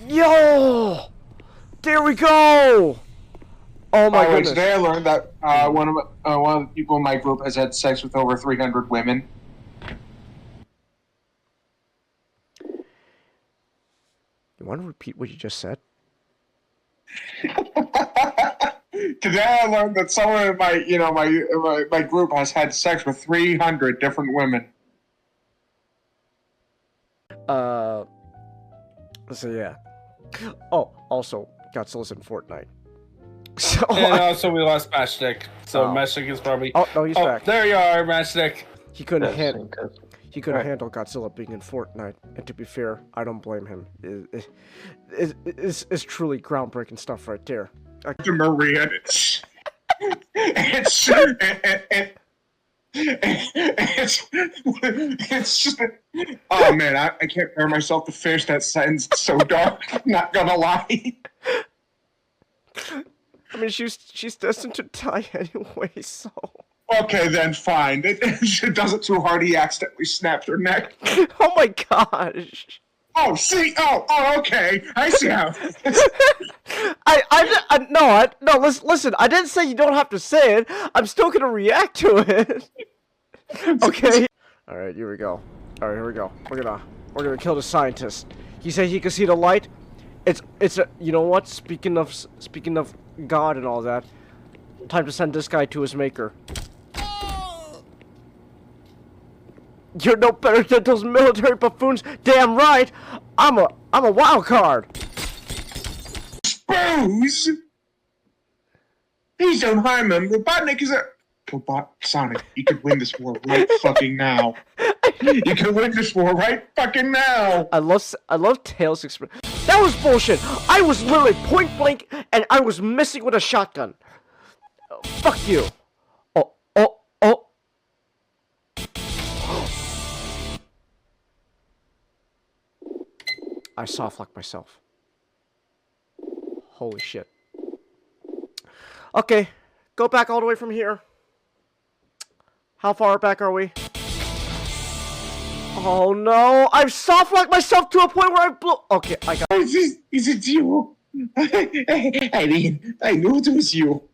Yo! There we go! Oh my goodness. Today I learned that one of the people in my group has had sex with over 300 women. You want to repeat what you just said? Today I learned that someone in my group has had sex with 300 different women. So yeah. Oh, also, Godzilla's in Fortnite. So and also we lost Matchstick. So Matchstick is probably... Oh, no, he's back. There you are, Matchstick. He couldn't handle handle Godzilla being in Fortnite, and to be fair, I don't blame him. It's truly groundbreaking stuff right there. Maria, it's just, oh man, I can't bear myself to finish that sentence. It's so dark. I'm not gonna lie. I mean, she's destined to die anyway, so. Okay, then fine. She does it too hard. He accidentally snapped her neck. Oh my gosh. Oh, see. Oh, okay. I see how. No. Listen. I didn't say you don't have to say it. I'm still gonna react to it. Okay. All right. Here we go. All right. Here we go. We're gonna kill the scientist. He said he could see the light. It's a. You know what? Speaking of God and all that, time to send this guy to his maker. You're no better than those military buffoons. Damn right. I'm a wild card. Suppose. Please don't harm him. Robotnik is a Robot Sonic. You could win this war right fucking now. You can win this war right fucking now. I love Tails' expression. That was bullshit. I was literally point blank and I was missing with a shotgun. Fuck you. Oh. I soft-locked myself. Holy shit. Okay, go back all the way from here. How far back are we? Oh no, I've soft-locked myself to a point where I blew. Okay, I got. Is it you? I mean, I knew it was you.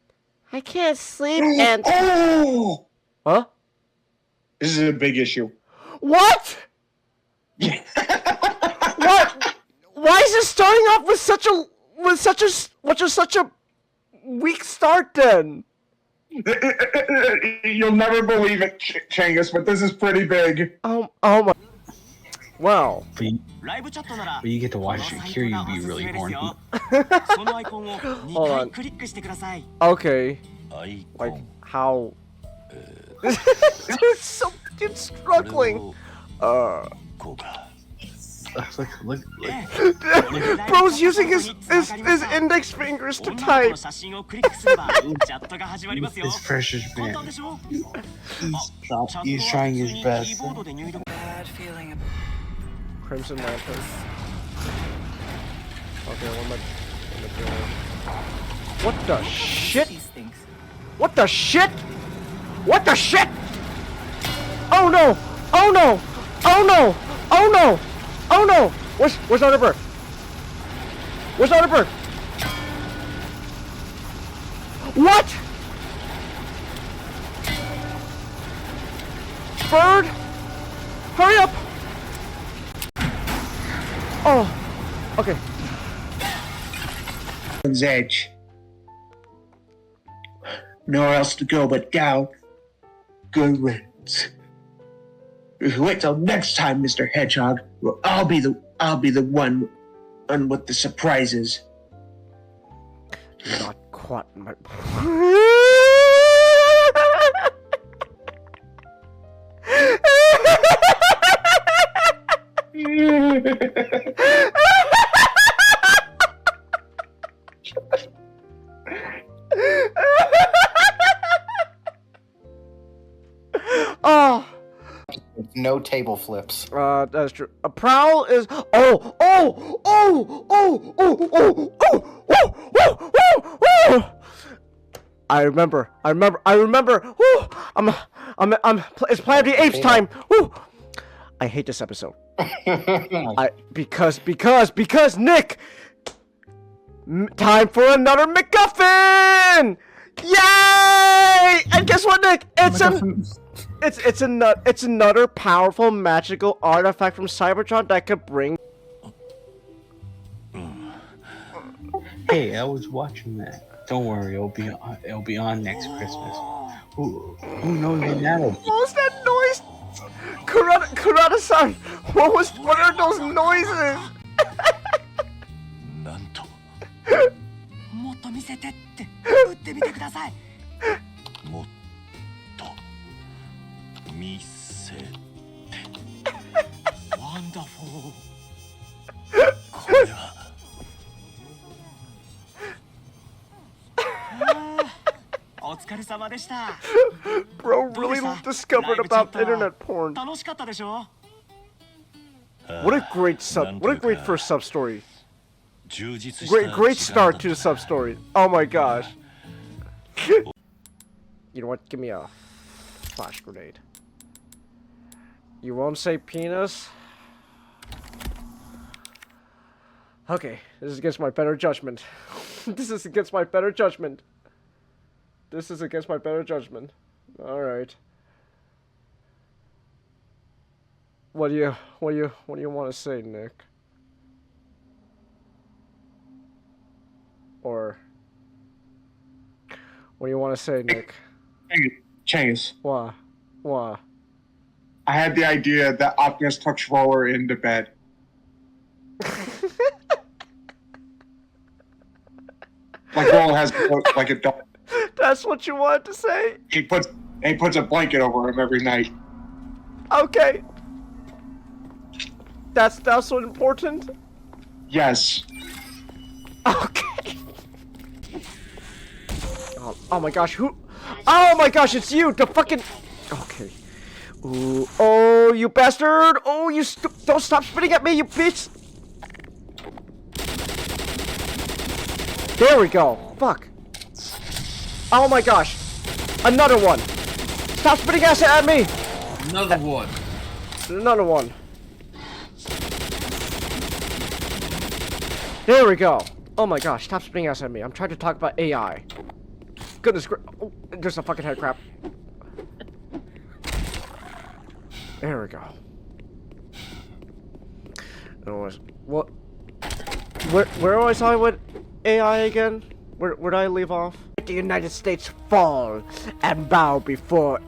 I can't sleep and. Oh! Huh? This is a big issue. What? What? Why is it starting off with such a weak start then? You'll never believe it, Changus, but this is pretty big. Oh my. Wow. But you get to watch it here, you'd be really horny. Hold on. Okay. Like, how? It's struggling. Look. Bro's using his index fingers to type. This precious man. He's trying his best. Crimson Lantern. Okay, what the shit? What the shit? What the shit? Oh no! Oh no! Oh no! Oh no! Oh no! Where's our bird? Where's our bird? What? Bird? Hurry up! Oh, okay. Edge. Nowhere else to go but down. Good riddance. Wait till next time, Mr. Hedgehog. Well, I'll be the one on what the surprise is. You're not quite my. Oh. No table flips. That's true. A prowl is. I remember. Woo! It's Planet of the Apes time. Woo! I hate this episode. Because Nick! Time for another MacGuffin! Yay! And guess what, Nick? It's another powerful magical artifact from Cybertron that could bring. Hey, I was watching that. Don't worry, it'll be on next Christmas. Who knows when that'll be? What was that noise? Kurata-san, what are those noises? なんともっと見せてって打ってみてください。もっと見せてワンダフォーこれは お疲れ様でした。 Bro really discovered about internet porn. 楽しかったでしょ? What a great first sub story. Great start to the sub story. Oh my gosh. You know what? Give me a flash grenade. You won't say penis? Okay, this is against my better judgment. This is against my better judgment. Alright. What do you want to say, Nick? Or what do you want to say, Nick? Chase. What? I had the idea that Optimus took Schroller into bed. Like Roll has like a dog. That's what you wanted to say? He puts a blanket over him every night. Okay. That's so important? Yes. Okay. Oh my gosh, who? Oh my gosh, it's you, the fucking. Okay. Ooh, oh, you bastard! Oh, you don't stop spitting at me, you bitch! There we go. Fuck. Oh my gosh. Another one. Stop spitting acid at me! Another one. Another one. There we go. Oh my gosh, stop spitting acid at me. I'm trying to talk about AI. Goodness gra- oh, there's a fucking head crab. There we go. Anyways, what? Where was I with AI again? Where did I leave off? The United States fall and bow before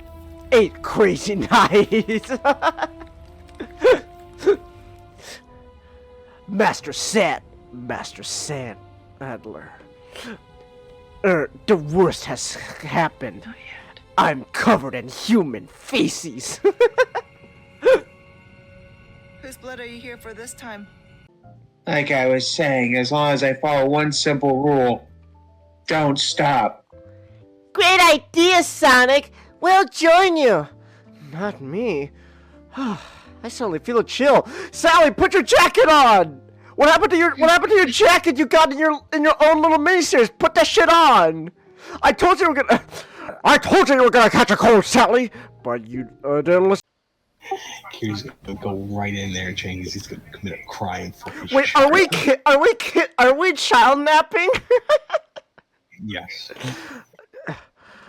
8 crazy nights. Master Sandler. The worst has happened. I'm covered in human feces. Whose blood are you here for this time? Like I was saying, as long as I follow one simple rule, don't stop. Great idea, Sonic. We'll join you. Not me. I suddenly feel a chill. Sally, put your jacket on. What happened to your jacket you got in your own little miniseries? Put that shit on. I told you you were gonna catch a cold, Sally. But you didn't listen. He's gonna go right in there, Chang. He's gonna commit a crime for. Wait, are we child napping? Yes.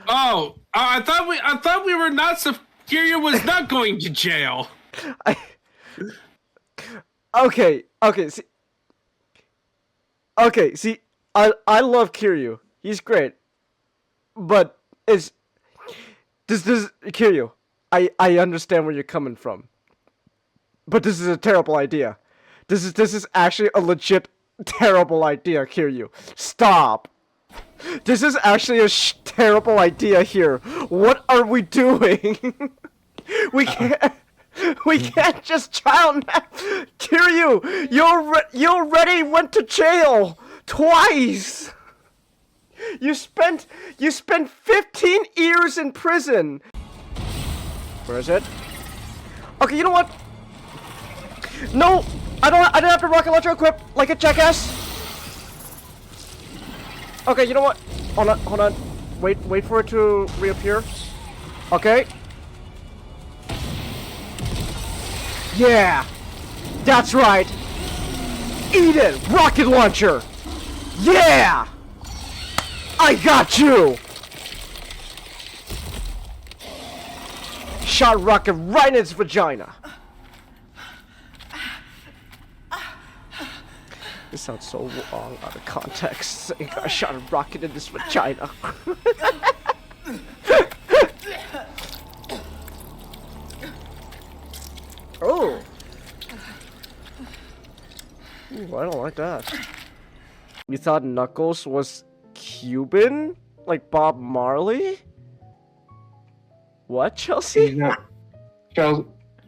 Oh, I thought we were not. Kiryu was not going to jail. Okay. See, I love Kiryu. He's great, but this Kiryu. I understand where you're coming from, but this is a terrible idea. This is actually a legit terrible idea, Kiryu. Stop. This is actually a terrible idea here. What are we doing? We can't just child nap. Kiryu, you already went to jail twice. You spent 15 years in prison. Where is it? Okay, you know what? No, I don't have to rocket launcher equip like a jackass. Okay, you know what? Hold on. Wait for it to reappear. Okay. Yeah. That's right! Eat it! Rocket launcher! Yeah! I got you! Shot a rocket right in its vagina. This sounds so wrong out of context. Saying I shot a rocket in this vagina. Oh. Ooh, I don't like that. You thought Knuckles was Cuban? Like Bob Marley? What, Chelsea? He's not.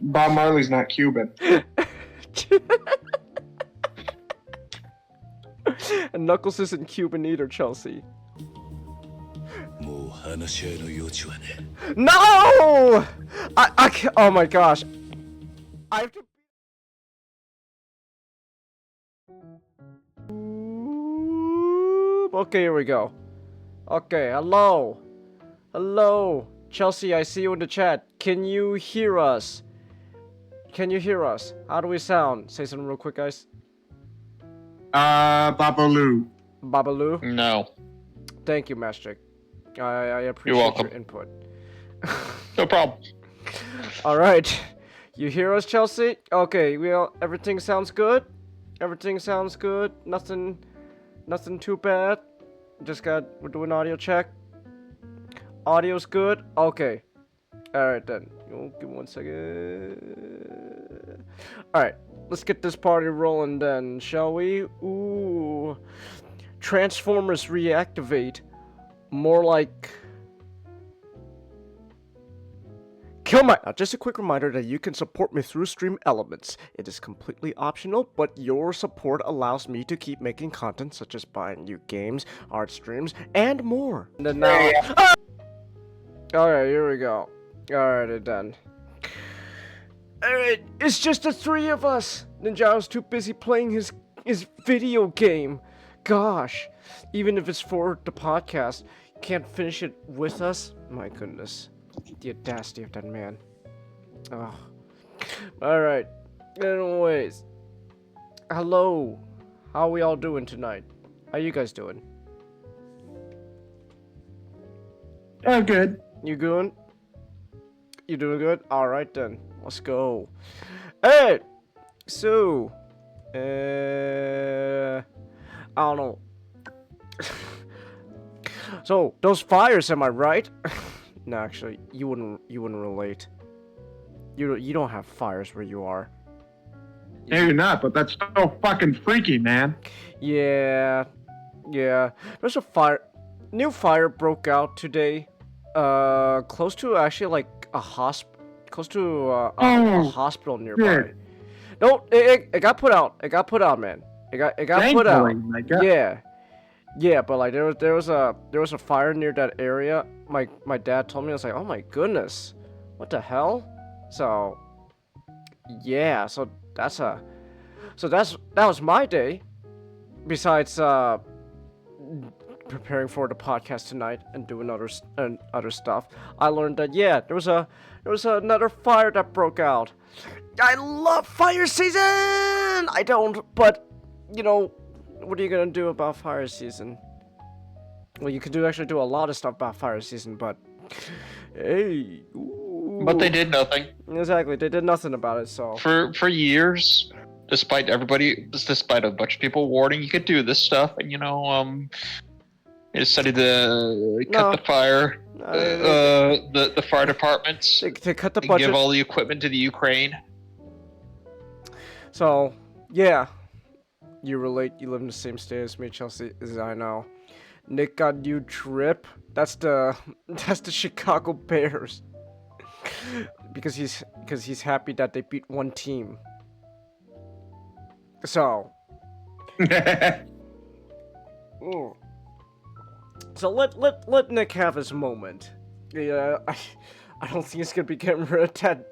Bob Marley's not Cuban. And Knuckles isn't Cuban either, Chelsea. No! I can't, oh my gosh. I have to... Okay, here we go. Okay, hello. Hello. Chelsea, I see you in the chat. Can you hear us? Can you hear us? How do we sound? Say something real quick, guys. Babaloo. Babaloo? No. Thank you, Mastrick. I appreciate your input. No problem. Alright. You hear us, Chelsea? Okay, well, everything sounds good? Everything sounds good? Nothing too bad? We're doing audio check. Audio's good? Okay. Alright then. Give me 1 second. Alright. Let's get this party rolling then, shall we? Ooh. Transformers Reactivate. More like... Kill my... Now, just a quick reminder that you can support me through Stream Elements. It is completely optional, but your support allows me to keep making content such as buying new games, art streams, and more. And then now... Ah! Alright, here we go. Alrighty then. Alright, it's just the three of us. Ninjao's too busy playing his video game. Gosh, even if it's for the podcast, you can't finish it with us? My goodness. The audacity of that man. Oh. Alright. Anyways. Hello. How are we all doing tonight? How you guys doing? Oh, good. You good? You doing good? Alright then. Let's go. Hey! So, I don't know. So, those fires, am I right? No, actually, you wouldn't relate. You don't have fires where you are. Yeah, you're not, but that's so fucking freaky, man. Yeah. There's a fire. New fire broke out today. Close to actually like a close to a hospital nearby. Shit. No, it got put out. It got put out, man. It got put out. Yeah, but like there was a fire near that area. My dad told me. I was like, oh my goodness, what the hell? So yeah, that was my day. Besides preparing for the podcast tonight and doing other stuff, I learned that yeah, there was another fire that broke out. I love fire season. I don't, but you know, what are you gonna do about fire season? Well, you could actually do a lot of stuff about fire season, but hey. Ooh. But they did nothing. Exactly, they did nothing about it. So For years, despite a bunch of people warning you could do this stuff, and you decided to cut the fire, the fire departments. They cut the and budget. give all the equipment to the Ukraine. So yeah, you relate. You live in the same state as me, Chelsea. As I know. Nick got new drip. That's the Chicago Bears. because he's happy that they beat one team. So. So let Nick have his moment. Yeah, I don't think he's gonna be getting rid of that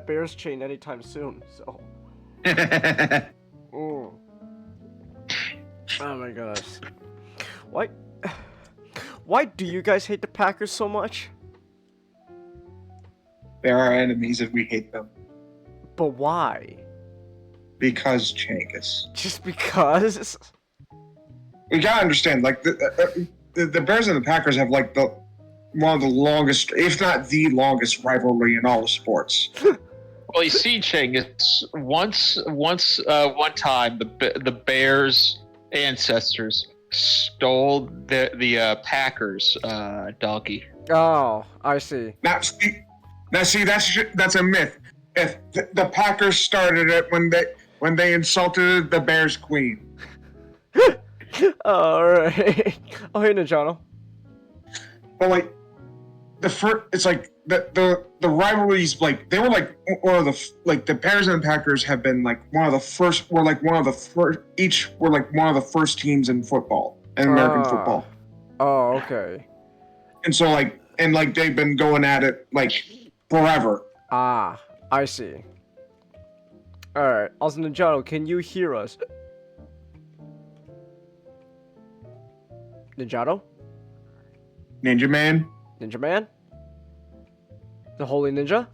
Bears chain anytime soon. So. Oh my gosh. Why do you guys hate the Packers so much? They're our enemies and we hate them. But why? because Changus. Just because? You gotta understand, like the Bears and the Packers have like one of the longest, if not the longest, rivalry in all of sports. Well, you see, Ching, it's one time the Bears' ancestors stole the Packers' donkey. Oh, I see. Now see, that's a myth. If the Packers started it when they insulted the Bears' queen. Alright. Oh, hey, Ninjato. But like it's like the rivalries, like they were like one of the Bears and the Packers have been like one of the first teams in football, in American football. Oh, okay. And so like they've been going at it like forever. Ah, I see. Alright, also Ninjato, can you hear us? Ninjato? Ninja Man. Ninja Man? The Holy Ninja?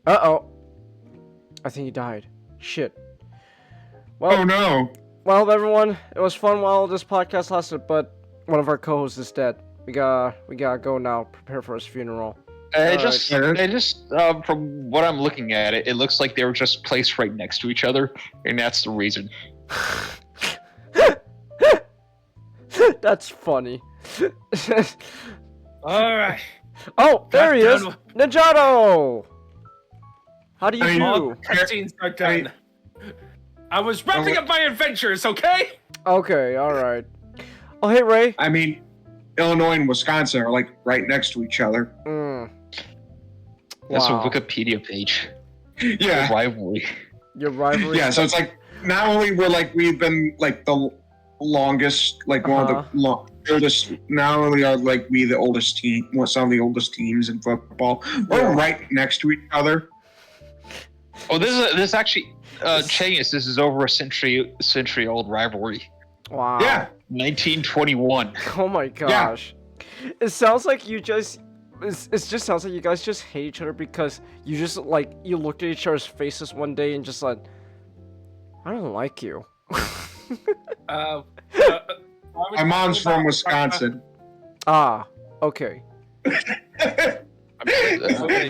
Uh-oh. I think he died. Shit. Well, Oh no. well, everyone, it was fun while this podcast lasted, but one of our co-hosts is dead. We gotta go now, prepare for his funeral. It just from what I'm looking at, it looks like they were just placed right next to each other, and that's the reason. That's funny. All right. Oh, there he is! Done. Ninjato! How do you I mean, All do? the cutscenes are done. I was wrapping up my adventures, okay? Okay, alright. Oh, hey, Ray. I mean, Illinois and Wisconsin are like right next to each other. That's a Wow. Wikipedia page. Yeah. Rivalry. Your rivalry. Yeah, so it's like not only we've been like the longest, like one of the oldest. Not only are like we the oldest team, some of the oldest teams in football, we're right next to each other. Oh, this actually, Changus, this is over a century old rivalry. Wow. Yeah. 1921. Oh my gosh. It sounds like you just. It just sounds like you guys just hate each other because you just like you looked at each other's faces one day and just like, I don't like you. My mom's from Wisconsin. Ah, okay. I'm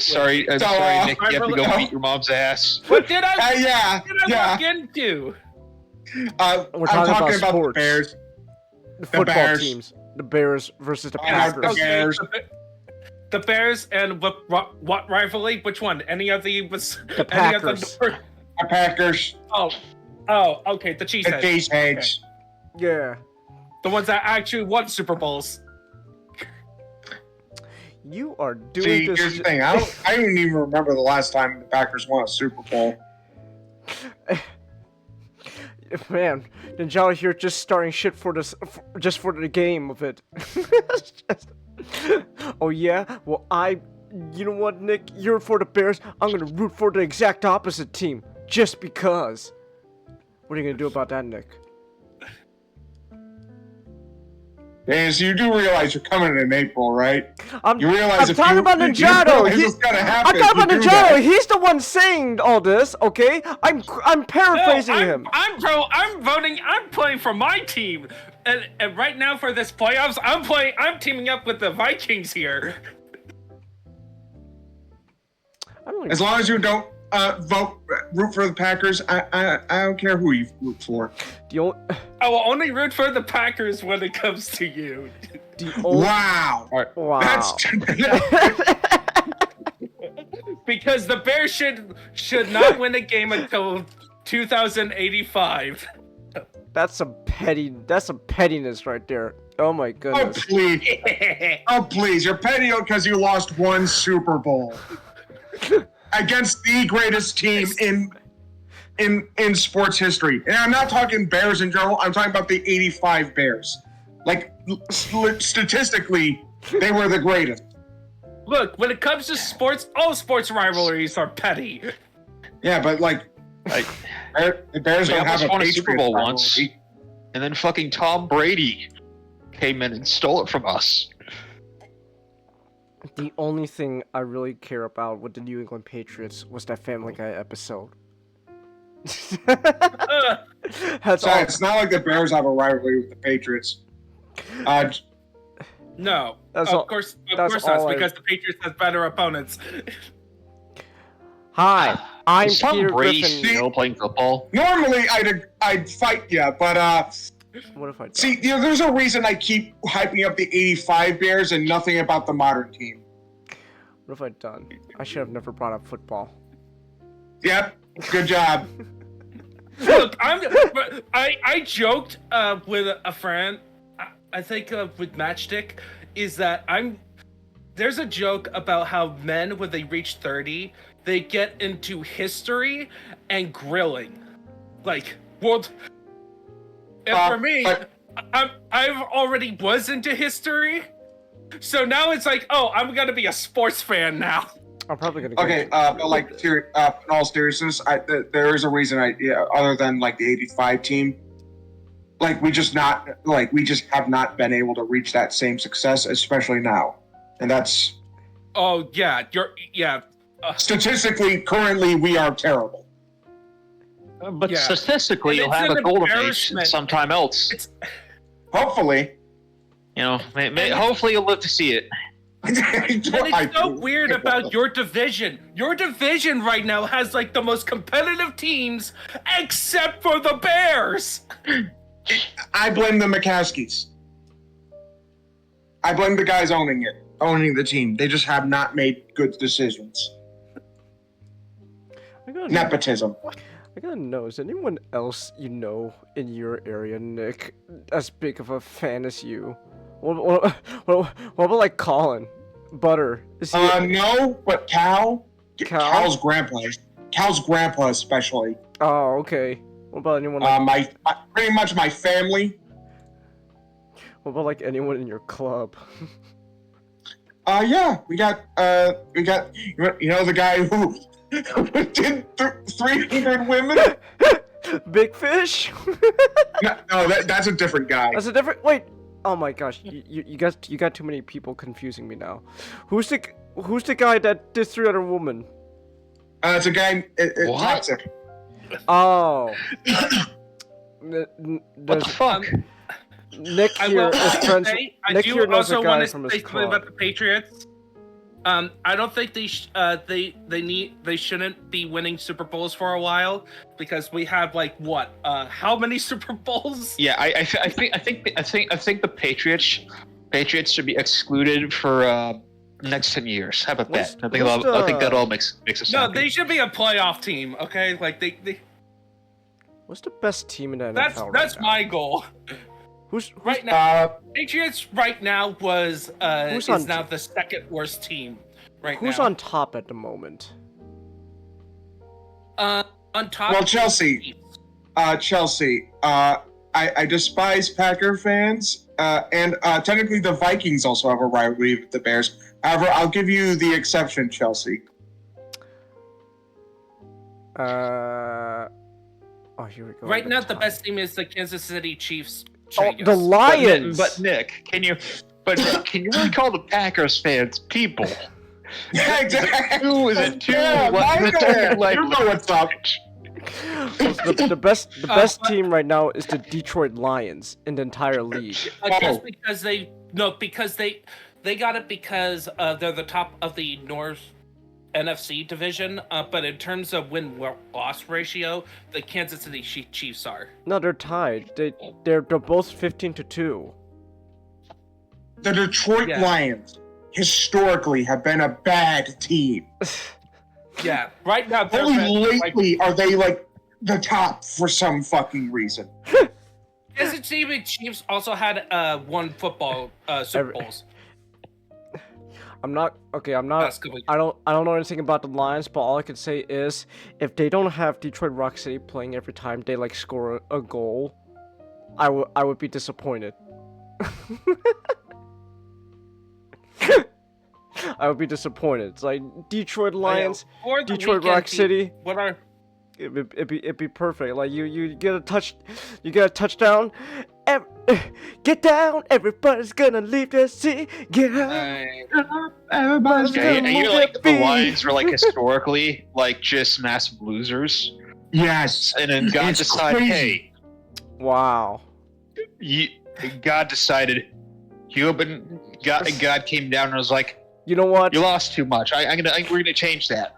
sorry, Nick. You have to go beat your mom's ass. What did I? Yeah, What did I walk into? We're I'm talking talking about the sports. Bears. The football Bears. teams. The Bears versus the Yeah, Packers. the Bears. The Bears and what rivalry? Which one? Any of the was The any of Packers. the The Packers. Oh, okay. The The Cheeseheads. Cheeseheads. Yeah. The ones that actually won Super Bowls. You are doing See, this. here's the thing. I don't even remember the last time the Packers won a Super Bowl. Man, Ninjato here just starting shit for this, just for the game of it. Oh yeah? Well, you know what, Nick? You're for the Bears. I'm gonna root for the exact opposite team, just because. What are you gonna do about that, Nick? And so you do realize you're coming in April, right? I'm realize talking about Ninjato. I'm talking about Ninjato. He's the one saying all this, okay? I'm paraphrasing him. I'm voting. I'm playing for my team, and right now for this playoffs, I'm teaming up with the Vikings here. I don't As long as you don't root for the Packers, I don't care who you root for. I will only root for the Packers when it comes to you. Wow. Wow. That's Because the Bears should not win a game until 2085. That's some pettiness right there. Oh my oh goodness. please. Oh please. You're petty because you lost one Super Bowl against the greatest team in sports history. And I'm not talking Bears in general. I'm talking about the 85 Bears. Like statistically, they were the greatest. Look, when it comes to sports, all sports rivalries are petty. Yeah, but like the Bears We don't have almost a won a Patriots Super Bowl rivalry. once, and then fucking Tom Brady came in and stole it from us. The only thing I really care about with the New England Patriots was that Family Guy episode. That's So all. it's not like the Bears have a rivalry with the Patriots. No, That's of all- course that's not, all I- because the Patriots have better opponents. Hi, I'm Is Tom Peter Brady Griffin. still playing football? Normally, I'd fight you, but What if I die? see, there's a reason I keep hyping up the '85 Bears and nothing about the modern team. What have I done? I should have never brought up football. Yep, good job. Look, I joked with a friend. I think with Matchstick is that there's a joke about how men when they reach 30 they get into history and grilling, like world. And for me, I've already was into history, so now it's like, oh, I'm gonna be a sports fan now. I'm probably gonna. Go Okay, but like, in all seriousness, there is a reason other than like the '85 team, like we just have not been able to reach that same success, especially now, and that's Oh yeah, statistically currently we are terrible. But Yeah. statistically, And you'll it's have an a golden age embarrassment. sometime else. It's Hopefully, You know, hopefully you'll live to see it. And it's so weird about your division. Your division right now has like the most competitive teams, except for the Bears. I blame the McCaskies. I blame the guys owning the team. They just have not made good decisions. I gotta, Nepotism. I gotta know, is anyone else you know in your area, Nick, as big of a fan as you? What about like Colin? Butter? Is he No, but Cal? Cal's grandpa especially. Oh, okay. What about anyone like, Pretty much my family. what about like anyone in your club? Yeah, we got you know the guy who did 300 women. Big Fish? No, that's a different guy. That's a different. Wait. Oh my gosh, you got too many people confusing me now. Who's the guy that did 300 women? It's a guy. What? Toxic. Oh. What the fuck? Nick I here will is friends. I Nick do here knows a also guy want from to his say something club. about the Patriots. I don't think they shouldn't be winning Super Bowls for a while, because we have like what how many Super Bowls? Yeah, I think the Patriots should be excluded for next 10 years. How about that? I think that all makes us No, happy. they should be a playoff team. Okay, like they What's the best team in the NFL that's right now? my goal. Who's Right now, Uh, Patriots right now Who's is on now the second worst team right who's now. on top at the moment? On top? Well, Chelsea. Chelsea. I despise Packer fans, and technically the Vikings also have a rivalry with the Bears. However, I'll give you the exception, Chelsea. Oh, here we go. Right at now, the top. best team is the Kansas City Chiefs. Oh, Tragus. the Lions. But Nick, can you really call the Packers fans people? Who is it? Yeah, my bad. Like, You know what's up. the best team right now is the Detroit Lions in the entire league. Just because they got it because they're the top of the North NFC division. But in terms of win-loss ratio, the Kansas City Chiefs are. No, they're tied. They're both 15-2. The Detroit Yeah. Lions historically have been a bad team. Yeah, right now they're Only like, lately are they like the top for some fucking reason. Kansas City Chiefs also had won football Super Bowls. I'm not last couple of I don't know anything about the Lions, but all I can say is if they don't have Detroit Rock City playing every time they like score a goal, I would be disappointed. I would be disappointed. It's like Detroit Lions, For the Detroit weekend Rock team, City. What are It'd be perfect. Like you get a touchdown. Get down, everybody's gonna leave the city. Get out, everybody's Okay, gonna and you're move like their the feet. Lions were like historically like just massive losers. Yes. And then God It's decided, crazy. hey, Wow. God decided, God came down and was like, You know what? you lost too much. We're gonna change that.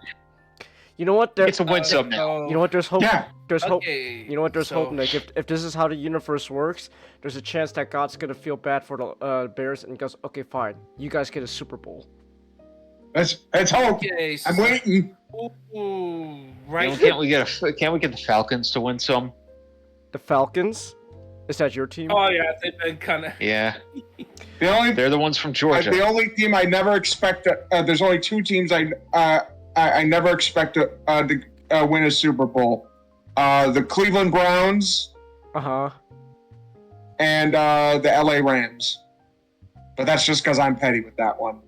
You know what? There, It's a win sub now. you know what? There's hope. Yeah. There's hope. Okay, You know what? There's so- hope, Nick. If this is how the universe works, there's a chance that God's gonna feel bad for the Bears and goes, okay, fine, you guys get a Super Bowl. Let's hope. Okay, I'm waiting. Ooh, right. Can't we get the Falcons to win some? The Falcons? Is that your team? Oh yeah, they've been kind of. Yeah, They're the ones from Georgia. the only team I never expect. There's only two teams I never expect to win a Super Bowl. The Cleveland Browns Uh huh. and the LA Rams. But that's just because I'm petty with that one.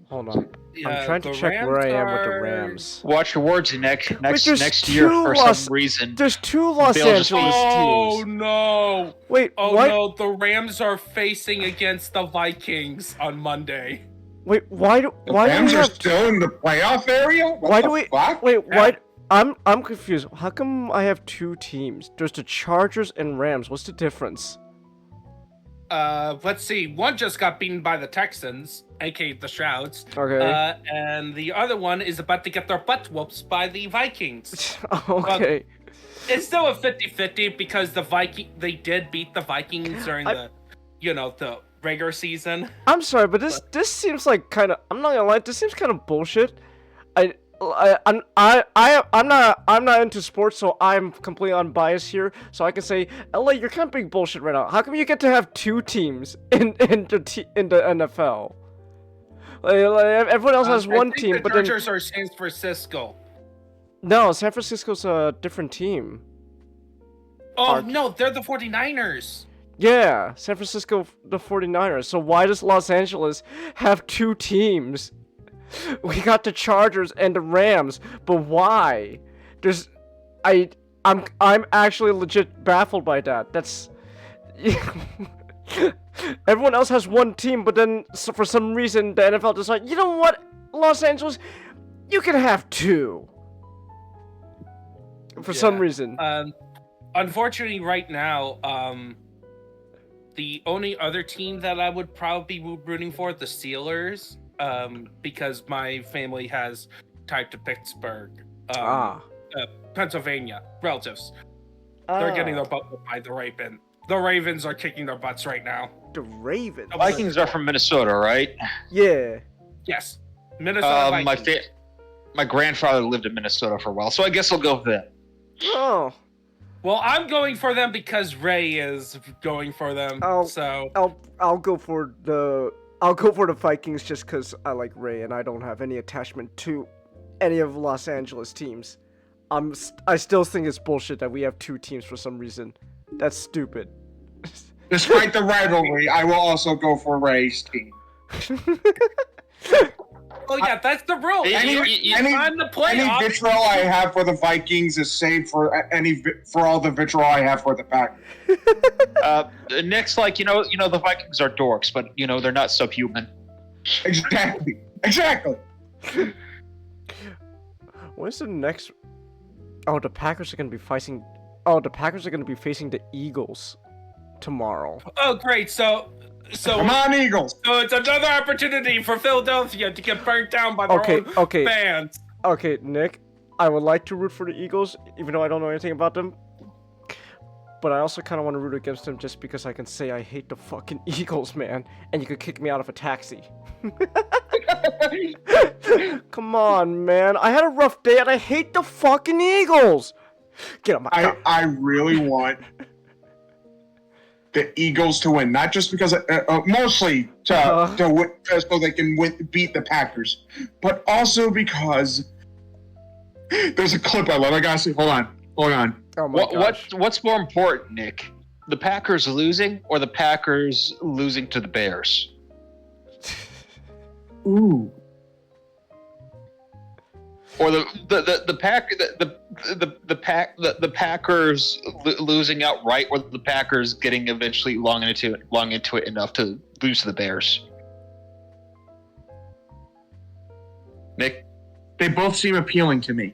Hold on. Yeah, I'm trying to the check Rams where I am with the are- Rams. Watch your words, Nick. there's Next year, two for Los- some reason, There's two Los They'll just- Angeles Oh teams. no! Wait, Oh what? no! The Rams are facing against the Vikings on Monday. Wait, why do The why do Rams we are have? still in the playoff area? What Why the do we? fuck? Wait, Yeah. why? I'm confused. How come I have two teams? There's the Chargers and Rams. What's the difference? Let's see. One just got beaten by the Texans, aka the Shrouds. Okay. And the other one is about to get their butt whoops by the Vikings. Okay. It's still a 50-50 because they did beat the Vikings during the regular season. I'm sorry, but this seems like kind of. I'm not gonna lie. This seems kind of bullshit. I'm not into sports, so I'm completely unbiased here. So I can say, LA, you're kind of being bullshit right now. How come you get to have two teams in the NFL? Like, everyone else has one team, but the then Chargers are San Francisco. no, San Francisco's a different team. Oh Are- no, they're the 49ers. Yeah, San Francisco, the 49ers. So why does Los Angeles have two teams? We got the Chargers and the Rams, but why? I'm actually legit baffled by that. That's everyone else has one team, but then for some reason the NFL decided, you know what, Los Angeles, you can have two. For some Yeah. reason. Unfortunately, right now, the only other team that I would probably be rooting for, the Steelers, because my family has tied to Pittsburgh, Pennsylvania relatives. They're getting their butt whooped by the Ravens. The Ravens are kicking their butts right now. The Ravens. Vikings are from Minnesota, right? Yeah. Yes, Minnesota Vikings. My grandfather lived in Minnesota for a while, so I guess I'll go with that. Oh. Well, I'm going for them because Ray is going for them. Oh. So I'll go for the Vikings just because I like Ray and I don't have any attachment to any of Los Angeles teams. I still think it's bullshit that we have two teams for some reason. That's stupid. Despite the rivalry, I will also go for Ray's team. oh yeah, that's the rule. Any- Time to play. Any vitriol I have for the Vikings is saved for all the vitriol I have for the Packers. Nick's like, the Vikings are dorks, but they're not subhuman. Exactly. When's the next? Oh, the Packers are gonna be facing. Oh, the Packers are gonna be facing the Eagles tomorrow. Oh great, so Come on, Eagles. So it's another opportunity for Philadelphia to get burnt down by their own fans. Okay, Nick, I would like to root for the Eagles, even though I don't know anything about them. But I also kind of want to root against them just because I can say I hate the fucking Eagles, man. And you could kick me out of a taxi. Come on, man. I had a rough day and I hate the fucking Eagles. Get on my car. I really want the Eagles to win, not just because mostly to win, so they can beat the Packers, but also because there's a clip I love. I gotta see. Hold on. Oh my gosh. What's more important, Nick? The Packers losing or the Packers losing to the Bears? Ooh. Or the Packers losing outright, or the Packers getting eventually long into it enough to lose to the Bears. Nick, They both seem appealing to me.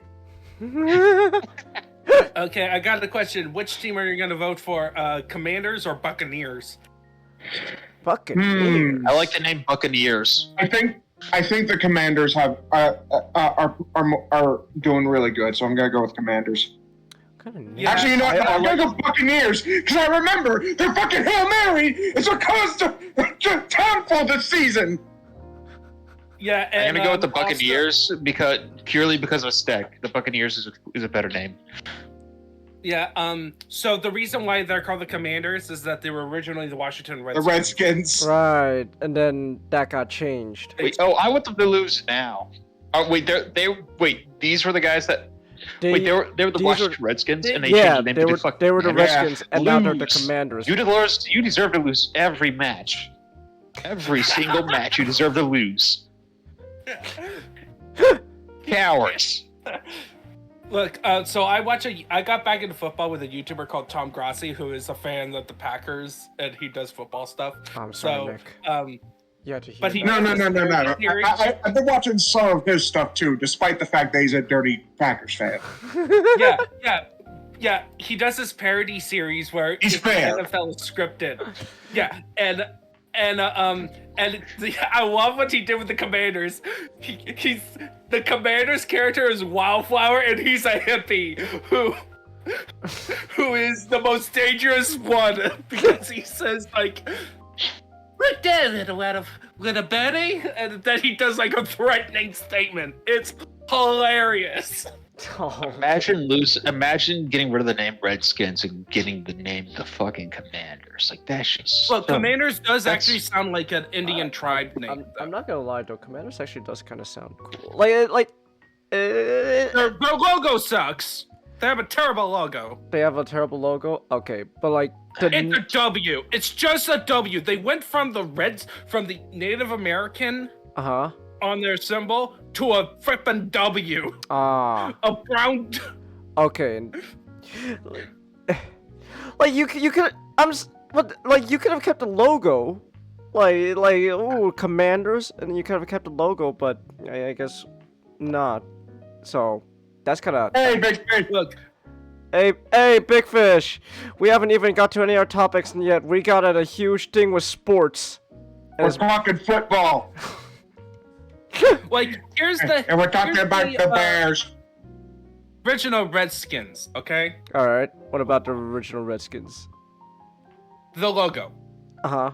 Okay, I got a question. Which team are you gonna vote for? Commanders or Buccaneers? Buccaneers. I like the name Buccaneers. I think the Commanders are doing really good, so I'm gonna go with Commanders. Yeah, Actually, you know what? No, I'm gonna go Buccaneers because I remember their fucking Hail Mary is what caused the town full this season. Yeah, I'm and gonna go with the also- Buccaneers purely because of aesthetic. The Buccaneers is a better name. Yeah, so the reason why they're called the Commanders is that they were originally the Washington The Redskins. Redskins. Right, and then that got changed. Wait, I want them to lose now. Oh, wait, these were the guys that. They were the these Washington Redskins, and they yeah, changed the name they to were the fucking they were the Commanders. Redskins, and now they're the Lose. Commanders. You deserve to lose every match. Every single match, you deserve to lose. Cowards. Look, so I got back into football with a YouTuber called Tom Grassi, who is a fan of the Packers, and he does football stuff. I'm sorry, So, Nick. You had to hear but he- that. No. I've been watching some of his stuff too, despite the fact that he's a dirty Packers fan. yeah, he does this parody series where He's fair. The NFL is scripted. Yeah, and I love what he did with the Commanders. He's the Commanders character is Wildflower, and he's a hippie who is the most dangerous one because he says like, "We're dead with a Betty," and then he does like a threatening statement. It's hilarious. Oh, Imagine getting rid of the name Redskins and getting the name the fucking Commanders. Like that's just. Well, Commanders does That's- actually sound like an Indian tribe name. I'm not gonna lie though, Commanders actually does kind of sound cool. Like Their logo sucks. They have a terrible logo. they have a terrible logo. Okay, but like It's a W. It's just a W. They went from the Native American uh-huh. on their symbol to a flippin' W. Ah. A brown. Okay. Like you could you could have kept the logo, like ooh Commanders, and you could have kept the logo, but I guess not. So that's kind of. Hey, big fish. Look, Hey, Big Fish. We haven't even got to any of our topics yet. We got at a huge thing with sports. And We're it's- talking football, like here's the. and we're talking here's about the Bears. Original Redskins. Okay, All right. What about the original Redskins? the logo. Uh huh.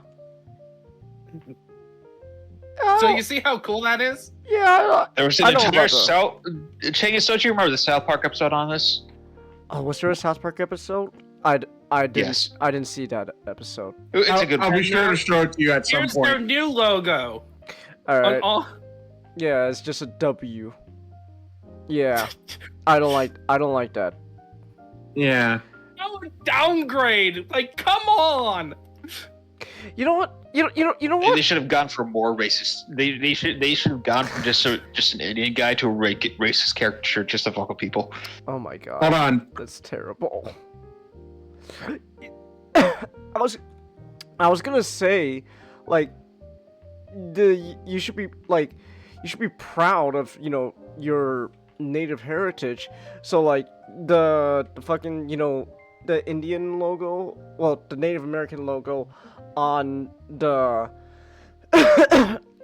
So you see how cool that is? Yeah. There was I an know entire about the- South. Changus, don't you remember the South Park episode on this? Oh, was there a South Park episode? I didn't. Yes. I didn't see that episode. It's a good I'll one. be sure to show it to you at some Here's their point. new logo. All On right. all. Yeah, it's just a W. Yeah. I don't like that. Yeah. No downgrade. Like, come on. You know what? You know They what? should have gone for more racist. They should have gone from just an Indian guy to a racist caricature just of local people. Oh my god. Hold on. That's terrible. I was gonna say, like, you should be proud of your native heritage. So like the fucking the Indian logo, well the Native American logo on the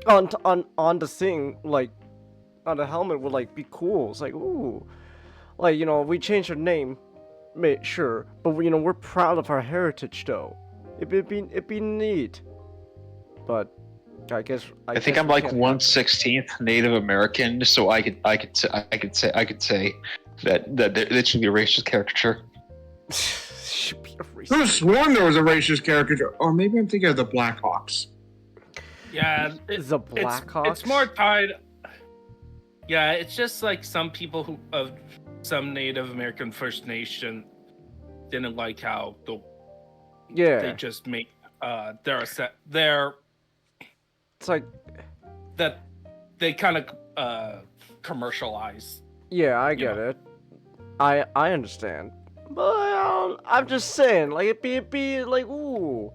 on the thing, like on the helmet would like be cool. It's like ooh, like we changed our name. Sure, but we're proud of our heritage though. It'd be neat. But I guess I think guess I'm we like can't 1/16th Native American, so I could say that it should be a racist caricature. should be a I could racist. have sworn there was a racist caricature, or maybe I'm thinking of the Blackhawks. Yeah, The Blackhawks. It's more tied. Yeah, it's just like some people who of some Native American First Nation didn't like how they Yeah, just make it's like that they kind of commercialize. yeah, I get it. I understand. But I'm just saying, like it'd be like ooh,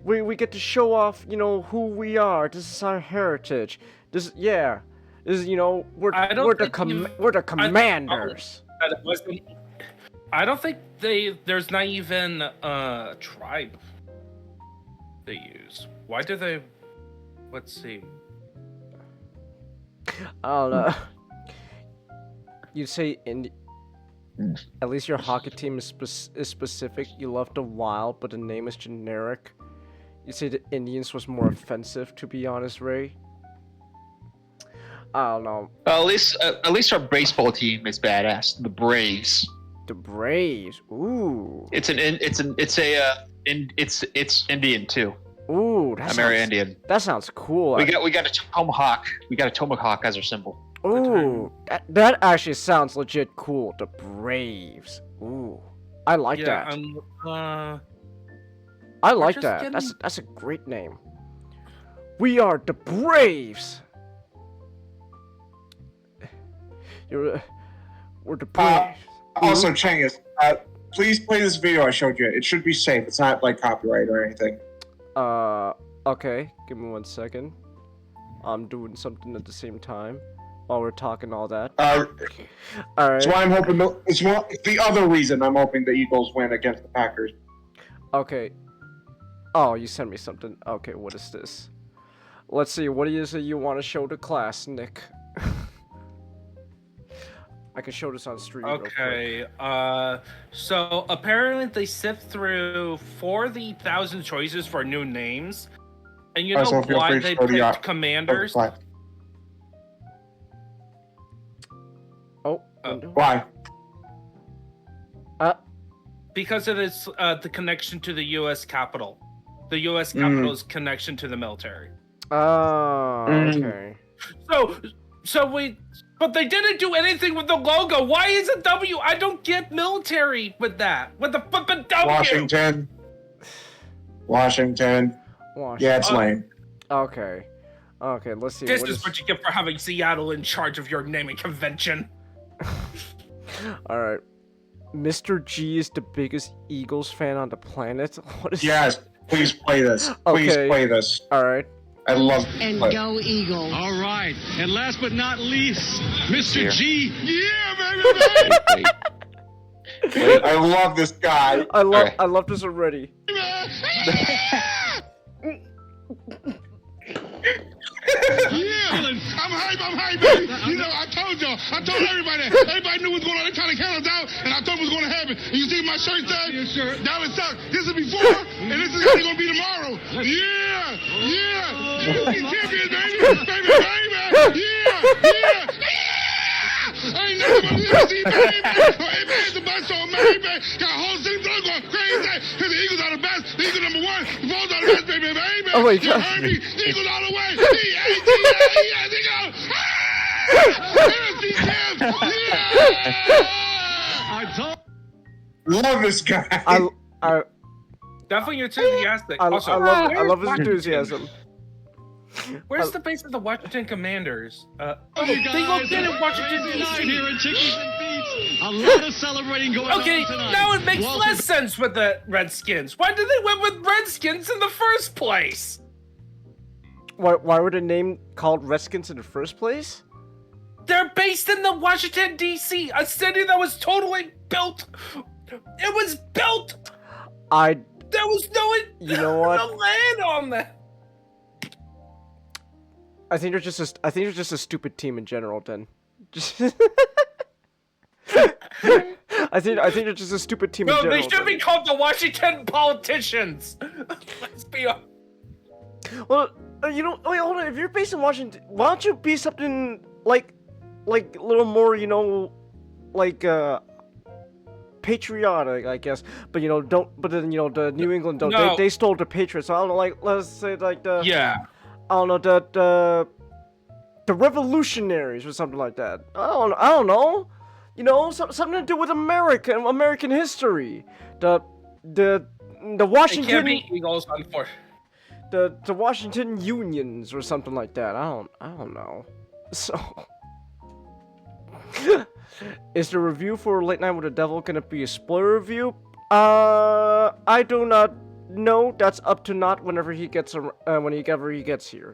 we get to show off, who we are. This is our heritage. This is we're I don't we're the think you've- we're the commanders. that it wasn't. I don't think there's not even a tribe they use. Why do they? Let's see. I don't know. You say at least your hockey team is specific. You love the wild, but the name is generic. You say the Indians was more offensive, to be honest, Ray. I don't know. At least our baseball team is badass. The Braves. The Braves. Ooh. It's Indian too. Ooh, that Amerindian. That sounds cool. We got a tomahawk. We got a tomahawk as our symbol. Ooh, that actually sounds legit cool. The Braves. Ooh, I like that. I like that. That's a great name. We are the Braves. We're the Braves. Also, Chengus, please play this video I showed you. It should be safe. It's not like copyright or anything. Okay. Give me 1 second. I'm doing something at the same time while we're talking all that. All right. That's why I'm hoping. It's the other reason I'm hoping the Eagles win against the Packers. Okay. Oh, you sent me something. Okay, what is this? Let's see. What is it you want to show the class, Nick? I can show this on stream. Okay. So apparently they sift through 40,000 choices for new names, and you know why they picked commanders? Why? Because it is the connection to the U.S. Capitol. The U.S. Capitol's connection to the military. Oh, okay. But they didn't do anything with the logo. Why is it W? I don't get military with that. With the flippin' W. Washington. Yeah, it's lame. Okay. Okay, let's see. This is what you get for having Seattle in charge of your naming convention. Alright. Mr. G is the biggest Eagles fan on the planet. What is Yes, please play this. Please play this. Alright. I love and go Eagles. All right. And last but not least, Mr. G. Yeah, baby! I love this guy. I love this already. Yeah, I'm hype, baby. You know, I told everybody. Everybody knew what's going on. They trying to count us out, and I told them what's going to happen. And you see my shirt tag? That was suck. This is before, and this is going to be tomorrow. Yeah. Champions, baby. Yeah. I ain't never gonna see, baby. Amen. The best on baby. Got a whole city going crazy. Cause the Eagles are the best. The Eagles #1. The Bulls are the best, baby. Oh my God. You heard me? Eagles all the way. I love this guy. I definitely enthusiastic. I love his enthusiasm. Where's the base of the Washington Commanders? They located in Washington D.C. A lot of celebrating going on tonight. Now it makes less sense with the Redskins. Why did they went with Redskins in the first place? Why were the name called Redskins in the first place? They're based in the Washington D.C., a city that was totally built. It was built. There was no land on that. I think you're just a stupid team in general. Then, I think you're just a stupid team in general. No, they should be called the Washington Politicians. Let's be honest. Well, you know, wait, hold on. If you're based in Washington, why don't you be something like a little more, you know, like patriotic, I guess. But you know, but then you know, the New England don't. No. They stole the Patriots. So I don't know, like let's say like the I don't know, the Revolutionaries or something like that. I don't know. You know, something to do with American history. The Washington. It can't be Eagles, unfortunately. The Washington Unions or something like that. I don't know. So, is the review for Late Night with the Devil gonna be a spoiler review? I do not know. That's up to Not whenever he gets here.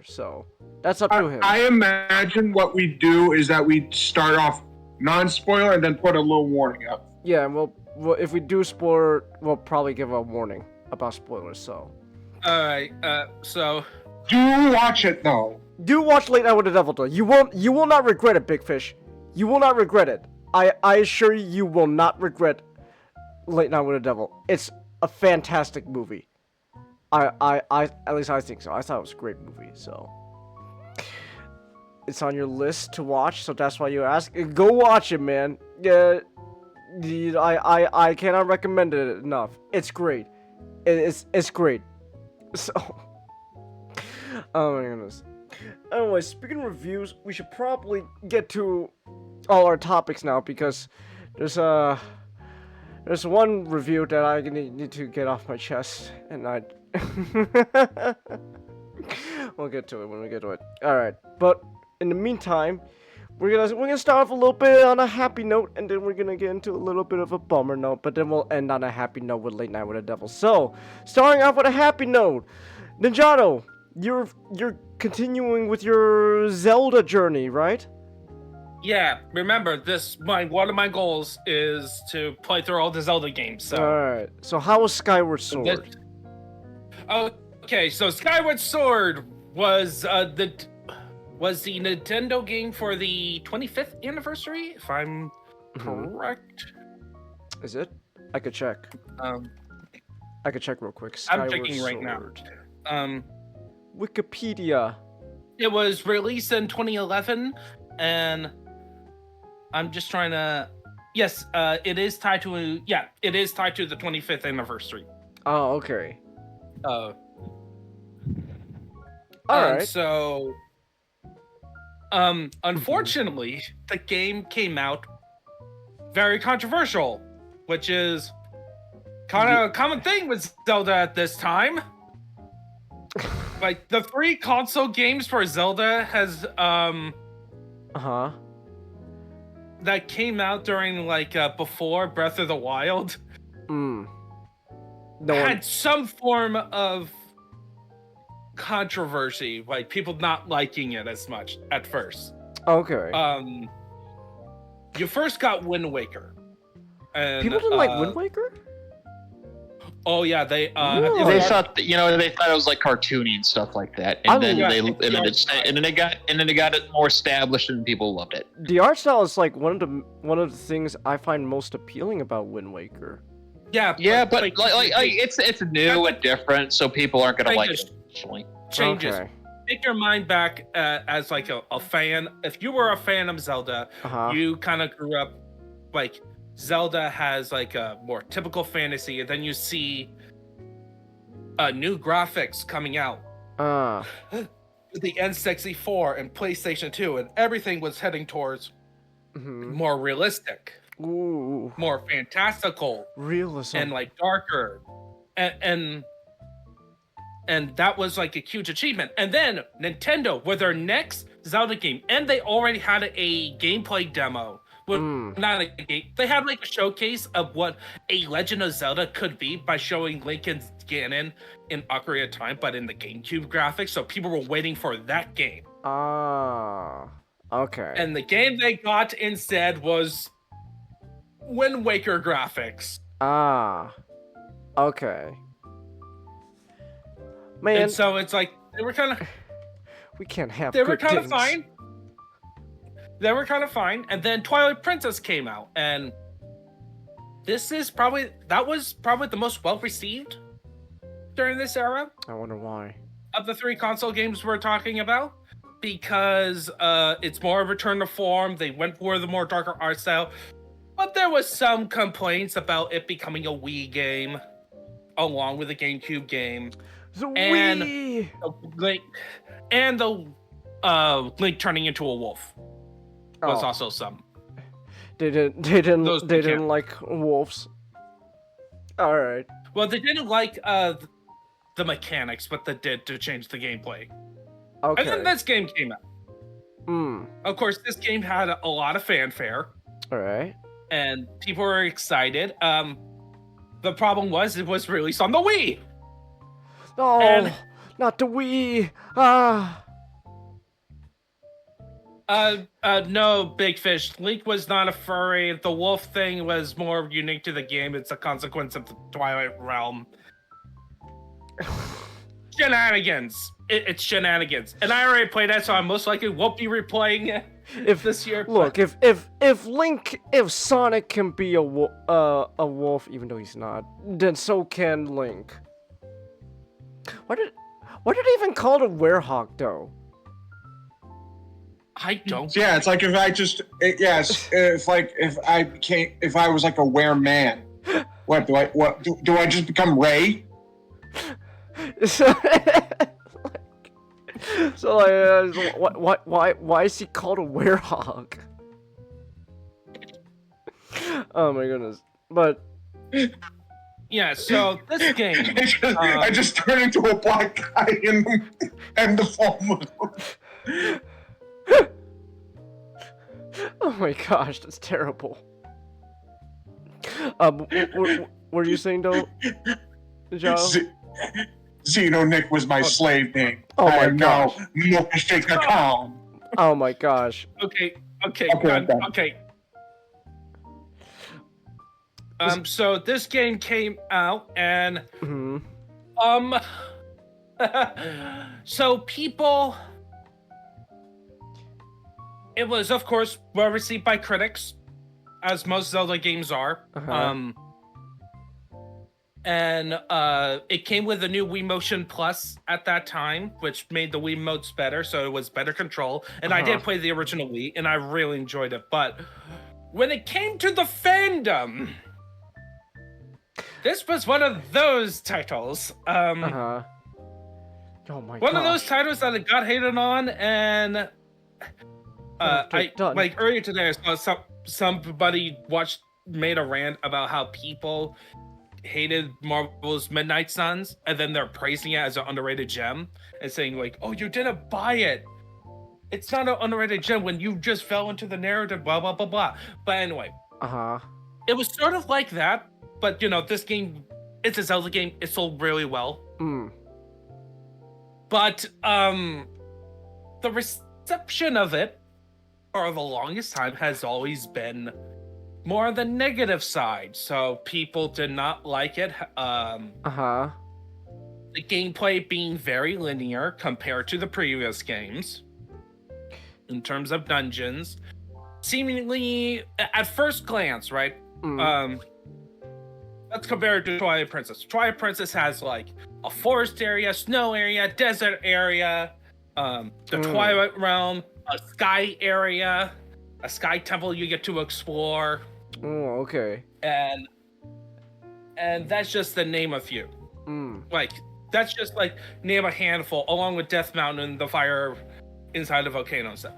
So that's up to him. I imagine what we do is that we start off non-spoiler, and then put a little warning up. Yeah, and we'll if we do spoiler, we'll probably give a warning about spoilers. So. All right. So. Do watch it though. Do watch Late Night with the Devil though. You will not regret it, Big Fish. You will not regret it. I assure you, you will not regret Late Night with the Devil. It's a fantastic movie. I at least I think so. I thought it was a great movie. So. It's on your list to watch, so that's why you ask. Go watch it, man. Yeah, I cannot recommend it enough. It's great. It's great. So, oh my goodness. Anyway, speaking of reviews, we should probably get to all our topics now because there's one review that I need to get off my chest, and I we'll get to it when we get to it. All right, but. In the meantime, we're gonna start off a little bit on a happy note, and then we're gonna get into a little bit of a bummer note, but then we'll end on a happy note with Late Night with the Devil. So, starting off with a happy note, Ninjato, you're continuing with your Zelda journey, right? Yeah, remember one of my goals is to play through all the Zelda games. So. All right. So how was Skyward Sword? Okay, so Skyward Sword was the Nintendo game for the 25th anniversary, if I'm correct. Is it? I could check. I could check real quick. I'm checking right now. Wikipedia. It was released in 2011, and I'm just trying to. Yes, it is tied to. Yeah, it is tied to the 25th anniversary. Oh, okay. All right. So. Unfortunately, the game came out very controversial, which is kind of a common thing with Zelda at this time. Like the 3 console games for Zelda has that came out during like before Breath of the Wild. Had some form of controversy, like people not liking it as much at first. Okay. You first got Wind Waker. And, people didn't like Wind Waker? Oh yeah, they they thought that, they thought it was like cartoony and stuff like that, and then it got it more established and people loved it. The art style is like one of the things I find most appealing about Wind Waker. Yeah, but it's new and different, so people aren't gonna like it. Changes. Okay. Take your mind back as like a fan. If you were a fan of Zelda, you kind of grew up like Zelda has like a more typical fantasy, and then you see new graphics coming out. The N64 and PlayStation 2, and everything was heading towards more realistic, more fantastical, realism, and like darker, and that was like a huge achievement. And then Nintendo, with their next Zelda game, and they already had a gameplay demo. Well, not a game. They had like a showcase of what a Legend of Zelda could be by showing Link and Ganon in Ocarina of Time, but in the GameCube graphics. So people were waiting for that game. Okay. And the game they got instead was Wind Waker graphics. Okay. Man. And so it's like they were kind of. We can't have. They were kind of fine. They were kind of fine, and then Twilight Princess came out, and that was probably the most well received during this era. I wonder why. Of the 3 console games we're talking about, because it's more of a return to form. They went for the more darker art style, but there was some complaints about it becoming a Wii game, along with the GameCube game, and the Link turning into a wolf. Was also some. They didn't like wolves. All right. Well, they didn't like the mechanics, but they did to change the gameplay. Okay. And then this game came out. Of course, this game had a lot of fanfare. All right. And people were excited. The problem was it was released on the Wii. No, not the Wii. No, Big Fish. Link was not a furry. The wolf thing was more unique to the game. It's a consequence of the Twilight Realm. Shenanigans. It's shenanigans. And I already played that, so I most likely won't be replaying it this year. Look, if Sonic can be a wolf, even though he's not, then so can Link. Why did they even call it a werehog though? I don't. Yeah, it's like if I just if I was like a were-man. What do I just become Ray? Why is he called a werehog? Oh my goodness! But yeah, so this game, I just turned into a black guy in the full moon. Oh my gosh, that's terrible. What were you saying though, Joe? Xeno Nick was my slave name. Oh my I am gosh. now Milkshake account. Oh my gosh. Okay. Okay. So this game came out, and so people, it was of course well received by critics, as most Zelda games are. And it came with a new Wii Motion Plus at that time, which made the Wii modes better, so it was better control. And I did play the original Wii, and I really enjoyed it. But when it came to the fandom, this was one of those titles. Oh my one of those titles that it got hated on, and like earlier today, I saw somebody made a rant about how people hated Marvel's Midnight Suns, and then they're praising it as an underrated gem and saying like, "Oh, you didn't buy it. It's not an underrated gem when you just fell into the narrative." Blah blah blah blah. But anyway, it was sort of like that. But you know, this game, it's a Zelda game. It sold really well. But the reception of it, for the longest time, has always been more on the negative side. So people did not like it. The gameplay being very linear compared to the previous games in terms of dungeons. Seemingly, at first glance, right? Let's compare it to Twilight Princess. Twilight Princess has like a forest area, snow area, desert area, the Twilight Realm, a sky area, a sky temple you get to explore. Oh, okay. And that's just the name a few. Like, that's just like name a handful, along with Death Mountain, the fire inside the volcano and stuff.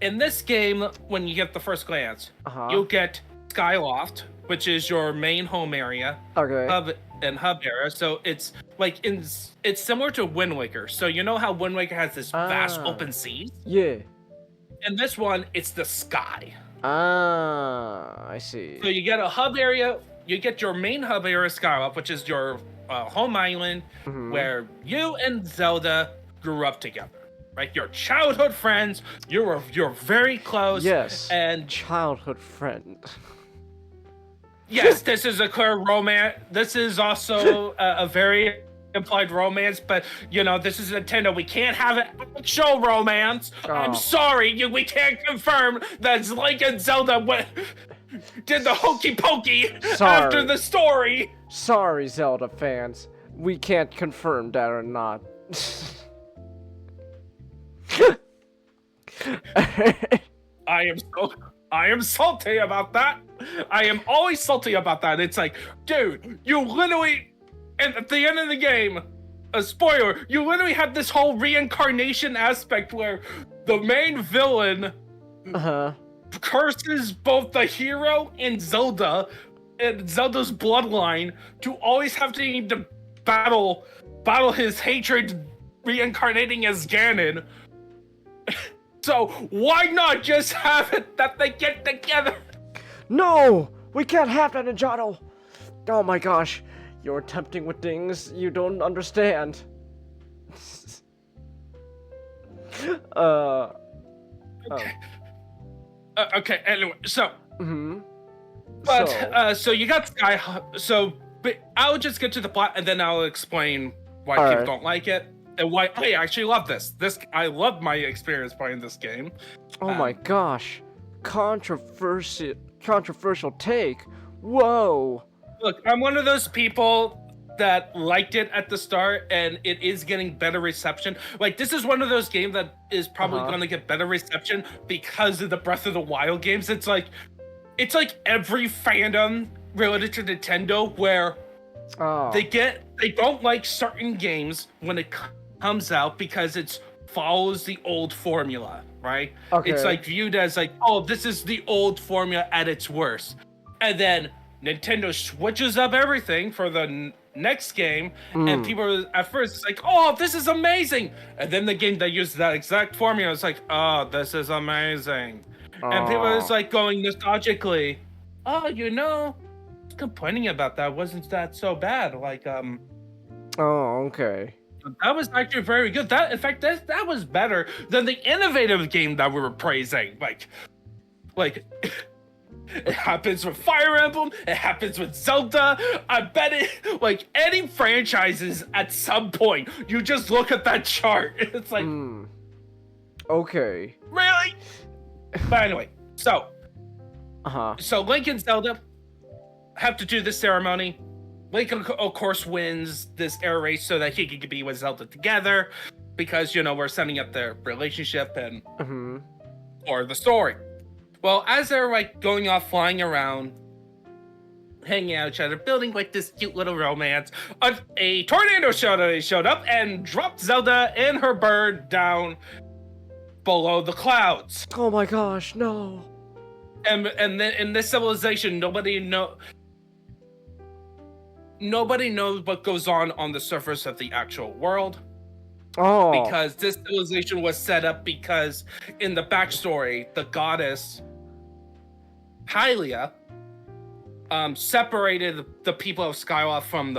In this game, when you get the first glance, you'll get Skyloft, which is your main home area, hub area. So it's like it's similar to Wind Waker. So you know how Wind Waker has this vast open sea? Yeah. In this one, it's the sky. I see. So you get a hub area. You get your main hub area, Skyloft, which is your home island, where you and Zelda grew up together. Right, your childhood friends. You're very close. Yes. And childhood friend. Yes, this is a clear romance. This is also a very implied romance, but you know, this is Nintendo. We can't have an actual romance. I'm sorry, we can't confirm that Link and Zelda did the hokey pokey after the story. Sorry, Zelda fans. We can't confirm that or not. I am salty about that. I am always salty about that. It's like, dude, you literally, and at the end of the game, a spoiler, you literally have this whole reincarnation aspect where the main villain curses both the hero and Zelda's bloodline to always have to need to battle his hatred reincarnating as Ganon. So why not just have it that they get together? No! We can't have that, Ninjato! Oh my gosh. You're tempting with things you don't understand. Okay. Anyway, so. Mm-hmm. But so you got but I'll just get to the plot and then I'll explain why people don't like it and why I actually love this. I love my experience playing this game. Oh my gosh, controversial take. Whoa. Look, I'm one of those people that liked it at the start and it is getting better reception. Like, this is one of those games that is probably going to get better reception because of the Breath of the Wild games. It's like every fandom related to Nintendo where they don't like certain games when it comes out because it follows the old formula, right? Okay. It's like viewed as like, oh, this is the old formula at its worst. And then Nintendo switches up everything for the next game, and people at first it's like, oh, this is amazing. And then the game that uses that exact formula is like, oh, this is amazing. And people are just like going nostalgically, oh, complaining about that wasn't that so bad. Like, Oh, okay. that was actually very good. In fact, that was better than the innovative game that we were praising. Like it happens with Fire Emblem. It happens with Zelda. I bet it, like, any franchises at some point, you just look at that chart. It's like, okay. Really? But anyway, so Link and Zelda have to do this ceremony. Link, of course, wins this air race so that he can be with Zelda together, because we're setting up their relationship and or the story. Well, as they're like going off, flying around, hanging out with each other, building like this cute little romance, a tornado showed up and dropped Zelda and her bird down below the clouds. Oh my gosh, no. And then in this civilization, nobody knows what goes on the surface of the actual world. Oh. Because this civilization was set up because in the backstory, the goddess Hylia separated the people of Skyward on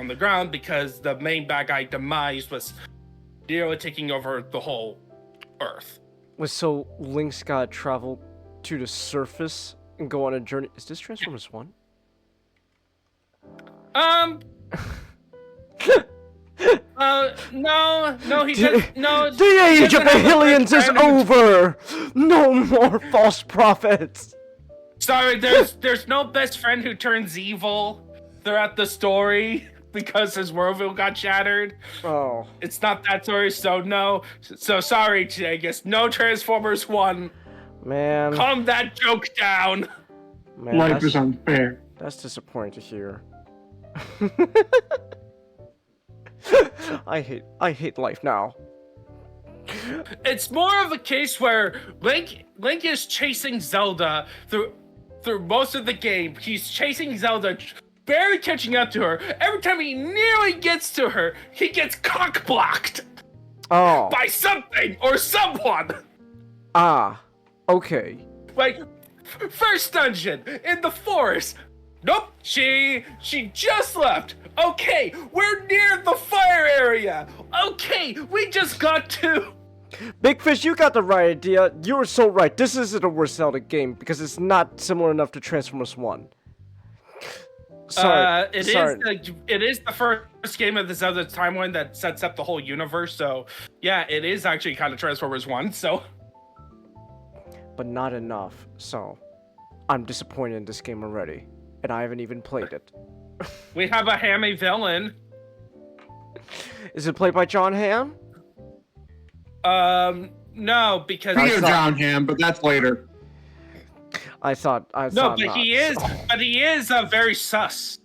the ground because the main bad guy Demise was taking over the whole Earth. So Link's gotta travel to the surface and go on a journey. Is this Transformers 1? No, he doesn't. No, the age of the Hylians is over. No more false prophets. Sorry, there's no best friend who turns evil throughout the story because his worldview got shattered. Oh. It's not that story, so no. So sorry, I guess no Transformers 1. Man. Calm that joke down. Man, Life is unfair. That's disappointing to hear. I hate life now. It's more of a case where Link is chasing Zelda through most of the game. He's chasing Zelda, barely catching up to her. Every time he nearly gets to her, he gets cock-blocked. Oh. By something or someone. Ah. Okay. Like, first dungeon in the forest. Nope, she just left. Okay, we're near the fire area. Okay, we just got to. Big Fish, you got the right idea. You were so right. This isn't a worst Zelda game because it's not similar enough to Transformers 1. Sorry. It is the first game of the Zelda timeline that sets up the whole universe. So yeah, it is actually kind of Transformers 1. So. But not enough. So, I'm disappointed in this game already, and I haven't even played it. We have a hammy villain. Is it played by John Hamm? No, because John Hamm, but that's later. I thought no, not. but he is very sus.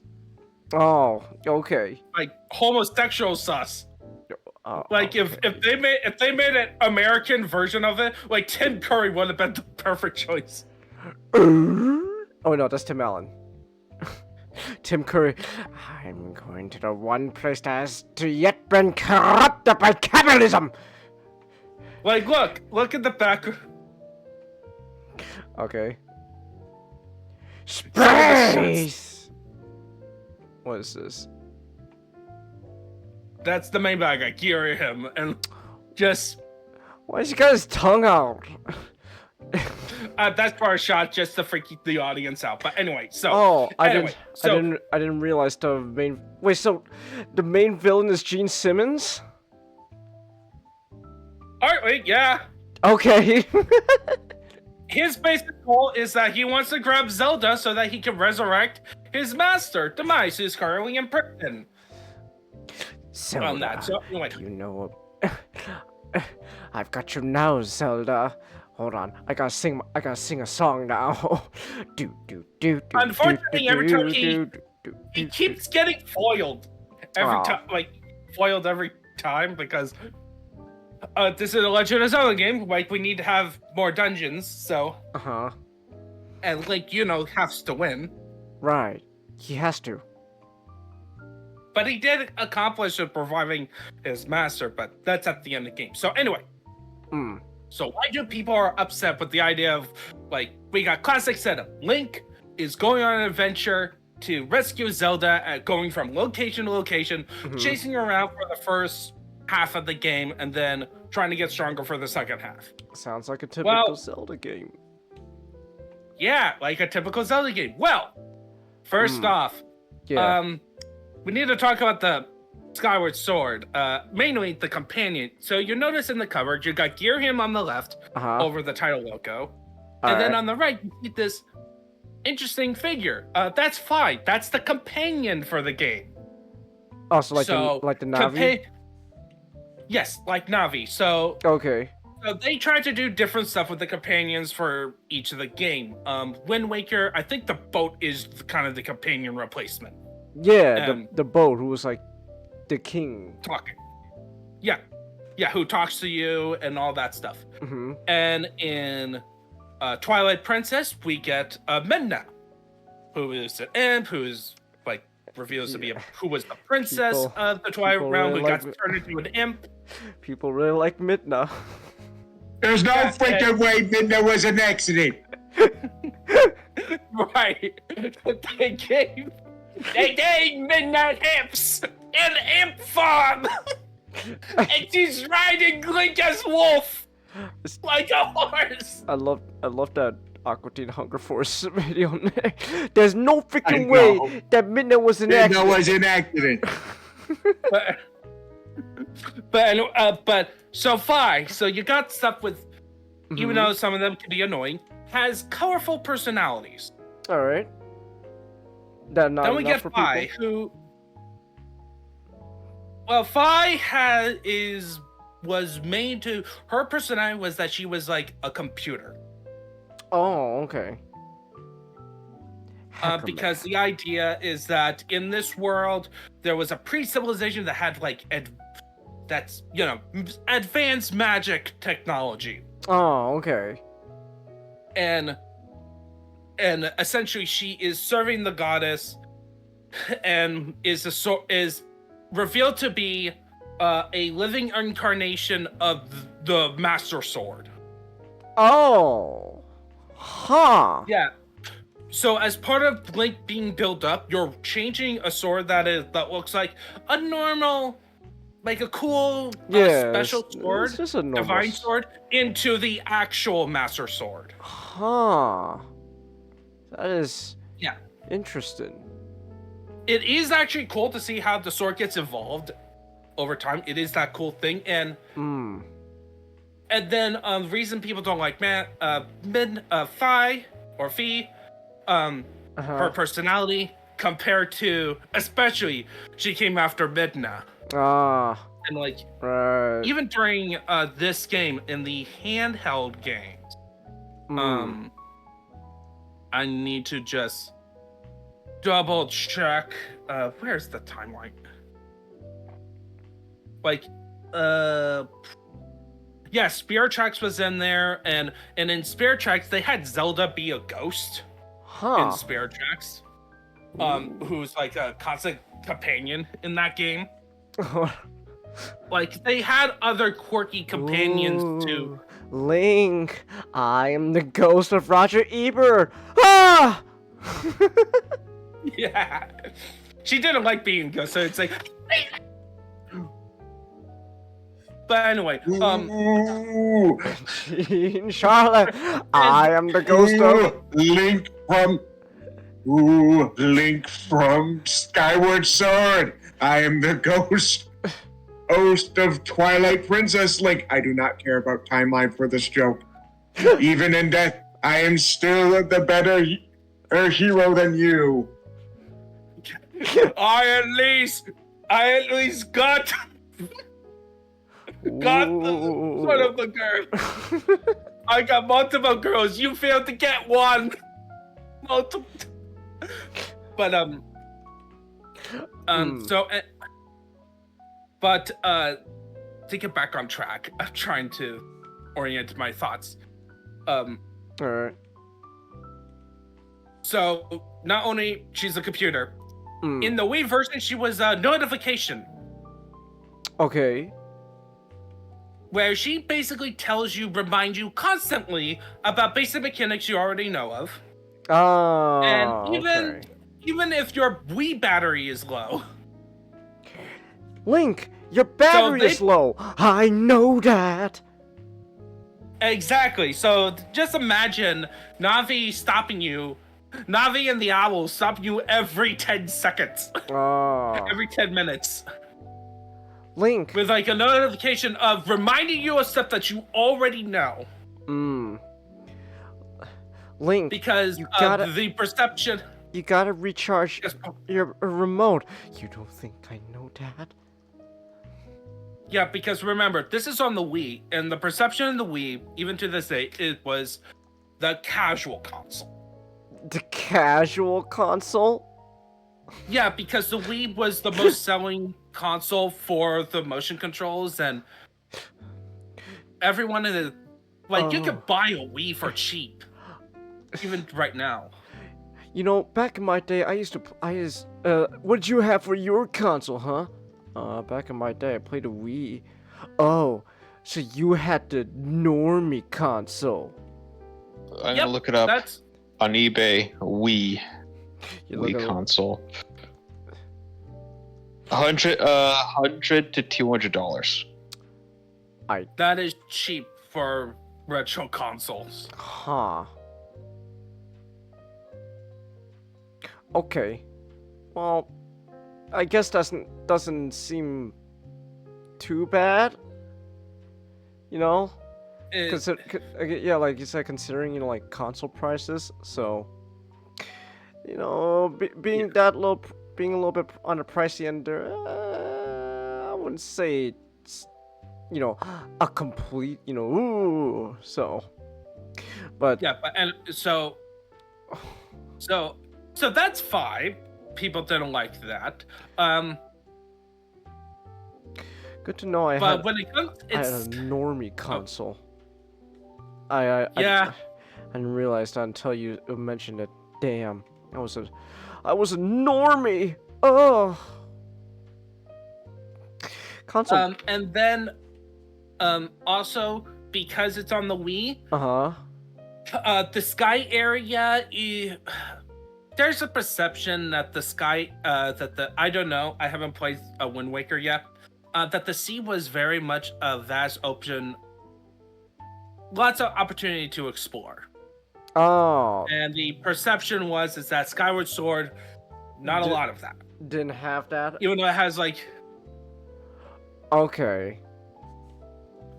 Oh, okay. Like homosexual sus. Like if they made an American version of it, like Tim Curry would have been the perfect choice. Oh no, that's Tim Allen. Tim Curry. I'm going to the one place that has yet been corrupted by capitalism. Like, look at the back. Okay. Space. What is this? That's the main bad guy. Gear him and just. Why has he got his tongue out? That's for a shot just to freak the audience out. But anyway, so. Oh, anyway, I didn't realize the main. Wait, so the main villain is Gene Simmons? Alright, wait, yeah. Okay. His basic goal is that he wants to grab Zelda so that he can resurrect his master, Demise, who's currently in prison. Zelda, On that, so anyway. you know, I've got you now, Zelda. Hold on, I gotta sing a song now. Unfortunately, every time he keeps getting foiled every time, foiled every time because this is a Legend of Zelda game. Like, we need to have more dungeons, so. And Link, has to win. Right, he has to. But he did accomplish it, reviving his master, but that's at the end of the game. So anyway. So why do people are upset with the idea of, like, we got classic setup. Link is going on an adventure to rescue Zelda, going from location to location, chasing her around for the first half of the game, and then trying to get stronger for the second half. Sounds like a typical Zelda game. Yeah, like a typical Zelda game. Well, first off, we need to talk about the Skyward Sword, mainly the companion. So you notice in the cover, you got Gearham on the left, over the title logo, and then on the right, you see this interesting figure. That's fine. That's the companion for the game. Oh, so like the Navi? Yes, like Navi. So okay. So they tried to do different stuff with the companions for each of the game. Wind Waker, I think the boat is kind of the companion replacement. Yeah, the boat who was like the king. Talking. Yeah, who talks to you and all that stuff. And in Twilight Princess, we get Midna, who is an imp, who is like reveals to be who was the princess of the Twilight Realm, who got turned into an imp. People really like Midna. There's no freaking way Midna was an accident. Right. They gave Midna imps in imp form. And she's riding Link as wolf. Like a horse. I love that Aqua Teen Hunger Force video. There's no freaking way that Midna was an accident. Midna was an accident. But so far, so you got stuff with, even though some of them can be annoying, has colorful personalities. All right. Then we get Fi, who. Well, Fi was made to. Her personality was that she was like a computer. Oh, okay. Because the idea is that in this world there was a pre-civilization that had like advanced magic technology. Oh, okay. And essentially she is serving the goddess and is revealed to be a living incarnation of the Master Sword. Oh. Huh. Yeah. So as part of Link being built up, you're changing a sword that looks like a normal, like a cool special sword, it's just a normal divine sword, into the actual Master Sword. Huh. That is interesting. It is actually cool to see how the sword gets evolved over time. It is that cool thing, and then the reason people don't like Fi or Fi, her personality compared to, especially she came after Midna. And like even during this game in the handheld games, I need to just double check. Where's the timeline? Like, Spirit Tracks was in there, and in Spirit Tracks they had Zelda be a ghost in Spirit Tracks, who's like a constant companion in that game. Like they had other quirky companions too. Link, I am the ghost of Roger Ebert. Ah! Yeah, she didn't like being ghost, so it's like. But anyway, Ooh, Jean Charlotte, I am the ghost of. Link from Skyward Sword. I am the ghost of Twilight Princess Link. I do not care about timeline for this joke. Even in death, I am still the better hero than you. I at least got the son of the girl. I got multiple girls. You failed to get one. Multiple. But to get back on track, I'm trying to orient my thoughts. All right. So not only she's a computer, in the Wii version she was a notification. Okay. Where she basically reminds you constantly about basic mechanics you already know of. Oh. And even if your Wii battery is low. Link, your battery is low. I know that. Exactly. So just imagine Navi stopping you. Navi and the owl stop you every 10 seconds. Oh. Every 10 minutes. Link. With like a notification of reminding you of stuff that you already know. Link. Because the perception. You gotta recharge your remote. You don't think I know that? Yeah, because remember, this is on the Wii, and the perception in the Wii, even to this day, it was the casual console. The casual console? Yeah, because the Wii was the most selling console for the motion controls, and everyone in the you could buy a Wii for cheap, even right now. You know, back in my day, what did you have for your console, huh? Back in my day, I played a Wii. Oh, so you had the normie console. I'm gonna look it up on eBay. Wii console. $100 to $200. That is cheap for retro consoles. Huh. Okay. Well, I guess doesn't seem too bad. You know? Yeah, like you said, considering, you know, like console prices, so you know, being a little bit on the pricey end there, I wouldn't say it's, you know, a complete, you know, ooh, so, but yeah, so that's fine. People didn't like that. Good to know I had a normie console. I didn't realize that until you mentioned it. Damn, I was a normie. Oh. Console. And then, also because it's on the Wii. The sky area. There's a perception that the sky, I don't know. I haven't played a Wind Waker yet. That the sea was very much a vast open. Lots of opportunity to explore. Oh. And the perception is that Skyward Sword, not a lot of that. Didn't have that? Even though it has like... Okay.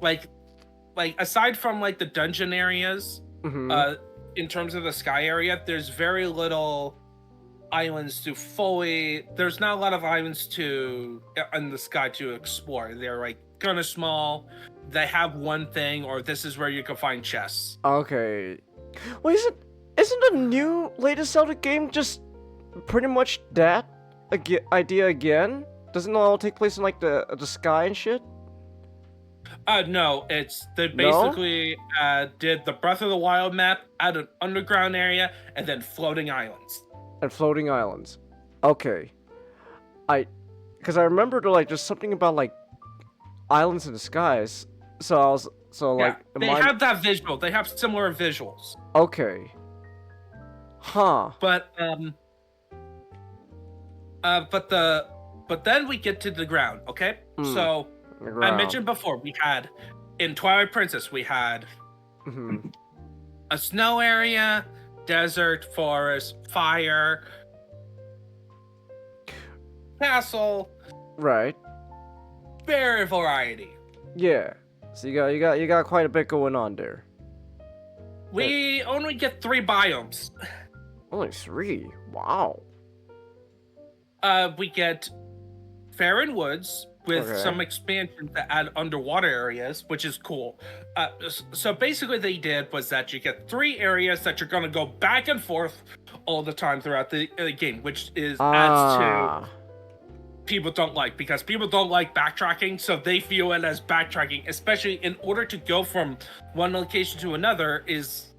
Like aside from like the dungeon areas, in terms of the sky area, there's very little islands to fully... There's not a lot of islands in the sky to explore. They're like kind of small. They have one thing, or this is where you can find chests. Okay. Well, isn't the new latest Zelda game just pretty much that idea again? Doesn't it all take place in like the sky and shit? No, they basically did the Breath of the Wild map, add an underground area, and then floating islands. And floating islands. Okay. Because I remember just something about like islands in the skies. So they have that visual. They have similar visuals. Okay. Huh. But then we get to the ground, okay? So I mentioned before, we had in Twilight Princess, we had a snow area, desert, forest, fire, castle. Right. Very variety. Yeah. So you got quite a bit going on there. We only get 3 biomes. Only 3. Wow. We get Fair Woods with some expansions that add underwater areas, which is cool. So basically, they did was that you get 3 areas that you're gonna go back and forth all the time throughout the game, which is adds to people don't like, because people don't like backtracking, so they view it as backtracking, especially in order to go from one location to another. Is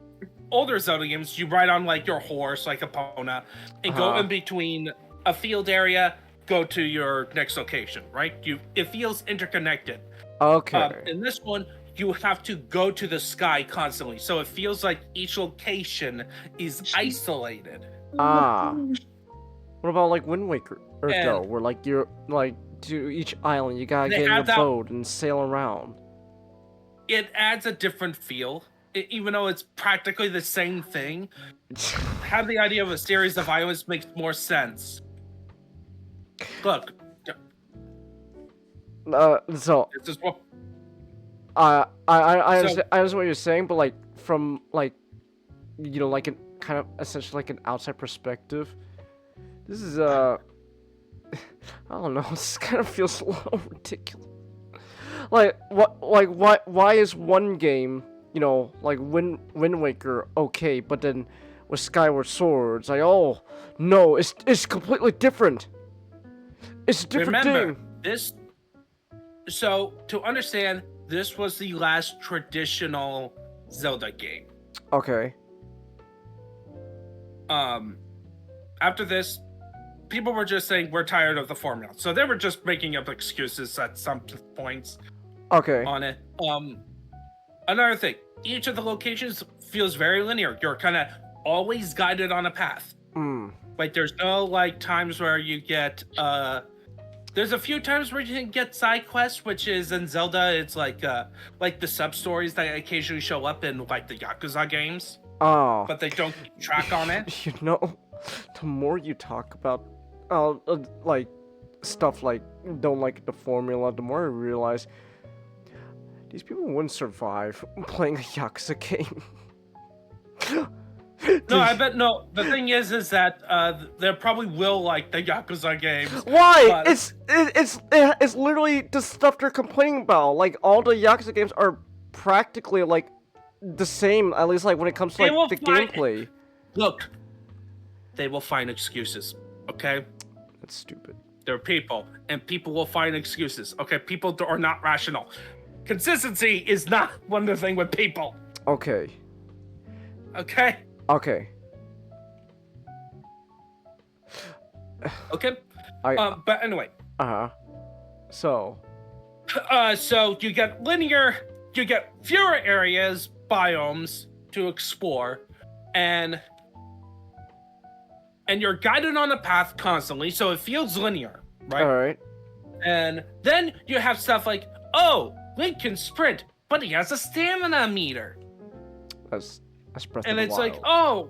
older Zelda games, you ride on like your horse, like Epona, and go in between a field area, go to your next location, right? It feels interconnected. Okay. In this one, you have to go to the sky constantly, so it feels like each location is isolated. What about like Wind Waker or Go, where like you're like to each island you gotta get in your boat and sail around? It adds a different feel, even though it's practically the same thing. Have the idea of a series of islands makes more sense. Look. So. This is what. I understand what you're saying, but like from like, you know, like an kind of essentially like an outside perspective. This is I don't know. This kind of feels a little ridiculous. Like what? Like why is one game, you know, like Wind Waker okay, but then with Skyward Sword, it's like, oh no, it's completely different. It's a different thing. This. So to understand, this was the last traditional Zelda game. Okay. After this, people were just saying we're tired of the formula, so they were just making up excuses at some points. Okay. On it. Another thing, each of the locations feels very linear. You're kind of always guided on a path. Like there's no like times where you get there's a few times where you can get side quests, which is in Zelda, it's like the sub stories that occasionally show up in like the Yakuza games. Oh. But they don't keep track on it. You know, the more you talk about like stuff like don't like the formula, the more I realize these people wouldn't survive playing a Yakuza game. No, I bet no. The thing is that they probably will like the Yakuza games. Why? It's literally the stuff they're complaining about. Like all the Yakuza games are practically like the same, at least like when it comes to like the gameplay. Look, they will find excuses. Okay. That's stupid. They're people, and people will find excuses. Okay, people are not rational. Consistency is not one of the things with people. Okay. Okay. Okay. Okay. But anyway. So. So you get linear. You get fewer areas, biomes to explore, and you're guided on a path constantly, so it feels linear, right? All right. And then you have stuff like, oh, Link can sprint, but he has a stamina meter. That's Breath of the Wild. And it's like, oh,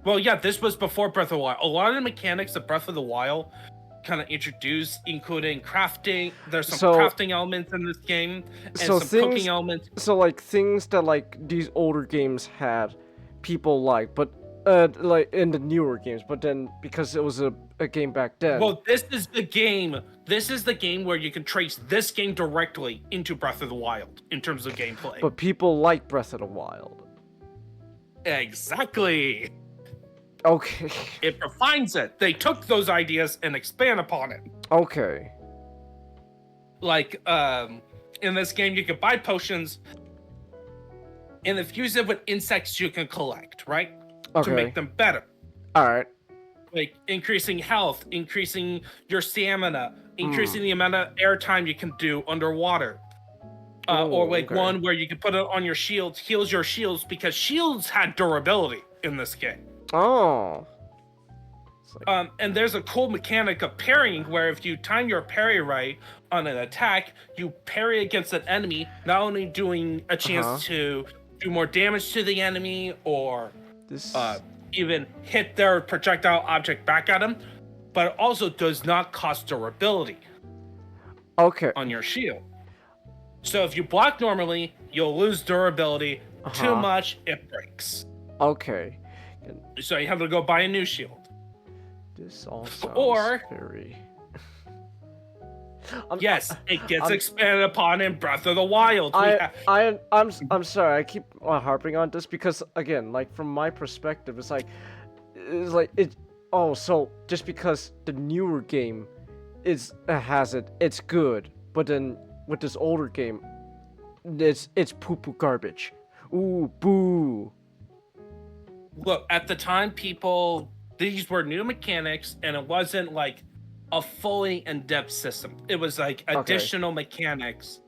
well, yeah, this was before Breath of the Wild. A lot of the mechanics of Breath of the Wild kind of introduced, including crafting. There's some crafting elements in this game, and some cooking elements. So like things that like these older games had, people like, but like in the newer games, but then because it was a game back then. Well, this is the game. This is the game where you can trace this game directly into Breath of the Wild in terms of gameplay. But people like Breath of the Wild. Exactly. Okay. It refines it. They took those ideas and expand upon it. Okay. Like, in this game, you can buy potions and infuse it with insects you can collect, right? Okay. To make them better. All right. Like increasing health, increasing your stamina, increasing the amount of airtime you can do underwater. Or like one where you can put it on your shields, heals your shields, because shields had durability in this game. Oh. And there's a cool mechanic of parrying where if you time your parry right on an attack, you parry against an enemy, not only doing a chance to do more damage to the enemy or even hit their projectile object back at them, but it also does not cost durability on your shield. So if you block normally, you'll lose durability. Too much, it breaks. Okay. So you have to go buy a new shield. This all sounds very... Yes, it gets expanded upon in Breath of the Wild. I'm sorry, I keep harping on this because again, like from my perspective, it's like so just because the newer game it's good, but then with this older game, it's poo-poo garbage. Ooh, boo. Look, at the time, these were new mechanics, and it wasn't like a fully in-depth system. It was like additional mechanics,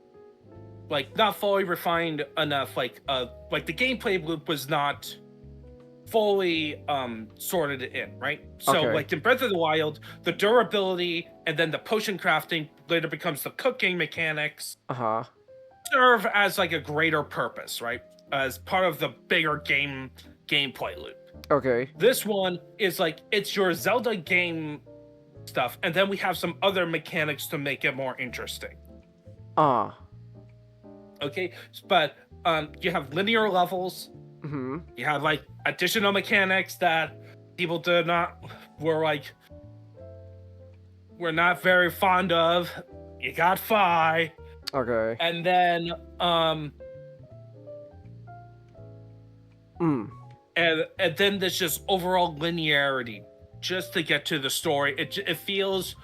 like not fully refined enough. Like the gameplay loop was not fully sorted in, right? So like in Breath of the Wild, the durability and then the potion crafting later becomes the cooking mechanics serve as like a greater purpose, right? As part of the bigger gameplay loop. Okay. This one is like, it's your Zelda game stuff, and then we have some other mechanics to make it more interesting. Okay, but you have linear levels. You have like additional mechanics that people were not very fond of. You got Fi. Okay. And then and then there's just overall linearity just to get to the story. It feels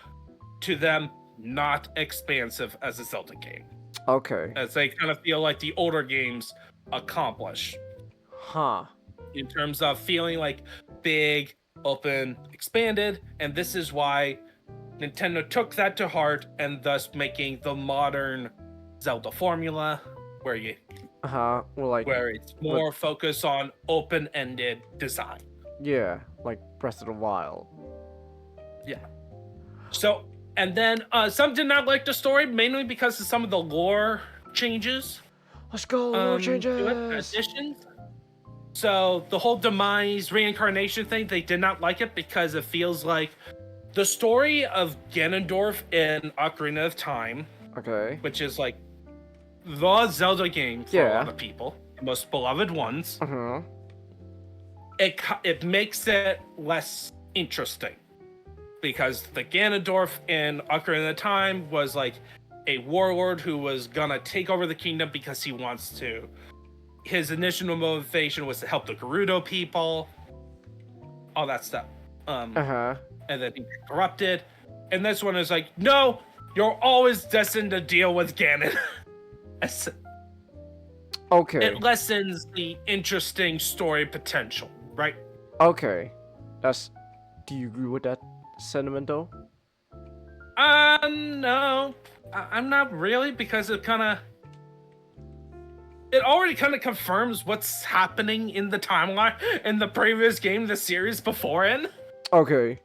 to them not expansive as a Zelda game. Okay. As they kind of feel like the older games accomplish. In terms of feeling like big, open, expanded, and this is why Nintendo took that to heart and thus making the modern Zelda formula where where it's more focused on open-ended design. Yeah, like Breath of the Wild. Yeah. So, and then some did not like the story, mainly because of some of the lore changes. Let's go, lore changes! Additions. So, the whole demise reincarnation thing, they did not like it because it feels like the story of Ganondorf in Ocarina of Time, which is like the Zelda game for a lot of people, the most beloved ones, it makes it less interesting because the Ganondorf in Ocarina of Time was like a warlord who was gonna take over the kingdom because he wants to. His initial motivation was to help the Gerudo people, all that stuff. And then he got corrupted. And this one is like, no, you're always destined to deal with Ganon. Okay. It lessens the interesting story potential, right? Okay. Do you agree with that sentiment though? No. I'm not really, because it already kind of confirms what's happening in the timeline in the previous game, the series before it. Okay.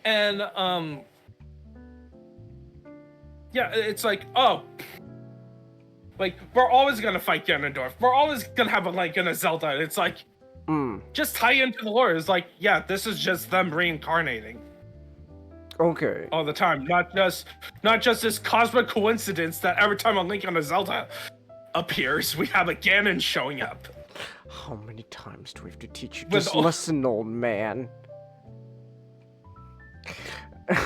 And yeah, it's like, like we're always gonna fight Ganondorf. We're always gonna have a link in a Zelda. It's like, just tie into the lore. It's like, yeah, this is just them reincarnating. Okay. All the time, not just this cosmic coincidence that every time a Link on a Zelda appears, we have a Ganon showing up. How many times do we have to teach you this lesson, old man?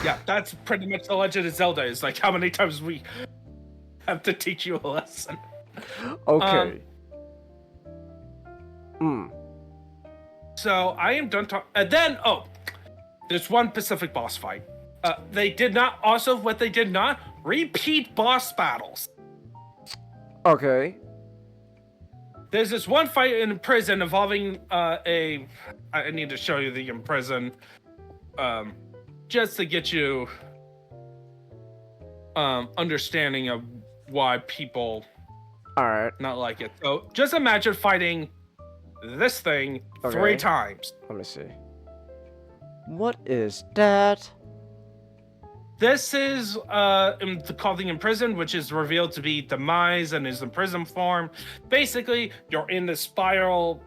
Yeah, that's pretty much the Legend of Zelda. Is like how many times we have to teach you a lesson. Okay. So I am done talking. And then, there's one Pacific boss fight. They did not repeat boss battles. Okay. There's this one fight in prison involving I need to show you the in prison, just to get you understanding of why people not like it. So just imagine fighting this thing 3 times. Let me see. What is that? This is called the Imprisoned, which is revealed to be Demise and his imprisoned form. Basically, you're in the spiral.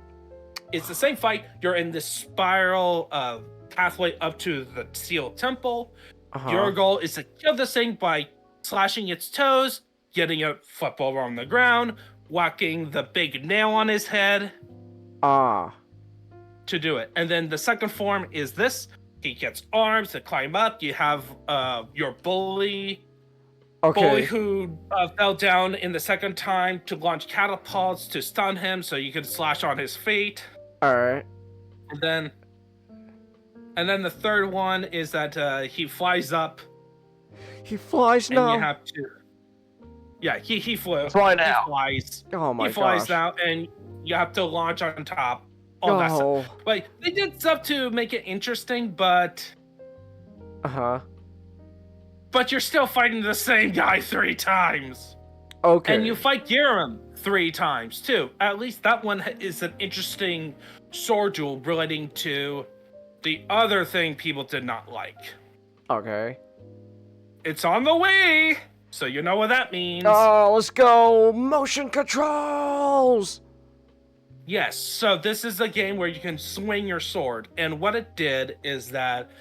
It's the same fight. You're in this spiral pathway up to the Sealed Temple. Your goal is to kill this thing by slashing its toes, getting a football on the ground, whacking the big nail on his head. To do it. And then the second form is this. He gets arms to climb up. You have your bully. Bully who fell down in the second time to launch catapults to stun him so you can slash on his feet. Alright. And then the third one is that he flies up. He flies and now? You have to... Yeah, he flew. Fly now. He flies. Oh my gosh. He flies now, and you have to launch on top. All that stuff. Like, they did stuff to make it interesting, but... But you're still fighting the same guy 3 times. Okay. And you fight Giram 3 times, too. At least that one is an interesting sword duel relating to the other thing people did not like. Okay. It's on the way! So you know what that means. Oh, let's go! Motion controls! Yes, so this is a game where you can swing your sword, and what it did is that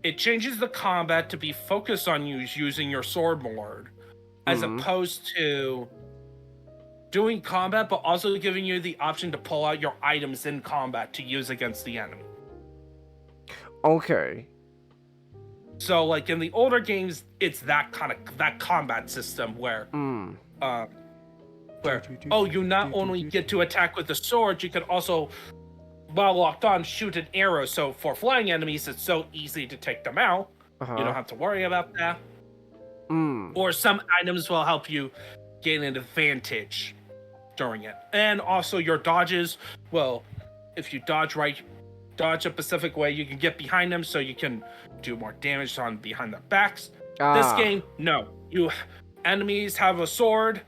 it changes the combat to be focused on you using your sword more, as opposed to doing combat, but also giving you the option to pull out your items in combat to use against the enemy. Okay. So, like in the older games, it's that combat system where you not only get to attack with the sword, you can also, while locked on, shoot an arrow. So for flying enemies, it's so easy to take them out. You don't have to worry about that. Or some items will help you gain an advantage during it. And also your dodges, well, if you dodge a specific way, you can get behind them so you can do more damage on behind their backs. This game, no. Enemies have a sword.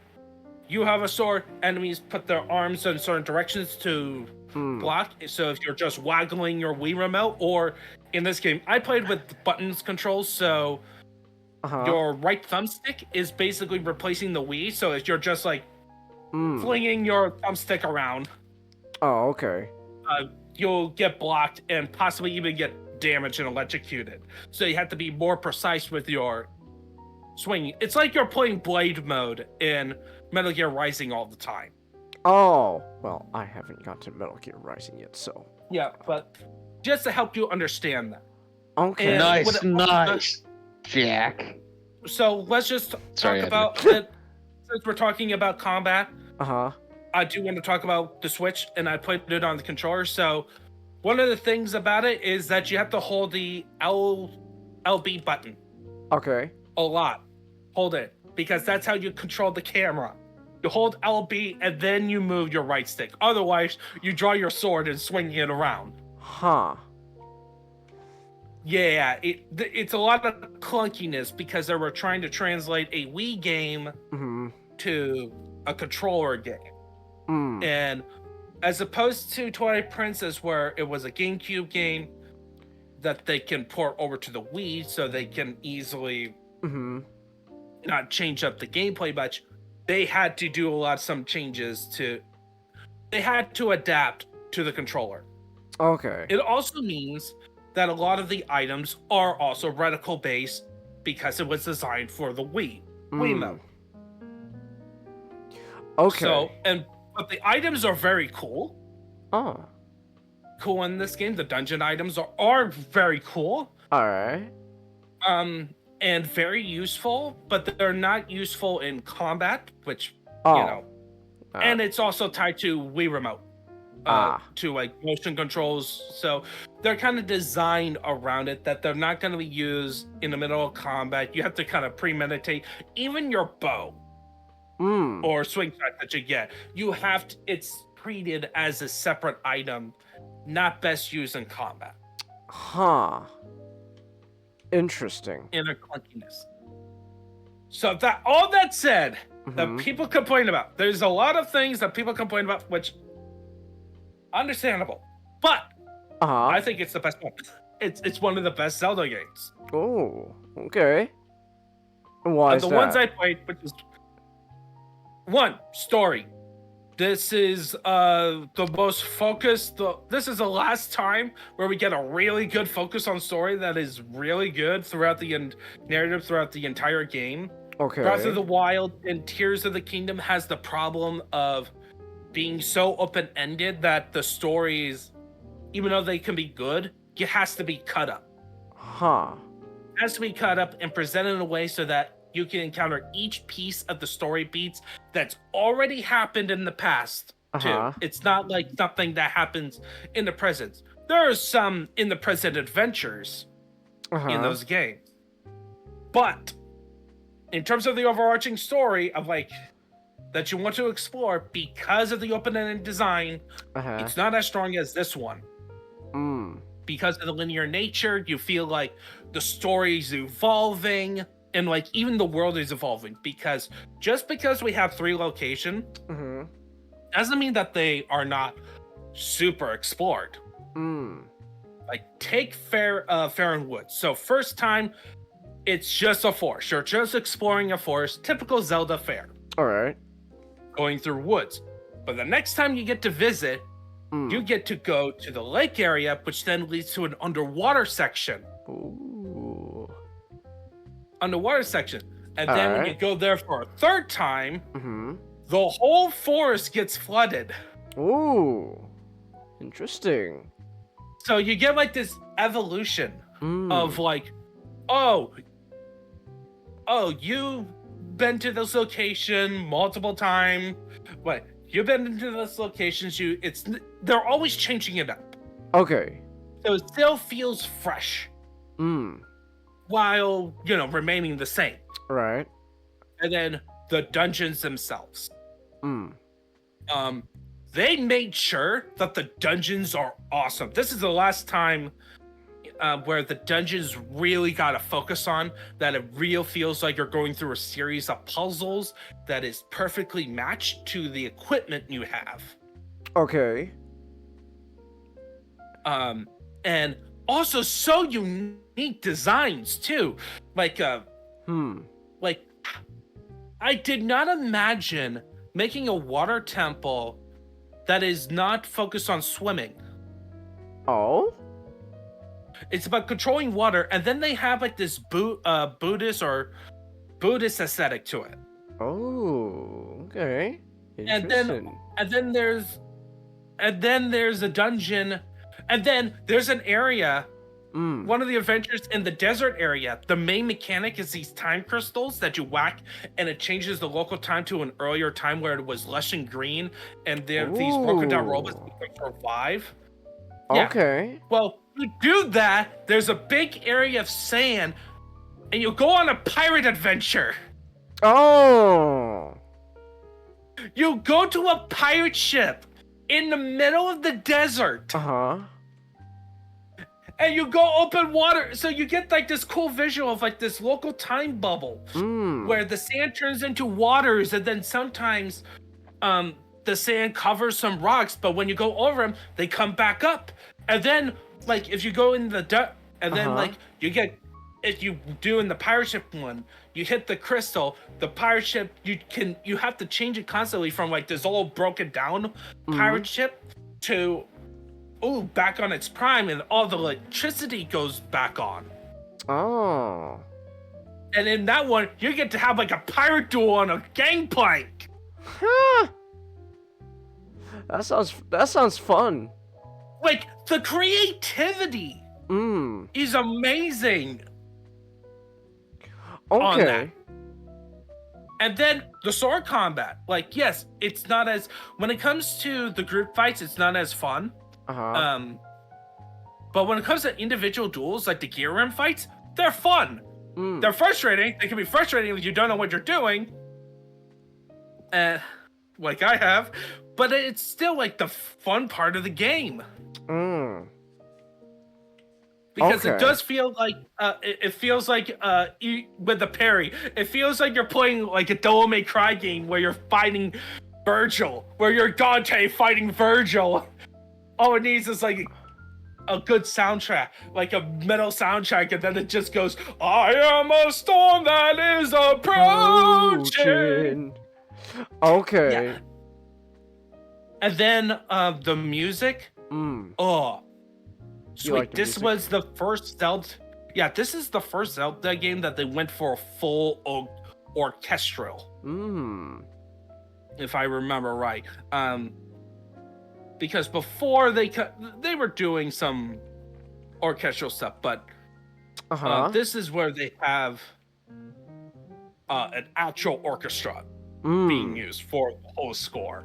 You have a sword. Enemies put their arms in certain directions to block. So if you're just waggling your Wii remote, or in this game, I played with buttons controls, so your right thumbstick is basically replacing the Wii. So if you're just like flinging your thumbstick around, oh, okay, you'll get blocked and possibly even get damaged and electrocuted. So you have to be more precise with your swinging. It's like you're playing blade mode in Metal Gear Rising all the time. Oh, well, I haven't got to Metal Gear Rising yet, so... Yeah, but just to help you understand that. Okay. And Nice, Jack. So let's just talk about it. Since we're talking about combat, I do want to talk about the Switch, and I played it on the controller. So one of the things about it is that you have to hold the LB button. Okay. A lot. Hold it, because that's how you control the camera. You hold LB and then you move your right stick. Otherwise, you draw your sword and swing it around. Yeah, it's a lot of clunkiness because they were trying to translate a Wii game to a controller game. And as opposed to Twilight Princess, where it was a GameCube game that they can port over to the Wii so they can easily not change up the gameplay much, they had to do some changes they had to adapt to the controller. Okay. It also means that a lot of the items are also reticle based because it was designed for the Wii mode. Okay. But the items are very cool. Cool in this game. The dungeon items are very cool. Alright. And very useful, but they're not useful in combat, which, you know. And it's also tied to Wii Remote. To like motion controls. So they're kind of designed around it that they're not going to be used in the middle of combat. You have to kind of premeditate. Even your bow or swing shot that you get, it's treated as a separate item, not best used in combat. Interesting. Inner clunkiness. So all that said, that people complain about. There's a lot of things that people complain about, which understandable. But I think it's the best one. it's one of the best Zelda games. Oh, okay. And why is the that? ones I played, which is one story. This is the most focused. This is the last time where we get a really good focus on story that is really good throughout the narrative throughout the entire game. Okay. Breath of the Wild and Tears of the Kingdom has the problem of being so open-ended that the stories, even though they can be good, it has to be cut up. Huh. It has to be cut up and presented in a way so that you can encounter each piece of the story beats that's already happened in the past, too. It's not like something that happens in the present. There are some in the present adventures in those games. But in terms of the overarching story of like that you want to explore, because of the open-ended design, it's not as strong as this one. Because of the linear nature, you feel like the story's evolving and like even the world is evolving, because just because we have 3 locations doesn't mean that they are not super explored. Like take Faron Woods. So first time, it's just a forest. You're just exploring a forest, typical Zelda fare. All right. Going through woods. But the next time you get to visit, you get to go to the lake area, which then leads to an underwater section. Ooh. Underwater section. And then when you go there for a third time, the whole forest gets flooded. Ooh. Interesting. So you get like this evolution of like, oh, you've been to this location multiple times. What? You've been into this location. They're always changing it up. Okay. So it still feels fresh. While, remaining the same. Right. And then the dungeons themselves. They made sure that the dungeons are awesome. This is the last time where the dungeons really got to focus on that. It real feels like you're going through a series of puzzles that is perfectly matched to the equipment you have. Okay. And also so unique designs too. Like like I did not imagine making a water temple that is not focused on swimming. Oh? It's about controlling water, and then they have like this Buddhist aesthetic to it. Oh, okay. And then there's a dungeon, and then there's an area. One of the adventures in the desert area, the main mechanic is these time crystals that you whack, and it changes the local time to an earlier time where it was lush and green, and these broken down robots can survive. Yeah. Okay. Well, you do that, there's a big area of sand, and you go on a pirate adventure. Oh. You go to a pirate ship in the middle of the desert. And you go open water, so you get like this cool visual of like this local time bubble where the sand turns into waters, and then sometimes the sand covers some rocks, but when you go over them, they come back up. And then like if you go in the and then like you get, if you do in the pirate ship one, you hit the crystal, the pirate ship, you have to change it constantly from like this old broken down pirate ship to back on its prime, and all the electricity goes back on. Oh. And in that one, you get to have like a pirate duel on a gangplank. Huh. That sounds fun. Like the creativity is amazing. On that. Okay. And then the sword combat. Like, yes, it's not as, when it comes to the group fights, it's not as fun. But when it comes to individual duels, like the gear rim fights, they're fun. They're frustrating. They can be frustrating if you don't know what you're doing. Like I have. But it's still like the fun part of the game. Because it does feel like, it feels like, with the parry, it feels like you're playing like a Devil May Cry game where you're fighting Virgil, where you're Dante fighting Virgil. All it needs is like a good soundtrack, like a metal soundtrack, and then it just goes, "I am a storm that is approaching." Okay. Yeah. And then the music. Oh, sweet! like the This music? was the first Zelda. Yeah, this is the first Zelda game that they went for a full orchestral. If I remember right. Because before they were doing some orchestral stuff, but this is where they have an actual orchestra being used for the whole score.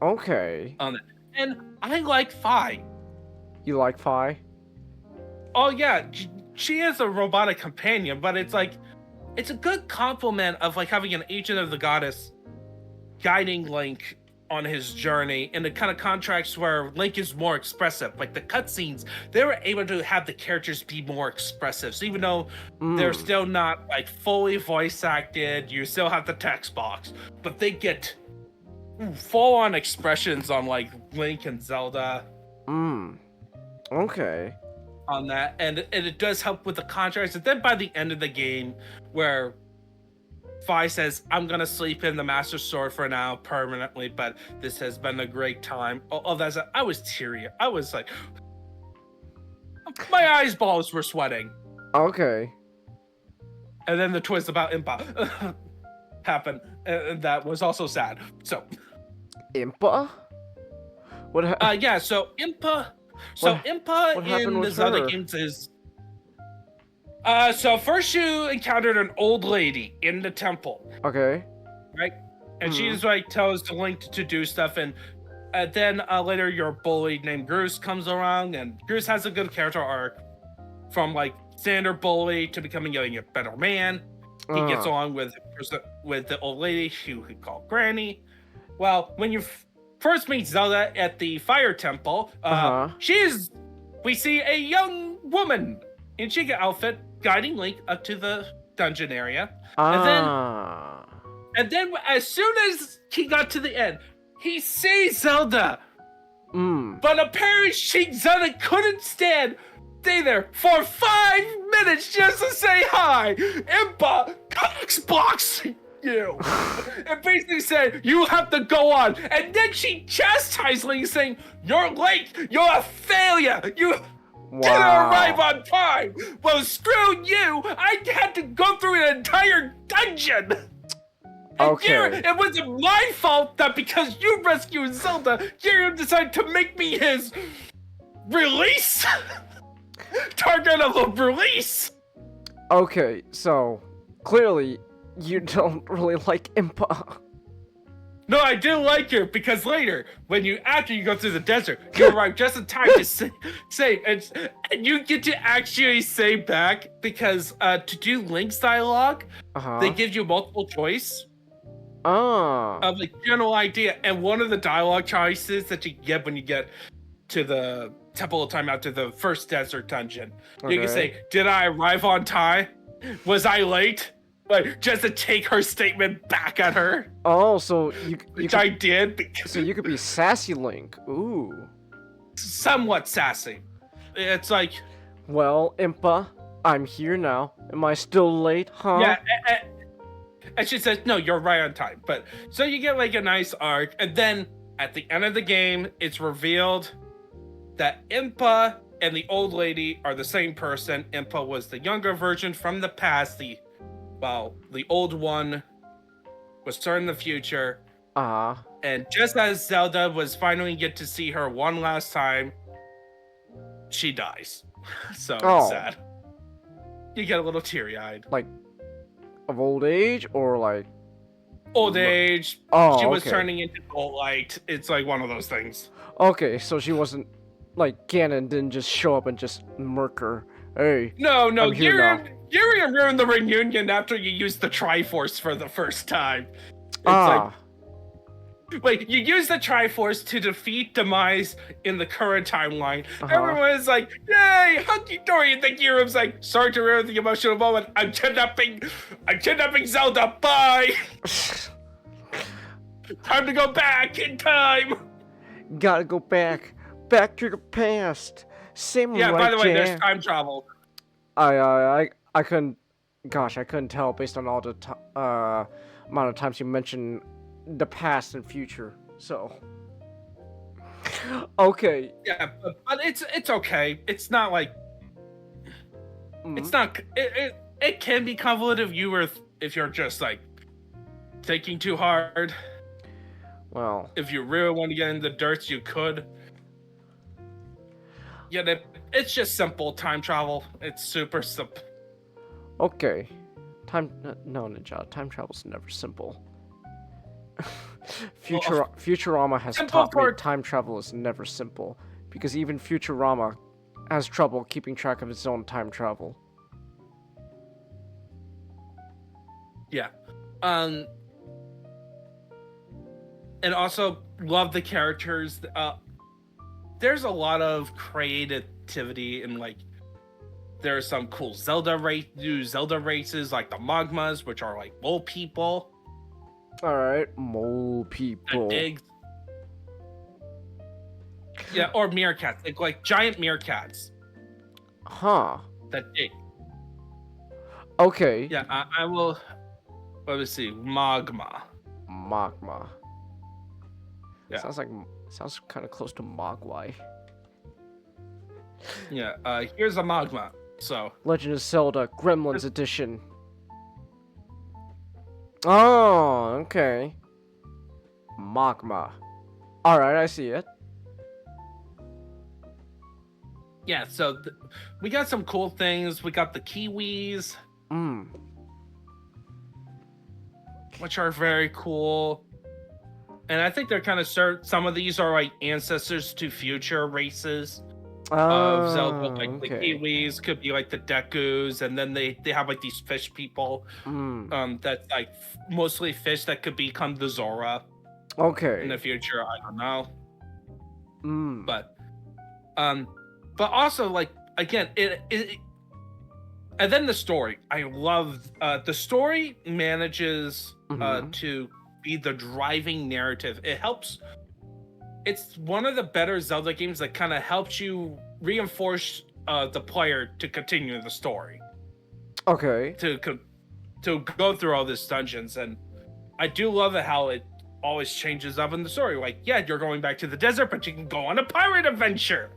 Okay. And I like Fi. You like Fi? Oh yeah, she is a robotic companion, but it's like, it's a good compliment of like having an agent of the goddess guiding Link on his journey, and it kind of contracts where Link is more expressive. Like the cutscenes, they were able to have the characters be more expressive. So even though they're still not like fully voice acted, you still have the text box, but they get full on expressions on like Link and Zelda. Okay. On that, and it does help with the contrast. And then by the end of the game, where Fi says, "I'm gonna sleep in the Master Sword for now permanently, but this has been a great time." I was teary. I was like, my eyeballs were sweating. Okay. And then the twist about Impa happened, and that was also sad. So Impa? What? Yeah. So Impa. So Impa in the Zelda games is. So first you encountered an old lady in the temple. Okay. Right? And she's like tells Link to do stuff, and then later your bully named Groose comes around, and Groose has a good character arc from like standard bully to becoming a better man. He gets along with the old lady who we call Granny. Well, when you first meet Zelda at the Fire Temple, we see a young woman in Chica outfit guiding Link up to the dungeon area. And then as soon as he got to the end, he sees Zelda. But apparently Zelda couldn't stay there for 5 minutes just to say hi. Impa coxblocks you and basically said, "You have to go on." And then she chastised Link, saying, "You're late. You're a failure. You didn't arrive on time. Well, screw you. I had to go through an entire dungeon." Okay. It wasn't my fault that because you rescued Zelda, you decided to make me his release. Target of a release. Okay, so clearly you don't really like Impa. No, I do like her because later, after you go through the desert, you arrive just in time to say, and you get to actually say back because to do Link's dialogue, they give you multiple choice of the general idea, and one of the dialogue choices that you get when you get to the Temple of Time after the first desert dungeon, you can say, "Did I arrive on time? Was I late?" Like, just to take her statement back at her. Oh, so I did. So you could be sassy Link. Ooh. Somewhat sassy. It's like, well, Impa, I'm here now. Am I still late, huh? Yeah, and she says, "No, you're right on time." But so you get like a nice arc, and then at the end of the game, it's revealed that Impa and the old lady are the same person. Impa was the younger version from the past. The old one was set in the future. And just as Zelda was finally get to see her one last time, she dies. So sad. You get a little teary-eyed. Like, of old age or like? Old age. Oh, she was turning into Gold Light. It's like one of those things. Okay, so she wasn't like Ganon didn't just show up and just murk her. Hey. No, Yuri ruined the reunion after you used the Triforce for the first time. Wait, you use the Triforce to defeat Demise in the current timeline. Everyone is like, "Yay, hunky-dory!" And then Yuri's like, "Sorry to ruin the emotional moment. I'm kidnapping Zelda. Bye." Time to go back in time. Gotta go back to the past. Same Yeah, right by the way, there. there's time travel. I couldn't. Gosh, I couldn't tell based on all the amount of times you mentioned the past and future. So. Okay. Yeah, but it's okay. It's not like it's not. It can be convoluted if you're just like thinking too hard. Well. If you really want to get in the dirt, you could. Yeah, it's just simple time travel. It's super simple. Okay. No, Ninja. Time travel's never simple. Futurama has taught me time travel is never simple, because even Futurama has trouble keeping track of its own time travel. Yeah. And also love the characters. There's a lot of creativity in like there's some cool new Zelda races like the Magmas, which are like mole people. Alright, mole people. Yeah, or meerkats, like giant meerkats. Huh. That dig. Okay. Yeah, I will. Let me see. Magma. Yeah. Sounds kind of close to Mogwai. Yeah. Here's a magma. So. Legend of Zelda Gremlins Edition. Oh, okay. Magma. Alright, I see it. Yeah, so we got some cool things. We got the Kiwis. Which are very cool. And I think they're kind of some of these are like ancestors to future races of Zelda. Like the Kiwis could be like the Dekus, and then they have like these fish people. That's like mostly fish that could become the Zora. Okay. In the future, I don't know. But also like again, it and then the story. I love the story manages to be the driving narrative. It helps. It's one of the better Zelda games that kind of helps you reinforce the player to continue the story. Okay. To go through all these dungeons, and I do love it how it always changes up in the story. Like, yeah, you're going back to the desert, but you can go on a pirate adventure.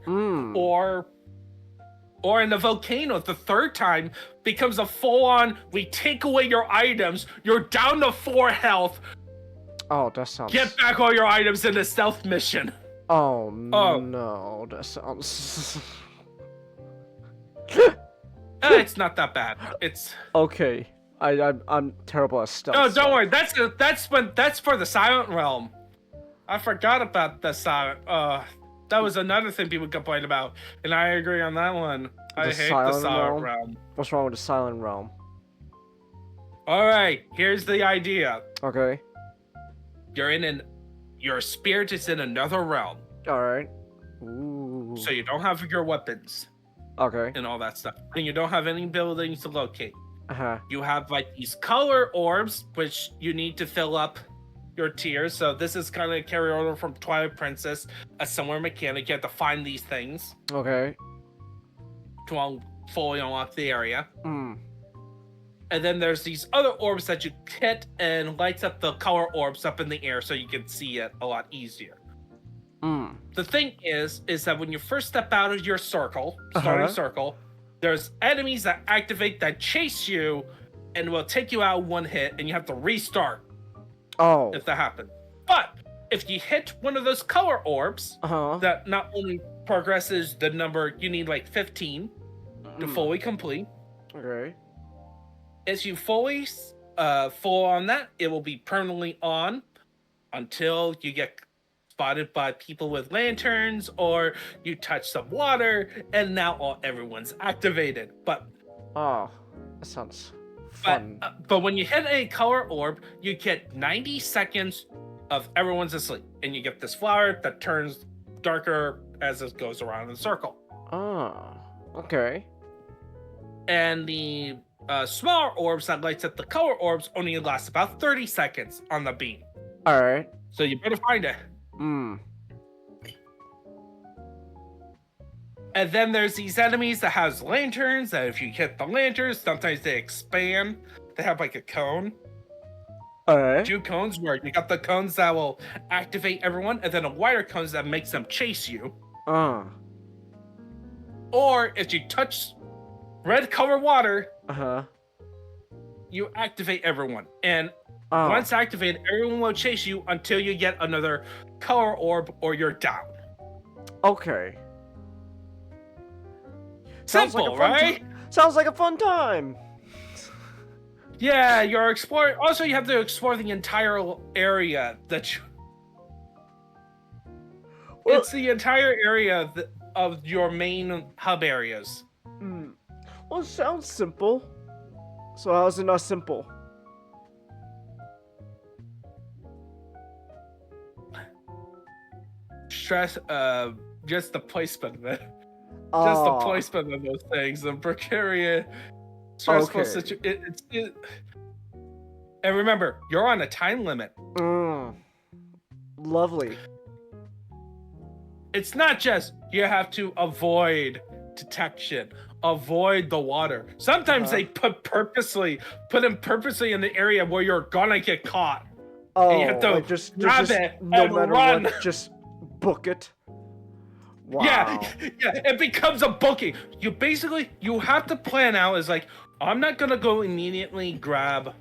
Or in the volcano, the third time becomes a full-on, we take away your items, you're down to 4 health. Oh, that sounds... Get back all your items in a stealth mission. Oh, no, that sounds... It's not that bad. It's... Okay. I'm terrible at stealth. No, don't worry. That's for the Silent Realm. I forgot about the Silent... that was another thing people complained about, and I agree on that one. I hate the Silent Realm. What's wrong with the Silent Realm? Alright, here's the idea. Okay. Your spirit is in another realm. Alright. Ooh. So you don't have your weapons. Okay. And all that stuff. And you don't have any buildings to locate. Uh-huh. You have like these color orbs, which you need to fill up your tiers. So this is kind of carry over from Twilight Princess, a similar mechanic. You have to find these things. Okay. To fully unlock the area. And then there's these other orbs that you hit and lights up the color orbs up in the air so you can see it a lot easier. The thing is that when you first step out of your circle, starting circle, there's enemies that activate that chase you and will take you out one hit, and you have to restart. Oh. If that happens. But if you hit one of those color orbs, that not only progresses the number, you need like 15 to fully complete. Okay. As you fully full on that, it will be permanently on until you get spotted by people with lanterns or you touch some water, and now everyone's activated. But that sounds fun. But when you hit a color orb, you get 90 seconds of everyone's asleep, and you get this flower that turns darker as it goes around in a circle. Okay. And the smaller orbs that lights up the color orbs only last about 30 seconds on the beam. Alright. So you better find it. And then there's these enemies that has lanterns, that if you hit the lanterns, sometimes they expand. They have like a cone. Alright. 2 cones where you got the cones that will activate everyone, and then a wider cones that makes them chase you. Or if you touch red color water, you activate everyone. And once activated, everyone will chase you until you get another color orb or you're down. Okay. Simple, right? Sounds like a fun time. Yeah, you're exploring. Also, you have to explore the entire area it's the entire area of your main hub areas. Well, it sounds simple. So how is it not simple? Just the placement of it. Just the placement of those things. The precarious, stressful situation. And remember, you're on a time limit. Lovely. It's not just you have to avoid detection, avoid the water. Sometimes they put him purposely in the area where you're gonna get caught. And you have to just grab it no and matter run. what, just book it. Wow. Yeah, it becomes a booking. You have to plan out as like, I'm not gonna go immediately grab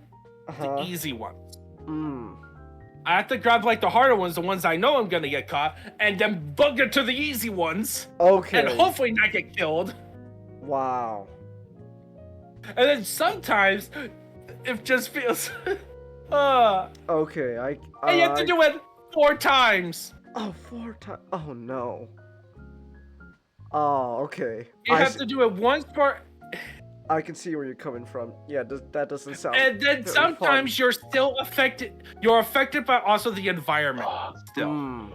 the easy ones. I have to grab like the harder ones, the ones I know I'm gonna get caught, and then book it to the easy ones. Okay. And hopefully not get killed. Wow. And then sometimes it just feels Okay, and you have to do it 4 times. Oh, 4 times. Oh no. Oh, okay. You have to do it once per. I can see where you're coming from. Yeah, that doesn't sound. And then very sometimes fun. you're still affected. You're affected by also the environment still.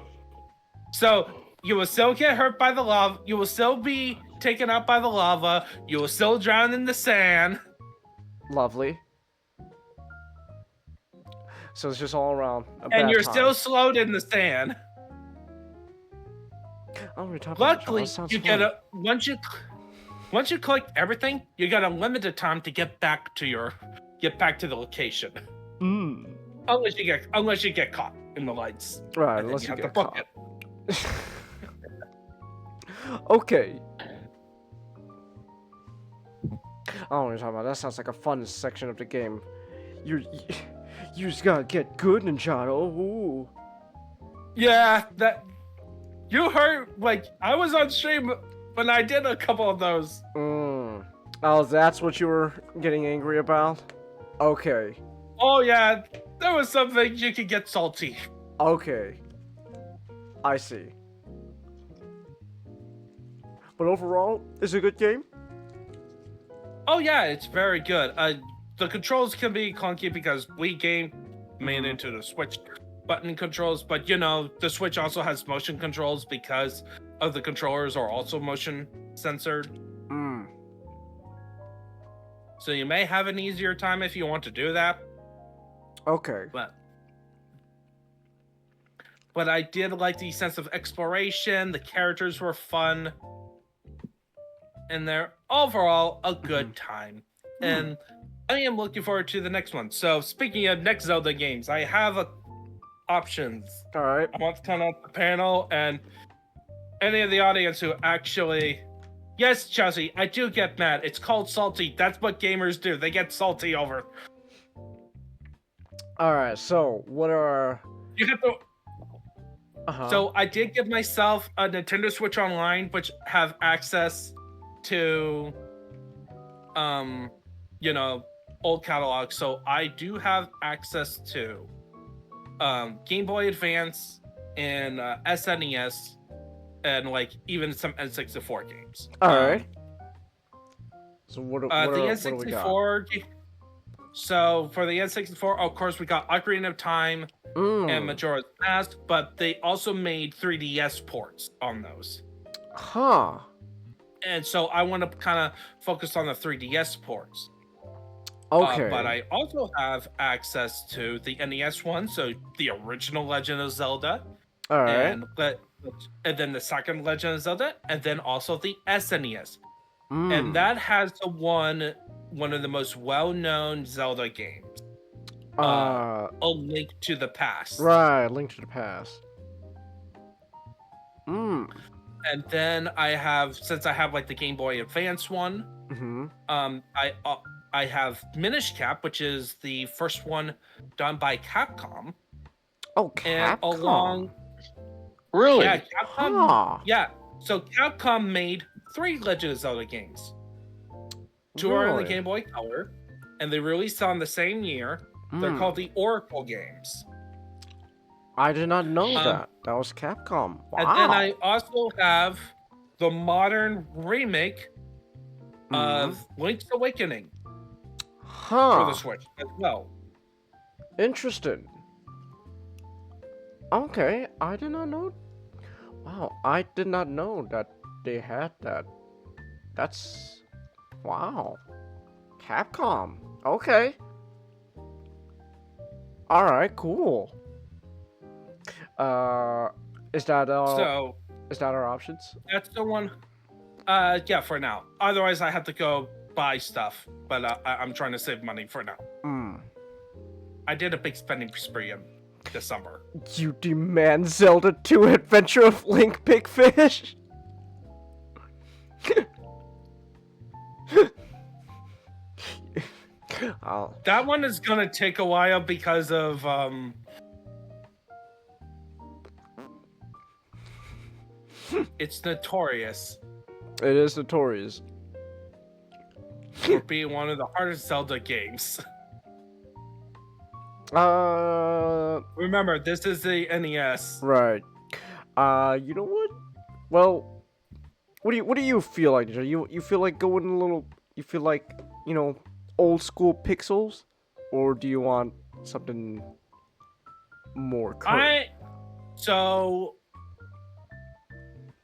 So you will still get hurt by the lava. You will still be taken out by the lava. You will still drown in the sand. Lovely. So it's just all around a And bad you're time. still slowed in the sand. Oh, we're talking Luckily, about you get a once you collect everything, you got a limited time to get back to the location. Unless you get caught in the lights. Right, And then unless you you have get to book caught. it. Okay. Oh, we're talking about that. Sounds like a fun section of the game. You just gotta get good, Ninjato. Ooh. Yeah, that you heard. Like I was on stream when I did a couple of those. Oh, that's what you were getting angry about? Okay. Oh yeah, there was some things you could get salty. Okay. I see. But overall, it's a good game? Oh yeah, it's very good. The controls can be clunky because we game made into the Switch button controls, but you know, the Switch also has motion controls because of the controllers are also motion censored. So you may have an easier time if you want to do that. Okay. But I did like the sense of exploration. The characters were fun. And they're overall a good time. And I am looking forward to the next one. So speaking of next Zelda games, I have options. Alright. I want to turn off the panel and any of the audience who actually... Yes, Chelsea, I do get mad. It's called salty. That's what gamers do. They get salty over. Alright, so what are... You have to... So I did give myself a Nintendo Switch Online, which have access to, you know, old catalog. So I do have access to Game Boy Advance and SNES, and like even some N64 games. All right. So what the do we got? N64. So for the N64, of course, we got Ocarina of Time and Majora's Mask, but they also made 3DS ports on those. Huh. And so I want to kind of focus on the 3DS ports. Okay. But I also have access to the NES one, so the original Legend of Zelda. All right. And and then the second Legend of Zelda, and then also the SNES. Mm. And that has one of the most well-known Zelda games. A Link to the Past. Right, Link to the Past. And then since I have like the Game Boy Advance one, I have Minish Cap, which is the first one done by Capcom. Oh, Capcom. Really? Yeah, Capcom. Huh. Yeah, so Capcom made 3 Legend of Zelda games. 2 are on the Game Boy Color, and they released on the same year. They're called the Oracle games. I did not know that. That was Capcom. Wow. And then I also have the modern remake of Link's Awakening for the Switch as well. Interesting. Okay, I did not know. Wow, I did not know that they had that. That's... Wow. Capcom. Okay. Alright, cool. Is that our options? That's the one. Yeah, for now. Otherwise, I have to go buy stuff, but I'm trying to save money for now. I did a big spending spree in December. You demand Zelda 2 Adventure of Link, Big Fish? That one is gonna take a while because of it's notorious. It is notorious for being one of the hardest Zelda games. Remember, this is the NES. Right. You know what? Well, what do you feel like? You feel like going a little? You feel like, you know, old school pixels, or do you want something more current?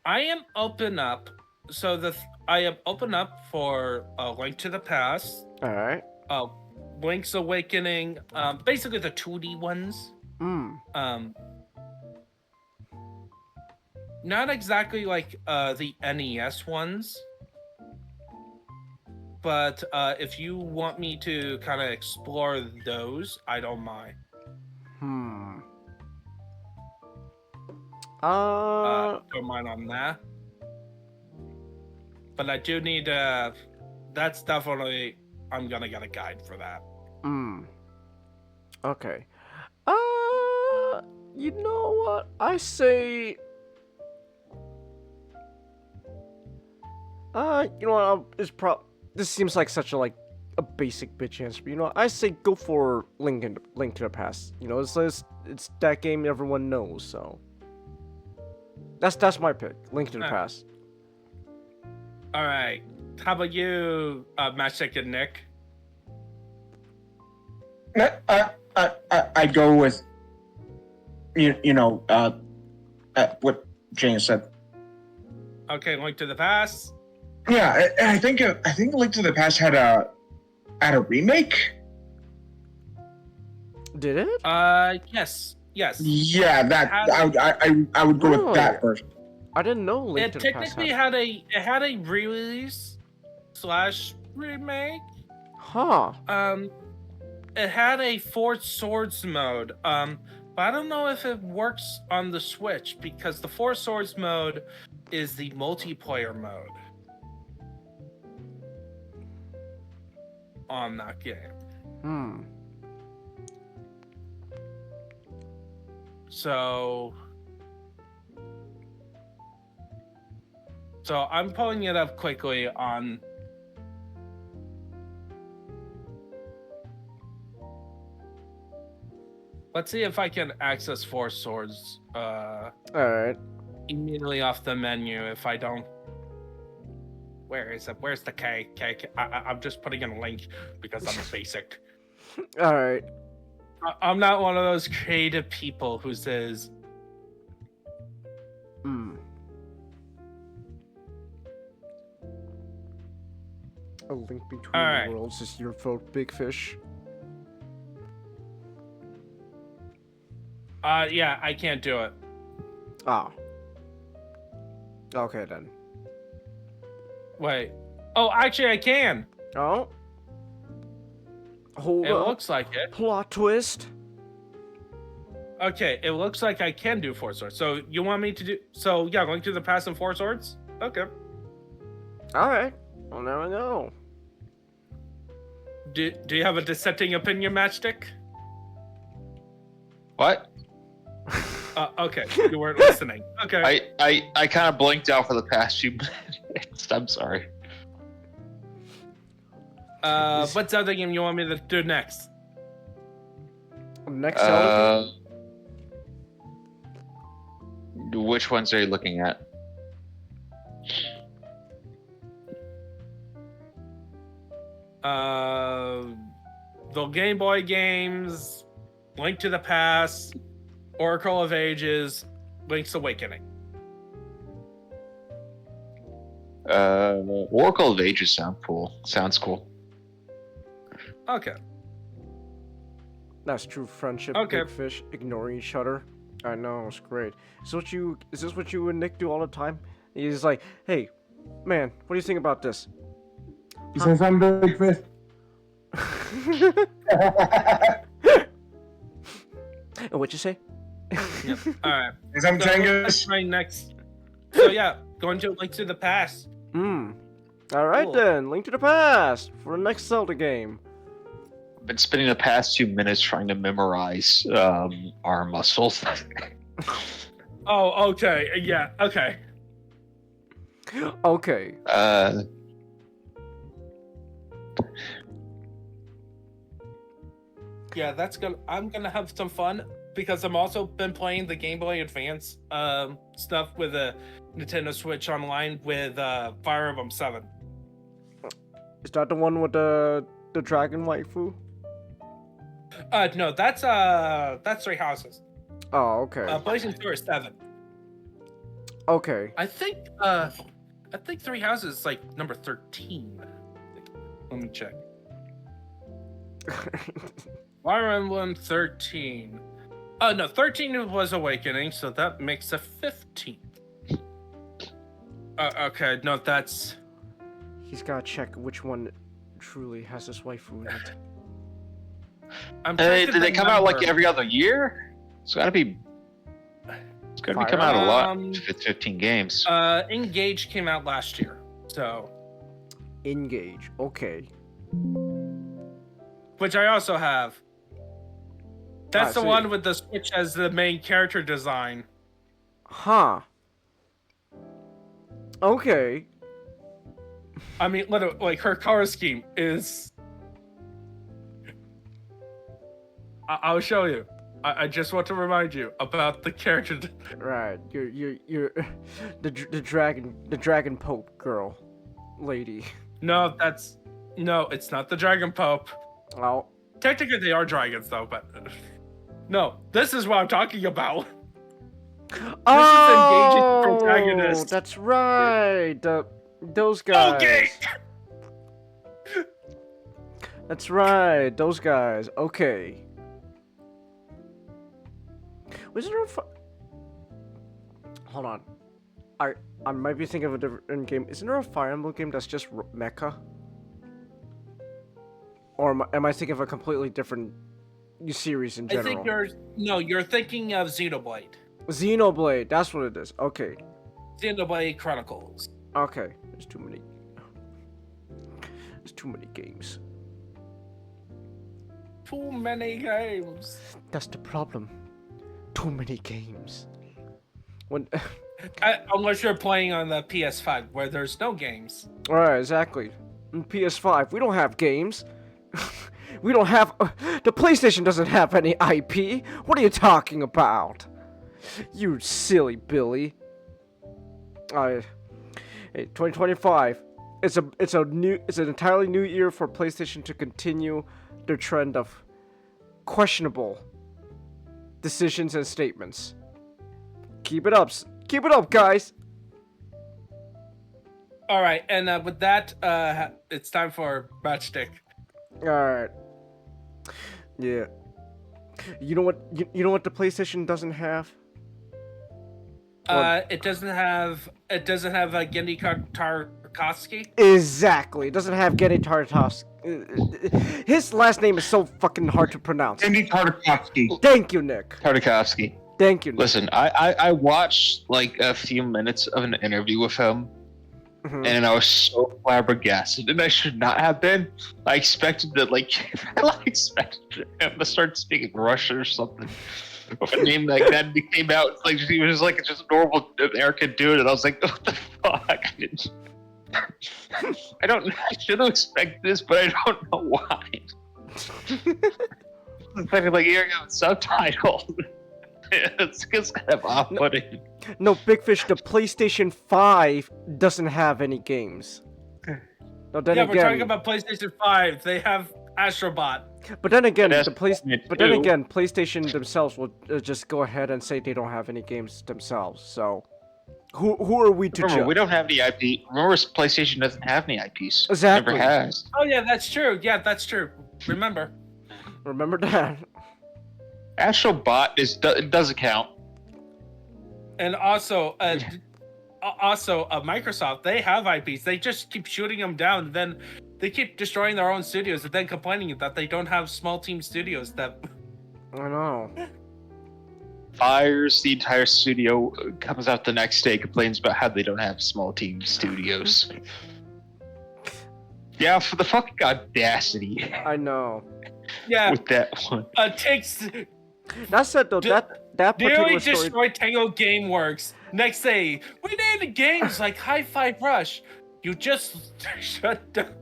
I am open up. I am open up for Link to the Past. All right. Link's Awakening. Basically the 2D ones. Not exactly like the NES ones. But if you want me to kind of explore those, I don't mind. Don't mind on that. But I do need that's definitely, I'm gonna get a guide for that. Okay. You know what? I say... you know what? This seems like such a basic bitch answer, but you know, I say go for Link to the Past. You know, it's that game everyone knows, so that's my pick. Link to the Past. All right. How about you, Matchstick and Nick? I go with what James said. Okay, Link to the Past. Yeah, I think Link to the Past had a remake. Did it? Yes. Yeah, I would go with that version. I didn't know Link to the Past. It had a release / remake. Huh. It had a Four Swords mode. But I don't know if it works on the Switch because the Four Swords mode is the multiplayer mode on that game. So I'm pulling it up quickly on. Let's see if I can access Four Swords. All right. Immediately off the menu. If I don't, where is it? Where's the K? I'm just putting in a link because I'm a basic. All right. I'm not one of those creative people who says. A Link Between the Worlds is your vote, Big Fish. Yeah, I can't do it. Okay then. Wait. Oh, actually, I can. Oh. Hold It up. looks like it. Plot twist. Okay, it looks like I can do 4 swords. So you want me to do? So yeah, going through the past and 4 swords. Okay. All right. Well, now I know. Do you have a dissenting opinion, Matchstick? What? Okay, you weren't listening. Okay. I kind of blinked out for the past few minutes. I'm sorry. What's the other game you want me to do next? Next Zelda. Which ones are you looking at? The Game Boy games, Link to the Past, Oracle of Ages, Link's Awakening. Oracle of Ages sounds cool. Okay. That's true friendship. Okay. Big fish ignoring each other. I know, it's great. Is this what you and Nick do all the time? He's like, hey, man, what do you think about this? You say something, big fish? What'd you say? Yep. All right. Is I'm So trying let's try next. So yeah, going to Link to the Past. Alright Cool. then, Link to the Past for the next Zelda game. I've been spending the past 2 minutes trying to memorize arm muscles. Oh, okay. Yeah. Okay. Okay. Yeah, I'm gonna have some fun because I'm also been playing the Game Boy Advance stuff with a Nintendo Switch Online with Fire Emblem 7. Is that the one with the dragon waifu? No, that's 3 Houses. Oh, okay. Blazing Tour is 7. Okay. I think 3 Houses is like number 13. Let me check. Fire Emblem 13. No, 13 was Awakening, so that makes a 15. Okay, no, that's... He's gotta check which one truly has this waifu in it. Did they come out like every other year? It's gotta be coming out a lot. If it's 15 games. Engage came out last year, so... Engage, okay. Which I also have. That's the see. one with the Switch as the main character design. Huh. Okay. I mean, literally, like, her color scheme is... I'll show you. I just want to remind you about the character. Right. You're the dragon pope girl, lady. No, it's not the Dragon Pope. Oh. Technically, they are dragons, though, but... No, this is what I'm talking about. Oh, protagonist. that's right. Those guys. Okay! That's right. Those guys. Okay. Was there a Hold on. I might be thinking of a different game. Isn't there a Fire Emblem game that's just mecha? Or am I thinking of a completely different series in general? I think you're thinking of Xenoblade. Xenoblade, that's what it is. Okay. Xenoblade Chronicles. Okay. There's too many games. Too many games. That's the problem. Too many games. When Unless you're playing on the PS5, where there's no games. Alright, exactly. On PS5, we don't have games. We don't have... the PlayStation doesn't have any IP. What are you talking about? You silly Billy. Hey, 2025. It's an entirely new year for PlayStation to continue their trend of questionable decisions and statements. Keep it up. Keep it up, guys. All right, and with that, it's time for Matchstick. Alright. Yeah. You know what? You know what the PlayStation doesn't have? It doesn't have Gendy Tarkovsky. Exactly. It doesn't have Genny Tartakovsky. His last name is so fucking hard to pronounce. Andy Tartakovsky. Thank you, Nick. Tartakovsky. Thank you, Nick. Listen, I watched like a few minutes of an interview with him, and I was so flabbergasted, and I should not have been. I expected that, I expected him to start speaking Russian or something. With a name like that, he came out like he was like just a normal American dude, and I was like, what the fuck? I should have expected this, but I don't know why. Like, here you go, subtitled. It's kind of off-putting. No, Big Fish, the PlayStation 5 doesn't have any games. No, then we're talking about PlayStation 5. They have Astrobot. But then again, But PlayStation themselves will just go ahead and say they don't have any games themselves. So, who are we to Remember, judge? we don't have any IP. Remember, PlayStation doesn't have any IPs. Exactly. Never has. Oh yeah, that's true. Yeah, that's true. Remember that. Astrobot doesn't count. And also, Microsoft, they have IPs. They just keep shooting them down. And then they keep destroying their own studios and then complaining that they don't have small team studios. That I know. Fires the entire studio, comes out the next day, complains about how they don't have small team studios. Yeah, for the fucking audacity. I know. Yeah. With that one. Takes. That said though, that particular Nearly story. destroyed Tango GameWorks. Next day, we named games like Hi-Fi Rush. You just shut down.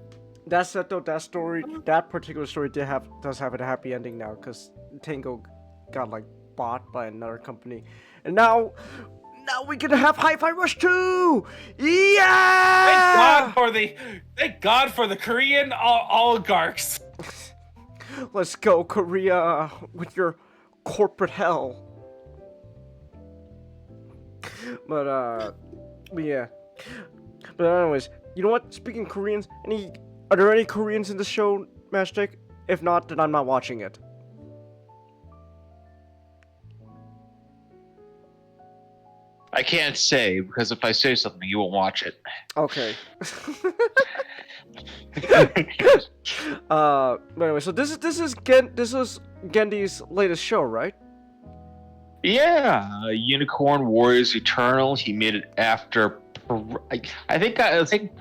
That said though, that particular story does have a happy ending now, because Tango got bought by another company, and now we can have Hi-Fi Rush 2. Yeah! Thank God for the Korean oligarchs. Let's go, Korea, with your corporate hell. But yeah. But anyways, you know what? Speaking of Koreans, are there any Koreans in the show, Matchstick? If not, then I'm not watching it. I can't say, because if I say something, you won't watch it. Okay. But anyway, so this is Gendy's latest show, right? Yeah, Unicorn Warriors Eternal. He made it after. I think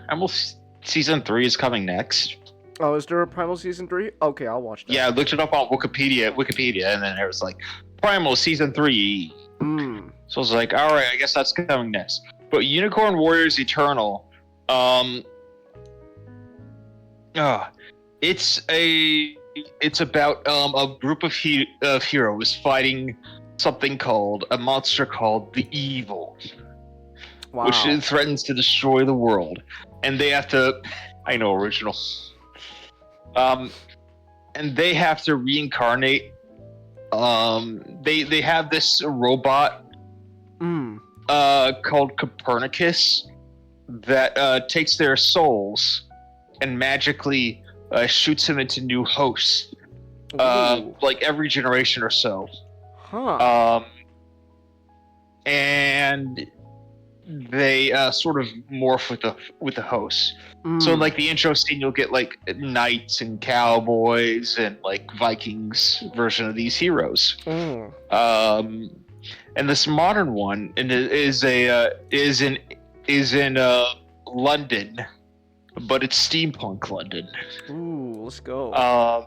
almost season 3 is coming next. Oh, is there a Primal season 3? Okay, I'll watch that. Yeah, I looked it up on Wikipedia, and then it was like Primal season 3. So I was like, all right, I guess that's coming next. But Unicorn Warriors Eternal, it's about a group of heroes fighting something called a monster called the Evil, which threatens to destroy the world, and they have to. I know original. And they have to reincarnate. They have this robot. Called Copernicus that takes their souls and magically shoots them into new hosts, like every generation or so. And they sort of morph with the hosts. So in the intro scene, you'll get knights and cowboys and Vikings version of these heroes. And this modern one is in London, but it's steampunk London. Ooh, let's go.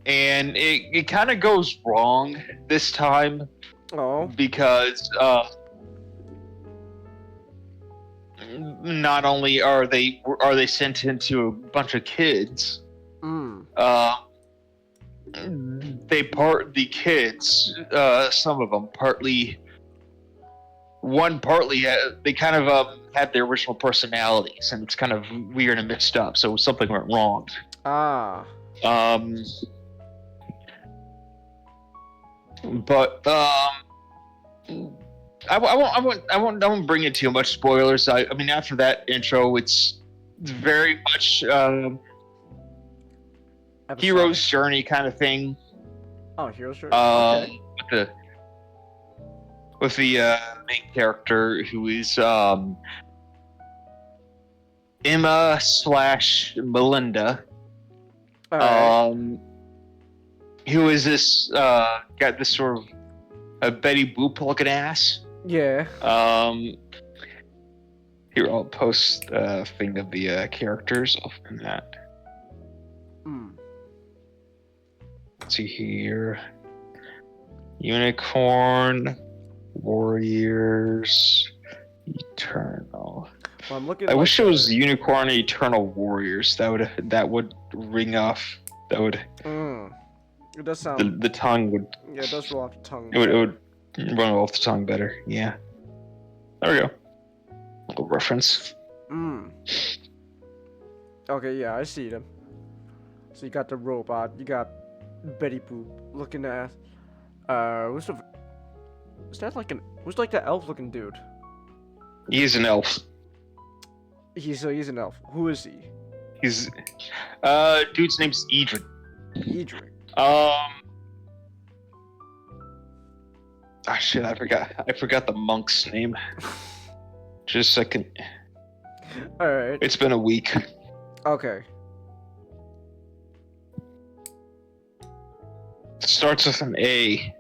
And it kind of goes wrong this time. Because not only are they sent into a bunch of kids, the kids, some of them partly they kind of had their original personalities, and it's kind of weird and mixed up, so something went wrong. But I won't bring it too much spoilers. I mean, after that intro, it's very much hero's journey kind of thing. Oh, hero's journey. Okay. with the main character who is Emma / Melinda. Alright. Who is this got this sort of a Betty Boop looking ass. Yeah. Here, I'll post a thing of the characters. I'll find that. Let's see here. Unicorn, Warriors, Eternal. Well, I'm looking. I wish it was Unicorn and Eternal Warriors. That would ring off. That would. It does sound. The tongue would. Yeah, it does roll off the tongue. It would run off the tongue better. Yeah. There we go. Little reference. Okay, yeah, I see them. So you got the robot, you got Betty Boop looking at. Who's like the elf looking dude? He's an elf. He's an elf. Who is he? He's dude's name's Edric. Edric. Ah shit, I forgot the monk's name. Just a second. Alright. It's been a week. Okay. It starts with an A.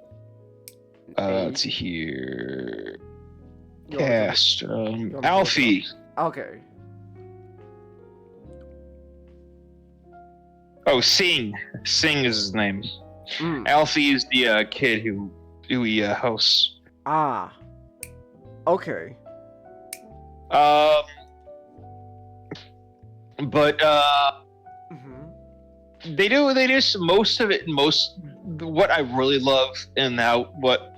Let's see here. Cast. Alfie. Okay. Oh, Sing. Sing is his name. Alfie is the kid who he hosts. Ah. Okay. But they do most of it. What I really love in that what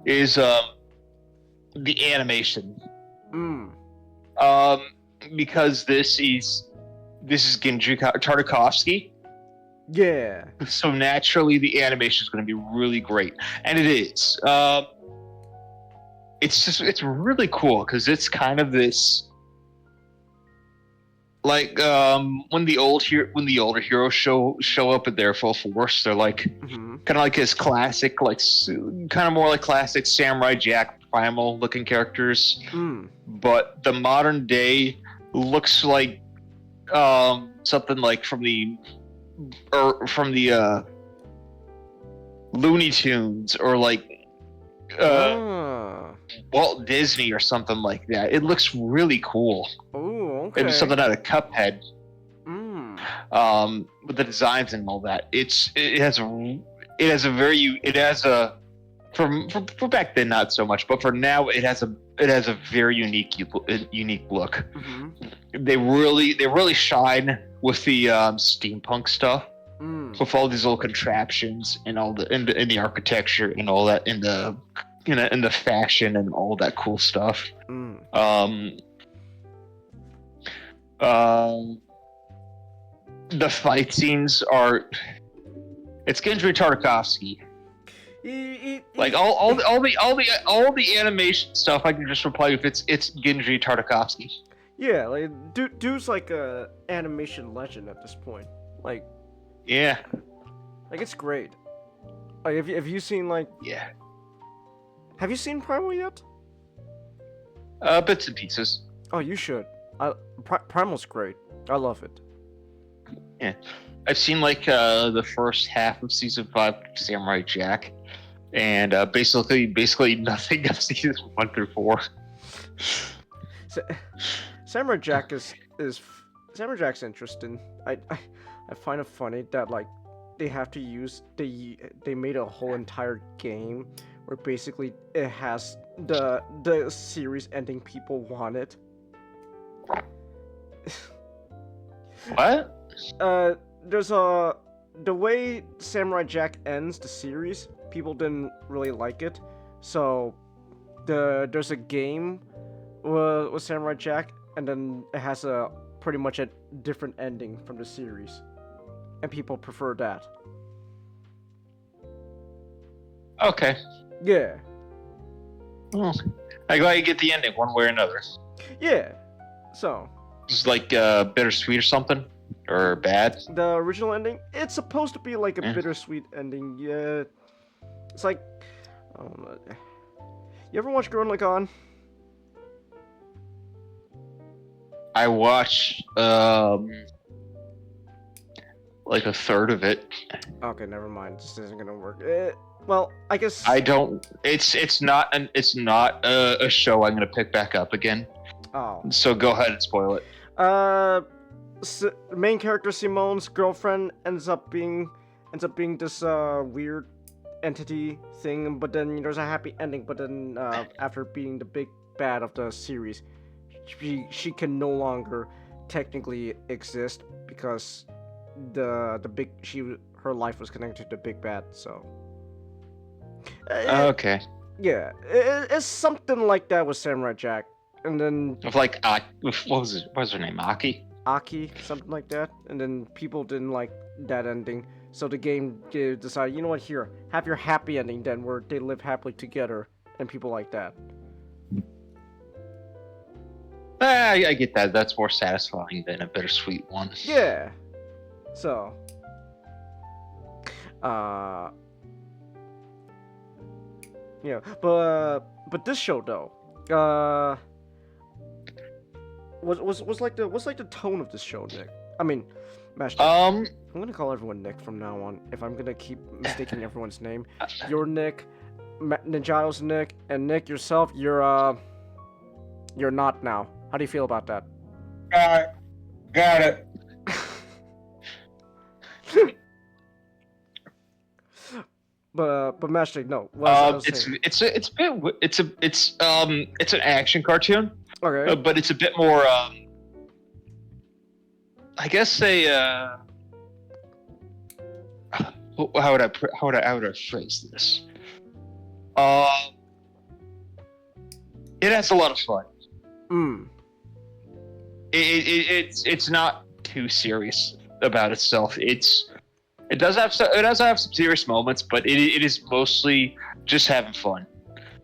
is the animation. Because this is Genji Tartakovsky. Yeah. So naturally, the animation is going to be really great, and it is. It's really cool because it's kind of this, like when the older heroes show up at their full force, they're like kind of like his classic, like kind of more like classic Samurai Jack primal looking characters, but the modern day looks like something like from the Looney Tunes or like Walt Disney or something like that. It looks really cool. Oh, okay. It's something out of Cuphead. With the designs and all that. It has a for back then not so much, but for now it has a very unique look. They really shine with the steampunk stuff. With all these little contraptions and all in the architecture and all that in the fashion and all that cool stuff. The fight scenes are. It's Genji Tartakovsky. Like all the animation stuff, I can just reply with it's Genji Tartakovsky. Yeah, like dude's like a animation legend at this point. Like. Yeah. Like it's great. Like have you seen like? Yeah. Have you seen Primal yet? Bits and pieces. Oh, you should. Primal's great. I love it. Yeah, I've seen like the first half of season 5 of Samurai Jack, and basically nothing of seasons 1 through 4. Samurai Jack is Samurai Jack's interesting. I find it funny that like they have to use they made a whole entire game where basically it has the series ending people wanted. What? There's the way Samurai Jack ends the series, people didn't really like it. So there's a game with Samurai Jack, and then it has pretty much a different ending from the series, and people prefer that. Okay. Yeah. Well, I glad you get the ending one way or another. Yeah. So. It's like bittersweet or something, or bad. The original ending, it's supposed to be like a bittersweet ending. Yeah. It's like, You ever watch Gurren Lagann? I watched like a third of it. Okay, never mind. This isn't gonna work. Well, I guess I don't. It's not a show I'm gonna pick back up again. Oh. So go ahead and spoil it. Main character Simone's girlfriend ends up being this weird entity thing, but then there's a happy ending. But then after being the big bad of the series, she can no longer technically exist because her life was connected to the big bad. So Okay. yeah, it's something like that with Samurai Jack, and then Of like, what was her name? Aki, something like that, and then people didn't like that ending, so the game decided, you know what, here, have your happy ending then, where they live happily together, and people like that. I get that. That's more satisfying than a bittersweet one. Yeah. So. Yeah, but this show though, what's like the tone of this show, Nick? I mean, Master. I'm gonna call everyone Nick from now on. If I'm gonna keep mistaking everyone's name, you're Nick, Ninjao's Nick, and Nick yourself, you're not now. How do you feel about that? Got it. But Master, no. It's an action cartoon. Okay. But it's a bit more. I guess how would I phrase this? It has a lot of fun. It's not too serious about itself. It does have some serious moments, but it is mostly just having fun.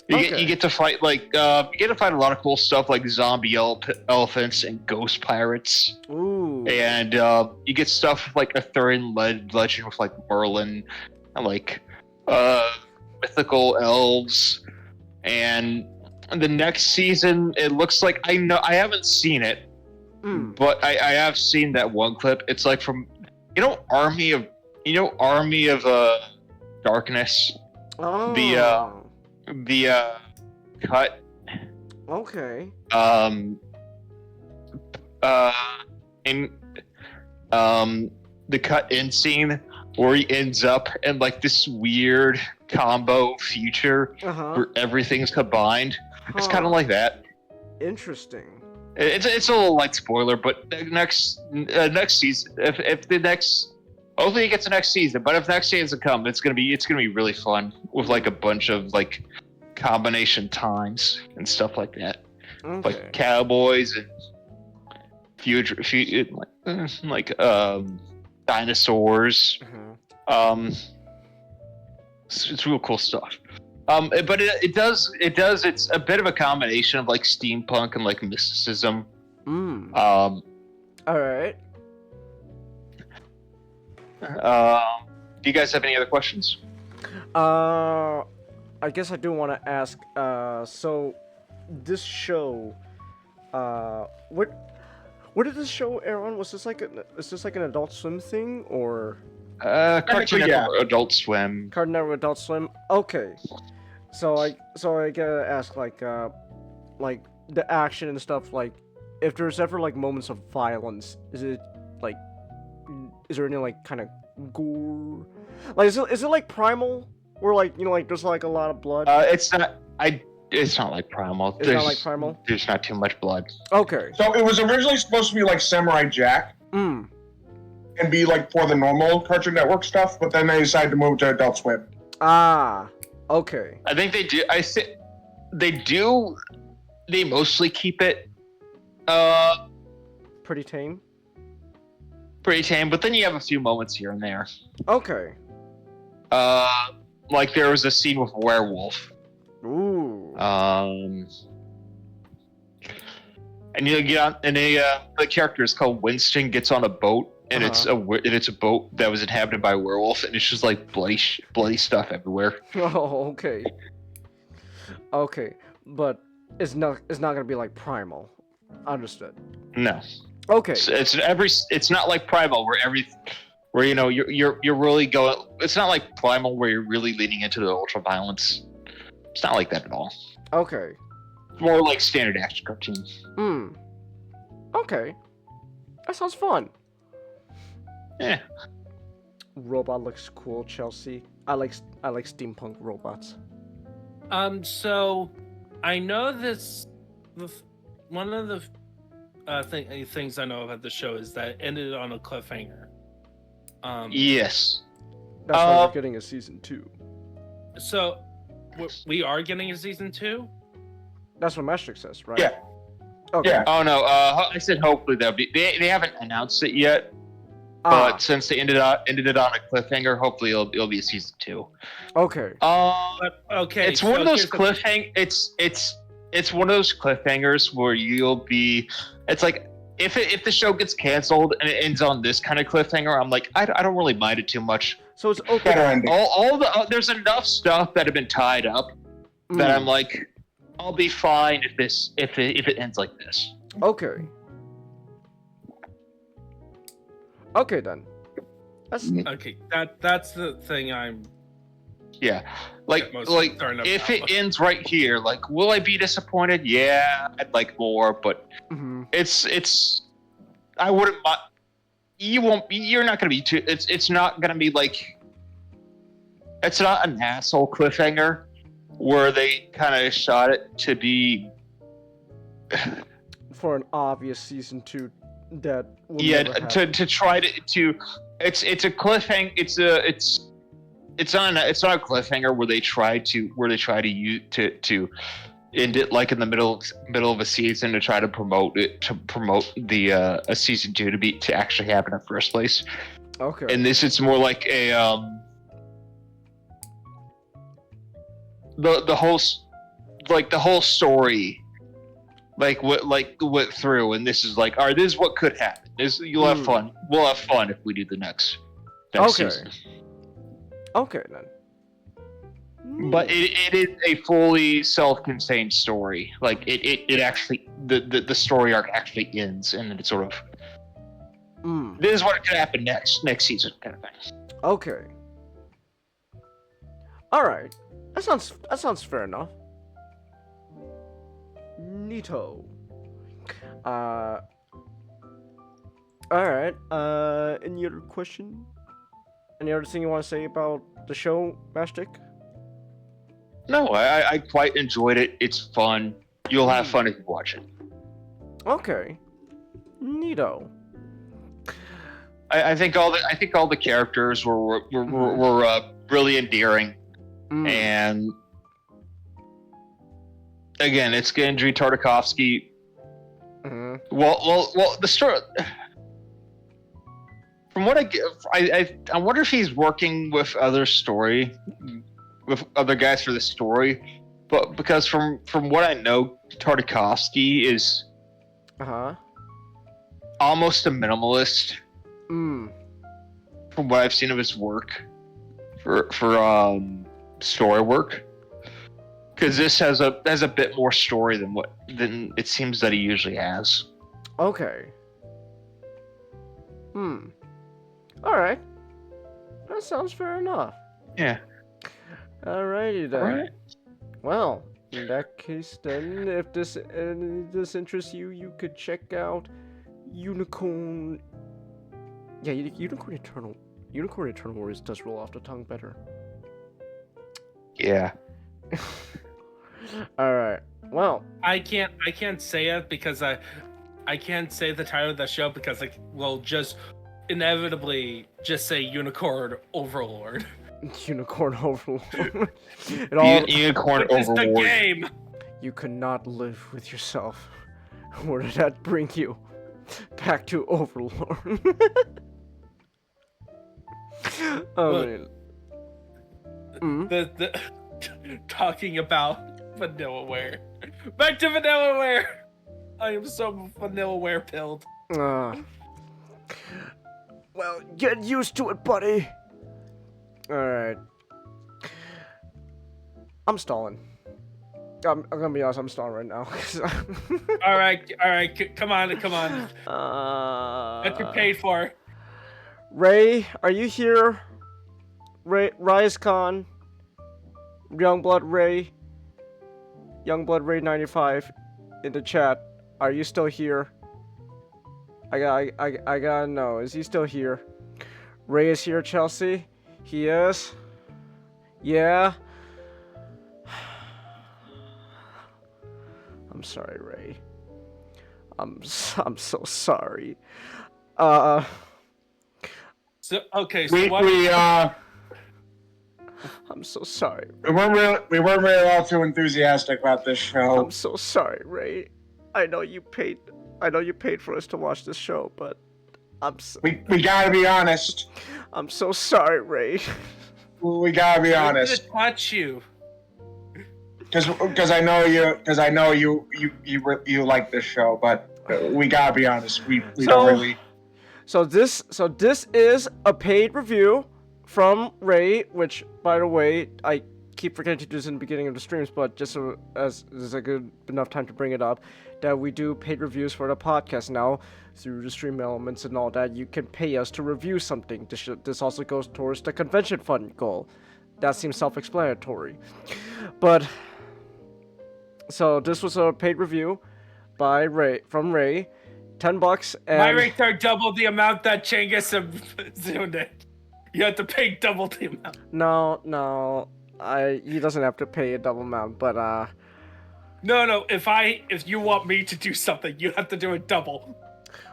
You get to fight a lot of cool stuff like zombie elephants and ghost pirates. Ooh. And you get stuff like a Arthurian legend with like Merlin and like mythical elves. And the next season, it looks like I haven't seen it, but I have seen that one clip. It's like from Army of Darkness. Oh. The cut. Okay. The cut in scene where he ends up in like this weird combo future where everything's combined. It's kind of like that. Interesting. It's a little like spoiler, but next season, if the next. Hopefully it gets the next season, but if next season comes, it's gonna be really fun with like a bunch of like combination times and stuff like that, like cowboys and dinosaurs. It's real cool stuff. But it's a bit of a combination of like steampunk and like mysticism. All right. Do you guys have any other questions? I guess I do want to ask. So, this show, where did this show air on? Is this like an Adult Swim thing or? Cartoon Network, Adult Swim. Cartoon Network, Adult Swim. Okay. So I gotta ask like the action and stuff. Like, if there's ever like moments of violence, is there any like kind of gore? Like, is it like Primal, where like there's like a lot of blood? It's not like Primal. It's not like Primal. There's not too much blood. Okay. So it was originally supposed to be like Samurai Jack. And be like for the normal Cartoon Network stuff, but then they decided to move to Adult Swim. Ah. Okay. I think they do. They mostly keep it. Pretty tame. But then you have a few moments here and there. Okay. Like there was a scene with a werewolf. Ooh. And you get on, and the character is called Winston, gets on a boat, and it's a boat that was inhabited by a werewolf, and it's just like bloody stuff everywhere. Oh, okay. Okay, but it's not gonna be like Primal. Understood. No. Okay. It's not like Primal where you know you're really going. It's not like Primal where you're really leaning into the ultra violence. It's not like that at all. Okay. More like standard action cartoon. Hmm. Okay. That sounds fun. Yeah. Robot looks cool, Chelsea. I like steampunk robots. So I know one of the things I know about the show is that it ended on a cliffhanger. Yes. That's why we're getting a season 2. So we are getting a season 2? That's what Master says, right? Yeah. Okay. Yeah. Oh no. I said hopefully they'll be. They haven't announced it yet. But since they ended it on a cliffhanger, hopefully it'll be a season 2. Okay. Okay. It's one of those It's one of those cliffhangers where you'll be. It's like if the show gets canceled and it ends on this kind of cliffhanger, I'm like I don't really mind it too much. So it's okay. Better ending. All the there's enough stuff that have been tied up that I'm like I'll be fine if it ends like this. Okay. Okay then. That's Okay, that's the thing I'm. Yeah, like concerned if about. it ends right here, like will I be disappointed? Yeah, I'd like more, but it's I wouldn't. You won't be. You're not gonna be too. It's not gonna be like. It's not an asshole cliffhanger where they kind of shot it to be. for an obvious season 2 that will Yeah, never happen. to try to it's a cliffhanger. It's not a cliffhanger where they try to use to end it like in the middle of a season to try to promote the a season 2 to actually happen in the first place. Okay. And this it's more like a the whole story like what went through, and this is like, all right, this is what could happen. You'll have fun. We'll have fun if we do the next season. Okay then. But it is a fully self-contained story. Like it actually the story arc actually ends, and then it's sort of this is what could happen next season kind of thing. Okay. All right. That sounds fair enough. Neato. Alright, any other question? Any other thing you want to say about the show, Mastic? No, I quite enjoyed it. It's fun. You'll have fun if you watch it. Okay. Neato. I think all the characters were really endearing, and again, it's Gendry Tartakovsky. Well, the story. From what I wonder if he's working with other guys for the story, but because from what I know, Tartakovsky is almost a minimalist. From what I've seen of his work, for story work, because this has a bit more story than it seems that he usually has. Okay. Alright. That sounds fair enough. Yeah. Alrighty then. Alright. Well, in that case then, if this interests you, you could check out Unicorn. Yeah, Unicorn Eternal. Unicorn Eternal Warriors does roll off the tongue better. Yeah. Alright. Well, I can't say it because I can't say the title of the show because I will just inevitably just say Unicorn Overlord. Unicorn Overlord. Unicorn Which is Overlord. the game. You cannot live with yourself. Where did that bring you? Back to Overlord. Look, the talking about Vanillaware. Back to Vanillaware. I am so Vanillaware pilled. Well, get used to it, buddy. Alright. I'm stalling. I'm gonna be honest. I'm stalling right now. All right, come on. What you uh, paid for? Ray, are you here? Ray, RiseCon, Youngblood Ray 95 in the chat. Are you still here? I gotta know. Is he still here? Ray is here, Chelsea. He is. Yeah. I'm sorry, Ray. I'm so sorry. So I'm so sorry. We weren't really all too enthusiastic about this show. I'm so sorry, Ray. I know you paid for us to watch this show, but we gotta be honest. I'm so sorry, Ray. We gotta be honest. I'm gonna touch you. Because I know you like this show, but we gotta be honest. We don't really. So this is a paid review from Ray, which, by the way, I keep forgetting to do this in the beginning of the streams, but just so as there's a good enough time to bring it up, that we do paid reviews for the podcast now through the stream elements and all that. You can pay us to review something. This also goes towards the convention fund goal. That seems self-explanatory, but so this was a paid review by Ray from Ray, $10, and my rates are double the amount that Changus zoomed in. You have to pay double the amount. No, he doesn't have to pay a double amount, but No, if you want me to do something, you have to do it double.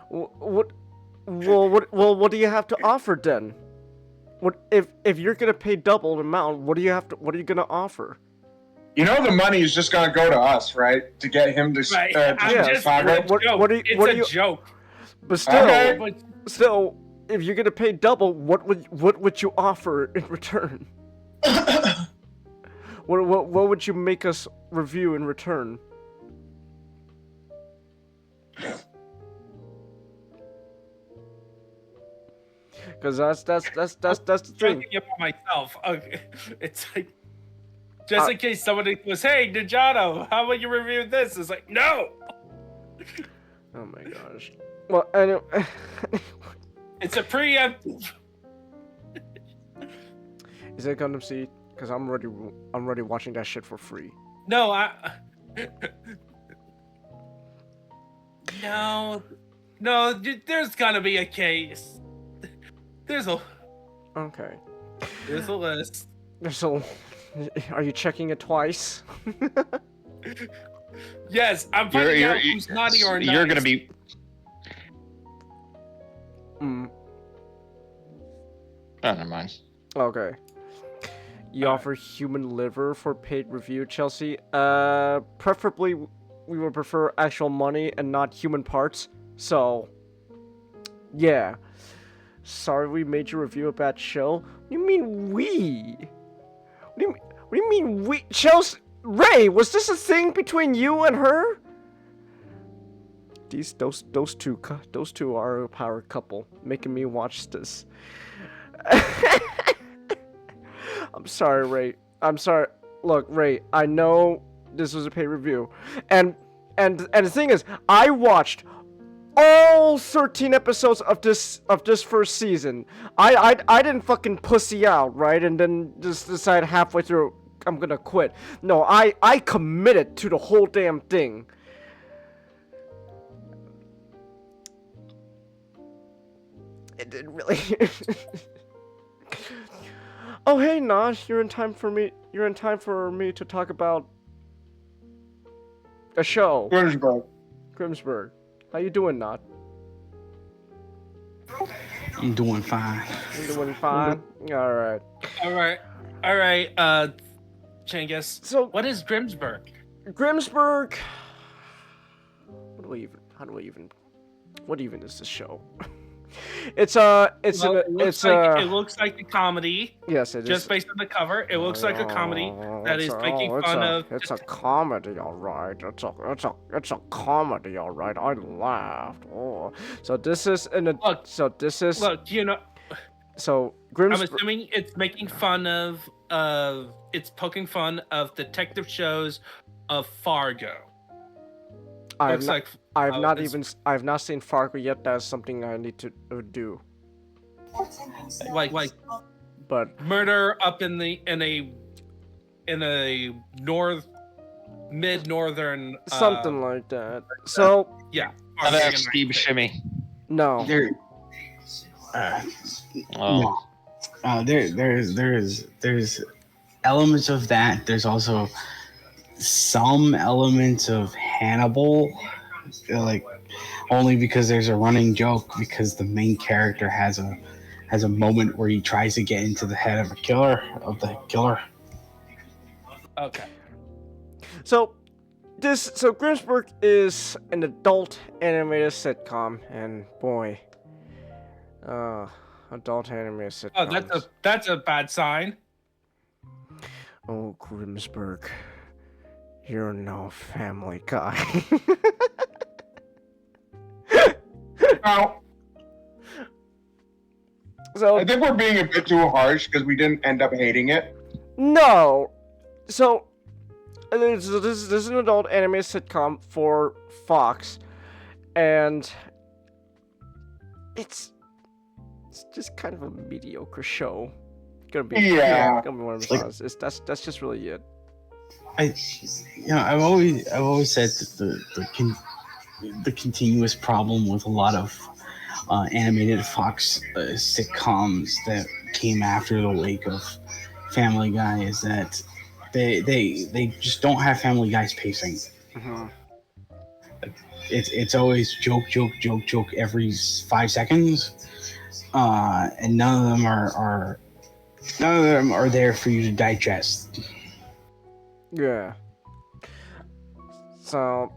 What do you have to offer then? What if you're gonna pay double the amount? What are you gonna offer? You know the money is just gonna go to us, right? To get him to Right. What are you? Joke. But still, Okay. still, if you're gonna pay double, what would you offer in return? What would you make us review in return? Because that's the thing. Joking about myself. Okay. It's like, just in case somebody goes, "Hey, Ninjato, how about you review this?" It's like, no. Oh my gosh. Well, anyway. It's a preemptive. Is it Gundam Seed? Because I'm already watching that shit for free. No, no. There's gotta be a case. There's a list. Are you checking it twice? Yes, I'm finding out who's naughty or nice. You're gonna be. Mm. Oh, never mind. Okay. You offer human liver for paid review, Chelsea. Preferably, we would prefer actual money and not human parts. So, yeah. Sorry we made you review a bad show. What do you mean we? What do you mean we? Chelsea, Ray, was this a thing between you and her? Those two are a power couple, making me watch this. I'm sorry, Ray. I'm sorry. Look, Ray, I know this was a paid review, and the thing is, I watched all 13 episodes of this first season. I didn't fucking pussy out, right? And then just decide halfway through I'm gonna quit. No, I committed to the whole damn thing. It didn't really. Oh hey Nosh, you're in time for me to talk about a show. Grimsburg. How you doing, Not? I'm doing fine. You doing fine? Alright. Alright, Changus. So what is Grimsburg? Grimsburg. What even is this show? It looks like a comedy. Yes, it is. Just based on the cover, it looks like a comedy that is making fun of. It's a comedy, all right. It's a comedy, all right. I laughed. Oh, so this is Look, you know. So I'm assuming it's making fun of. It's poking fun of detective shows of Fargo. I have Looks not. like I have not it's- even. I have not seen Fargo yet. That's something I need to do. like But murder up in a mid-northern something like that. So yeah. How to have Steve Shimmy. no. There, Oh. there's elements of that. There's also some elements of Hannibal, like only because there's a running joke because the main character has a moment where he tries to get into the head of the killer. Okay. So Grimsburg is an adult animated sitcom, and boy, adult animated sitcom. Oh, that's a bad sign. Oh, Grimsburg, you're no Family Guy. Now, So I think we're being a bit too harsh because we didn't end up hating it. no, so this is an adult animated sitcom for Fox, and it's just kind of a mediocre show. Gonna be Yeah. Gonna be one of the honest. That's just really it. I've always said that the continuous problem with a lot of animated Fox sitcoms that came after the wake of Family Guy is that they just don't have Family Guy's pacing. Mhm. It's always joke every 5 seconds, and none of them are there for you to digest. Yeah. So,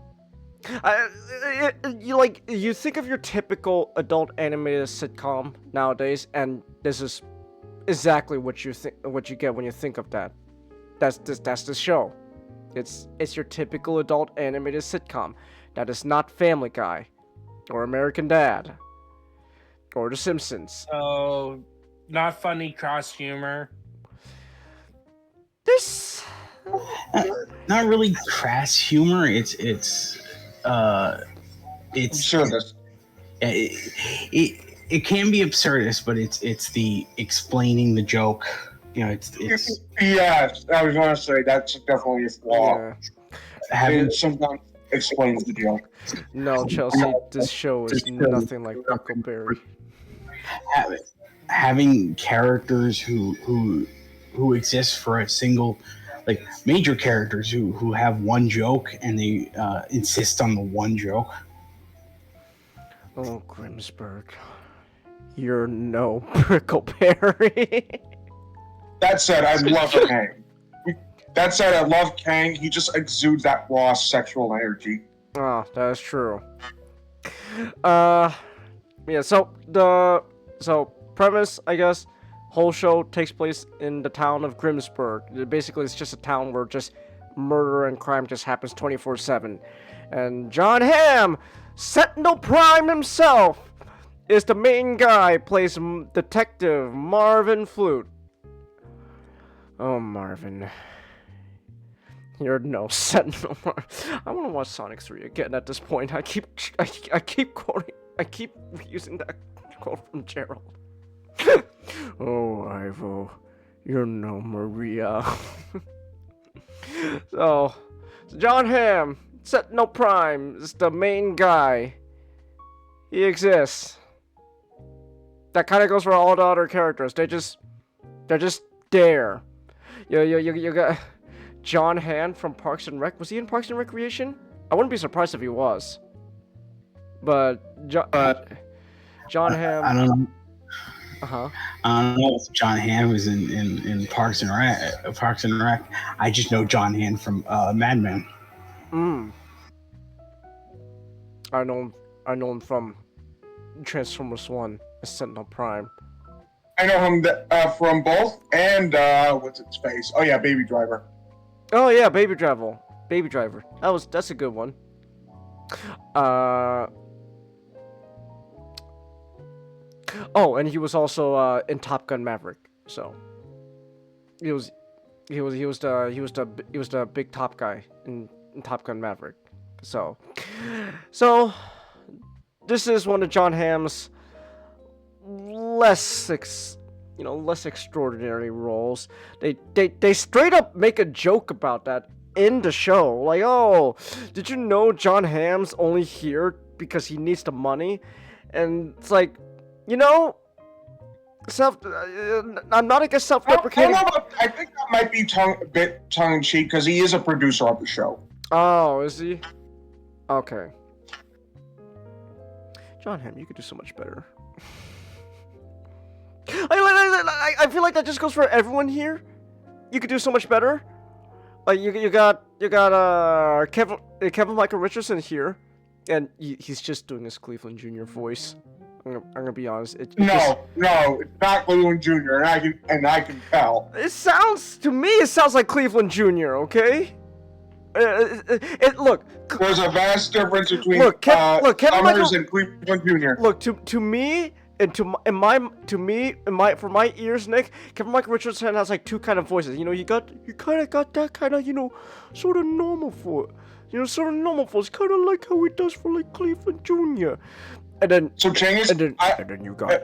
you think of your typical adult animated sitcom nowadays, and this is exactly what you get when you think of that. That's the show. It's your typical adult animated sitcom. That is not Family Guy, or American Dad, or The Simpsons. So, not funny cross humor. This. Not really crass humor. It's Absurdist. it can be absurdist, but it's the explaining the joke. It's Yes, I was gonna say that's definitely a flaw. Yeah. having It sometimes explains the joke. No, Chelsea, this show is nothing like Huckleberry. having characters who exist for a single, like major characters who have one joke and they insist on the one joke. Oh, Grimsburg, you're no Brickleberry. That said, I love Kang. That said, I love Kang. He just exudes that raw sexual energy. Oh, that's true. Yeah. So premise, I guess, whole show takes place in the town of Grimsburg. Basically, it's just a town where just murder and crime just happens 24/7. And John Hamm, Sentinel Prime himself, is the main guy. Plays Detective Marvin Flute. Oh, Marvin. You're no Sentinel. I want to watch Sonic 3 again at this point. I keep using that quote from Gerald. Oh, Ivo, you're no Maria. So, John Hamm, Sentinel Prime, is the main guy. He exists. That kind of goes for all the other characters. They're just there. You got John Hamm from Parks and Rec. Was he in Parks and Recreation? I wouldn't be surprised if he was. But John Hamm. I don't know. Uh-huh. I don't know if John Hamm is in Parks and Rec. I just know John Hamm from Mad Men. I know him from Transformers 1 as Sentinel Prime. I know him from both, and what's its face? Oh yeah, Baby Driver. Oh yeah, Baby Driver. That's a good one. Oh, and he was also in Top Gun Maverick. So he was the big top guy in Top Gun Maverick. So this is one of John Hamm's less extraordinary roles. They straight up make a joke about that in the show. Like, oh, did you know John Hamm's only here because he needs the money? And it's like, I'm not against self-deprecating. I think that might be a bit tongue-in-cheek because he is a producer of the show. Oh, is he? Okay. John Hamm, you could do so much better. I feel like that just goes for everyone here. You could do so much better. Like you got Kevin Michael Richardson here, and he's just doing his Cleveland Jr. voice. I'm gonna be honest. It's not Cleveland Jr. and I can tell. It sounds like Cleveland Jr. Okay. Look. There's a vast difference between Kevin Summers and Cleveland Jr. Look, to me, and for my ears, Nick, Kevin Michael Richardson has like two kind of voices. You kind of got that kind of, sort of normal voice. Kind of like how he does for like Cleveland Jr. And then and then you got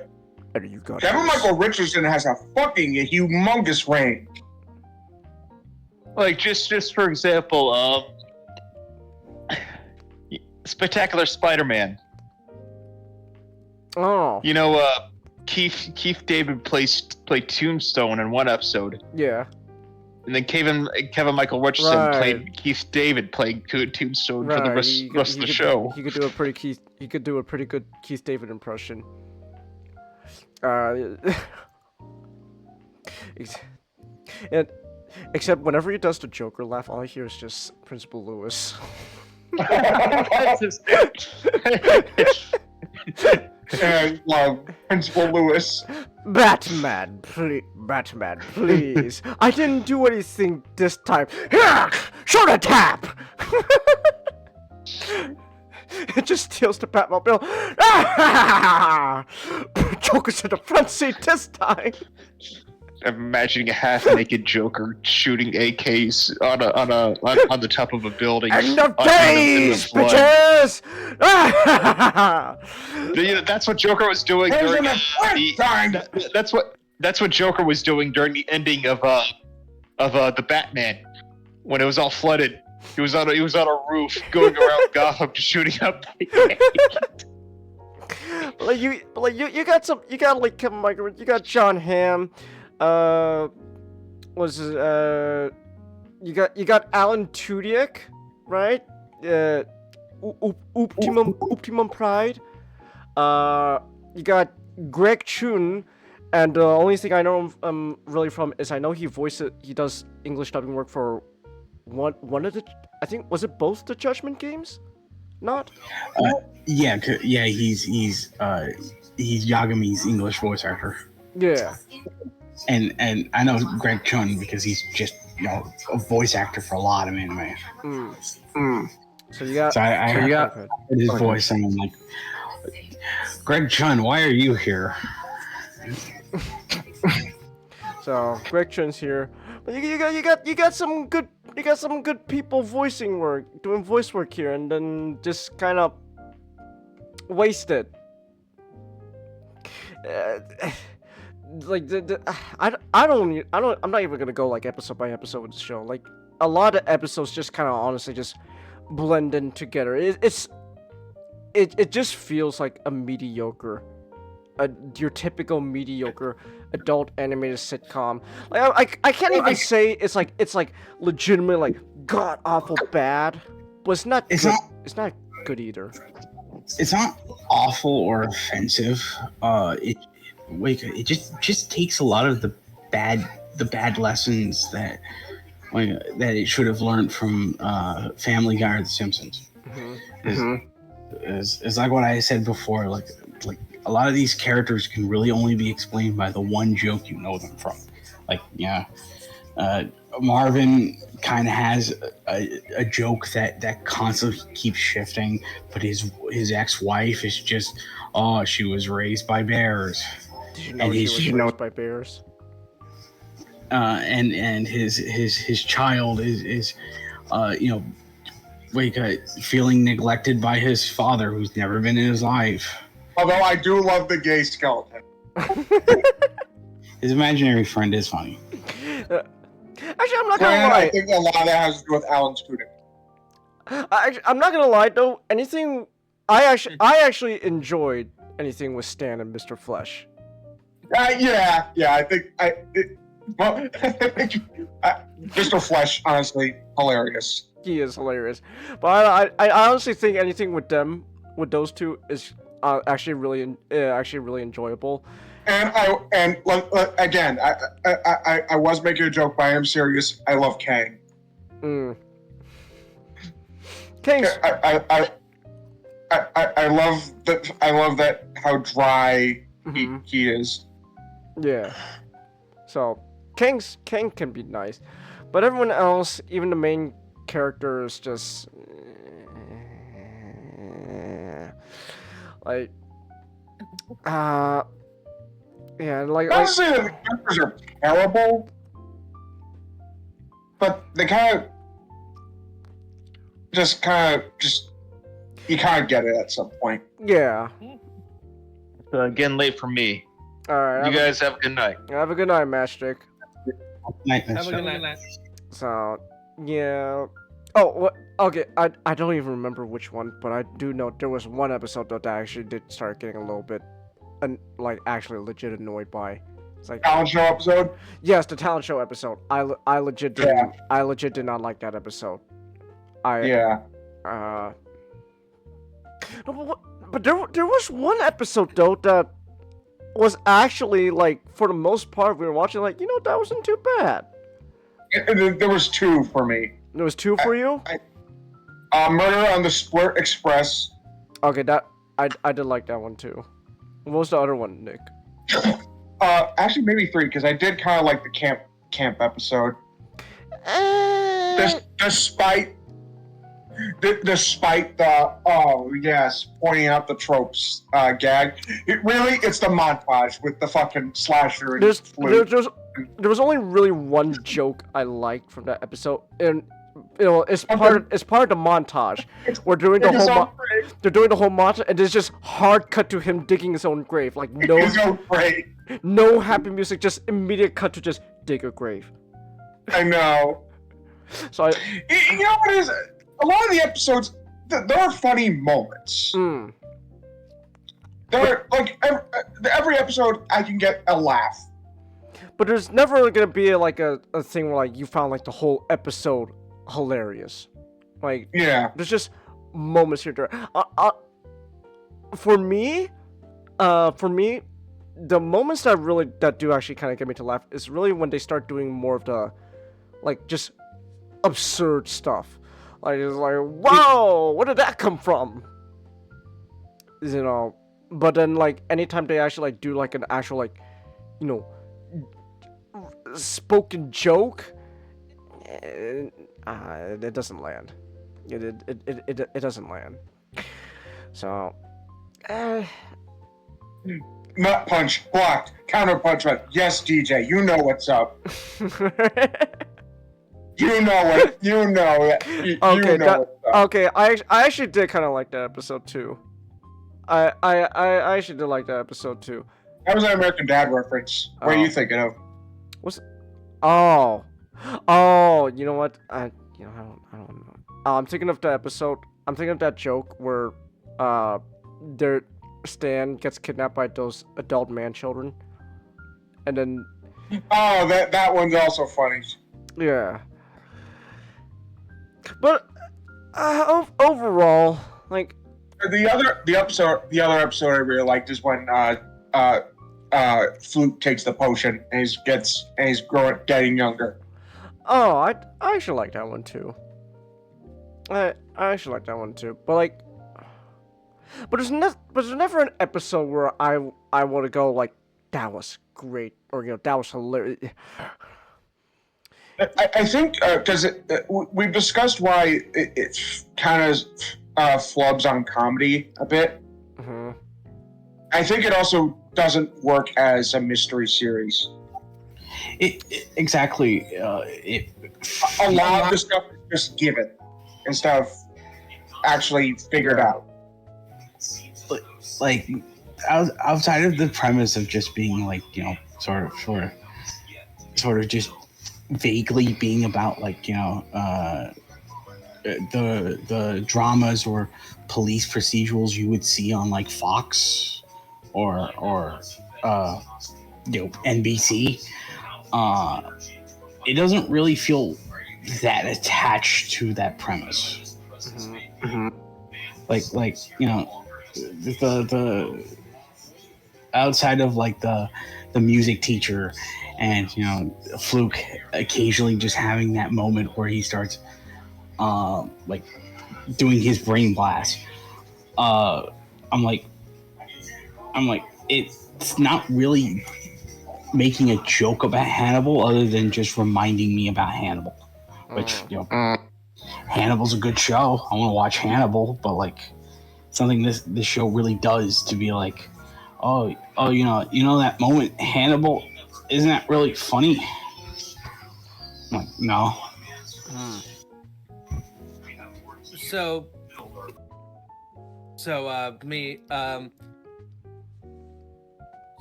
Kevin Michael Richardson has a fucking humongous range. Like just for example, Spectacular Spider-Man. Oh. Keith David played Tombstone in one episode. Yeah. And then Kevin Michael Richardson played Keith David playing Tombstone for the rest of the show. He could do a pretty good Keith David impression. Except whenever he does the Joker laugh, all I hear is just Principal Lewis. And Principal Lewis. Batman, please. I didn't do anything this time. Shoulder tap. It just steals the Batmobile. Joker's in the front seat this time. I'm imagining a half-naked Joker shooting AKs on the top of a building. End of days, bitches! That's what Joker was doing during That's what Joker was doing during the ending of the Batman, when it was all flooded. He was on a roof going around Gotham shooting up. You got like Kevin Michael, you got John Hamm. You got Alan Tudyk, right? Optimum Pride. You got Greg Chun, and the only thing I know him really from is I know he does English dubbing work for one of the, I think, was it both the Judgment games? Not? Yeah, he's Yagami's English voice actor. Yeah. And I know Greg Chun because he's just a voice actor for a lot of anime. So you got I got his voice and I'm like, Greg Chun, why are you here? So Greg Chun's here, but you got some good people doing voice work here, and then just kind of wasted. I'm not even gonna go like episode by episode with the show. Like a lot of episodes just kind of honestly just blend in together. It just feels like a mediocre, your typical mediocre adult animated sitcom. Like I can't even say it's like legitimately like god awful bad, but it's not good either. It's not awful or offensive. It just takes a lot of the bad lessons that it should have learned from Family Guy or The Simpsons. It's like what I said before. Like a lot of these characters can really only be explained by the one joke you know them from. Like Marvin kind of has a joke that constantly keeps shifting, but his ex-wife is just, oh, she was raised by bears. Did you know she was raised by bears? And his child is like feeling neglected by his father, who's never been in his life. Although I do love the gay skeleton. His imaginary friend is funny. Actually, I'm not gonna Granted, lie. I think a lot of that has to do with Alan Tudyk. I'm not gonna lie though. Anything, I actually enjoyed anything with Stan and Mr. Flesh. Yeah. I think Mr. Flesh, honestly, hilarious. He is hilarious, but I honestly think anything with them, with those two, is actually really enjoyable. And again, I was making a joke, but I am serious. I love Kang. Kang's. I love that. I love that how dry he is. Yeah. So Kang can be nice, but everyone else, even the main character, is just like yeah, like Not to say that the characters are terrible, but they kind of you kind of get it at some point. yeah. Again, late for me. All right. You guys have a good night. Have a good night, Matchstick. Have a good night. So yeah. Oh, what? Okay, I don't even remember which one, but I do know there was one episode though that I actually did start getting a little bit, like actually legit annoyed by. It's like Talent show episode. yes, the talent show episode. I legit did Yeah. I legit did not like that episode. Yeah. No, but there was one episode though that was actually like for the most part we were watching like that wasn't too bad. There was two for me. There was two for you. Murder on the Split Express. Okay, that I did like that one too. What was the other one, Nick? Actually, maybe three, because I did kind of like the camp episode. Despite the pointing out the tropes gag, it's the montage with the fucking slasher and There was only really one joke I liked from that episode, and it's part of the montage. We're doing the whole they're doing the whole montage, and it's just hard cut to him digging his own grave, like no happy music, just immediate cut to just dig a grave. I know. So you know what it is? A lot of the episodes, there are funny moments. There, like every episode, I can get a laugh. But there's never gonna be like a thing where like you found like the whole episode hilarious. Like there's just moments here. For me, the moments that do actually kind of get me to laugh is really when they start doing more of the like just absurd stuff. Like it's like, whoa, where did that come from? But then like anytime they actually like do like an actual like, spoken joke, it doesn't land. It doesn't land. So, nut punch blocked. Counter punch right. Yes, DJ, you know what's up. You know it. You know it. Okay, okay. I actually did kind of like that episode too. I actually did like that episode too. That was an American Dad reference. What are you thinking of? Oh, you know what? I don't know. I'm thinking of the episode. I'm thinking of that joke where, Stan gets kidnapped by those adult man children, and then. Oh, that one's also funny. Yeah. But, overall, like. The other episode I really liked is when Flute takes the potion and he's getting younger. Oh, I actually like that one too. I actually like that one too. But like, there's never an episode where I want to go like that was great or that was hilarious. I think because we've discussed why it kind of flubs on comedy a bit. Mm-hmm. I think it also doesn't work as a mystery series. Exactly. A lot of the stuff is just given instead of actually figured out. Like outside of the premise of just being like, you know, sort of just vaguely being about like, you know, the dramas or police procedurals you would see on like Fox or you know, NBC, it doesn't really feel that attached to that premise. Like you know, the outside of like the music teacher and, you know, Fluke occasionally just having that moment where he starts like doing his brain blast. I'm like it's not really making a joke about Hannibal other than just reminding me about Hannibal, which, you know, Hannibal's a good show. I want to watch Hannibal, but like something this show really does to be like, oh, you know that moment Hannibal, isn't that really funny? I'm like, no.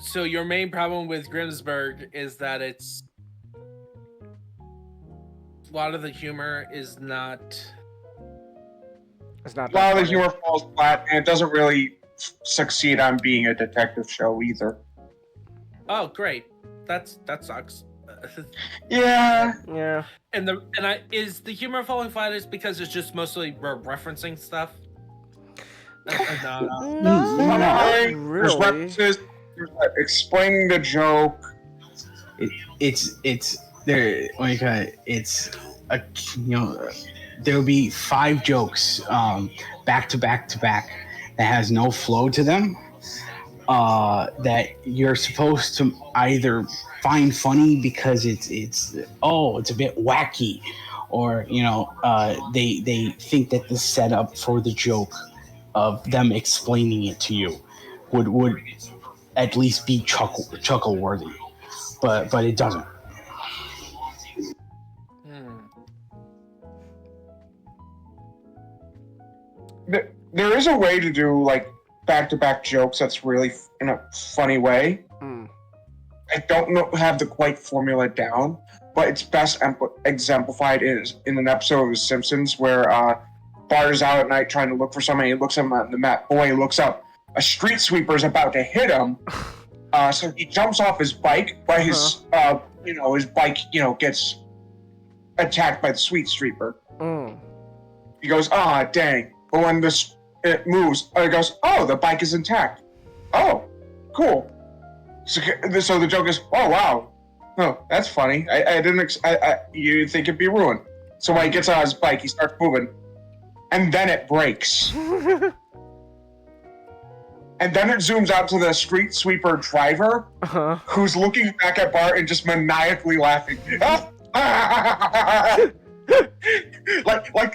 So your main problem with Grimsburg is that a lot of the humor is not. It's not. A lot of the humor falls flat, and it doesn't really succeed on being a detective show either. Oh, great! That sucks. Yeah. And is the humor falling flat is because it's just mostly referencing stuff? No. There's Really? references. There's explaining the joke. It's there. Like it's a, you know, there will be 5 jokes back to back that has no flow to them, that you're supposed to either find funny because it's a bit wacky, or, you know, they think that the setup for the joke of them explaining it to you would at least be chuckle worthy, but it doesn't. There is a way to do like back-to-back jokes that's really in a funny way. I don't have the quite formula down, but it's best exemplified in an episode of The Simpsons where Bart is out at night trying to look for somebody. He looks at him on the map. Boy looks up. A street sweeper is about to hit him, so he jumps off his bike, but his bike gets attacked by the street sweeper. He goes, "Ah, dang!" But when it moves, it goes, "Oh, the bike is intact. Oh, cool." So the joke is, "Oh wow, oh that's funny. I didn't. You'd think it'd be ruined." So when he gets on his bike, he starts moving, and then it breaks. And then it zooms out to the street sweeper driver, who's looking back at Bart and just maniacally laughing. like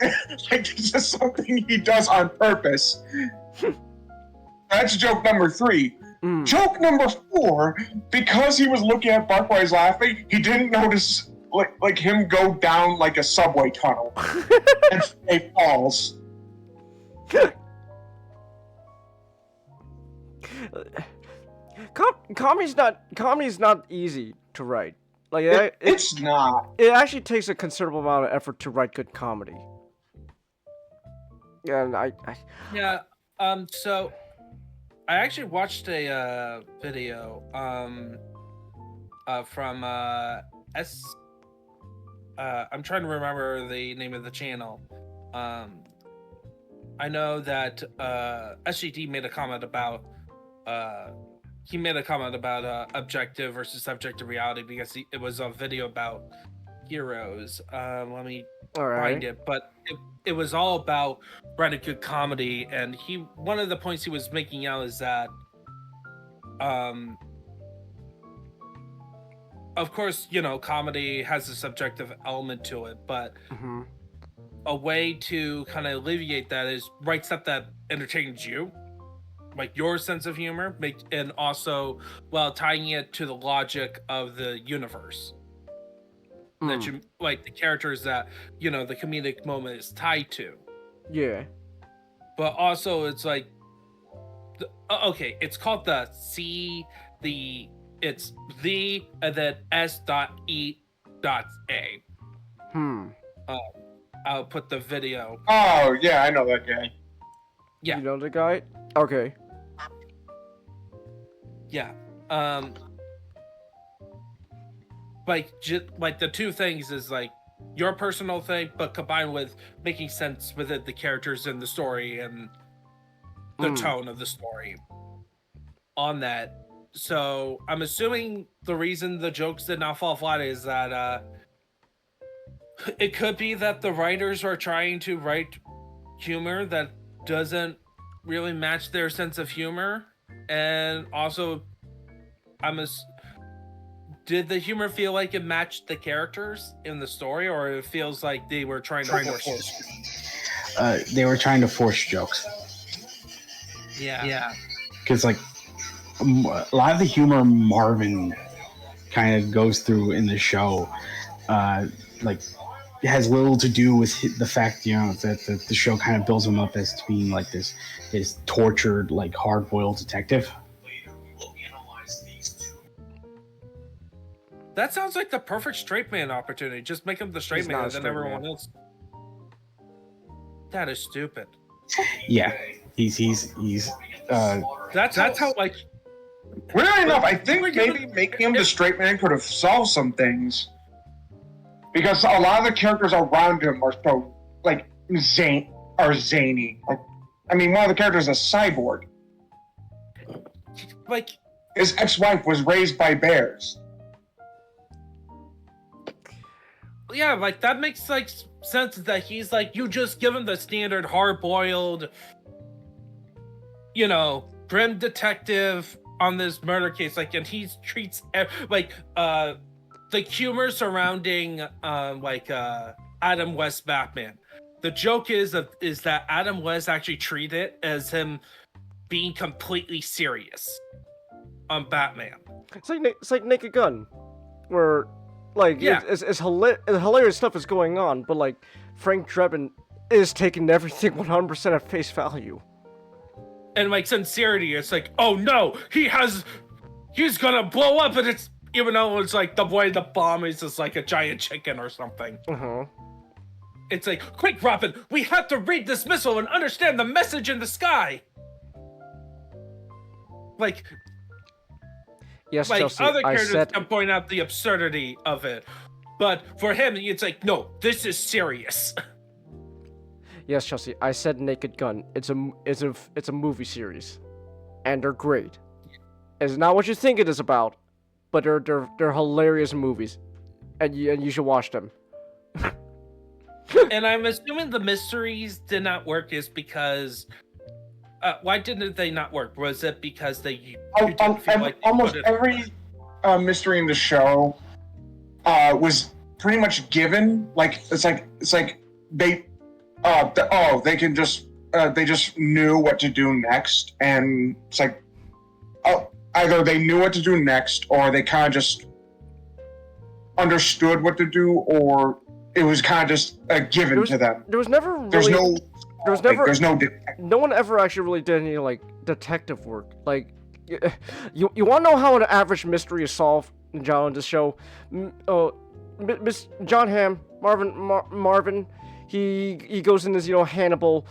this is something he does on purpose. That's joke number 3. Joke number 4, because he was looking at Bart while he's laughing, he didn't notice like him go down like a subway tunnel and he falls. Comedy's not easy to write. Like it's not. It actually takes a considerable amount of effort to write good comedy. And so I actually watched a video from I'm trying to remember the name of the channel. I know that SGD made a comment about objective versus subjective reality because it was a video about heroes. Let me find it, but it was all about writing good comedy, and one of the points he was making out is that of course, you know, comedy has a subjective element to it, but a way to kind of alleviate that is write stuff that entertains you, like your sense of humor, and also while tying it to the logic of the universe. That you like the characters that, you know, the comedic moment is tied to. Yeah. but also it's like, okay, it's called it's the and then S.E.A. I'll put the video. Oh yeah, I know that guy. Yeah. You know the guy? Okay. Yeah. Like the two things is like your personal thing, but combined with making sense within the characters in the story and the tone of the story on that. So I'm assuming the reason the jokes did not fall flat is that it could be that the writers are trying to write humor that doesn't really match their sense of humor, and also did the humor feel like it matched the characters in the story, or it feels like they were trying to force? They were trying to force jokes. Yeah. Because like a lot of the humor Marvin kind of goes through in the show, like it has little to do with the fact, that the show kind of builds him up as being like this tortured, like hard-boiled detective. That sounds like the perfect straight man opportunity. Just make him the straight man, and then everyone else. That is stupid. Yeah, he's. That's how like. Weirdly enough, I think maybe making him the straight man could have solved some things. Because a lot of the characters around him are so, like, zany. Like, I mean, one of the characters is a cyborg. Like, his ex-wife was raised by bears. Yeah, like, that makes, like, sense that he's, like, you just give him the standard hard-boiled, grim detective on this murder case, like, and he treats, the humor surrounding Adam West Batman. The joke is that Adam West actually treated it as him being completely serious on Batman. It's like Naked Gun, where it's hilarious stuff is going on, but like Frank Drebin is taking everything 100% at face value. And like sincerity, it's like, oh no, he's gonna blow up, and it's. Even though it's like the way the bomb is just like a giant chicken or something. It's like, quick, Robin, we have to read this missile and understand the message in the sky. Like, yes, like Chelsea, other characters can point out the absurdity of it, but for him, it's like, no, this is serious. Yes, Chelsea, I said Naked Gun. It's a movie series, and they're great. It's not what you think it is about. But they're hilarious movies, and you should watch them. And I'm assuming the mysteries did not work is because why didn't they not work? Was it because almost every mystery in the show was pretty much given? Like it's like they can just they just knew what to do next, and it's like either they knew what to do next, or they kind of just understood what to do, or it was kind of just given to them. There was never really, no one ever actually really did any like detective work. Like, you want to know how an average mystery is solved, John, on this show? Miss John Hamm, Marvin, he goes in this Hannibal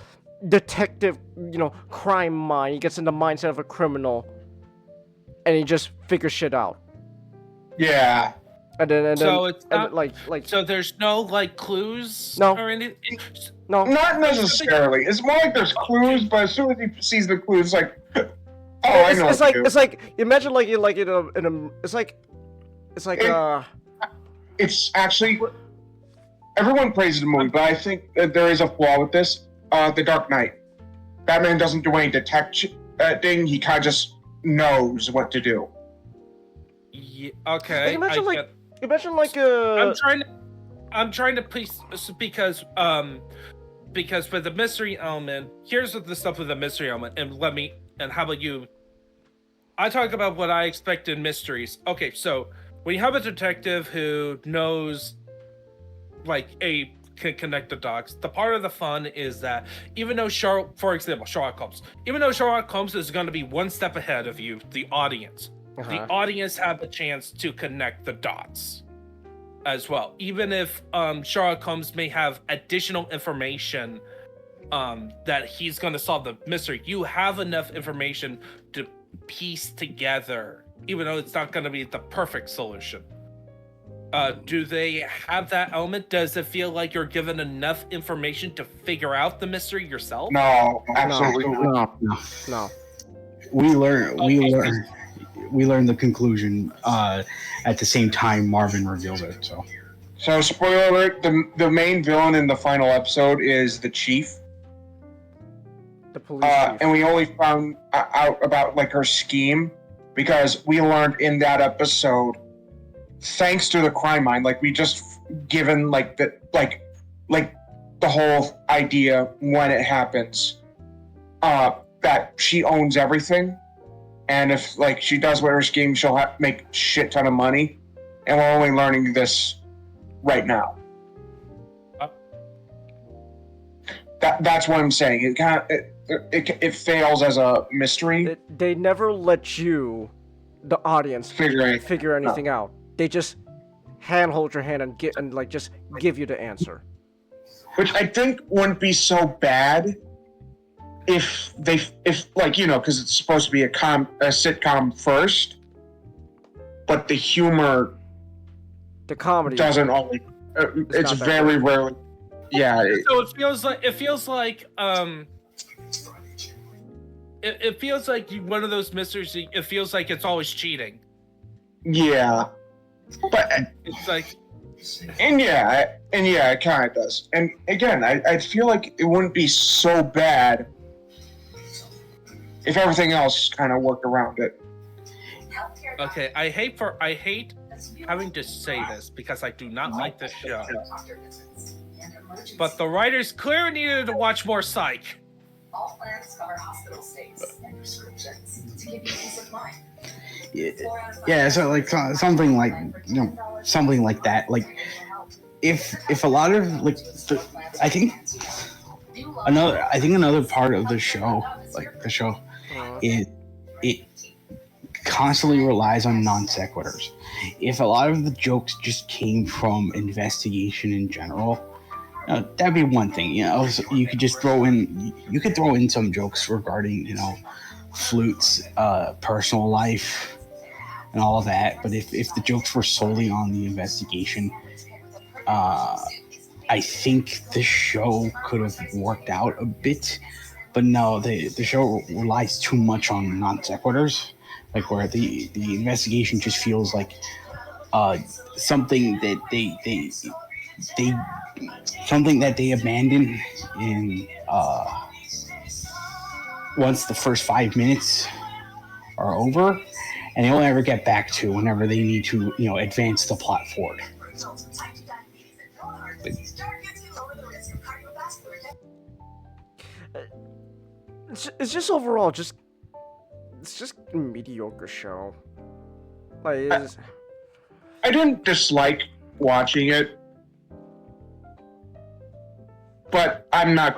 detective crime mind. He gets in the mindset of a criminal. And he just figures shit out. Yeah. And then so it's not, like so there's no like clues or anything? No. Not necessarily. It's more like there's clues, but as soon as he sees the clues, like, I know. It's like imagine it's actually everyone praises the movie, but I think that there is a flaw with this. The Dark Knight. Batman doesn't do any detecting. He kind of just knows what to do. Yeah, okay. Imagine I'm trying to please because for the mystery element, here's the stuff with the mystery element, and how about you? I talk about what I expect in mysteries. Okay, so when you have a detective who knows like a can connect the dots. The part of the fun is that even though for example, Sherlock Holmes is going to be one step ahead of you, the audience. The audience have a chance to connect the dots as well. Even if Sherlock Holmes may have additional information that he's going to solve the mystery, you have enough information to piece together, even though it's not going to be the perfect solution. Do they have that element? Does it feel like you're given enough information to figure out the mystery yourself? No, absolutely not. No. We learn the conclusion at the same time Marvin reveals it. So spoiler alert: the main villain in the final episode is the chief. The police chief. And we only found out about like her scheme because we learned in that episode, thanks to the crime mind, like we just given like the whole idea when it happens, that she owns everything, and if like she does what her scheme, she'll make shit ton of money, and we're only learning this right now. That's what I'm saying. It fails as a mystery. They never let you, the audience, figure anything out. They just hold your hand and just give you the answer. Which I think wouldn't be so bad if like, you know, because it's supposed to be a sitcom first, but the humor, the comedy doesn't only. It's very rarely. Yeah. So it feels like it feels like one of those mysteries. It feels like it's always cheating. Yeah, but it's like, and yeah, it kind of does. And again, I feel like it wouldn't be so bad if everything else kind of worked around it. Okay, I hate having to say this because I do not like this show, but the writers clearly needed to watch more Psych. All plans cover hospital stays and prescriptions to give you peace of mind. Yeah, so like something like, you know, something like that. Like if a lot of like I think another part of the show, it constantly relies on non sequiturs. If a lot of the jokes just came from investigation in general, that'd be one thing. You know, so you could just throw in some jokes regarding, you know, Flute's personal life and all of that. But if the jokes were solely on the investigation, I think the show could have worked out a bit. But no, the show relies too much on non sequiturs, like where the investigation just feels like something that they abandon in once the first 5 minutes are over, and they only ever get back to whenever they need to, you know, advance the plot forward. It's just overall it's just a mediocre show. Like I didn't dislike watching it, but I'm not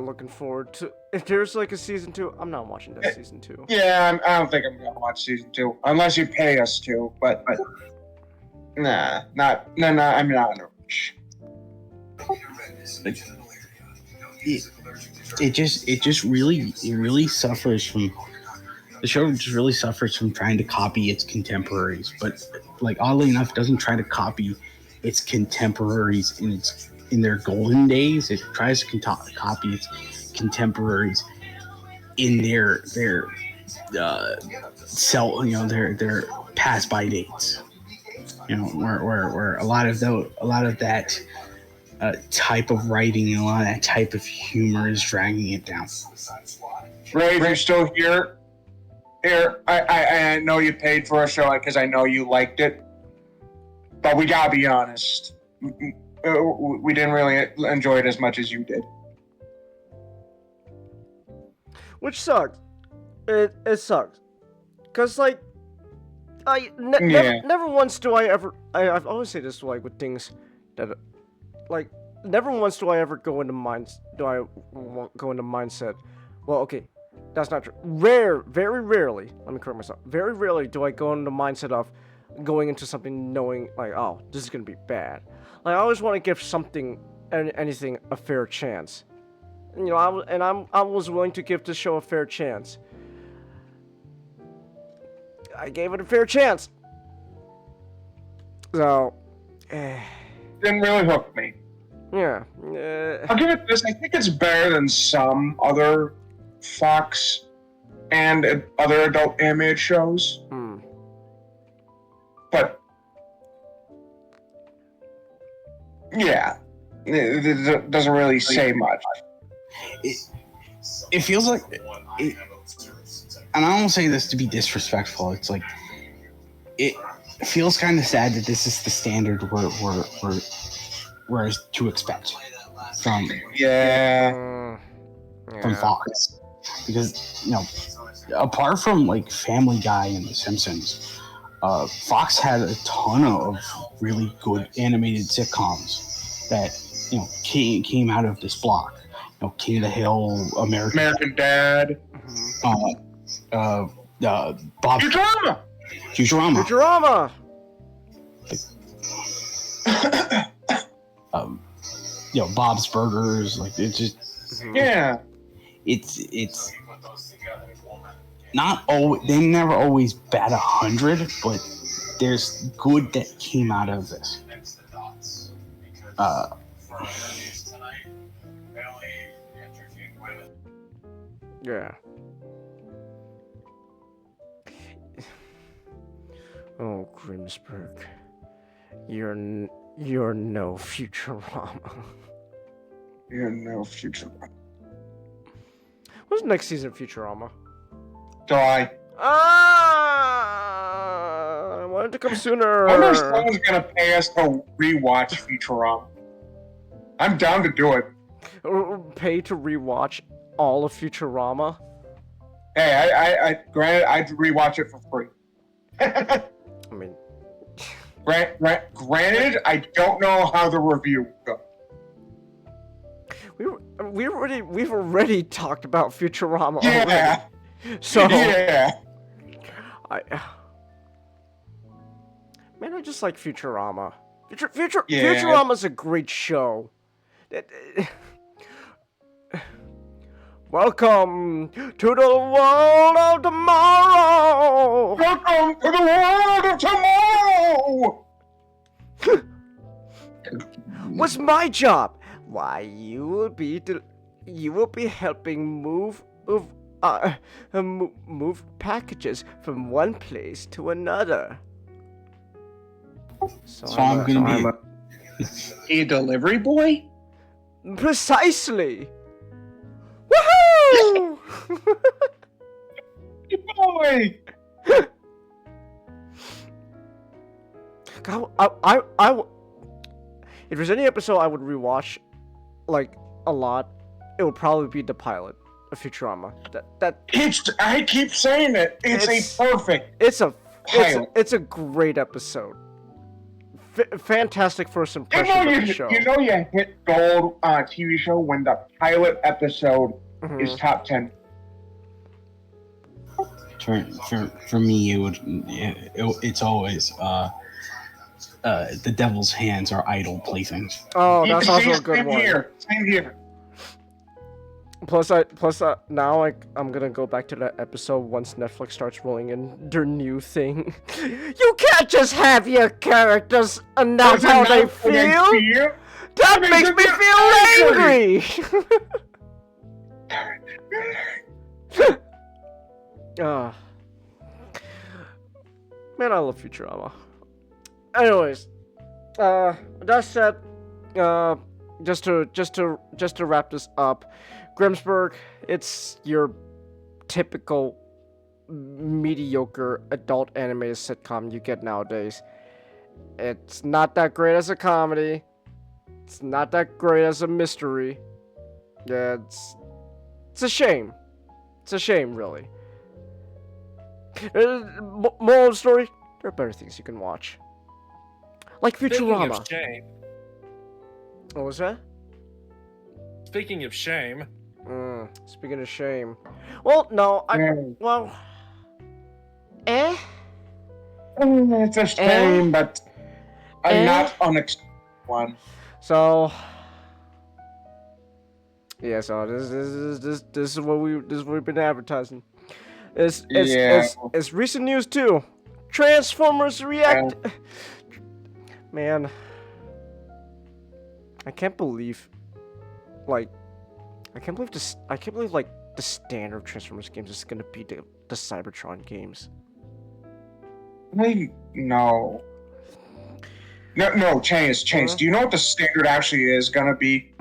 looking forward to. If there's like a season 2, I'm not watching that season 2. Yeah, I don't think I'm gonna watch season 2 unless you pay us to. But I'm not in a rush. It just really suffers from. The show just really suffers from trying to copy its contemporaries, but like oddly enough, it doesn't try to copy its contemporaries in their golden days. It tries to copy its contemporaries in their pass by dates. You know, where a lot of that type of writing and a lot of that type of humor is dragging it down. Ray, you're still here. Here, I know you paid for a show because I know you liked it, but we gotta be honest. We didn't really enjoy it as much as you did. Which sucks. It sucks. Cause like, never once do I ever. I've always say this like with things that like, never once do I ever go into mindset. Well, okay, that's not true. Very rarely. Let me correct myself. Very rarely do I go into the mindset of going into something knowing like, oh, this is gonna be bad. Like, I always want to give something and anything a fair chance. You know, I was willing to give this show a fair chance. I gave it a fair chance. So, Didn't really hook me. yeah. I'll give it this. I think it's better than some other Fox and other adult animated shows. But yeah, it doesn't really say much. It feels like, and I don't say this to be disrespectful. It's like it feels kind of sad that this is the standard we're to expect from from Fox, because you know, apart from like Family Guy and The Simpsons, Fox had a ton of really good animated sitcoms that came out of this block. You know, King of the Hill, American Dad, Bob Futurama. Bob's Burgers, like it's just it's not always, they never always bat 100, but there's good that came out of this. Yeah. Oh, Grimsburg, you're no Futurama. You're no Futurama. What's next season of Futurama? Die. I wanted to come sooner. I wonder if someone's gonna pay us to rewatch Futurama. I'm down to do it. Pay to rewatch all of Futurama? Hey, I granted, I'd rewatch it for free. I mean, granted, I don't know how the review would go. We've already talked about Futurama. Yeah. Already. So yeah. Man, I just like Futurama. Futurama's a great show. Welcome to the world of tomorrow. Welcome to the world of tomorrow. What's my job? Why, you will be helping move packages from one place to another. So I'm gonna be a delivery boy? Precisely. Woohoo! Boy. God, if there's any episode I would rewatch, like, a lot, it would probably be the pilot of Futurama. I keep saying it. It's a perfect. It's a pilot. It's a great episode. Fantastic first impression of the show. You know you hit gold on a TV show when the pilot episode is top 10. For me, it's always The Devil's Hands are idle playthings. Oh, that's also a good one. Same here. Plus, now I'm gonna go back to that episode once Netflix starts rolling in their new thing. You can't just have your characters announce how they feel. That makes me feel angry. Man, I love Futurama. Anyways, that said, just to wrap this up, Grimsburg, it's your typical mediocre adult animated sitcom you get nowadays. It's not that great as a comedy. It's not that great as a mystery. Yeah, it's a shame. It's a shame, really. Moral of the story: there are better things you can watch, like Futurama. What was that? Speaking of shame. Speaking of shame. Well, no, well... It's a shame, but a not unexpected one. So... Yeah, so this is what we've been advertising. It's recent news too. Transformers React. Man, I can't believe, like, like the standard Transformers games is gonna be the Cybertron games. No, Chance. Do you know what the standard actually is gonna be?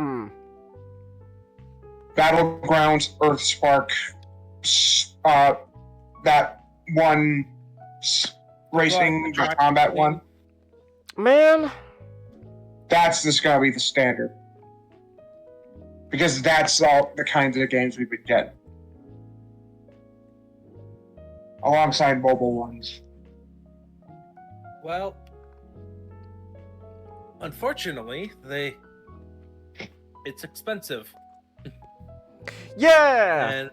Battlegrounds, Earthspark, that one racing combat one. Man, that's just gonna be the standard. Because that's all the kinds of games we've been getting. Alongside mobile ones. Well, unfortunately, it's expensive. Yeah! And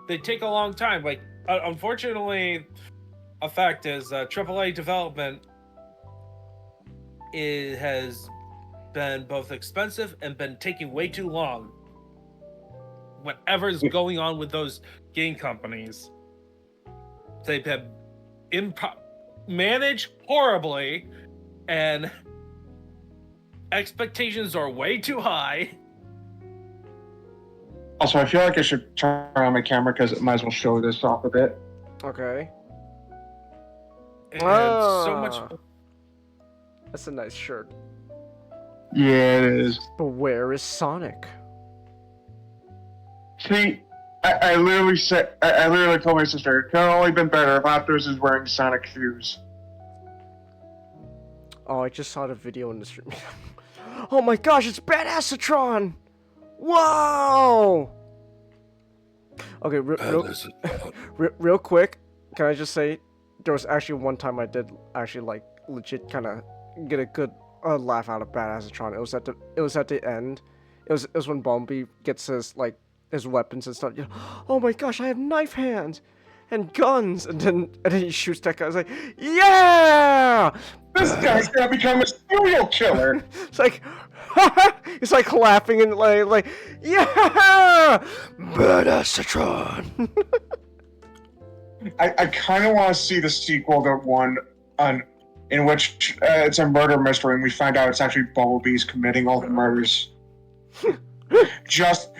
they take a long time. Like, unfortunately, a fact is AAA development has been both expensive and been taking way too long. Whatever's going on with those game companies, they've been managed horribly, and expectations are way too high. Also, I feel like I should turn on my camera because it might as well show this off a bit. Okay. And so much. That's a nice shirt. Yeah, it is. But where is Sonic? See, I literally told my sister, it could have only been better if Optimus is wearing Sonic shoes. Oh, I just saw the video in the stream. Oh my gosh, it's Badassatron! Whoa! Okay, real quick, can I just say, there was actually one time I did actually like legit kind of get a good laugh out of Badassatron. It was at the end. It was when Bumblebee gets his weapons and stuff. Oh my gosh, I have knife hands and guns, and then he shoots that guy. I was like, yeah! This guy's gonna become a serial killer. It's like, he's like laughing and like, yeah, Badassatron. I kind of want to see the sequel to one in which it's a murder mystery and we find out it's actually Bumblebee's committing all the murders. just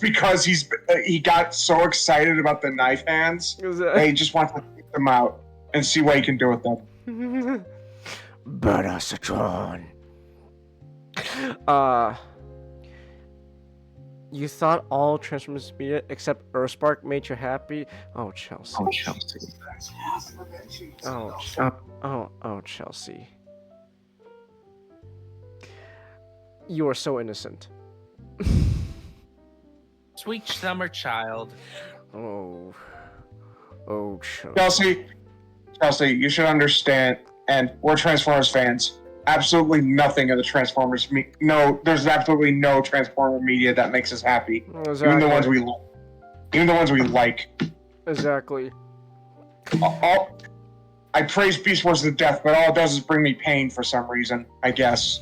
because he got so excited about the knife hands, he just wants to take them out and see what he can do with them. Badassatron. You thought all Transformers media except Earthspark made you happy? Oh, Chelsea. Oh, Chelsea. You are so innocent. Sweet summer child. Oh, Chelsea. Chelsea, you should understand, and we're Transformers fans. Absolutely nothing of the Transformers. There's absolutely no Transformer media that makes us happy. Exactly. Even the ones we like. Exactly. I praise Beast Wars to death, but all it does is bring me pain for some reason, I guess.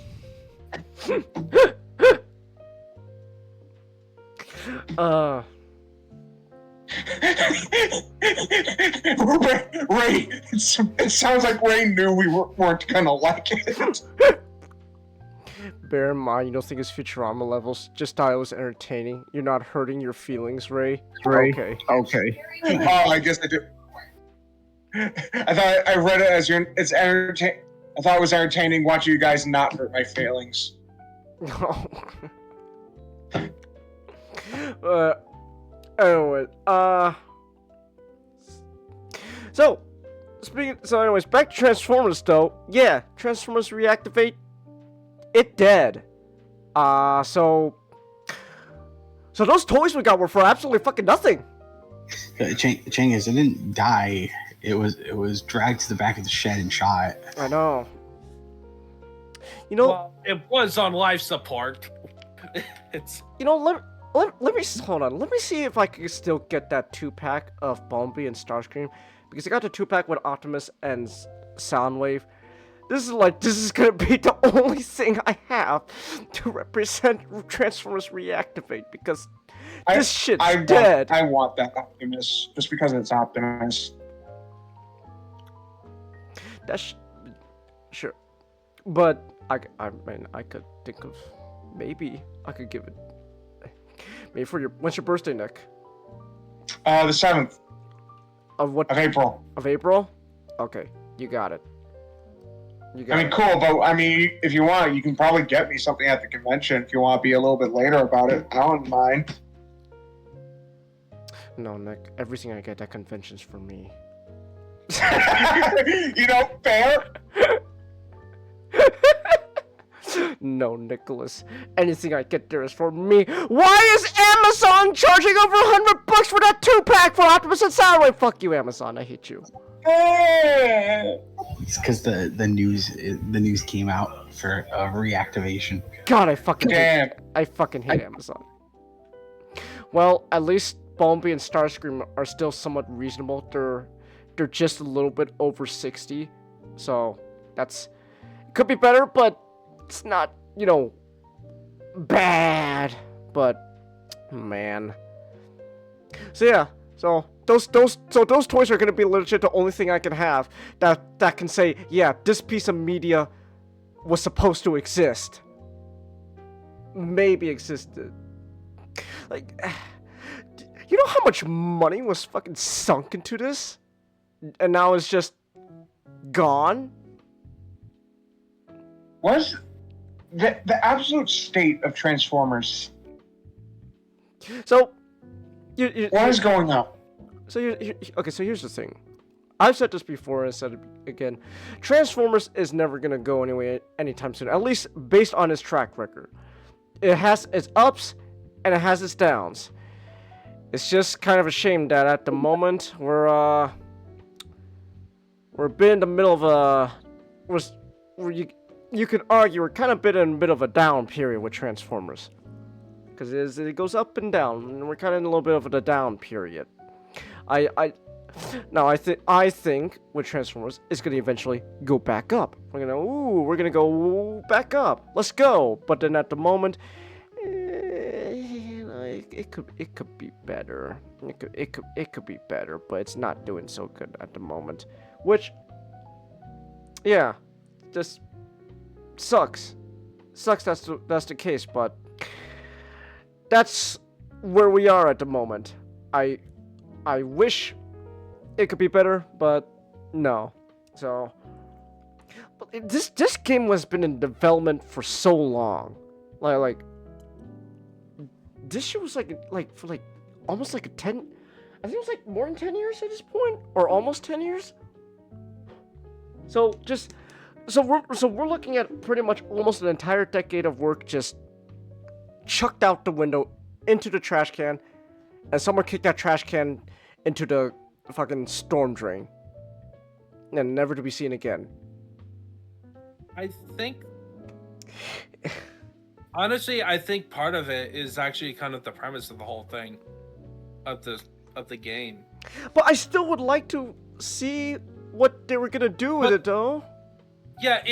Ray, it sounds like Ray knew we weren't gonna like it. Bear in mind, you don't think it's Futurama levels. Just thought it was entertaining. You're not hurting your feelings, Ray. Okay. Oh, I guess I do. I thought I read it as it's entertaining. I thought it was entertaining watching you guys not hurt my feelings. Anyway, so anyways, back to Transformers though. Yeah, Transformers Reactivate, it dead. So those toys we got were for absolutely fucking nothing. Chang is, it didn't die. It was dragged to the back of the shed and shot. I know. You know, Well, it was on life support. It's you know, let me hold on. Let me see if I can still get that 2-pack of Bumblebee and Starscream, because I got the 2-pack with Optimus and Soundwave. This is gonna be the only thing I have to represent Transformers Reactivate, because this shit's dead. I want that Optimus just because it's Optimus. That's sure, but I mean, I could think of maybe I could give it. Maybe for when's your birthday, Nick? The 7th Of what? of April. Of April? Okay, you got it. You got I mean, it. cool, but I mean, if you want, you can probably get me something at the convention if you want to be a little bit later about it. I don't mind. No, Nick. Everything I get at convention's for me. You know, fair. No, Nicholas. Anything I get there is for me. Why is Amazon charging over $100 for that 2-pack for Optimus and Soundwave? Fuck you, Amazon. I hate you. It's because the news came out for reactivation. God, I fucking Damn. hate Amazon. Well, at least Bumblebee and Starscream are still somewhat reasonable. They're just a little bit over 60, so could be better, but it's not, you know, bad. But man, so yeah, so those toys are gonna be legit the only thing I can have that can say, yeah, this piece of media was supposed to exist, maybe existed. Like, you know how much money was fucking sunk into this, and now it's just gone? What's the absolute state of Transformers? So, What is going on? So okay, so here's the thing. I've said this before and I said it again. Transformers is never gonna go anywhere anytime soon, at least based on its track record. It has its ups and it has its downs. It's just kind of a shame that at the moment we're a bit in the middle of where you could argue we're kind of been in a bit of a down period with Transformers, because it goes up and down, and we're kind of in a little bit of a down period. I think with Transformers it's gonna eventually go back up. We're gonna go back up. Let's go. But then at the moment, it could be better. It could be better, but it's not doing so good at the moment. Which, yeah, just sucks. That's the case, but that's where we are at the moment. I wish it could be better, but no. So, but this game has been in development for so long. Like this shit was like for almost like 10. I think it was like more than 10 years at this point, or almost 10 years. So we're looking at pretty much almost an entire decade of work just chucked out the window into the trash can, and someone kicked that trash can into the fucking storm drain, and never to be seen again. I think, honestly, I think part of it is actually kind of the premise of the whole thing, of the game. But I still would like to see what they were gonna do with it, though. Yeah,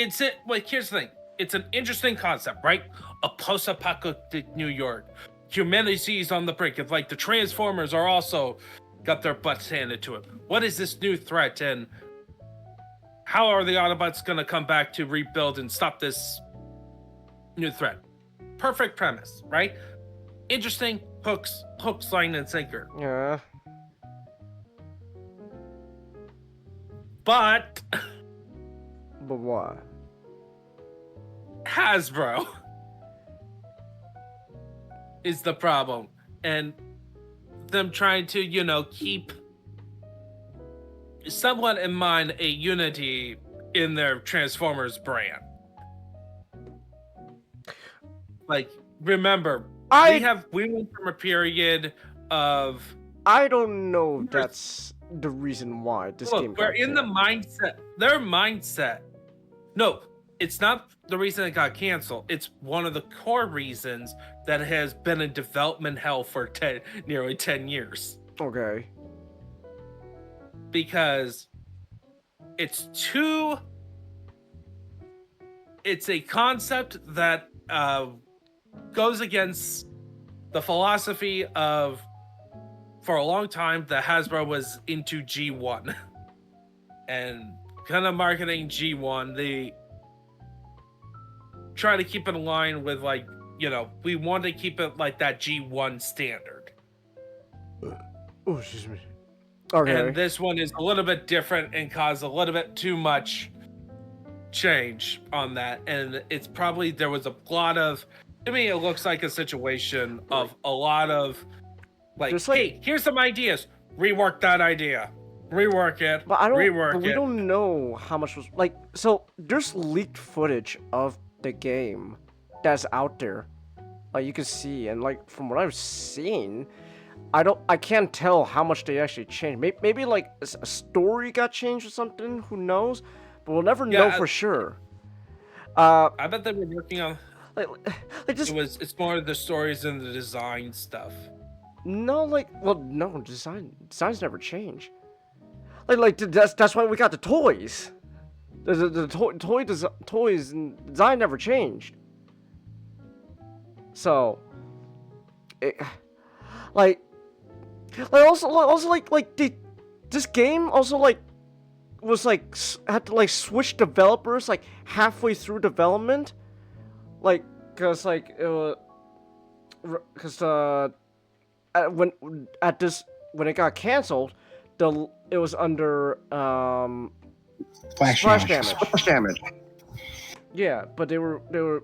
like, here's the thing. It's an interesting concept, right? A post-apocalyptic New York. Humanity is on the brink of, like, the Transformers are also got their butts handed to it. What is this new threat, and how are the Autobots gonna come back to rebuild and stop this new threat? Perfect premise, right? Interesting hooks, line, and sinker. Yeah. But what? Hasbro is the problem, and them trying to, keep somewhat in mind a unity in their Transformers brand. Like, remember, we went from a period of. I don't know if that's the reason why this game. We're in the mindset. Their mindset. No, it's not the reason it got canceled. It's one of the core reasons that it has been in development hell for nearly 10 years. Okay. Because it's a concept that goes against the philosophy of, for a long time, that Hasbro was into G1 and kind of marketing G1. They try to keep it in line with, like, you know, we want to keep it like that G1 standard. Oh, excuse me. Okay. And this one is a little bit different and caused a little bit too much change on that. And it's probably, there was a lot of, to me, it looks like a situation of a lot of, like, hey, here's some ideas. Rework that idea. Rework it. But rework we it. don't know how much was, like, so there's leaked footage of the game that's out there. Like, you can see, and like, from what I've seen, I can't tell how much they actually changed. Maybe like a story got changed or something. Who knows? But we'll never know for sure. I bet they were working on. Like just. It's more of the stories and the design stuff. No, no, designs never change. That's why we got the toys. The toys and design never changed. So, this game also had to switch developers halfway through development, when it got canceled, it was under splash damage. Yeah, but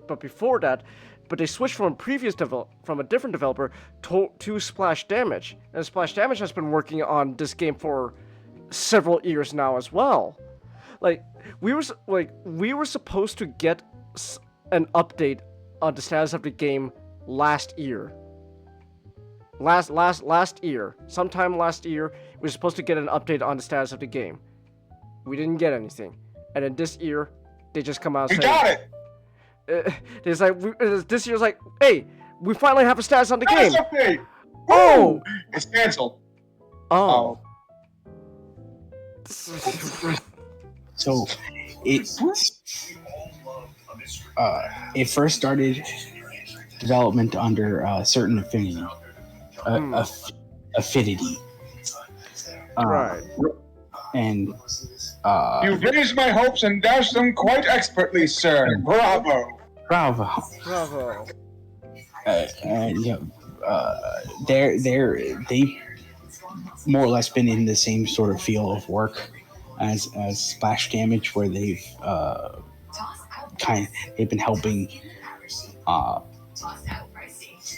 but before that. But they switched from a different developer to Splash Damage, and Splash Damage has been working on this game for several years now as well. We were supposed to get an update on the status of the game last year. Last year, sometime last year, we were supposed to get an update on the status of the game. We didn't get anything, and then this year, they just come out and say, "We got it." It's this year's like, hey, we finally have a status on the game. Update. Oh, it's canceled. Oh. So it first started development under certain affinity. Affinity. Right. And you've raised my hopes and dashed them quite expertly, sir. Bravo. They've more or less been in the same sort of field of work as Splash Damage, where they've been helping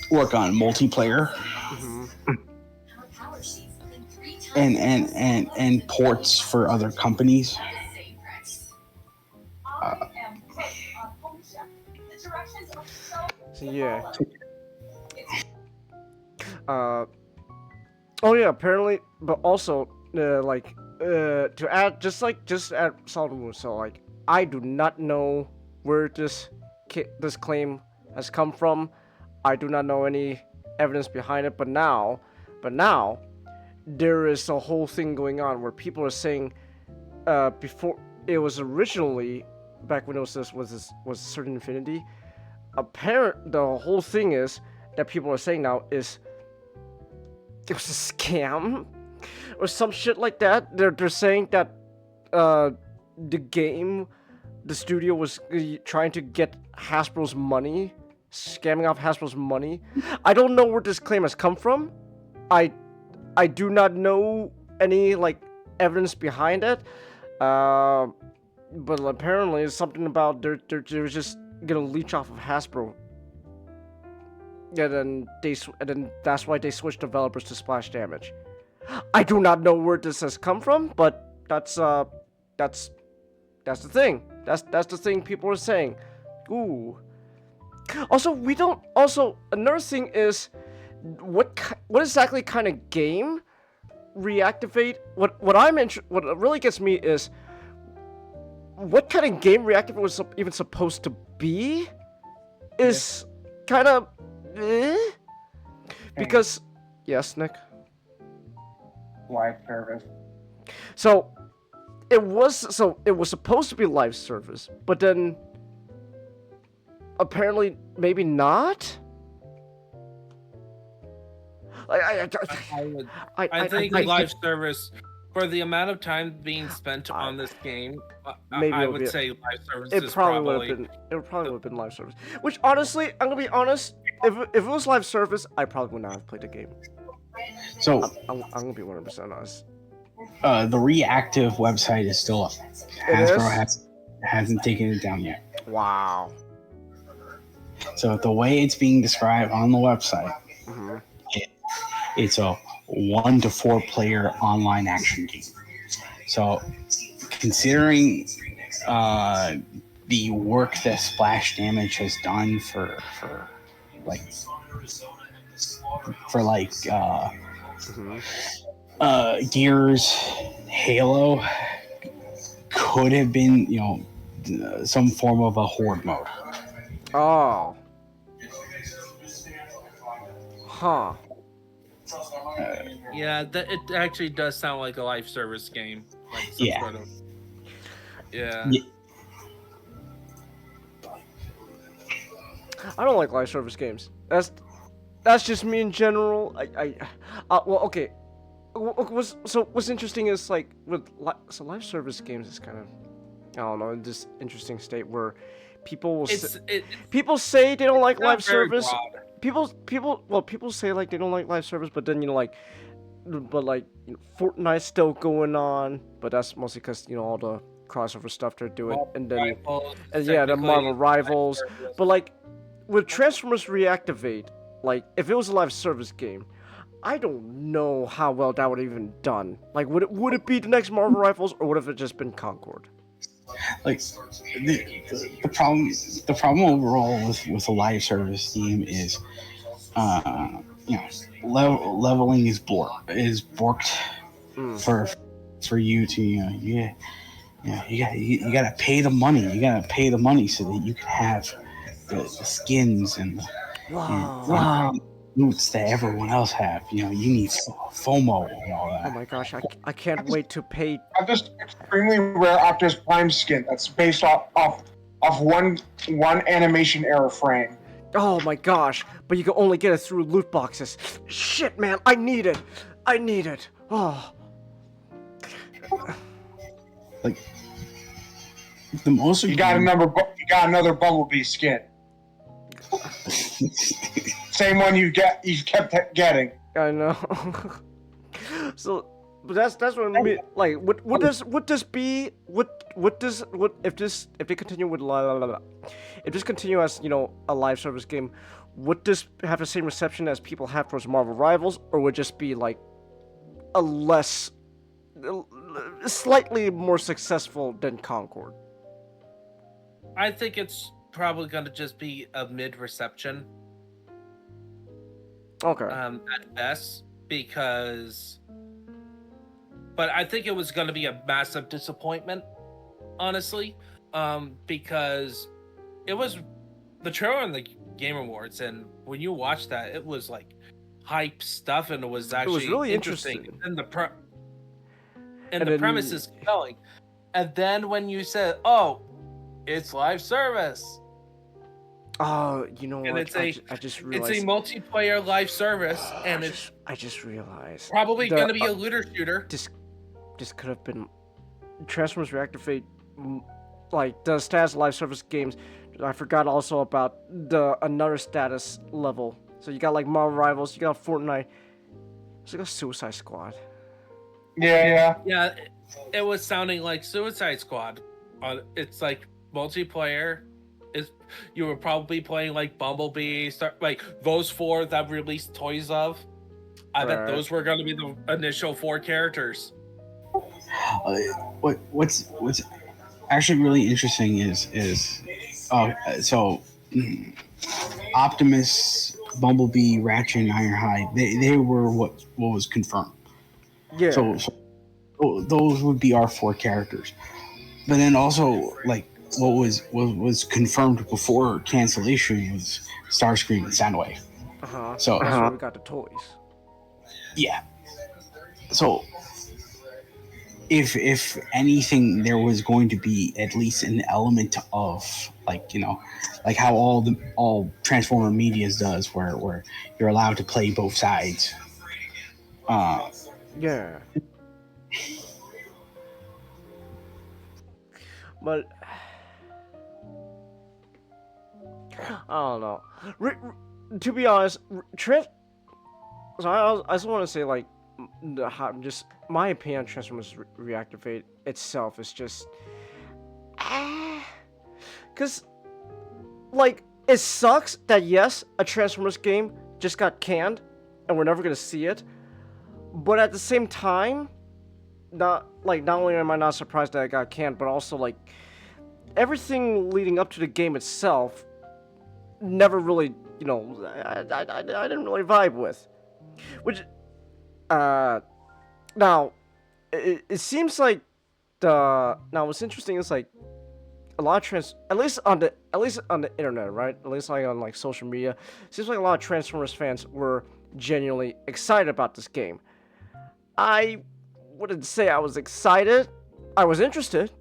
work on multiplayer. Mm-hmm. And ports for other companies. Yeah. Oh yeah. Apparently, but also, to add, just add Solid Moon. So I do not know where this claim has come from. I do not know any evidence behind it. But now, there is a whole thing going on where people are saying, before it was originally back when it was Certain Infinity. The whole thing is that people are saying now is it was a scam or some shit like that. They're saying that the studio was trying to get Hasbro's money, scamming off Hasbro's money. I don't know where this claim has come from. I do not know any evidence behind it. But apparently it's something about they're just gonna leech off of Hasbro. And then that's why they switched developers to Splash Damage. I do not know where this has come from, but that's the thing. That's the thing people are saying. Ooh. Also, another thing is what exactly kind of game Reactivate? What really gets me is what kind of game Reactivate was even supposed to be is kind of because yes, Nick. Live service. So it was supposed to be live service, but then apparently maybe not. I think live service, for the amount of time being spent on this game, I would say live service is probably... It probably would have been live service. Which, honestly, I'm going to be honest, if it was live service, I probably would not have played the game. So, I'm going to be 100% honest. The Reactive website is still up. Hasbro hasn't taken it down yet. Wow. So, the way it's being described on the website, it's a 1 to 4 player online action game. So, considering the work that Splash Damage has done for Gears, Halo, could have been some form of a horde mode. Oh. Huh. Yeah, it actually does sound like a live service game. Like Yeah. I don't like live service games. That's just me in general. Well, okay. What's interesting is like live service games is kind of, I don't know, in this interesting state where people say they don't like live service. Broad. People say like they don't like live service, but then Fortnite's still going on, but that's mostly because all the crossover stuff they're doing, the Marvel Rivals. But like with Transformers Reactivate, like if it was a live service game, I don't know how well that would have even done. Like would it be the next Marvel Rivals, or would it have just been Concord? Like the problem overall with a live service game is leveling is borked for you to you gotta pay the money. You gotta pay the money so that you can have the skins and the loots that everyone else have. You need FOMO and all that. Oh my gosh, I can't wait to pay. I have this extremely rare Optimus Prime skin that's based off one animation era frame. Oh my gosh, but you can only get it through loot boxes. Shit, man, I need it. Oh. Like the most you got another Bumblebee skin. Same one you kept getting. I know. So, but that's what I mean. Like, would this be? If they continue with if this continue as a live service game, would this have the same reception as people have towards Marvel Rivals, or would it just be like slightly more successful than Concord? I think it's probably going to just be a mid reception. Okay. At best, but I think it was going to be a massive disappointment, honestly, because it was the trailer in the Game Awards, and when you watch that, it was like hype stuff, and it was actually really interesting. And the premise is compelling. And then when you said, "Oh, it's live service," what? I just realized it's a multiplayer live service, and I just realized probably going to be a looter shooter. This could have been Transformers Reactivate, like the status live service games. I forgot also about another status level. So you got like Marvel Rivals, you got Fortnite, so you got Suicide Squad. Yeah. It was sounding like Suicide Squad. It's like multiplayer. You were probably playing like Bumblebee, like those 4 that released toys of. I bet those were going to be the initial 4 characters. What's actually really interesting is Optimus, Bumblebee, Ratchet, and Ironhide, they were what was confirmed. Yeah. So those would be our 4 characters. but then also like what was confirmed before cancellation was Starscream and Soundwave. So that's where we got the toys. Yeah. So if anything, there was going to be at least an element of like, you know, like how all Transformer Medias does, where you're allowed to play both sides. Yeah. But I don't know. To be honest, so I just want to say, like, just my opinion on Transformers Reactivate itself is just, because, like, it sucks that yes, a Transformers game just got canned, and we're never gonna see it. But at the same time, not only am I not surprised that it got canned, but also like everything leading up to the game itself never really, you know, I didn't really vibe with. Which, now, it seems like now what's interesting is like a lot of at least on the internet, right? At least like on like social media, it seems like a lot of Transformers fans were genuinely excited about this game. I wouldn't say I was excited. I was interested.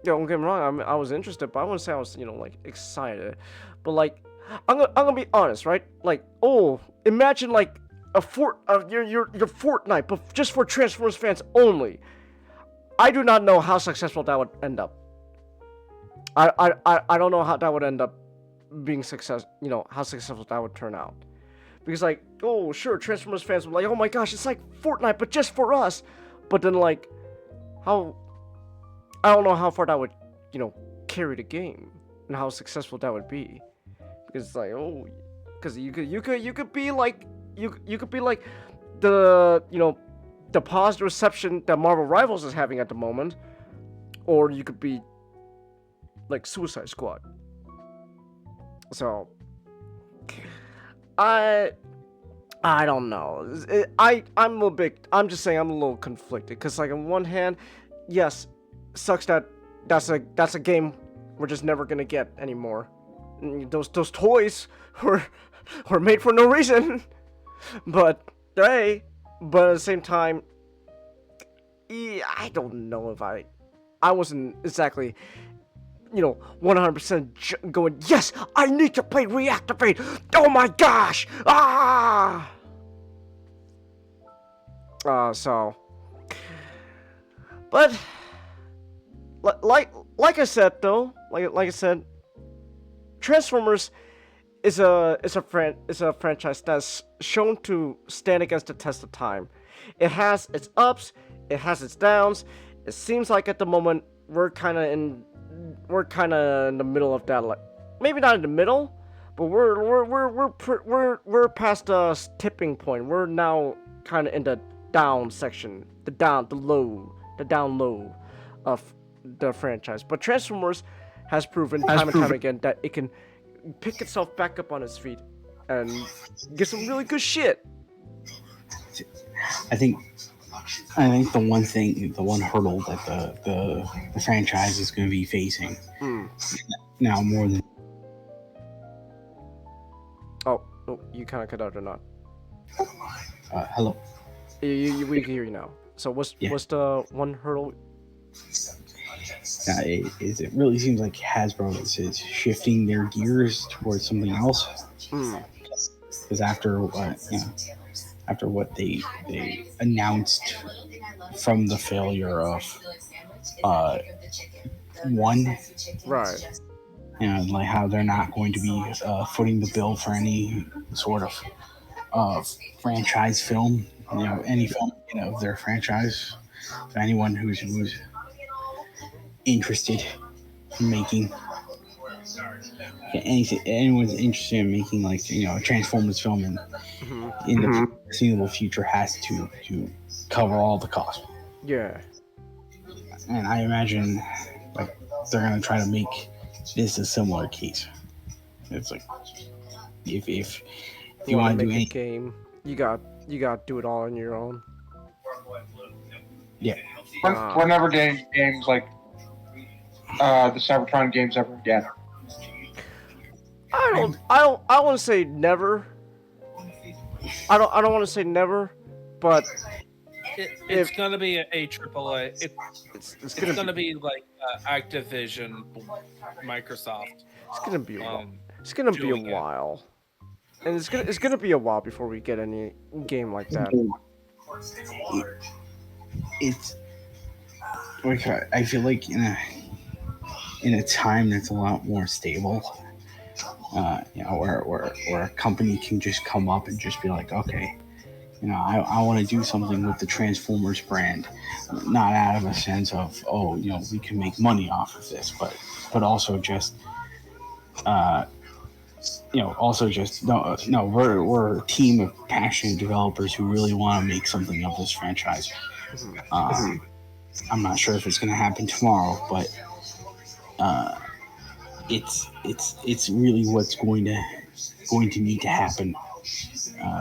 Don't get me wrong. I was interested, but I wouldn't say I was, you know, like excited. But like, I'm gonna be honest, right? Like, oh, imagine like your Fortnite, but just for Transformers fans only. I do not know how successful that would end up. I don't know how that would end up being success. You know, how successful that would turn out. Because, like, oh, sure, Transformers fans were like, oh my gosh, it's like Fortnite, but just for us. But then, like, I don't know how far that would, you know, carry the game and how successful that would be. Because it's like, oh, because you could be like, you could be like the, you know, the positive reception that Marvel Rivals is having at the moment, or you could be like Suicide Squad. So I don't know. I'm just saying I'm a little conflicted because, like, on one hand, yes, sucks that that's a game we're just never gonna get anymore. Those toys were made for no reason. But hey, but at the same time, I don't know if I wasn't exactly, you know, 100% going, yes, I need to play Reactivate. Oh my gosh! So, but like I said though, like I said, Transformers is a franchise that's shown to stand against the test of time. It has its ups, it has its downs. It seems like at the moment we're kind of in the middle of that. Like, maybe not in the middle, but we're past the tipping point. We're now kind of in the down section, the down low of the franchise. But Transformers has proven time and time again that it can pick itself back up on its feet and get some really good shit. I think the one hurdle that the franchise is going to be facing now more than. Oh, you kind of cut out or not? Hello. We can hear you now. So what's the one hurdle? It really seems like Hasbro is shifting their gears towards something else. Because after what they announced from the failure of one, right? You know, like how they're not going to be footing the bill for any sort of franchise film. You know, any film of their franchise. For anyone who's interested in making anyone's interested in making, like, you know, a Transformers film in the foreseeable future has to cover all the costs. Yeah. And I imagine like they're gonna try to make this a similar case. It's like if you want to do any game, you got to do it all on your own. Yeah. We're never getting games like the Cybertron games ever again. I want to say never. I don't want to say never, but it's gonna be a AAA. It's gonna gonna be like Activision, Microsoft. It's gonna be a while. It's gonna be a while, and it's gonna be a while before we get any game like that. It's like I feel like in a time that's a lot more stable, where a company can just come up and just be like, okay, I want to do something with the Transformers brand, not out of a sense of, oh, we can make money off of this, but also just, no, we're a team of passionate developers who really want to make something of this franchise. I'm not sure if it's going to happen tomorrow, but it's really what's going to need to happen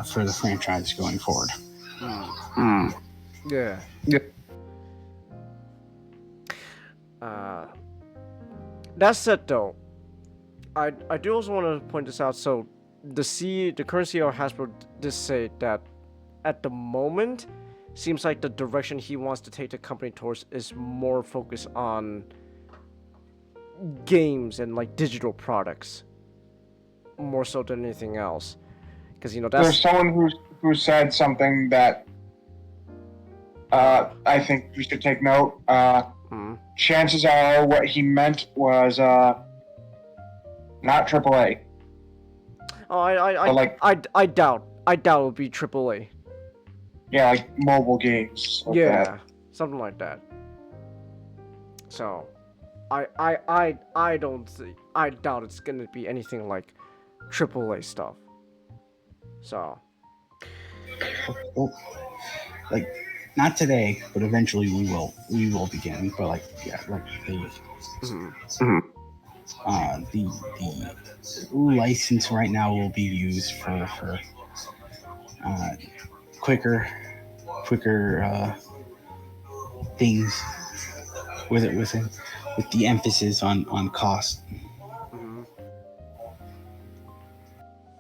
for the franchise going forward. Yeah. That said, though, I do also want to point this out. So the current CEO of Hasbro did say that at the moment, seems like the direction he wants to take the company towards is more focused on games and like digital products, more so than anything else. Because that's there's someone who said something that I think we should take note. Chances are what he meant was not AAA. Oh, I doubt it would be AAA. Yeah, like mobile games. Like that. Something like that. So, I doubt it's gonna be anything like AAA stuff. So, like, not today, but eventually we will begin. But the license right now will be used for quicker things with the emphasis on cost.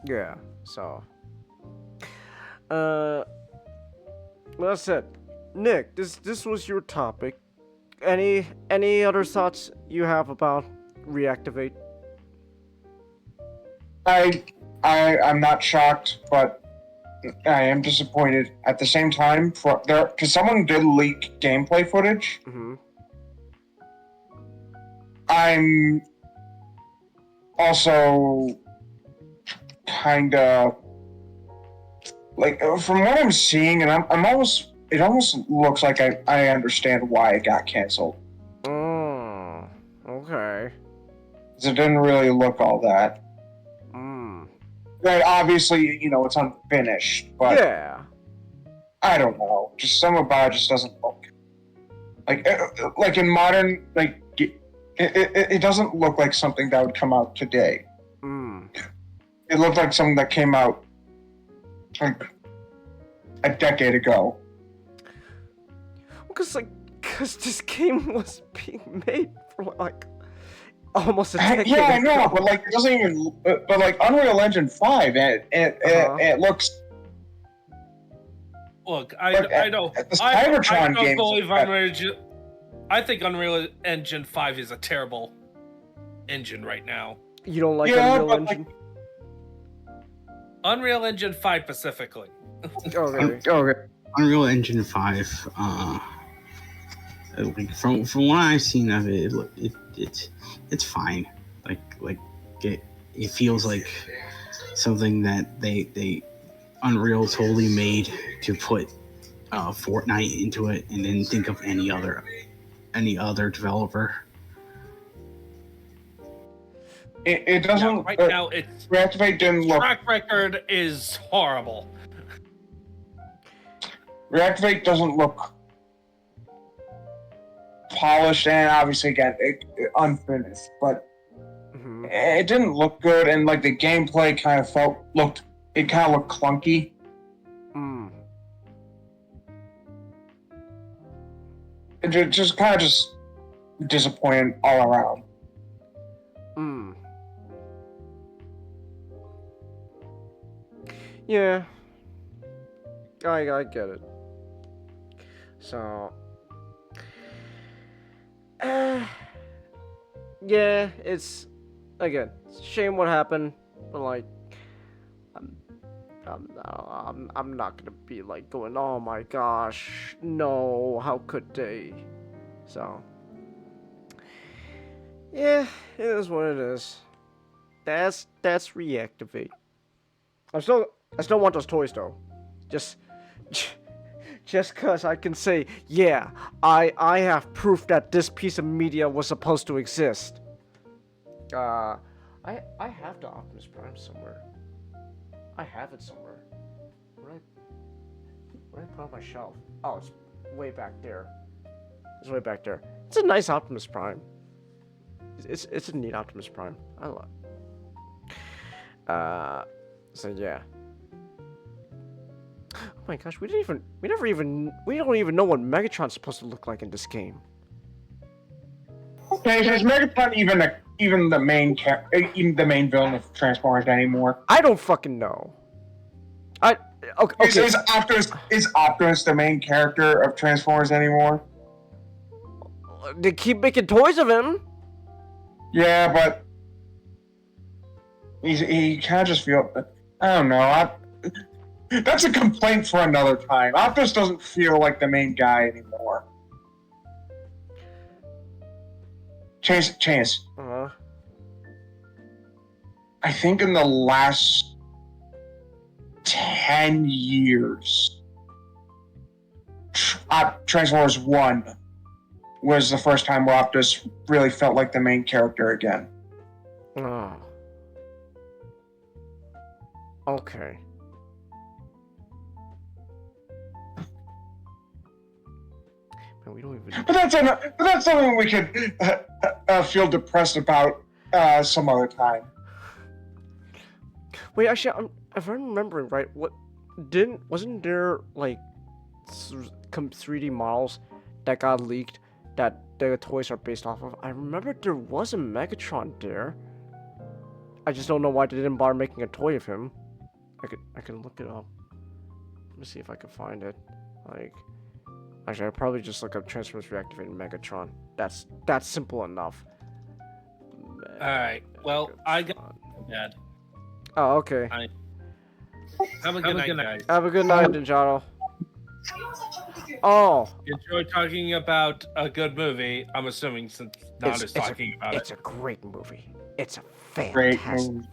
Yeah. So, well, that's it. Nick, this was your topic. Any other thoughts you have about Reactivate? I'm not shocked, but I am disappointed at the same time because someone did leak gameplay footage. I'm also kind of like, from what I'm seeing, and it almost looks like I understand why it got canceled. Oh, okay. Because it didn't really look all that. Right, obviously, it's unfinished, but yeah, I don't know. Just some about it just doesn't look like in modern, like it doesn't look like something that would come out today. It looked like something that came out like a decade ago. Because this game was being made for like almost a decade Yeah, I know, ago. but like it doesn't even. But like Unreal Engine 5, it looks. Look, I know. The Cybertron I games. believe I think Unreal Engine 5 is a terrible engine right now. You don't like Unreal Engine? Unreal Engine 5 specifically. Okay. Unreal Engine 5. From what I've seen of it, it's fine. Like it feels like something that they Unreal totally made to put Fortnite into it, and didn't think of any other developer. It doesn't. Right now, its Reactivate didn't look. track record is horrible. Reactivate doesn't look polished, and obviously again unfinished, but it didn't look good, and like the gameplay kind of looked clunky. It just disappointed all around. Hmm. Yeah. I get it. So. Yeah, it's again, it's a shame what happened, but like, I'm not gonna be like going, oh my gosh, no, how could they? So, yeah, it is what it is. That's Reactivate. I still want those toys though. Just cause I can say, yeah, I have proof that this piece of media was supposed to exist. I have the Optimus Prime somewhere. I have it somewhere. Where did I put it on my shelf? Oh, it's way back there. It's way back there. It's a nice Optimus Prime. It's a neat Optimus Prime. I love it. So yeah. Oh my gosh, we don't even know what Megatron's supposed to look like in this game. Okay, is Megatron even the main villain of Transformers anymore? I don't fucking know. Okay. Is Optimus the main character of Transformers anymore? They keep making toys of him. Yeah, but he kind of just feel. I don't know. That's a complaint for another time. Optimus doesn't feel like the main guy anymore. Chance. Uh-huh. I think in the last 10 years, Transformers 1 was the first time where Optimus really felt like the main character again. Oh. Okay. Man, we don't even. But that's something we could feel depressed about some other time. Wait, actually, if I'm remembering right, wasn't there like 3D models that got leaked that the toys are based off of? I remember there was a Megatron there. I just don't know why they didn't bother making a toy of him. I can look it up. Let me see if I can find it. Like, actually, I'd probably just look up Transformers Reactivated Megatron. That's simple enough. All right. Well, I got Dad. Oh, okay. Have a good night, guys. Have a good night, Ninjato. Oh. Enjoy talking about a good movie. I'm assuming since Nod is talking about it. It's a great movie. It's a Great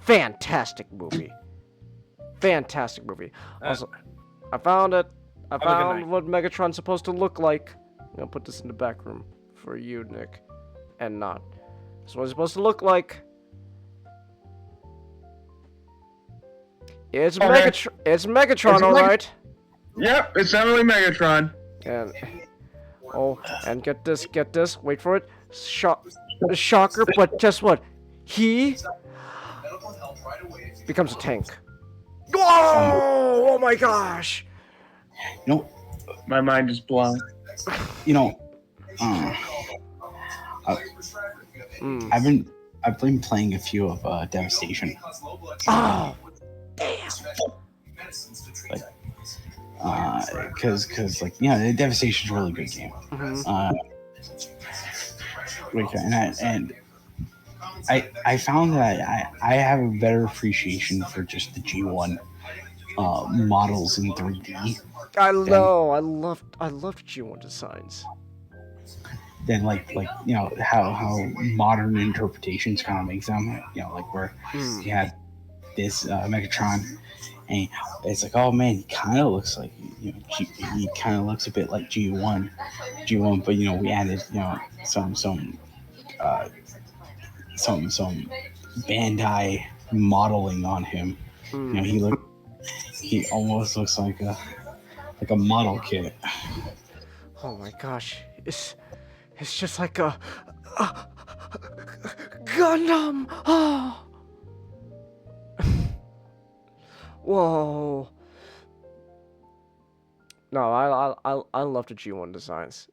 fantastic movie. Fantastic movie. Also, I found it. I found what Megatron's supposed to look like. I'm gonna put this in the back room for you, Nick, and Nod. This is what it's supposed to look like. It's Megatron. It's Megatron, all right. Yep, it's definitely Megatron. And get this. Wait for it. Shocker, but guess what? He becomes a tank. Oh my gosh! You know, my mind is blown. You know, I've been playing a few of Devastation. Oh, damn! Because like, yeah, Devastation's a really good game. And I found that I have a better appreciation for just the G1 models in 3D. I loved G1 designs. Then like you know how modern interpretations kind of make them, you know, like where you had this Megatron, and it's like, oh man, he kind of looks like, you know, he kind of looks a bit like G1, but you know, we added, you know, some Bandai modeling on him. You know, he almost looks like a model kit. Oh my gosh, it's just like a Gundam. Oh. Whoa. No, I love the G1 designs.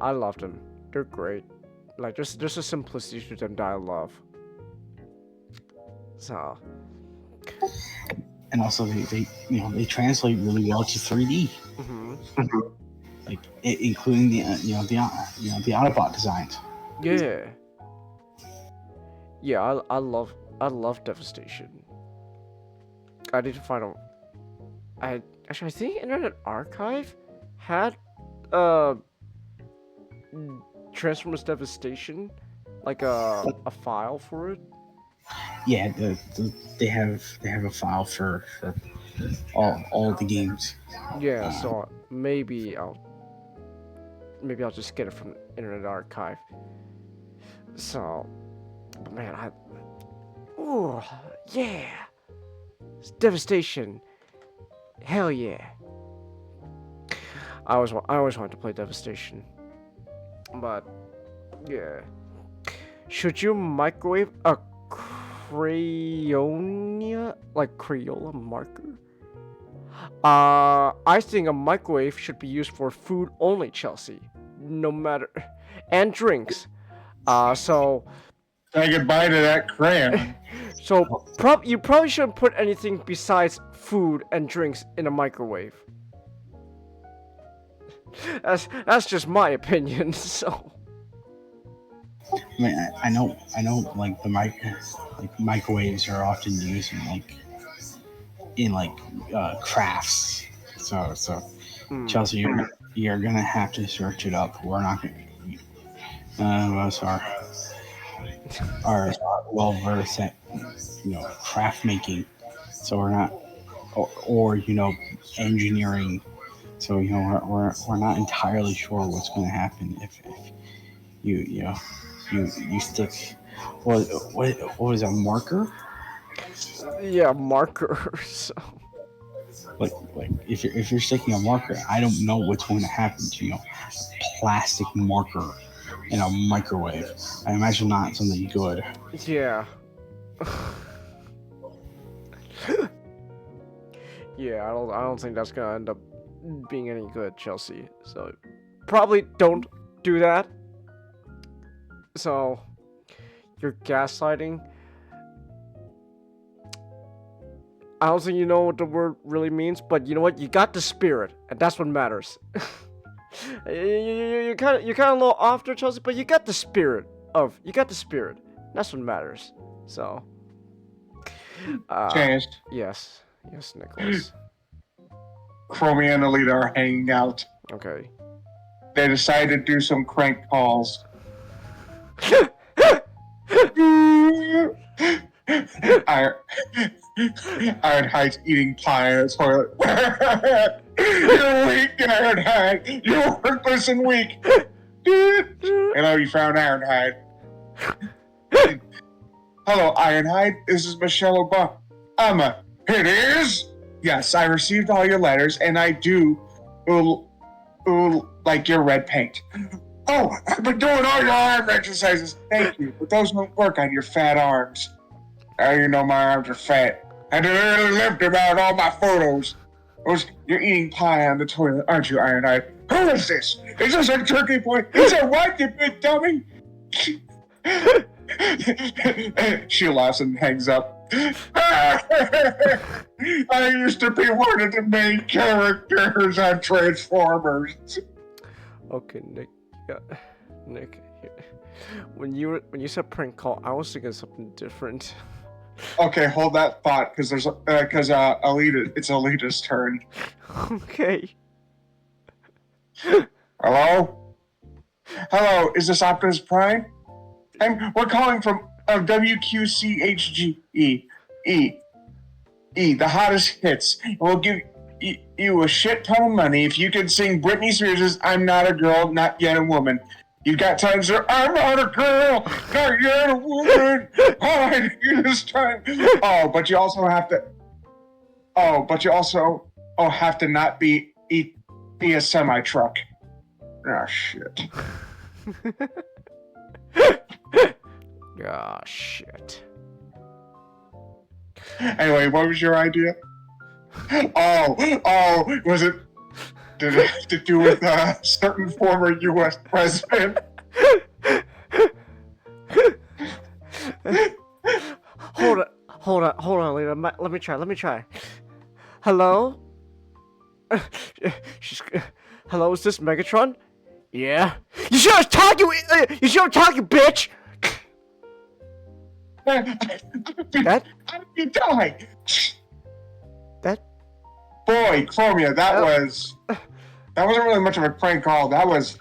I loved them. They're great. Like there's a simplicity to them that I love. So. And also they they translate really well to 3D. Like including the the Autobot designs. Yeah. Yeah, I love Devastation. I need to find a. I think Internet Archive had Transformers Devastation, like a file for it. Yeah, they have a file for all the games. Yeah, so maybe I'll just get it from Internet Archive. So, but man, ooh, yeah, it's Devastation. Hell yeah. I always wanted to play Devastation, but yeah. Should you microwave a Crayola marker? I think a microwave should be used for food only, Chelsea. No matter, and drinks. So. Say goodbye to that crayon. So you probably shouldn't put anything besides food and drinks in a microwave. That's just my opinion. So. I mean, I know, like microwaves are often used in crafts. So Chelsea, you're gonna have to search it up. We're not gonna. Most are well versed at craft making, so we're not, or engineering. So we're not entirely sure what's going to happen if you stick what was a marker? Yeah, marker. So. Like if you're sticking a marker, I don't know what's going to happen to a plastic marker in a microwave. I imagine not something good. Yeah. Yeah, I don't think that's gonna end up being any good, Chelsea. So probably don't do that. So you're gaslighting. I don't think you know what the word really means, but you know what? You got the spirit, and that's what matters. You're kind of a little off there, Chelsea, but you got the spirit. That's what matters. So. Changed. Yes, Nicholas. Chromie and Alita are hanging out. Okay. They decided to do some crank calls. Ironhide's eating pie in the toilet. You're weak, Ironhide. You're worthless and weak. You found Ironhide. Hello, Ironhide. This is Michelle Obama. It is? Yes, I received all your letters, and I do like your red paint. Oh, I've been doing all your arm exercises. Thank you, but those won't work on your fat arms. You know my arms are fat. I didn't lift them out all my photos. You're eating pie on the toilet, aren't you, Ironhide? Who is this? Is this a turkey boy? Is it what, you big dummy? She laughs and hangs up. I used to be one of the main characters on Transformers. Okay, Nick. Yeah, Nick. When you said prank call, I was thinking something different. Okay, hold that thought, because Alita, it's Alita's turn. Okay. Hello, is this Optimus Prime? We're calling from WQCHGE, the hottest hits. We'll give you a shit ton of money if you can sing Britney Spears' "I'm Not a Girl, Not Yet a Woman." You got time, sir? I'm not a girl, not yet a woman. All I need is time. But you also have to. Have to not be a semi truck. Ah, shit. Ah, shit. Anyway, what was your idea? Was it Did it have to do with a certain former U.S. president? Hold on, Lena. Let me try. Hello? Hello, is this Megatron? Yeah. You should have talked, you bitch! That? How did you die? That? Boy, Chromia, that wasn't really much of a prank call. That was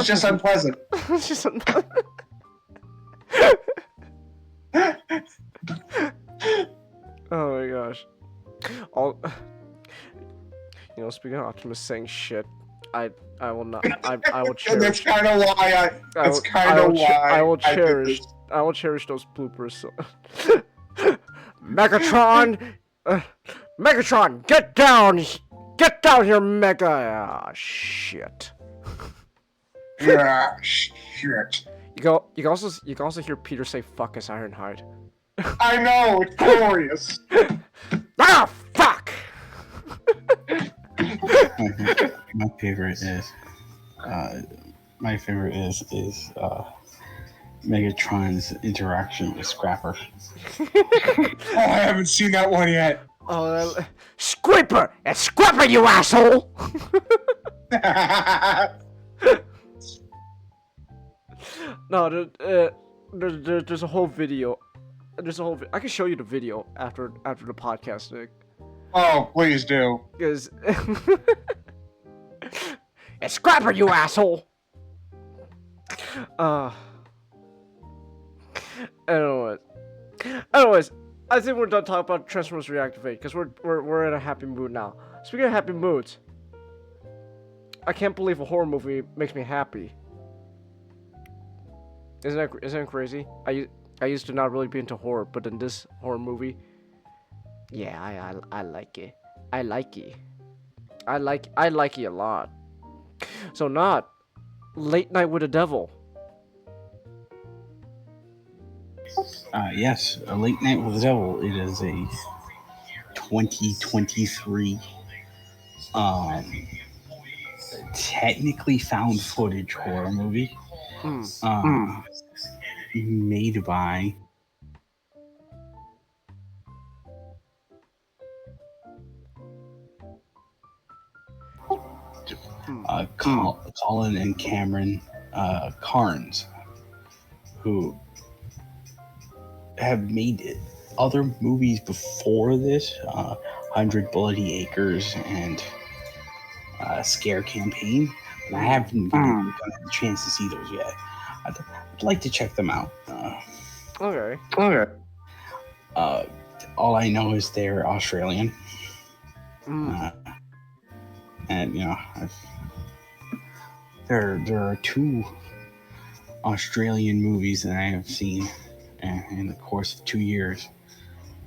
just unpleasant. That's just Oh my gosh. Speaking of Optimus saying shit, I will not. I will cherish. That's kind of why I will cherish. I will cherish those bloopers. So. Megatron, Megatron, get down here, Mega. Ah, shit. Yeah, shit. You can also hear Peter say "fuck" as Ironhide. I know, it's glorious. Ah, fuck. My favorite is Megatron's interaction with Scrapper. Oh, I haven't seen that one yet. Oh, Scraper! It's Scrapper, you asshole! No, there's a whole video. I can show you the video after the podcast, Nick. Oh, please do. Because it's Scrapper, you asshole. Anyways, I think we're done talking about Transformers Reactivate because we're in a happy mood now. Speaking of happy moods, I can't believe a horror movie makes me happy. Isn't that crazy? I used to not really be into horror, but in this horror movie, yeah, I like it. I like it a lot. So not Late Night with the Devil. Yes, A Late Night with the Devil. It is a 2023 technically found footage horror movie. Made by Colin and Cameron Carnes, who have made other movies before this, 100 Bloody Acres and Scare Campaign, but I haven't gotten a chance to see those yet. I'd like to check them out. Okay. All I know is they're Australian. And there are two Australian movies that I have seen in the course of 2 years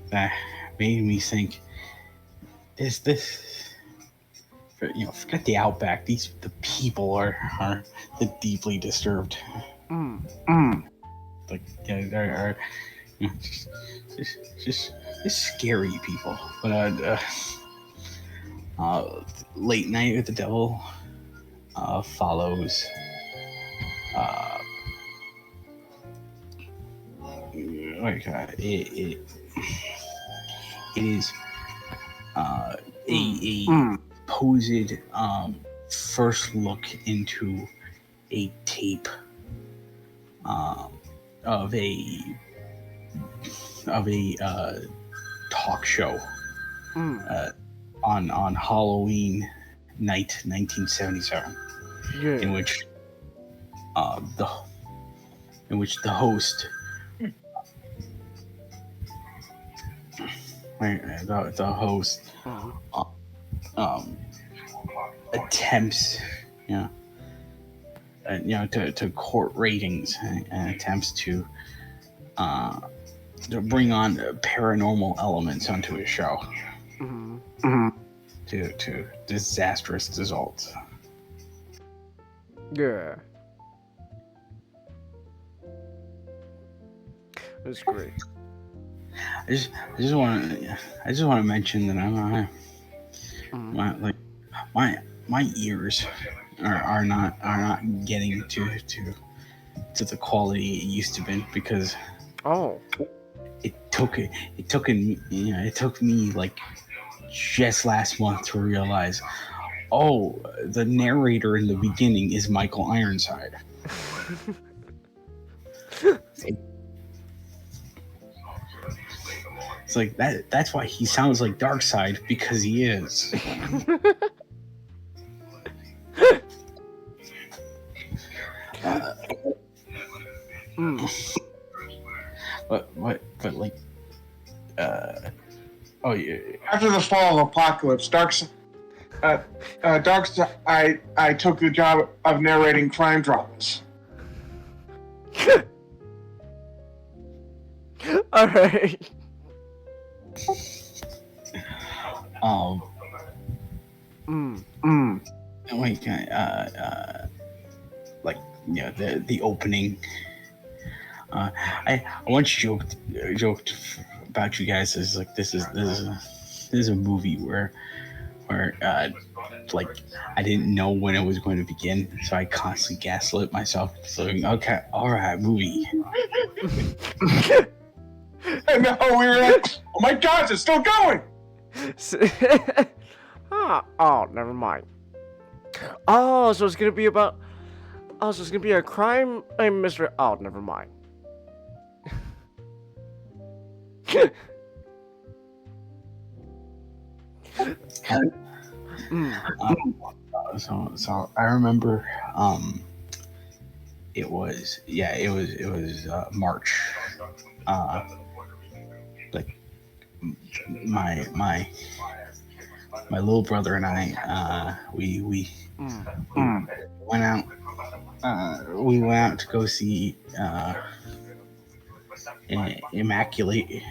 that made me think, forget the outback. The people are the deeply disturbed. Like they're just scary people. But Late Night with the Devil follows it is a supposed first look into a tape of a talk show on Halloween night 1977, in which the host attempts to court ratings and attempts to bring on paranormal elements onto his show to disastrous results. Yeah, that's great. I just want to mention that my ears are not getting to the quality it used to be, because it took me like just last month to realize, oh, the narrator in the beginning is Michael Ironside. It's like that's why he sounds like Darkseid, because he is. But like oh yeah. After the fall of Apocalypse, I took the job of narrating crime dramas. All right. Like like, you know, the opening. I once joked about you guys as like this is a movie where like I didn't know when it was going to begin, so I constantly gaslit myself. So okay, all right, movie. And now we were like, oh my God, it's still going. Oh, never mind. Oh, so it's gonna be about. Oh, so it's gonna be a crime mystery. Oh, never mind. So I remember it was March. Like my little brother and I we went out to go see Immaculate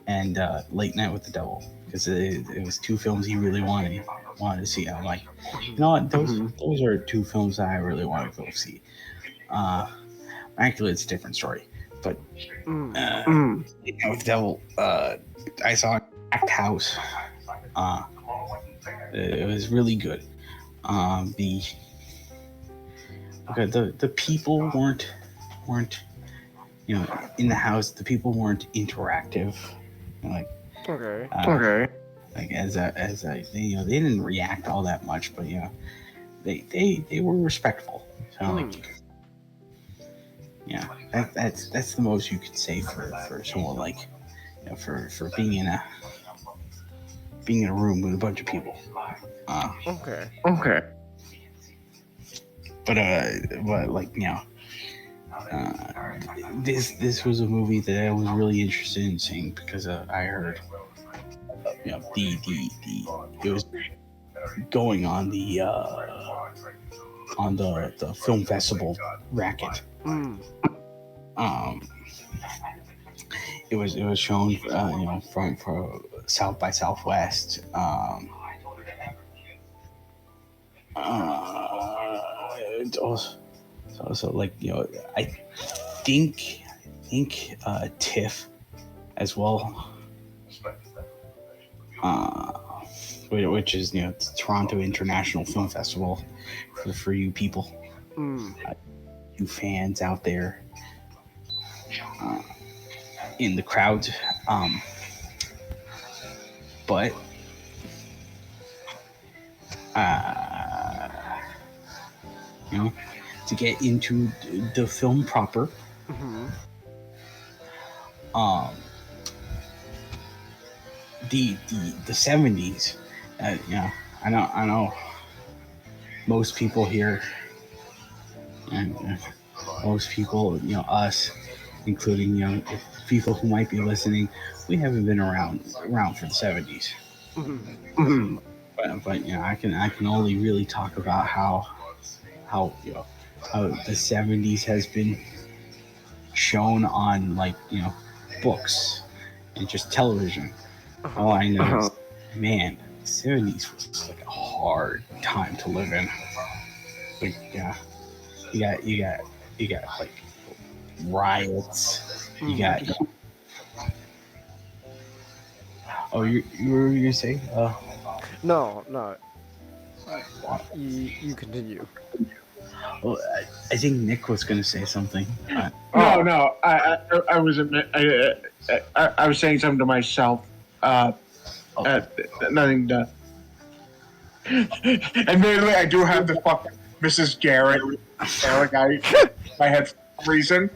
and Late Night with the Devil, because it was two films he really wanted to see. And I'm like, you know what, those are two films that I really want to go see. Immaculate's a different story, but Late Night with the Devil, I saw Packed House. It was really good. The people weren't you know, in the house. The people weren't interactive. Like okay. Like as they, you know, they didn't react all that much, but you know, they were respectful. So like, yeah, that's the most you could say for someone like, you know, for being in a room with a bunch of people. Okay. But like, you know, this was a movie that I was really interested in seeing, because I heard, you know, it was going on the film festival racket. It was shown, you know, from South by Southwest. So like, you know, I think TIFF as well, which is, you know, the Toronto International Film Festival for you people, you fans out there in the crowd. But you know, to get into the film proper, the 70s, you know, I know most people here, and most people, you know, us including, you know, people who might be listening, we haven't been around for the 70s. But you know, I can only really talk about how you know, how the 70s has been shown on, like, you know, books and just television. All I know is, man, the 70s was like a hard time to live in. Like, yeah, you got like riots. You got. Oh, you were gonna say? No. You continue. Well, I think Nick was gonna say something. No. I was I was saying something to myself. Nothing to. Admittedly, I do have the fucking Mrs. Garrett. My head for some reason.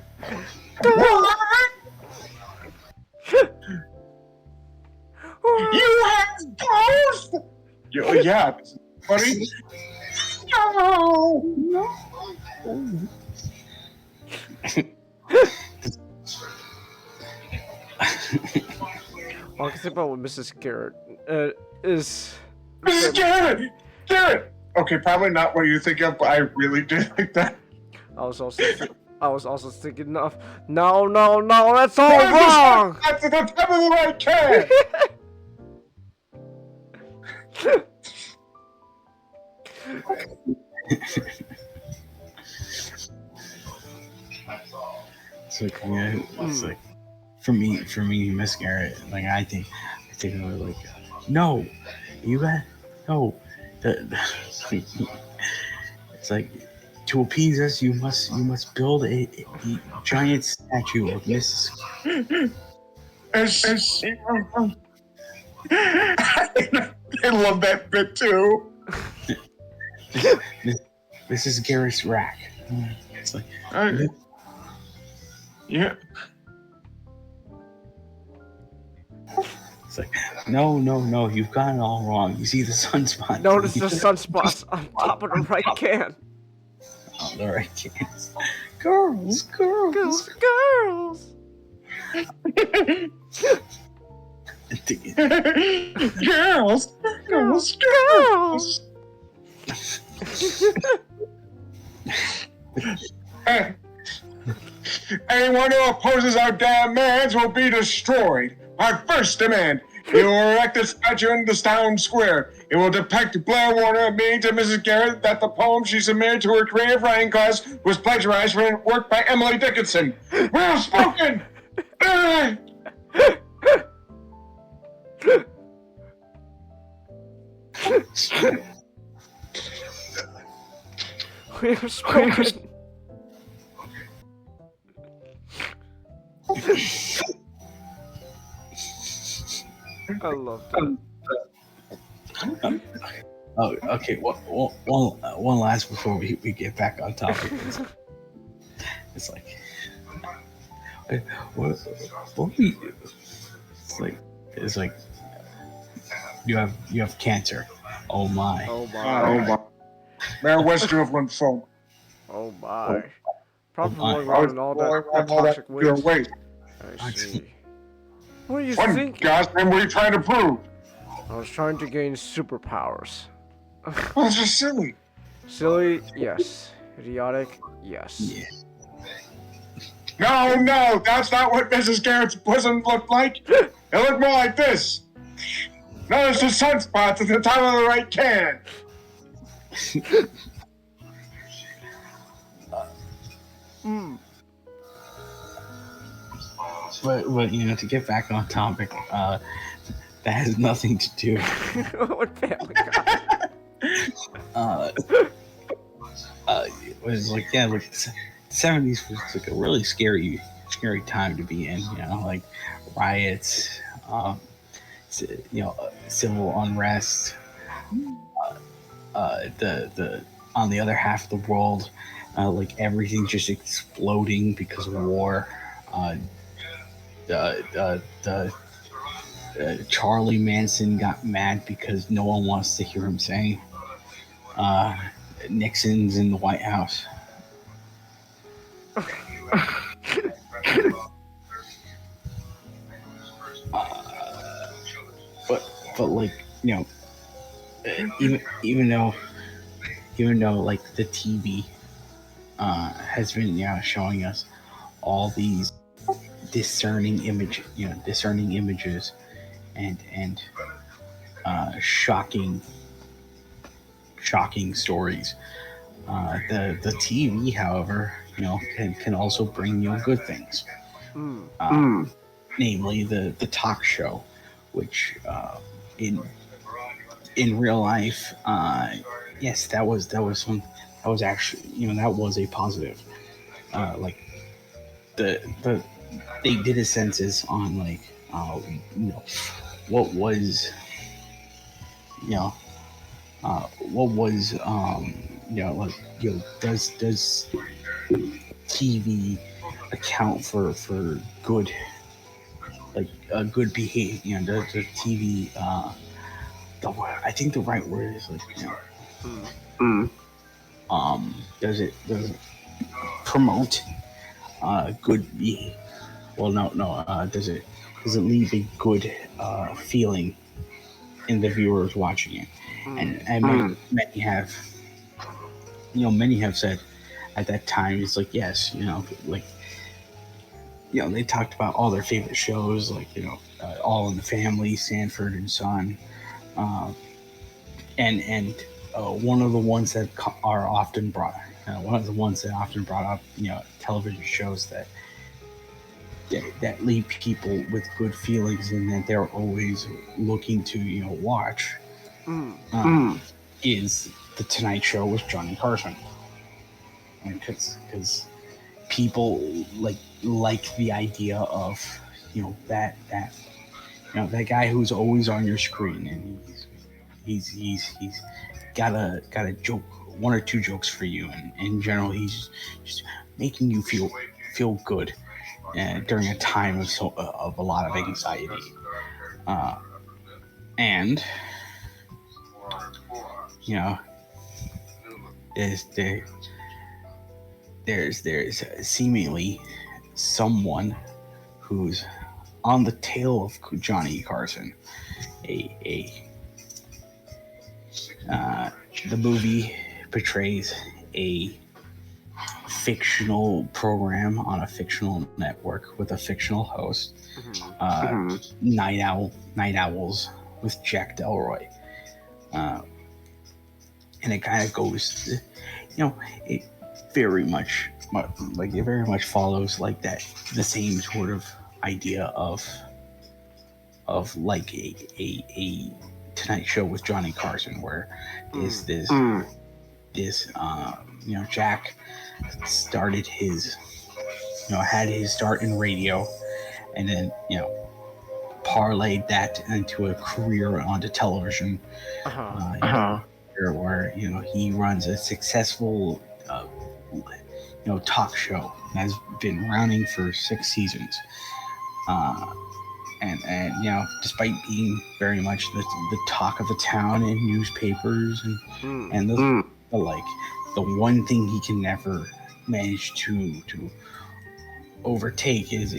You have ghost. Yeah, buddy. No. All I can say about what Mrs. Garrett is. Mrs. Garrett! Garrett! Okay, probably not what you think of, but I really did like that. I was also thinking of no, that's all wrong. That's at the top of the right can. It's like for me, Miss Garrett. Like I think of her like, no, you got no. It's like to appease us, you must build a giant statue of Mrs. I love that bit too. Mrs. Garrett's rack. It's like, yeah. It's like, no, you've gotten it all wrong. You see the sunspot. Notice the sunspots on top of the right can. Oh, the right cans. Girls. Girls. Anyone who opposes our demands will be destroyed. Our first demand: you will erect a statue in the town square. It will depict Blair Warner admitting to Mrs. Garrett that the poem she submitted to her creative writing class was plagiarized from a work by Emily Dickinson. Well spoken! We have spoken. I love that. Oh, okay. One last before we get back on topic. It's like, what we? It's like you have cancer. Oh my. Mayor Western of one phone. Oh my. Probably running all that toxic waste. I see. What are you thinking? Goddamn, what are you trying to prove? I was trying to gain superpowers. Well, it's just silly. Silly, yes. Idiotic, yes. Yeah. No, that's not what Mrs. Garrett's bosom looked like. It looked more like this. Notice the sunspots at the top of the right can. But to get back on topic, that has nothing to do. What Family Guy? It was like the 70s was like a really scary time to be in. Like riots, civil unrest. The on the other half of the world, like everything just exploding because of war. Charlie Manson got mad because no one wants to hear him sing. Nixon's in the White House. But like even though like the TV has been showing us all these discerning images and shocking stories. The TV, however, can also bring good things. Namely the talk show, which in real life yes, that was actually, that was a positive. Like they did a census on like what was what was does TV account for good, like good behavior? Does TV I think the right word is like does it promote good behavior? Well, no. Does it leave a good feeling in the viewers watching it? And many have said at that time, it's like, yes, like they talked about all their favorite shows, like All in the Family, Sanford and Son, and one of the ones that are often brought up, television shows that leave people with good feelings and that they're always looking to watch is The Tonight Show with Johnny Carson, because people like the idea of that guy who's always on your screen, and he's got a joke, one or two jokes for you, and in general he's just making you feel good during a time of a lot of anxiety, and there's seemingly someone who's on the tail of Johnny Carson. The movie portrays a fictional program on a fictional network with a fictional host, Night Owls with Jack Delroy, and it kind of goes, it very much follows like that, the same sort of idea of like a Tonight Show with Johnny Carson, where Jack started his, had his start in radio, and then parlayed that into a career onto television, where he runs a successful talk show, has been running for 6 seasons, and despite being very much the talk of the town in newspapers and the like, the one thing he can never manage to overtake is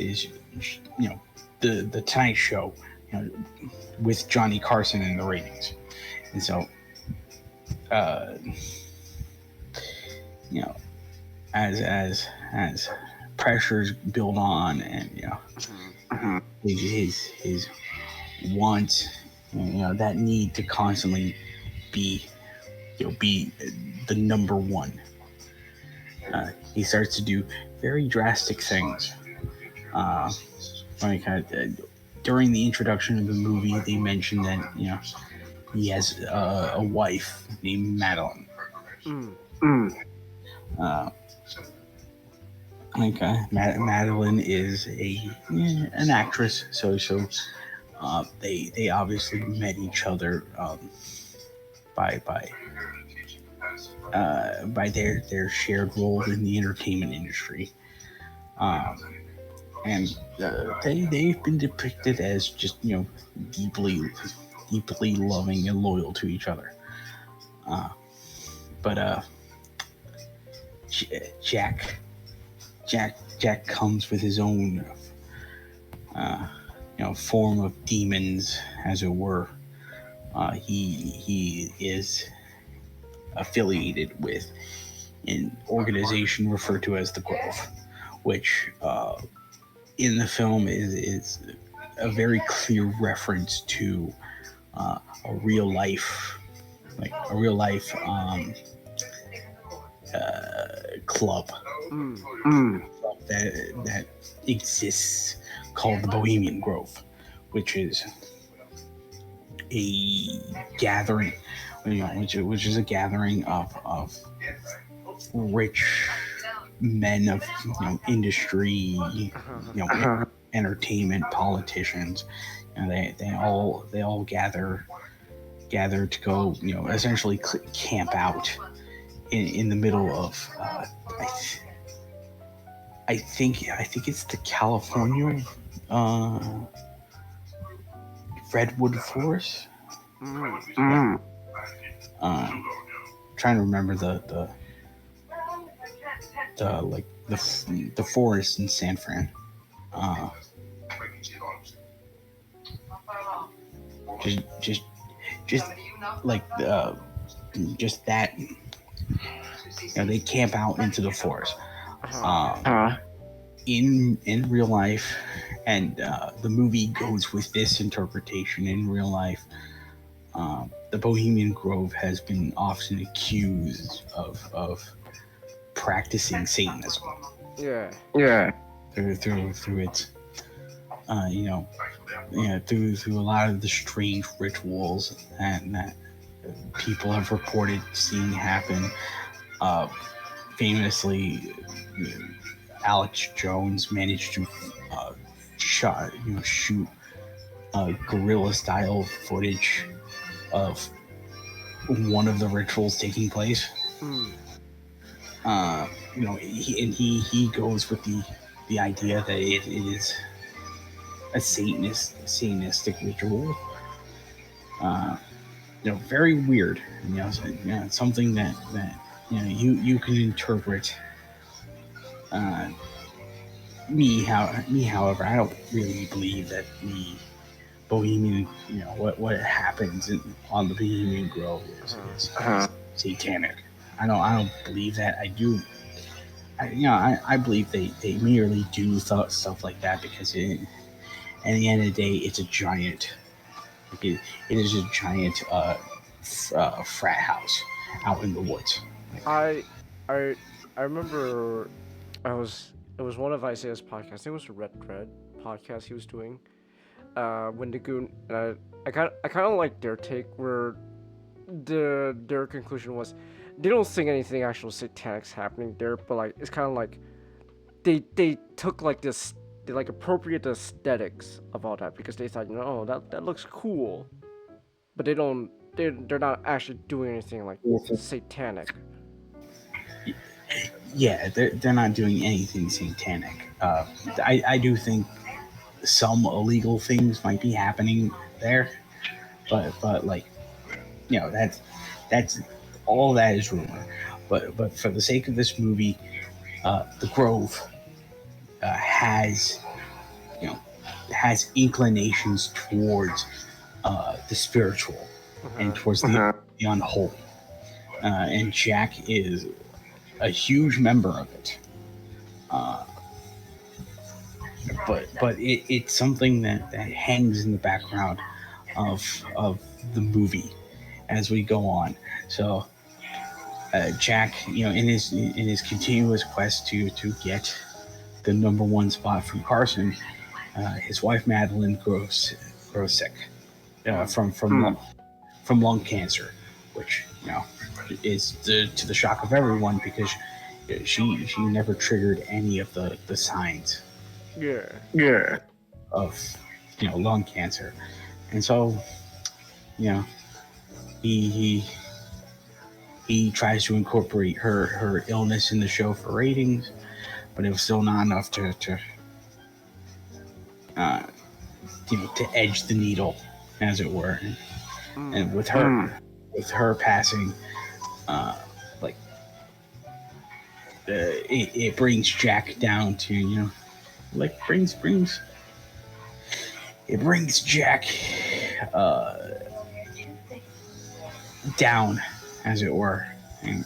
the Tonight Show, with Johnny Carson in the ratings. And so as pressures build on, and his want, that need to constantly be the number one, he starts to do very drastic things. During the introduction of the movie, they mentioned that he has a wife named Madeline. Madeline is an actress, so they obviously met each other by their shared role in the entertainment industry, and they've been depicted as just deeply loving and loyal to each other. But Jack comes with his own form of demons, as it were. He is affiliated with an organization referred to as the Grove, which in the film is a very clear reference to a real life club that exists, called the Bohemian Grove, which is a gathering, which is a gathering of rich men of industry, entertainment, politicians, and they all gather to go essentially camp out in the middle of I think it's the California redwood forest. Trying to remember the forest in San Fran. Just like just that. They camp out into the forest. In real life, and the movie goes with this interpretation. In real life, the Bohemian Grove has been often accused of practicing Satanism. Yeah. Through its through a lot of the strange rituals that people have reported seeing happen. Famously, Alex Jones managed to shoot guerrilla-style footage of one of the rituals taking place. He goes with the idea that it is a Satanistic ritual. Very weird. Something that you can interpret. However, I don't really believe that the Bohemian, what happens on the Bohemian Grove is satanic. I don't believe that. I believe they merely do stuff like that because at the end of the day, it's a giant. It is a giant frat house out in the woods. I remember it was one of Isaiah's podcasts. I think it was a Red Dread podcast he was doing. When the goon, I kind of like their take where their conclusion was they don't think anything actual satanic's happening there, but like it's kind of like they took like this, they like appropriate the aesthetics of all that because they thought that looks cool, but they're not actually doing anything like satanic. Yeah, they're not doing anything satanic. I do think some illegal things might be happening there, but like that's all that is rumor. But for the sake of this movie, the Grove has inclinations towards the spiritual and towards the unholy, and Jack is a huge member of it. But it's something that hangs in the background of the movie as we go on. So Jack, in his continuous quest to get the #1 spot from Carson, his wife Madeline grows sick from lung cancer, which is to the shock of everyone because she never triggered any of the signs. Yeah. Of lung cancer, and so he tries to incorporate her illness in the show for ratings, but it was still not enough to edge the needle, as it were. And with her passing, it brings Jack down to it brings Jack down, as it were, and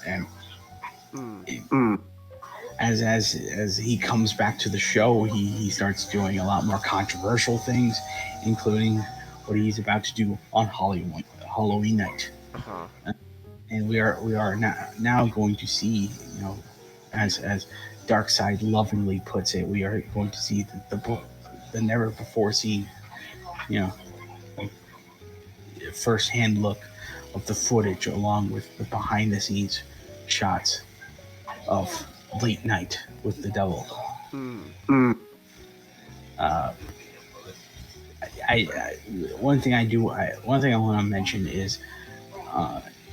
as he comes back to the show, he starts doing a lot more controversial things, including what he's about to do on Halloween night. And we are now going to see, as Darkseid lovingly puts it, we are going to see the never before seen, first-hand look of the footage, along with the behind-the-scenes shots of Late Night with the Devil. One thing I want to mention is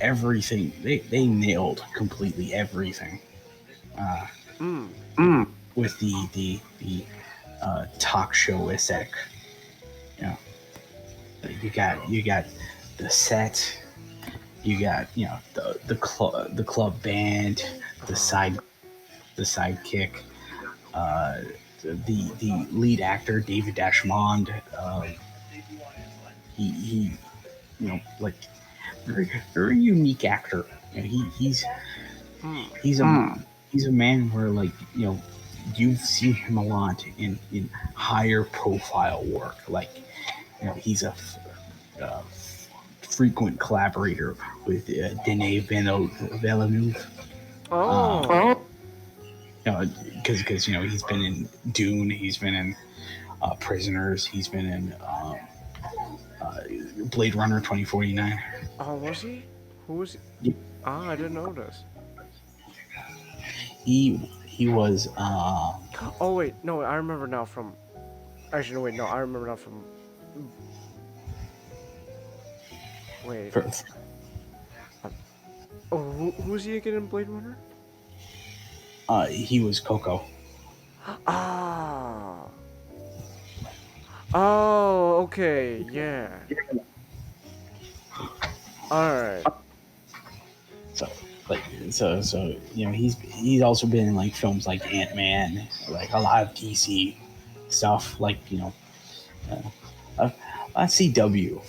everything. They nailed completely everything. With the talk show aesthetic. You got the set, you got the club band, the sidekick, the lead actor David Dashmond. He like very unique actor. He's a man where you've seen him a lot in higher profile work. He's a frequent collaborator with Denis Villeneuve. Because he's been in Dune, he's been in Prisoners, he's been in Blade Runner 2049. Oh, was he? Who was he? Yeah. I didn't notice. He was. Oh wait, no, I remember now from. Actually, no, wait, no, I remember now from. Wait. Who was he again in Blade Runner? He was Coco. Ah. Oh, okay, yeah. All right. So he's also been in films like Ant-Man, a lot of DC stuff, CW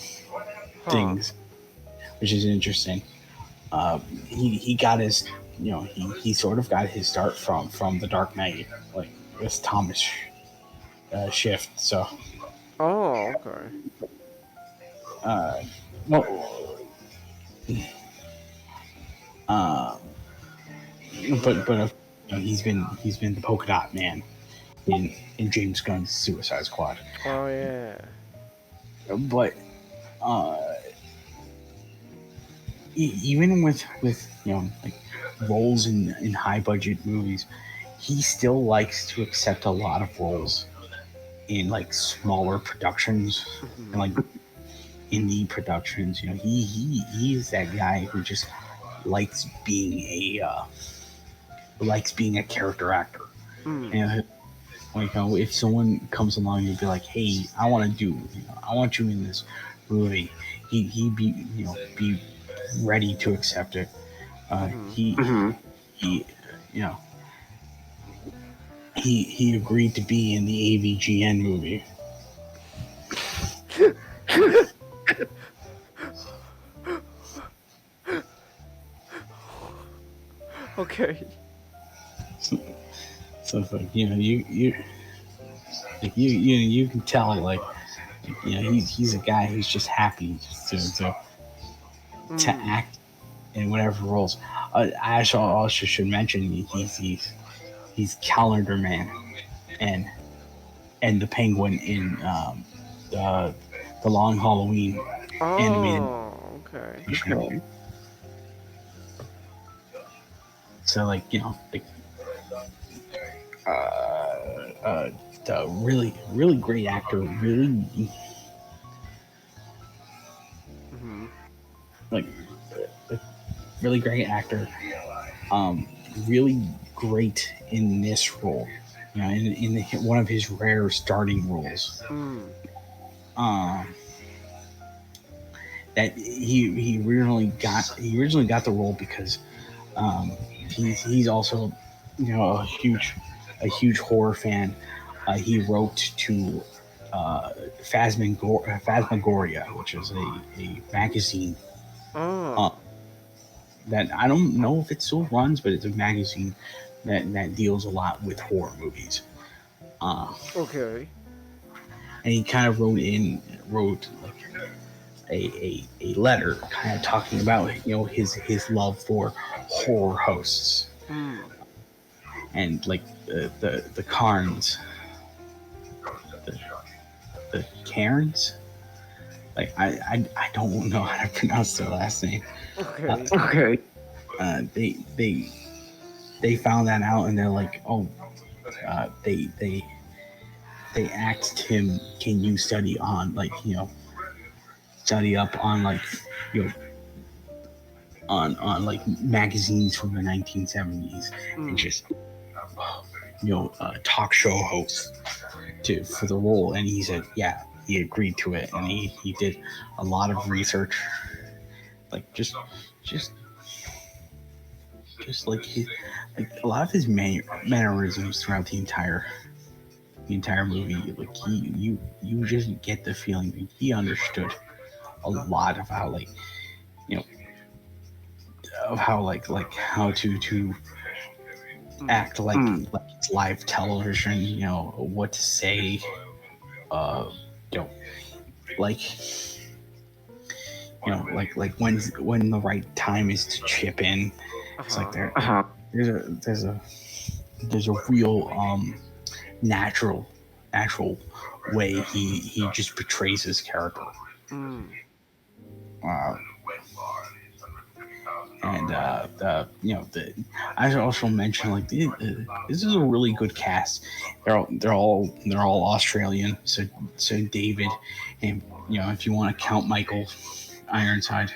things, which is interesting. He got his he sort of got his start from The Dark Knight, with Thomas Shift. So. Oh, okay. But he's been the polka dot man in James Gunn's Suicide Squad. Oh yeah. But even with roles in high budget movies, he still likes to accept a lot of roles in smaller productions and indie productions. He's that guy who just likes being a character actor. And if someone comes along and be like, "Hey, I want you in this movie," he'd be ready to accept it. He agreed to be in the AVGN movie. Okay. So you can tell he's a guy who's just happy to act in whatever roles. I also should mention he's Calendar Man and the Penguin in the Long Halloween animated. Okay. So the really great actor, really really great actor, really great in this role, in one of his rare starting roles. That he originally got the role because he's also a huge horror fan. He wrote to Phasmagoria, which is a magazine that I don't know if it still runs, but it's a magazine that deals a lot with horror movies. Okay. And he kind of wrote a letter, kind of talking about his love for horror hosts, and the Carns, the Cairns, like I don't know how to pronounce their last name. Okay. They found that out, and they're like, oh, they asked him, can you study on study up on on like magazines from the 1970s and just talk show host for the role, and he said he agreed to it, and he did a lot of research, like just like a lot of his mannerisms throughout the entire movie, like you just get the feeling that he understood a lot of how how to act like it's live television, what to say, like when the right time is to chip in. It's like there's a real natural way he just portrays his character. And I should also mention, like, this is a really good cast. They're all Australian. So David, and if you want to count Michael Ironside,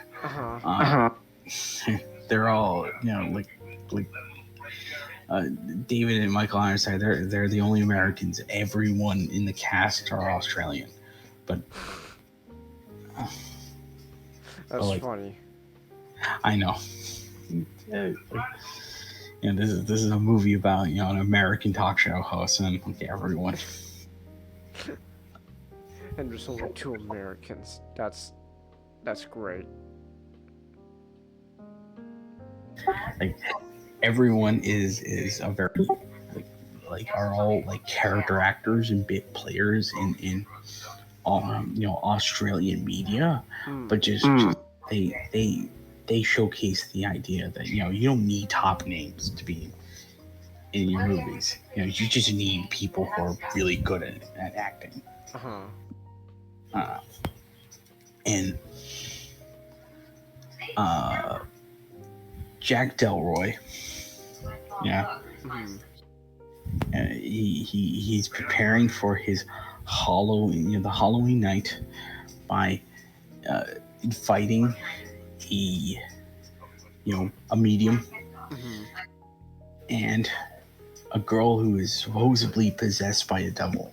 they're all David and Michael Ironside. They're the only Americans. Everyone in the cast are Australian, but that's funny. I know. This is a movie about an American talk show host, and everyone. And there's only 2 Americans. That's great. Like everyone is a very are all like character actors and bit players in Australian media, but just they showcase the idea that you don't need top names to be in your movies. You just need people who are really good at acting. And Jack Delroy, he's preparing for his Halloween, the Halloween night by fighting a medium and a girl who is supposedly possessed by a devil.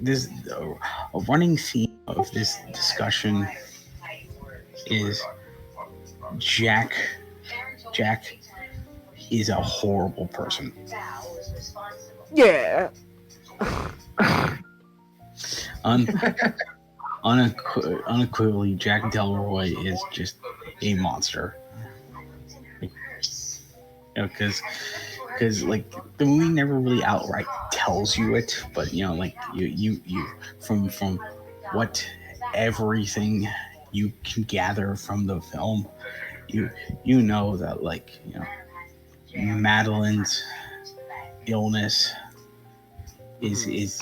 This a running theme of this discussion is Jack is a horrible person. Yeah. Unequivocally, Jack Delroy is just a monster. Because the movie never really outright tells you it, but you from what everything you can gather from the film, you know that Madeline's illness is his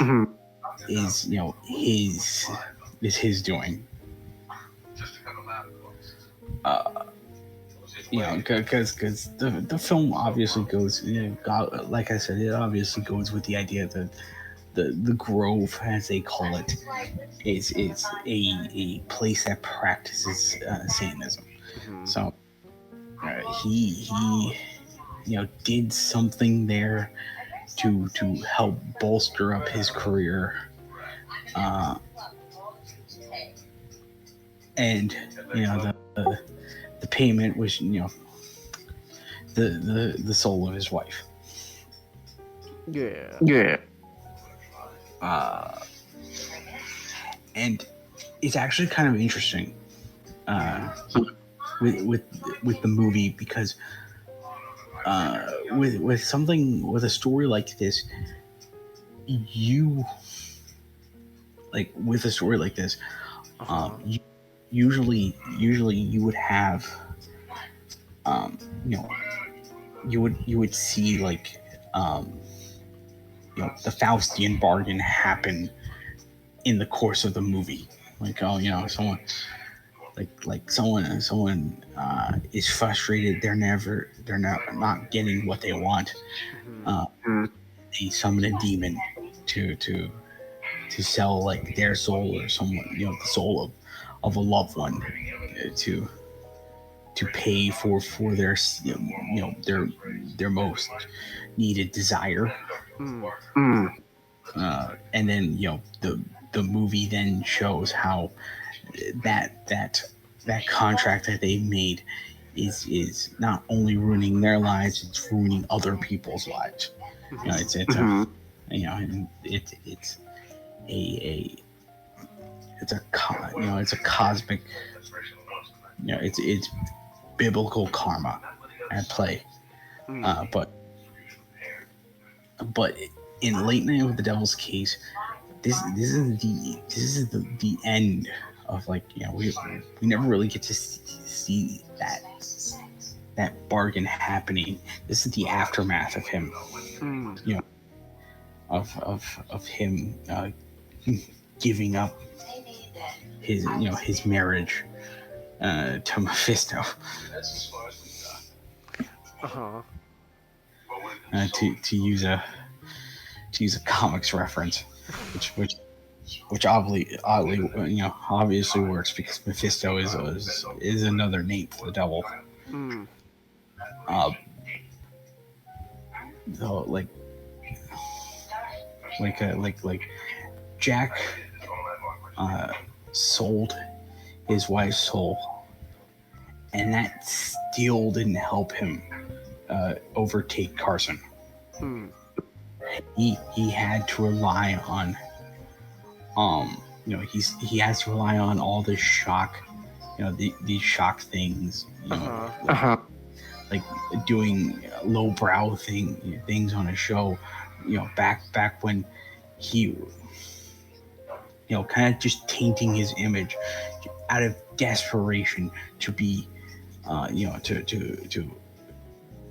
doing. Because the film obviously goes, like I said, it obviously goes with the idea that the Grove, as they call it, is a place that practices Satanism. So he did something there to help bolster up his career, and the payment was the soul of his wife. And it's actually kind of interesting with the movie, because with a story like this, usually you would have you would see like the Faustian bargain happen in the course of the movie. Like, someone someone is frustrated. They're not getting what they want. They summon a demon to sell like their soul or someone, the soul of a loved one, to pay for their their most needed desire. And then the movie then shows how that contract that they made is not only ruining their lives, it's ruining other people's lives. It's a cosmic, it's biblical karma at play. But in Late Night with the Devil's Case, this is the end of, like, we never really get to see that bargain happening. This is the aftermath of him, of him giving up his marriage to Mephisto. To use a comics reference, which obviously works because Mephisto is another name for the devil. So like Jack sold his wife's soul, and that still didn't help him overtake Carson. He had to rely on he has to rely on all this shock, these shock things, like doing lowbrow things on a show, back when he, kind of just tainting his image out of desperation to be, to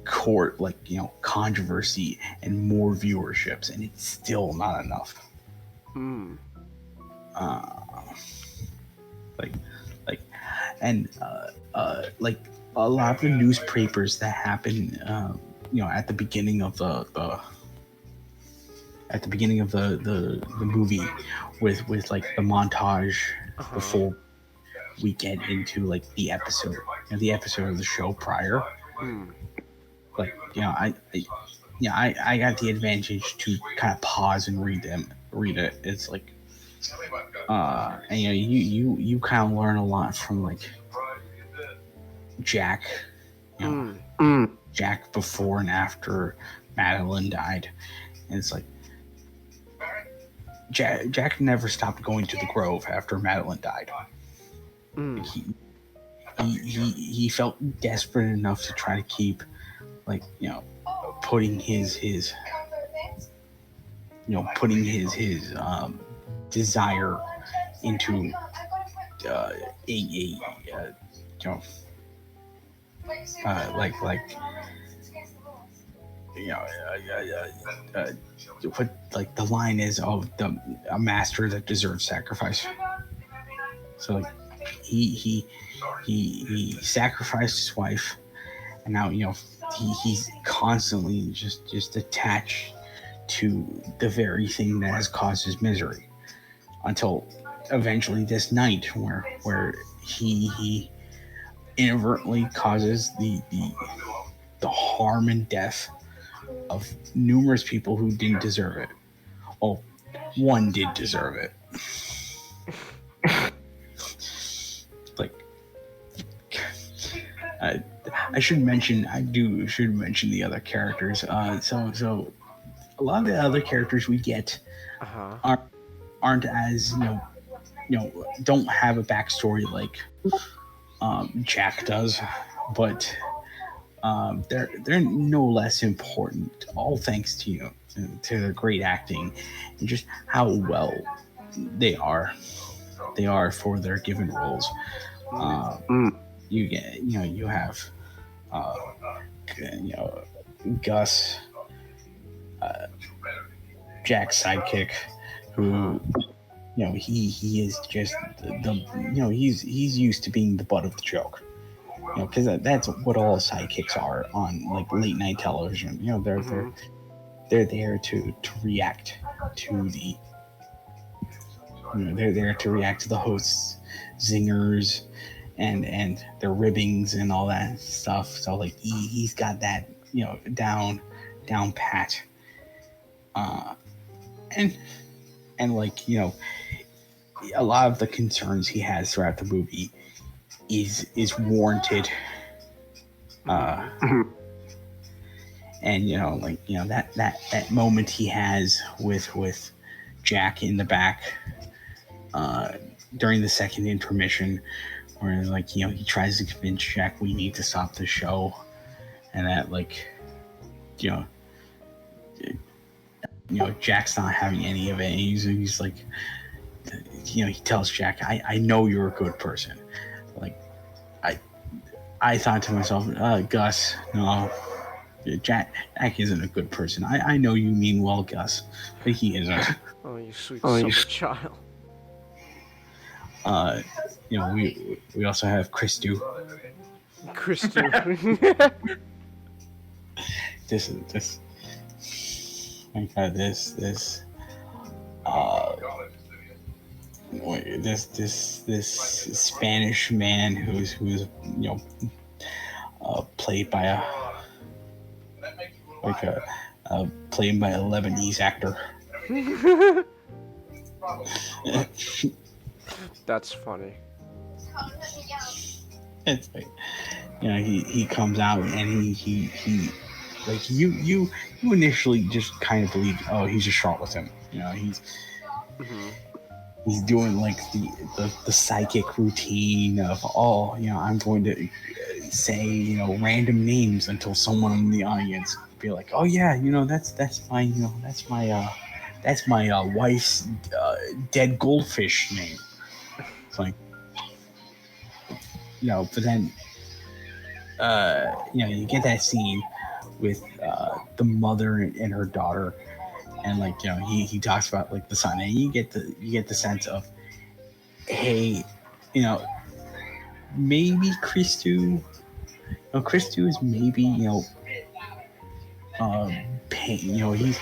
court, like, controversy and more viewerships, and it's still not enough. Like a lot of the newspapers that happen, at the beginning of the movie, with like the montage before we get into like the episode of the show prior. Like, I got the advantage to kind of pause and read it. It's like, and you kind of learn a lot from like Jack, Jack before and after Madeline died, and it's like Jack never stopped going to the Grove after Madeline died. He felt desperate enough to try to keep, like, putting his desire into what like the line is of a master that deserves sacrifice. So like he sacrificed his wife, and now he's constantly just attached to the very thing that has caused his misery, until eventually this night where he inadvertently causes the harm and death of numerous people who didn't deserve it. Well, one did deserve it. Like, I should mention the other characters. So a lot of the other characters we get aren't as don't have a backstory like Jack does, but they're no less important. All thanks to to their great acting and just how well they are for their given roles. You have you know, Gus, Jack's sidekick, who, you know, he is just the you know, he's used to being the butt of the joke. You know, because that's what all sidekicks are on like late night television. You know, they're there to react to the. You know, they're there to react to the hosts' zingers and their ribbings and all that stuff. So like he's got that, you know, down pat. And like, you know, a lot of the concerns he has throughout the movie is warranted. And you know, like, you know, that moment he has with Jack in the back during the second intermission, where like, you know, he tries to convince Jack we need to stop the show, and that like, you know, Jack's not having any of it. And he's like, you know, he tells Jack, I know you're a good person. Like, I thought to myself, Gus, no, Jack isn't a good person. I know you mean well, Gus, but he isn't. Oh, you sweet child. You know, we also have Christu. This Spanish man who's you know, played by a Lebanese actor. That's funny. It's like, you know, he comes out and he like you initially just kind of believe, oh, he's a charlatan. You know, he's doing like the psychic routine of, oh, you know, I'm going to say, you know, random names until someone in the audience be like, oh yeah, you know, that's my, you know, that's my wife's dead goldfish name. It's like, you know, but then you know, you get that scene with the mother and her daughter, and like, you know, he talks about like the son, and you get the sense of, hey, you know, maybe Christu is maybe, you know, pain, you know, he's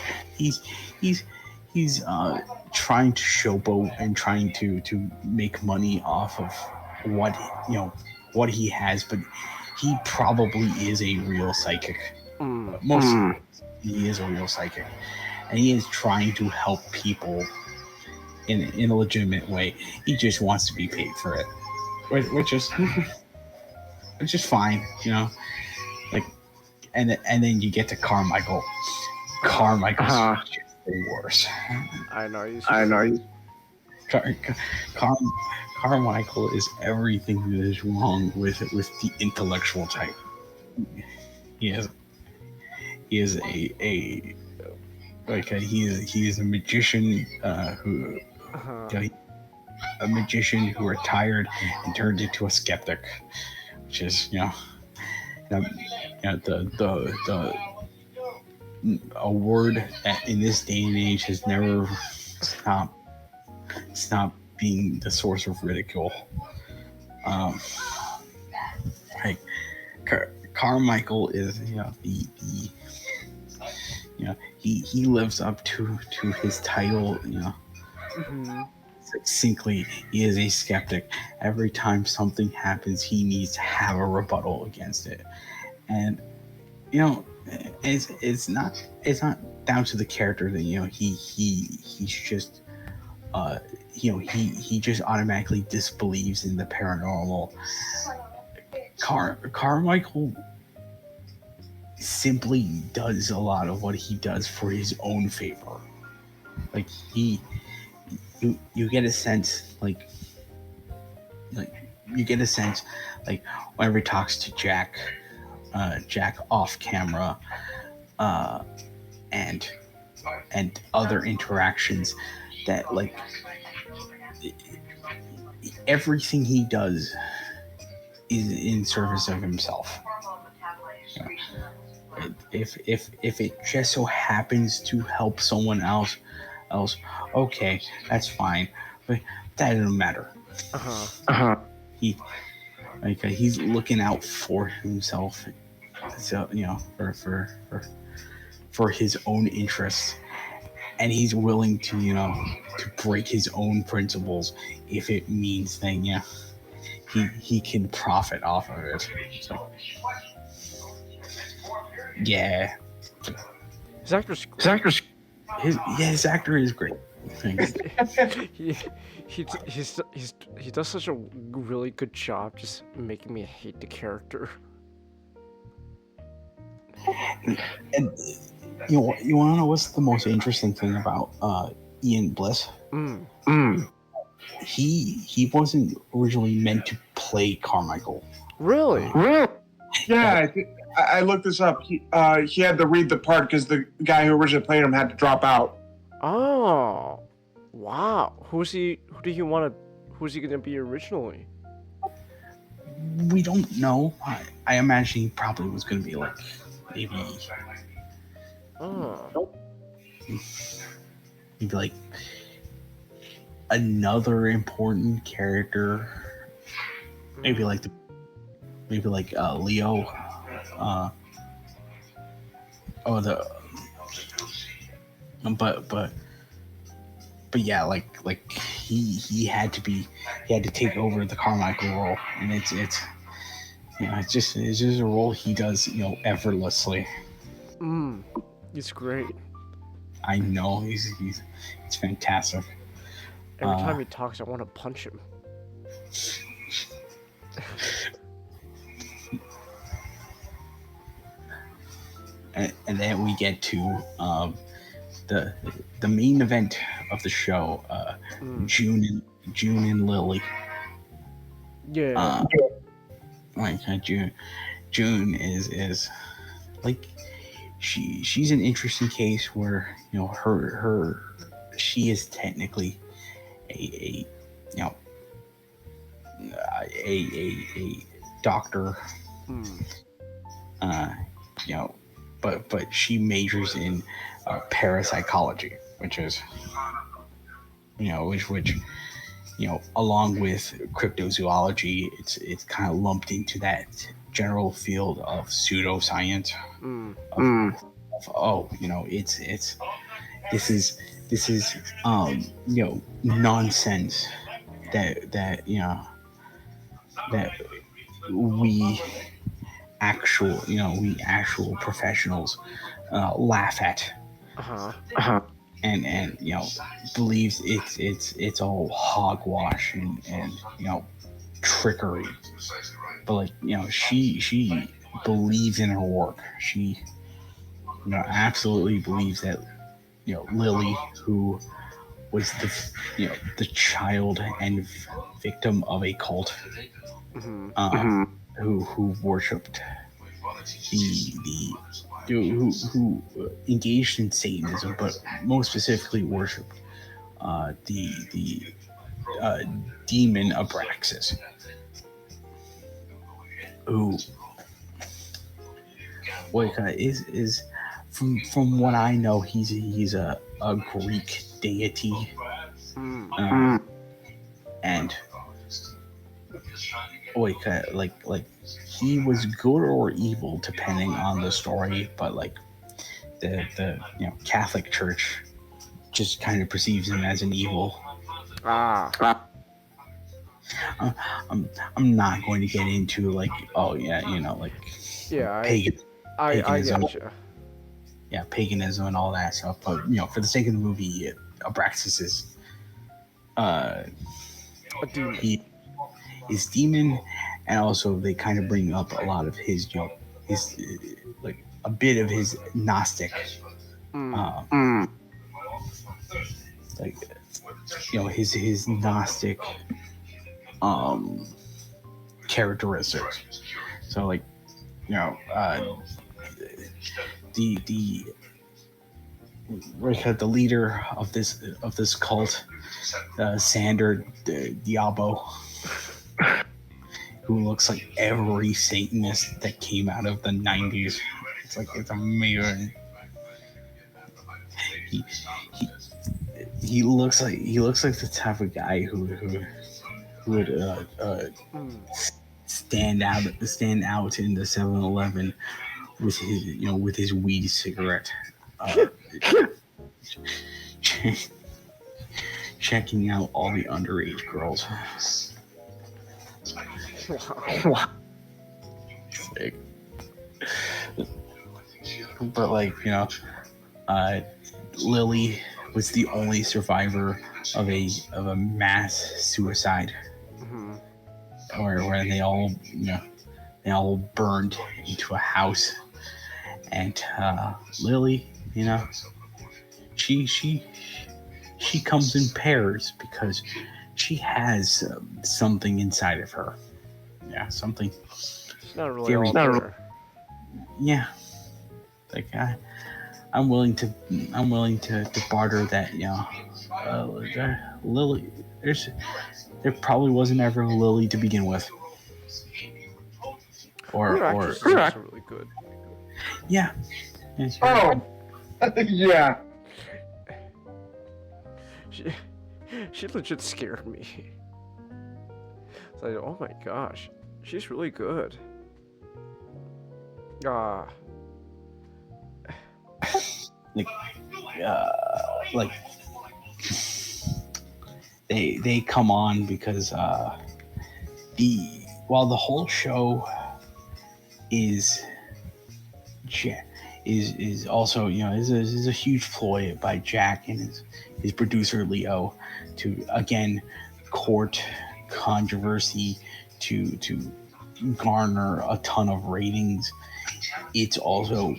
trying to showboat and trying to make money off of what, you know, what he has, but he probably is a real psychic. He is a real psychic, and he is trying to help people in a legitimate way. He just wants to be paid for it, which is fine, you know. Like, and then you get to Carmichael. Carmichael's just the worst. I know he's. Carmichael is everything that is wrong with the intellectual type. He is a magician who a magician who retired and turned into a skeptic, which is, you know, a word that in this day and age has never stopped being the source of ridicule. Like, Carmichael is, you know, the you know, he lives up to his title, you know. Succinctly, he is a skeptic. Every time something happens, he needs to have a rebuttal against it, and you know, it's not down to the character that, you know, he's just you know, he just automatically disbelieves in the paranormal. Carmichael simply does a lot of what he does for his own favor. Like, you get a sense, like you get a sense, like, whenever he talks to Jack off camera, and other interactions, that like everything he does is in service of himself. if it just so happens to help someone else, okay, that's fine, but that doesn't matter. He's looking out for himself, so for his own interests, and he's willing to to break his own principles if it means that he can profit off of it. So, yeah. His actor's his actor is great. he does such a really good job just making me hate the character. And you want to know what's the most interesting thing about Ian Bliss? He wasn't originally meant to play Carmichael. Really? Yeah, I looked this up. He had to read the part because the guy who originally played him had to drop out. Oh, wow. Who's he gonna be originally? We don't know. I imagine he probably was gonna be like maybe. Maybe like another important character. Maybe like Leo. But yeah, like he had to take over the Carmichael role, and it's just a role he does effortlessly. He's great. I know he's fantastic. Every time he talks, I want to punch him. And then we get to the main event of the show, June and Lily. Yeah. June is like she's an interesting case where she is technically a doctor, but she majors in parapsychology, which is which along with cryptozoology, it's kind of lumped into that general field of pseudoscience. This is nonsense that we actual professionals laugh at. And believes it's all hogwash and trickery, but she believes in her work. She absolutely believes that Lily, who was the child and victim of a cult, who worshipped who engaged in Satanism, but most specifically worshipped the demon Abraxas, who is from what I know, he's a Greek deity, and like he was good or evil depending on the story, but the Catholic Church just kind of perceives him as an evil. I'm not going to get into pagan. I gotcha. Yeah, paganism and all that stuff. But for the sake of the movie, Abraxas is a demon. He is demon, and also they kind of bring up a lot of his his a bit of his Gnostic his Gnostic characteristics. So the leader of this cult, Sander Diabo, who looks like every Satanist that came out of the 90s. it's amazing. He looks like the type of guy who would stand out in the 7-Eleven with his weed cigarette, checking out all the underage girls. Wow. But Lily was the only survivor of a mass suicide, where they all burned into a house, and Lily, she comes in pairs because she has something inside of her. Yeah, something. It's not really all there. Yeah, I'm willing to barter that. Lily, there probably wasn't ever a Lily to begin with. Or Correct. Really good. Yeah. Oh, yeah. She legit scared me. It's like, oh my gosh, she's really good. They come on because while the whole show is also is a huge ploy by Jack and his producer Leo to again court controversy to garner a ton of ratings. It's also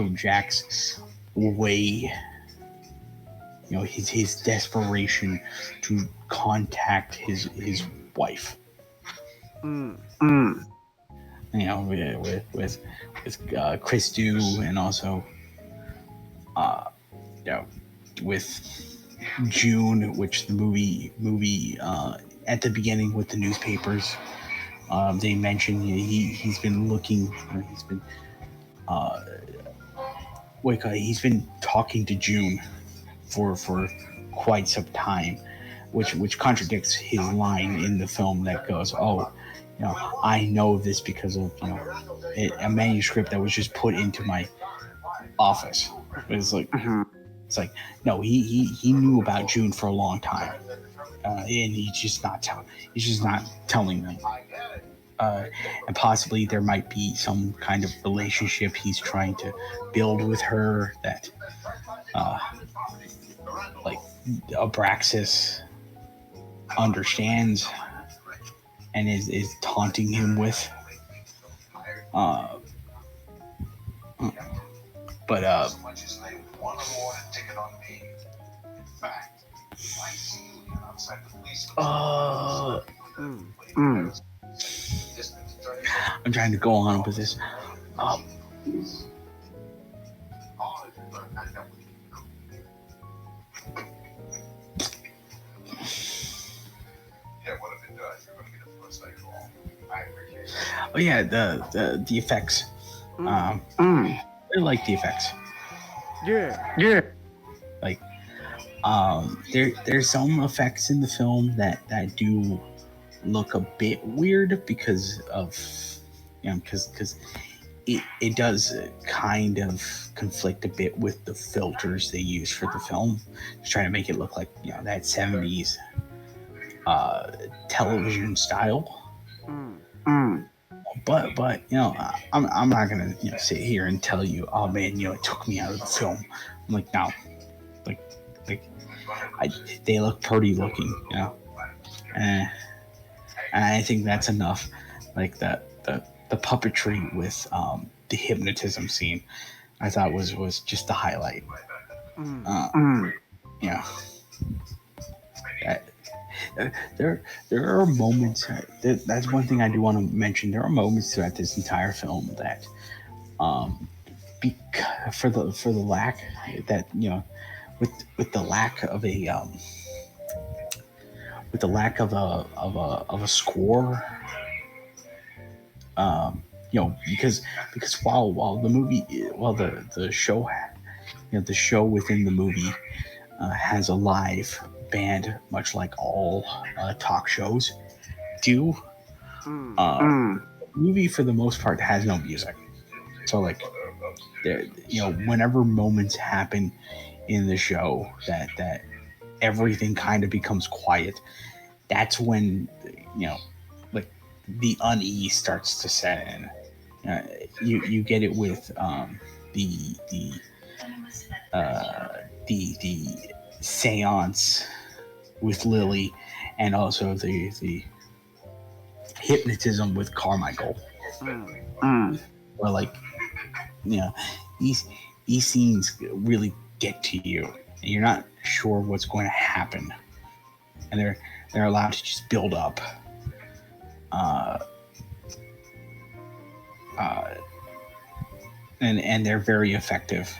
Jack's way, his desperation to contact his wife. With Chris Dew, and also with June, which the movie at the beginning with the newspapers, they mentioned he's been looking, or he's been talking to June for quite some time, which contradicts his line in the film that goes, I know this because of a manuscript that was just put into my office. It's like no, he knew about June for a long time, and he's just not telling them. And possibly there might be some kind of relationship he's trying to build with her that, Abraxas understands and is taunting him with. I'm trying to go on with this. Oh yeah, the effects. I like the effects. Yeah. There's some effects in the film that do look a bit weird because of because it does kind of conflict a bit with the filters they use for the film, just trying to make it look like that 70s television style. But I'm not gonna sit here and tell you, oh man, it took me out of the film. I'm like, no, they look pretty looking, and I think that's enough. Like the puppetry with the hypnotism scene, I thought was just the highlight. There are moments. That's one thing I do want to mention. There are moments throughout this entire film that, for the lack that with the lack of a score, because while the movie, while the show, the show within the movie has a live band, much like all talk shows do. The movie, for the most part, has no music. So, like, there, whenever moments happen in the show that everything kind of becomes quiet, that's when, like, the unease starts to set in. You get it with the seance with Lily, and also the hypnotism with Carmichael. Where, like, these scenes really get to you, and you're not sure what's going to happen, and they're allowed to just build up. And they're very effective,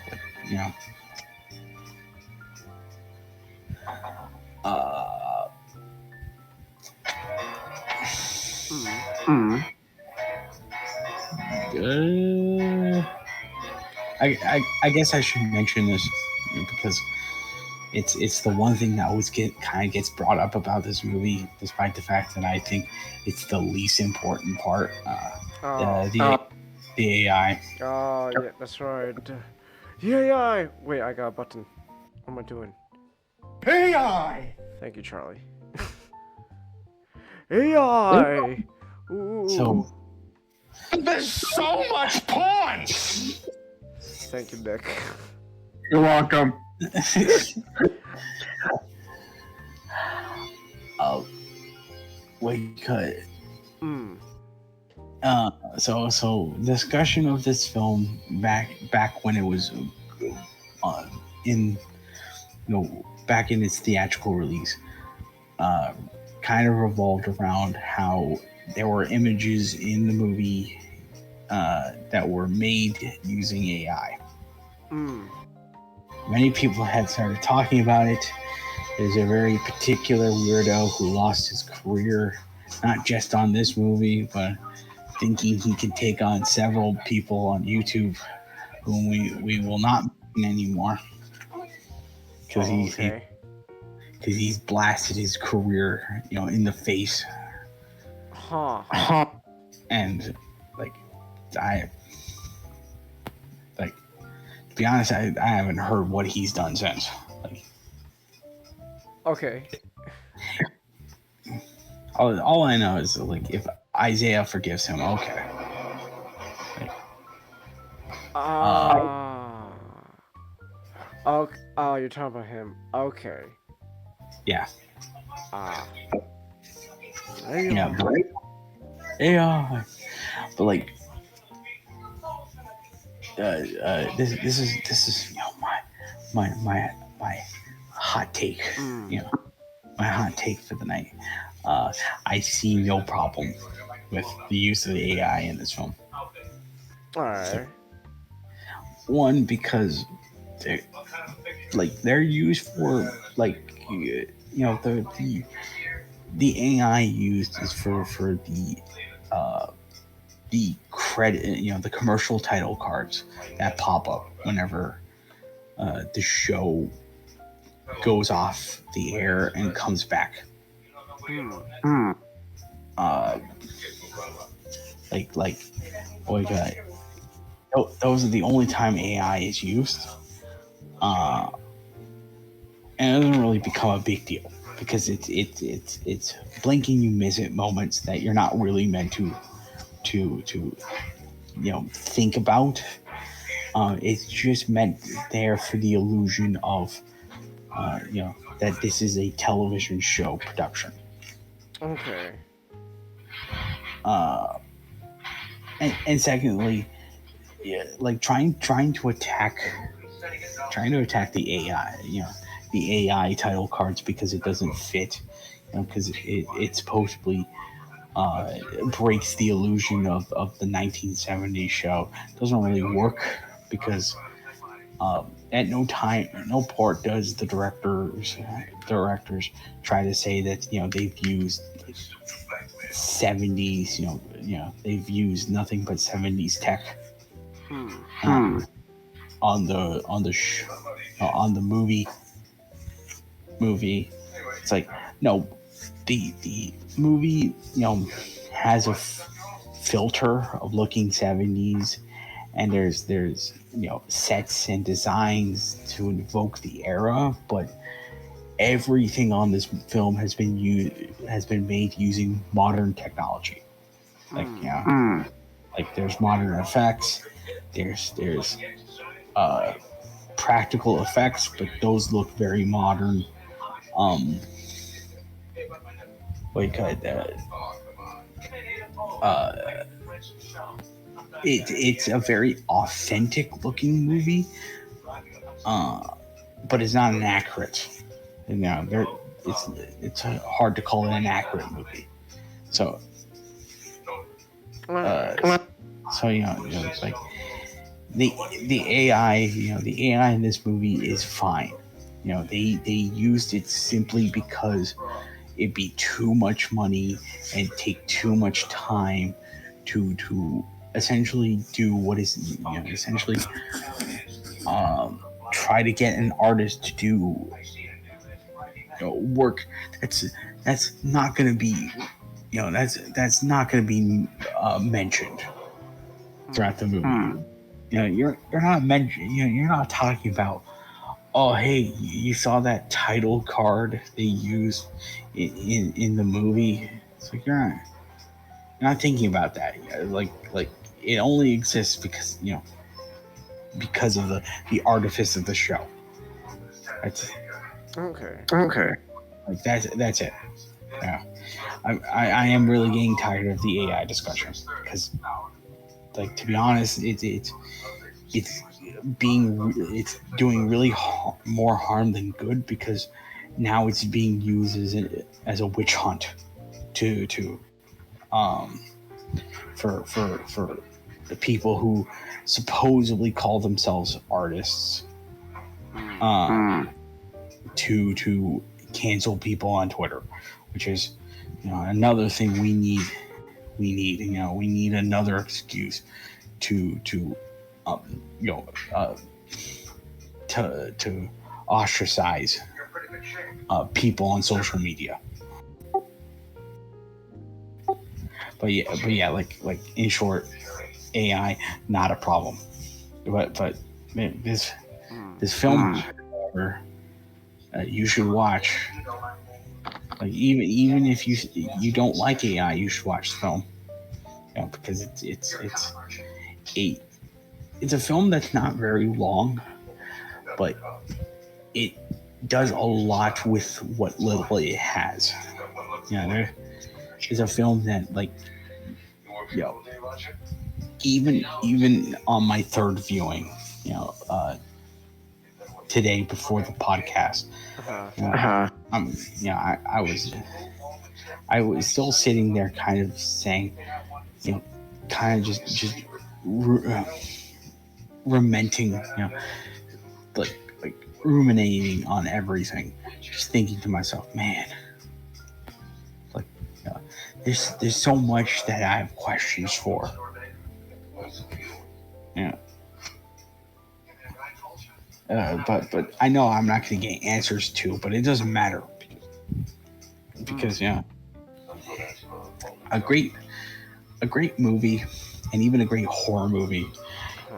I guess I should mention this because it's the one thing that always gets brought up about this movie, despite the fact that I think it's the least important part. The AI. Oh, yeah, that's right. The AI! Wait, I got a button. What am I doing? AI! Thank you, Charlie. AI! Ooh. So, there's so much porn! Thank you, Nick. You're welcome. wait, cut. So discussion of this film back when it was back in its theatrical release, kind of revolved around how there were images in the movie that were made using AI. Many people had started talking about it. There's a very particular weirdo who lost his career, not just on this movie, but thinking he could take on several people on YouTube whom we will not mention anymore, because he's blasted his career, in the face. And to be honest, I haven't heard what he's done since. Okay. All I know is, like, if Isaiah forgives him, okay. Oh, you're talking about him. Okay. Yeah. Yeah, but like, this is my hot take. My hot take for the night. I see no problem with the use of the AI in this film. Alright. One, because they're used for, the AI used is for the credit, the commercial title cards that pop up whenever the show goes off the air and comes back. Those are the only time AI is used, and it doesn't really become a big deal because it's blinking you miss it moments that you're not really meant to think about. It's just meant there for the illusion of that this is a television show production. Okay. And secondly, trying to attack the AI, the AI title cards because it doesn't fit, because it supposedly breaks the illusion of the 1970s show. Doesn't really work because at no part does the directors try to say that they've used 70s, they've used nothing but 70s tech on the movie. It's like, no, the movie, has a filter of looking 70s, and there's sets and designs to invoke the era, but everything on this film has been made using modern technology. Like like there's modern effects, there's practical effects, but those look very modern. It's a very authentic looking movie, but it's not an accurate. It's hard to call it an accurate movie. So, it's like the AI. The AI in this movie is fine. They used it simply because it'd be too much money and take too much time to essentially do what is essentially try to get an artist to do work that's not going to be that's not going to be mentioned throughout the movie. You're not mentioning. You're not talking about, oh, hey, you saw that title card they used in the movie. It's like you're not thinking about that. Like it only exists because because of the artifice of the show. That's okay. Like that's it. Yeah, I am really getting tired of the AI discussion because, like, to be honest, it's doing really more harm than good, because now it's being used as a witch hunt for the people who supposedly call themselves artists to cancel people on Twitter, which is another thing we need. We need another excuse to ostracize people on social media. But yeah, like in short, AI not a problem. But man, this film, you should watch. Like even if you don't like AI, you should watch the film. Because it's a film that's not very long, but it does a lot with what little it has. There is a film that, like, even on my third viewing, today before the podcast, I was still sitting there, kind of saying, kind of just lamenting, like ruminating on everything, just thinking to myself, man, like, there's so much that I have questions for. But I know I'm not going to get answers to, but it doesn't matter because a great movie, and even a great horror movie,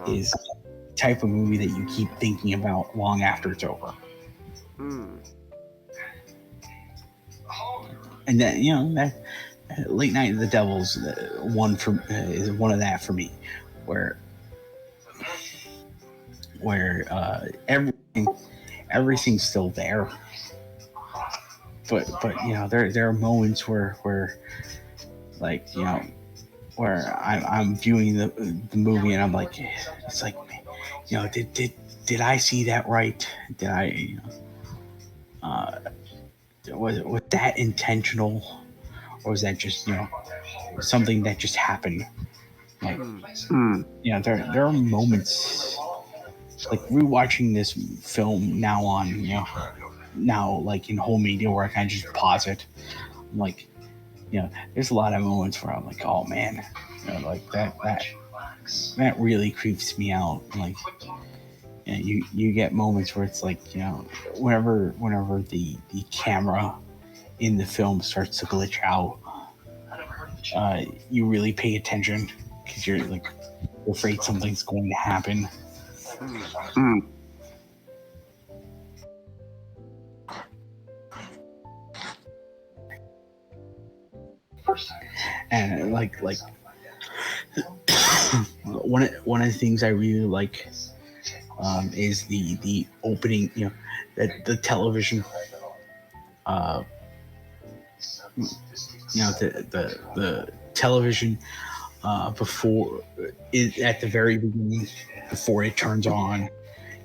is the type of movie that you keep thinking about long after it's over. And then that Late Night of the Devil's is one of that for me, where everything's still there, but there are moments where like where I'm viewing the movie and I'm like, it's like, did I see that right? Did I was that intentional, or was that just something that just happened? Like there are moments, like rewatching this film now like in whole media, where I kind of just pause it. I'm like, there's a lot of moments where I'm like, oh man, like that really creeps me out. Like, you get moments where it's like, whenever the camera in the film starts to glitch out, you really pay attention because you're like afraid something's going to happen. And like one of the things I really like is the opening, the television, the television before at the very beginning, before it turns on,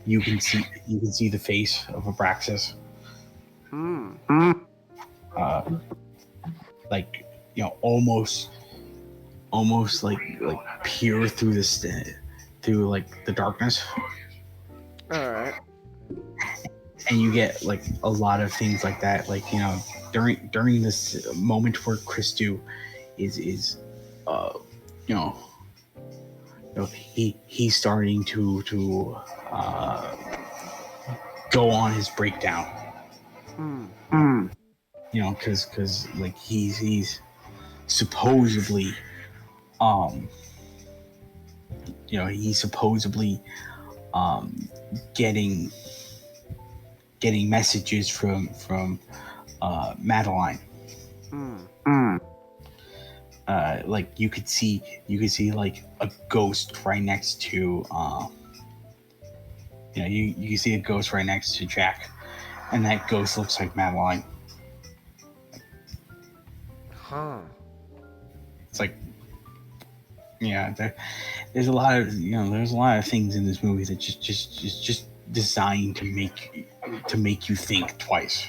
you can see the face of Abraxas. Like, almost like peer through through like the darkness. All right. And you get like a lot of things like that, like, during this moment where Christu is he's starting to go on his breakdown. Because like he's supposedly getting messages from Madeline. Like you could see like a ghost right next to you can see a ghost right next to Jack, and that ghost looks like Madeline. Huh. It's like, there's a lot of things in this movie that just designed to make you think twice.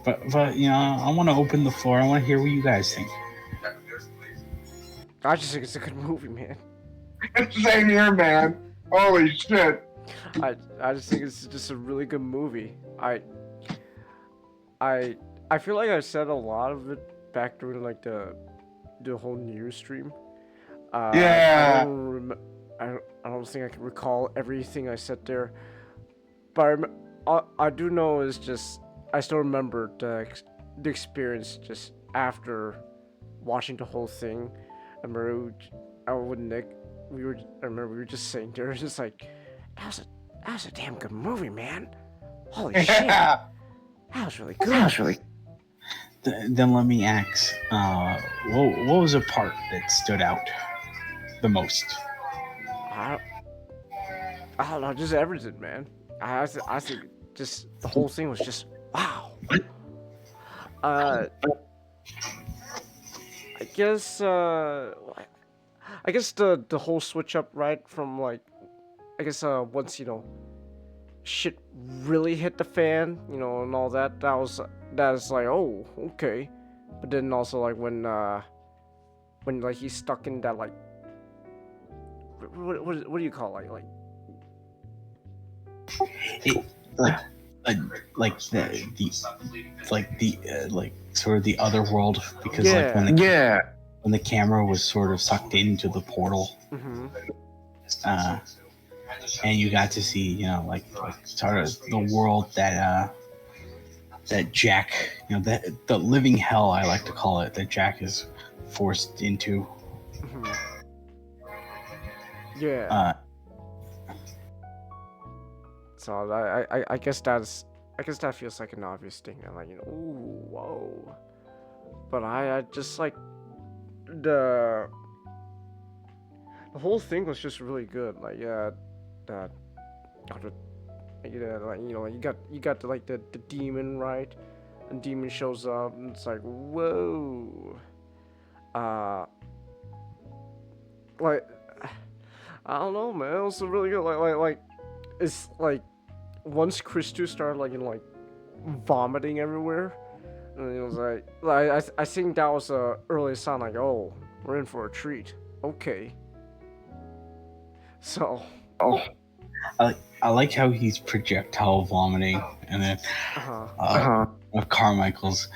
But I want to open the floor. I want to hear what you guys think. I just think it's a good movie, man. Same here, man. Holy shit. I just think it's just a really good movie. I feel like I said a lot of it back during like the whole New Year's stream. Yeah. I don't think I can recall everything I said there, but I do know is just I still remember the experience just after watching the whole thing. I remember with Nick, I remember we were just sitting there, just like, that was a damn good movie, man. Holy shit. That was really good. Then let me ask, what was a part that stood out the most? I don't know, just everything, man. I think just the whole thing was just wow. I guess the whole switch up, right, from like, I guess once shit really hit the fan, and all that. That's like, oh, okay. But then also like when like he's stuck in that like what do you call it? Like sort of the other world, because like when the camera was sort of sucked into the portal, and you got to see like sort of the world that Jack, the living hell, I like to call it, that Jack is forced into. So I guess that feels like an obvious thing. I'm like, ooh, whoa. But I just like the whole thing was just really good. Like, like you got like the demon, right? And demon shows up, and it's like, whoa. Like, I don't know, man. It was really good. Like it's like once Christu started like vomiting everywhere, and it was like I think that was a early sign, like, oh, we're in for a treat. Okay. So I like how he's projectile vomiting, and then Carmichael's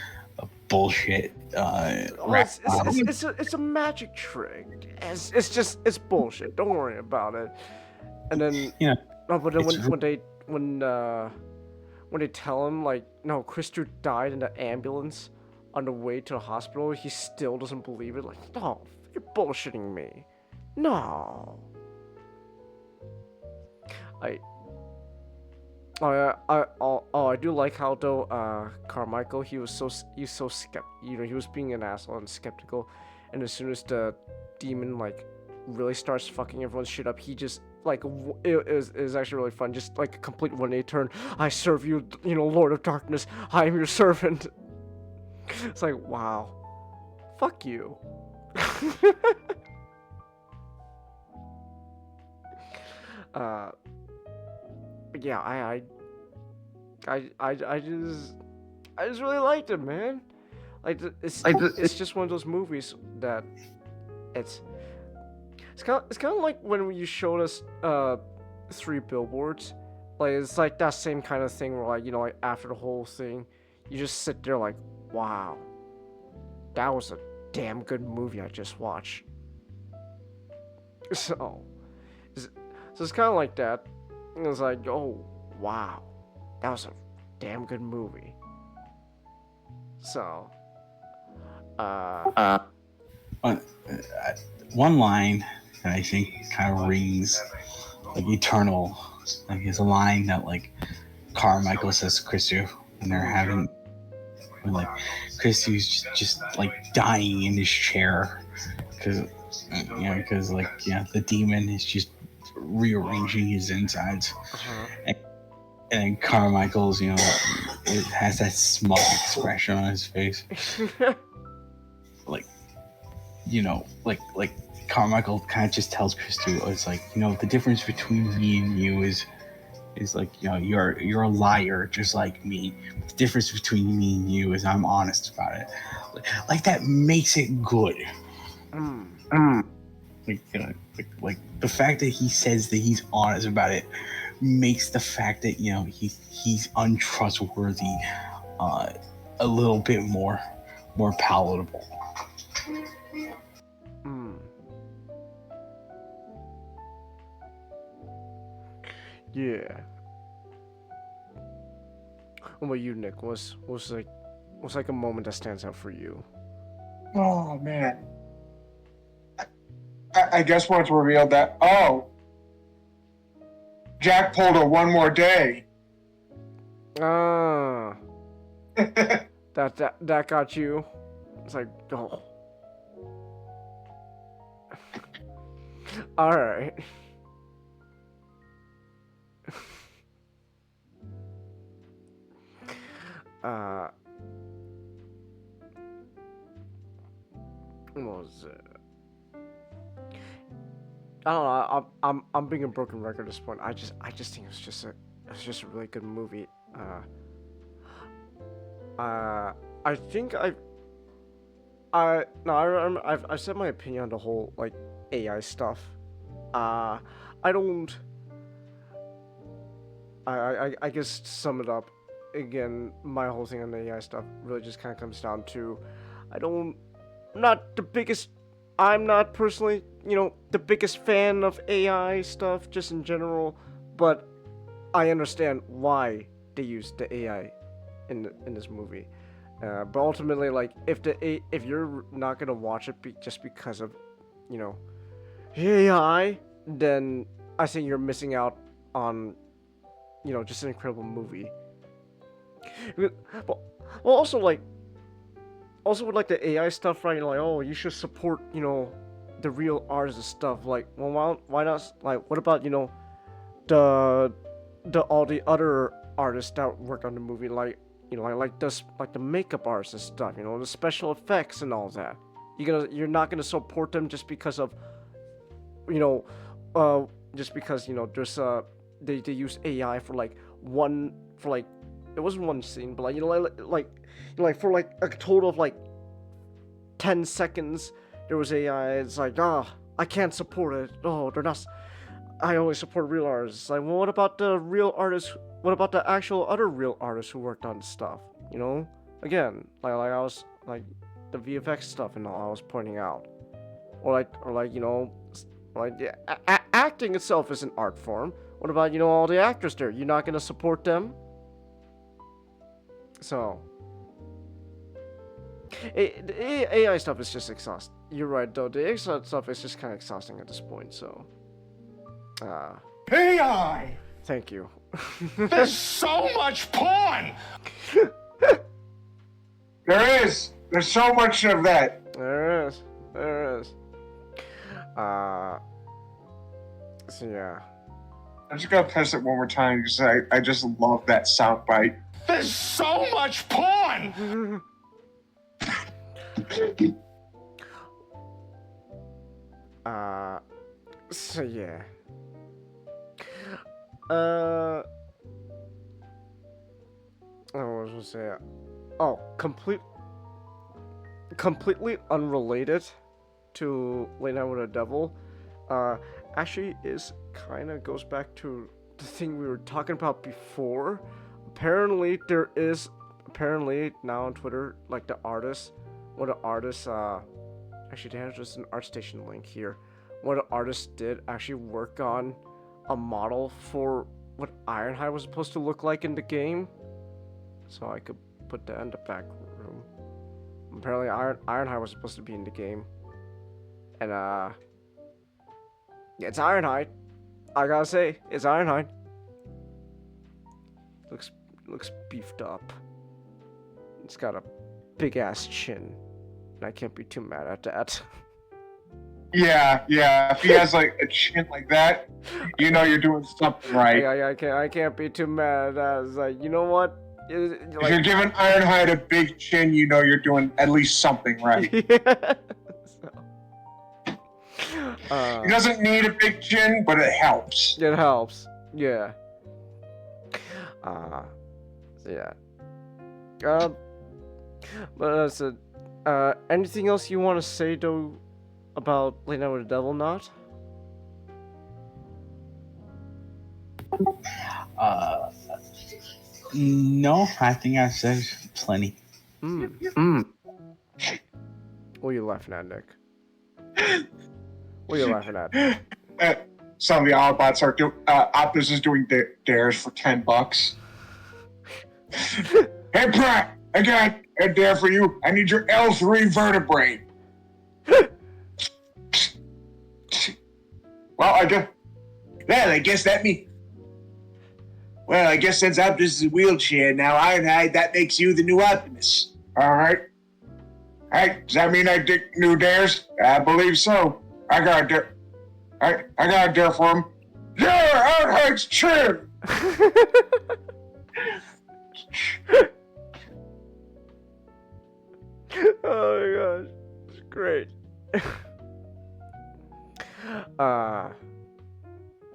bullshit. It's a magic trick. It's bullshit. Don't worry about it. And then but then when they tell him like, no, Christopher died in the ambulance on the way to the hospital, he still doesn't believe it. Like, no, you're bullshitting me. No. I do like how though Carmichael, he was so he was being an asshole and skeptical, and as soon as the demon like really starts fucking everyone's shit up, he just like it is actually really fun, just like a complete 180 turn. I serve you, Lord of Darkness, I am your servant. It's like, wow, fuck you. But yeah, I just really liked it, man. Like it's just one of those movies that it's kind of like when you showed us 3 Billboards. Like it's like that same kind of thing where like like after the whole thing, you just sit there like, wow, that was a damn good movie I just watched. So it's kind of like that. And it's like, oh wow, that was a damn good movie. So one line that I think kind of rings like eternal, like is a line that like Carmichael says to Christu when they're having, when like Christu's just like dying in his chair because the demon is just rearranging his insides. And Carmichael's, it has that smug expression on his face. like Carmichael kind of just tells Christu, it's like, the difference between me and you is like, you're a liar just like me. The difference between me and you is I'm honest about it. Like that makes it good. Like the fact that he says that he's honest about it makes the fact that he's untrustworthy a little bit more palatable. Yeah. What about you, Nick? What's like a moment that stands out for you? Oh man. I guess once revealed that, Jack pulled a one more day. That got you. It's like, oh. All right. What was it? I don't know. I'm being a broken record at this point. I just think it's just a really good movie. I think I've said my opinion on the whole like AI stuff. I guess to sum it up again, my whole thing on the AI stuff really just kind of comes down to I'm not personally, the biggest fan of AI stuff just in general, but I understand why they use the AI in this movie. But ultimately, like, if you're not gonna watch it just because of, AI, then I think you're missing out on, just an incredible movie. Well, also with like the AI stuff, right? Like, oh, you should support, the real artists and stuff. Like, well, why not? Like, what about, all the other artists that worked on the movie, like, like the makeup artists and stuff, the special effects and all that. You're not gonna support them just because of, there's they use AI for it wasn't one scene, but like for like a total of like 10 seconds there was AI. It's like, I can't support it. Oh, they're not. I only support real artists. Like, well, what about the real artists? What about the actual other real artists who worked on stuff? You know, again, like I was like the VFX stuff and all I was pointing out, or like you know, like yeah, acting itself is an art form. What about, you know, all the actors there? You're not gonna support them? So, the AI stuff is just exhausting. You're right, though. The AI stuff is just kind of exhausting at this point. So, AI! Thank you. There's so much porn! There's so much of that. There is. So yeah. I'm just gonna press it one more time because I just love that soundbite. There's so much porn! So yeah. I was gonna say, oh, completely unrelated to Late Night with the Devil. Actually, is kind of goes back to the thing we were talking about before. Apparently, now on Twitter, like the artist, actually, they have just an ArtStation link here. One of the artists did actually work on a model for what Ironhide was supposed to look like in the game. So I could put that in the back room. Apparently Ironhide was supposed to be in the game. And yeah, it's Ironhide. I gotta say, it's Ironhide. Looks beefed up. It's got a big ass chin. And I can't be too mad at that. Yeah. If he has like a chin like that, you know you're doing something right. I can't be too mad at that. It's like, you know what? If you're giving Ironhide a big chin, you know you're doing at least something right. Yeah. He doesn't need a big chin, but it helps. It helps. Yeah. Yeah. But that's it. Anything else you want to say though about Late Night with the Devil? Not. No, I think I've said plenty. What are you laughing at, Nick? What are you laughing at? Some of the Autobots are Optus is doing dares for $10. Hey Pratt, I got a dare for you. I need your L3 vertebrae. Well, I guess since Optimus is a wheelchair now, Ironhide, that makes you the new Optimus. All right. Does that mean I dig new dares? I believe so. I got a dare. I got a dare for him. Yeah, Ironhide's chin. Oh my gosh, it's great.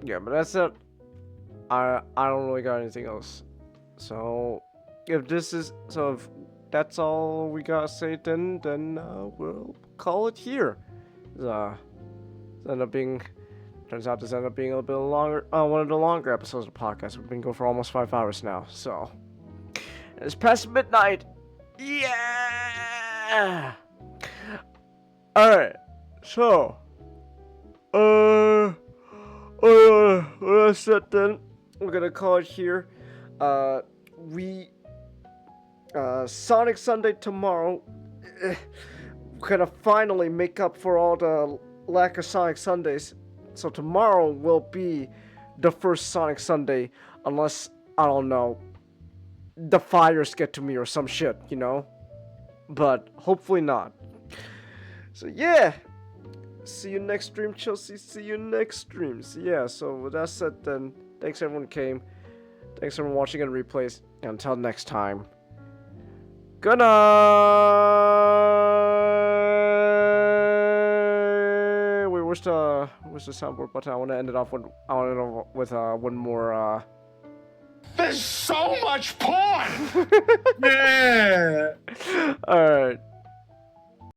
Yeah, but that's it. I don't really got anything else. So if that's all we gotta say, then we'll call it here. Turns out this ended up being a little bit longer. One of the longer episodes of the podcast. We've been going for almost 5 hours now. So it's past midnight. Yeah. All right. So. That's it then. We're gonna call it here. Sonic Sunday tomorrow. We're gonna finally make up for all the lack of Sonic Sundays. So tomorrow will be the first Sonic Sunday, unless, I don't know, the fires get to me or some shit, you know? But hopefully not. So yeah. See you next stream, Chelsea. See you next stream. So yeah, so with that said then, thanks everyone who came. Thanks everyone watching and replays. And until next time, good night. Wait, where's the soundboard button? I want to end it off with one more. There's so much porn. Yeah. All right.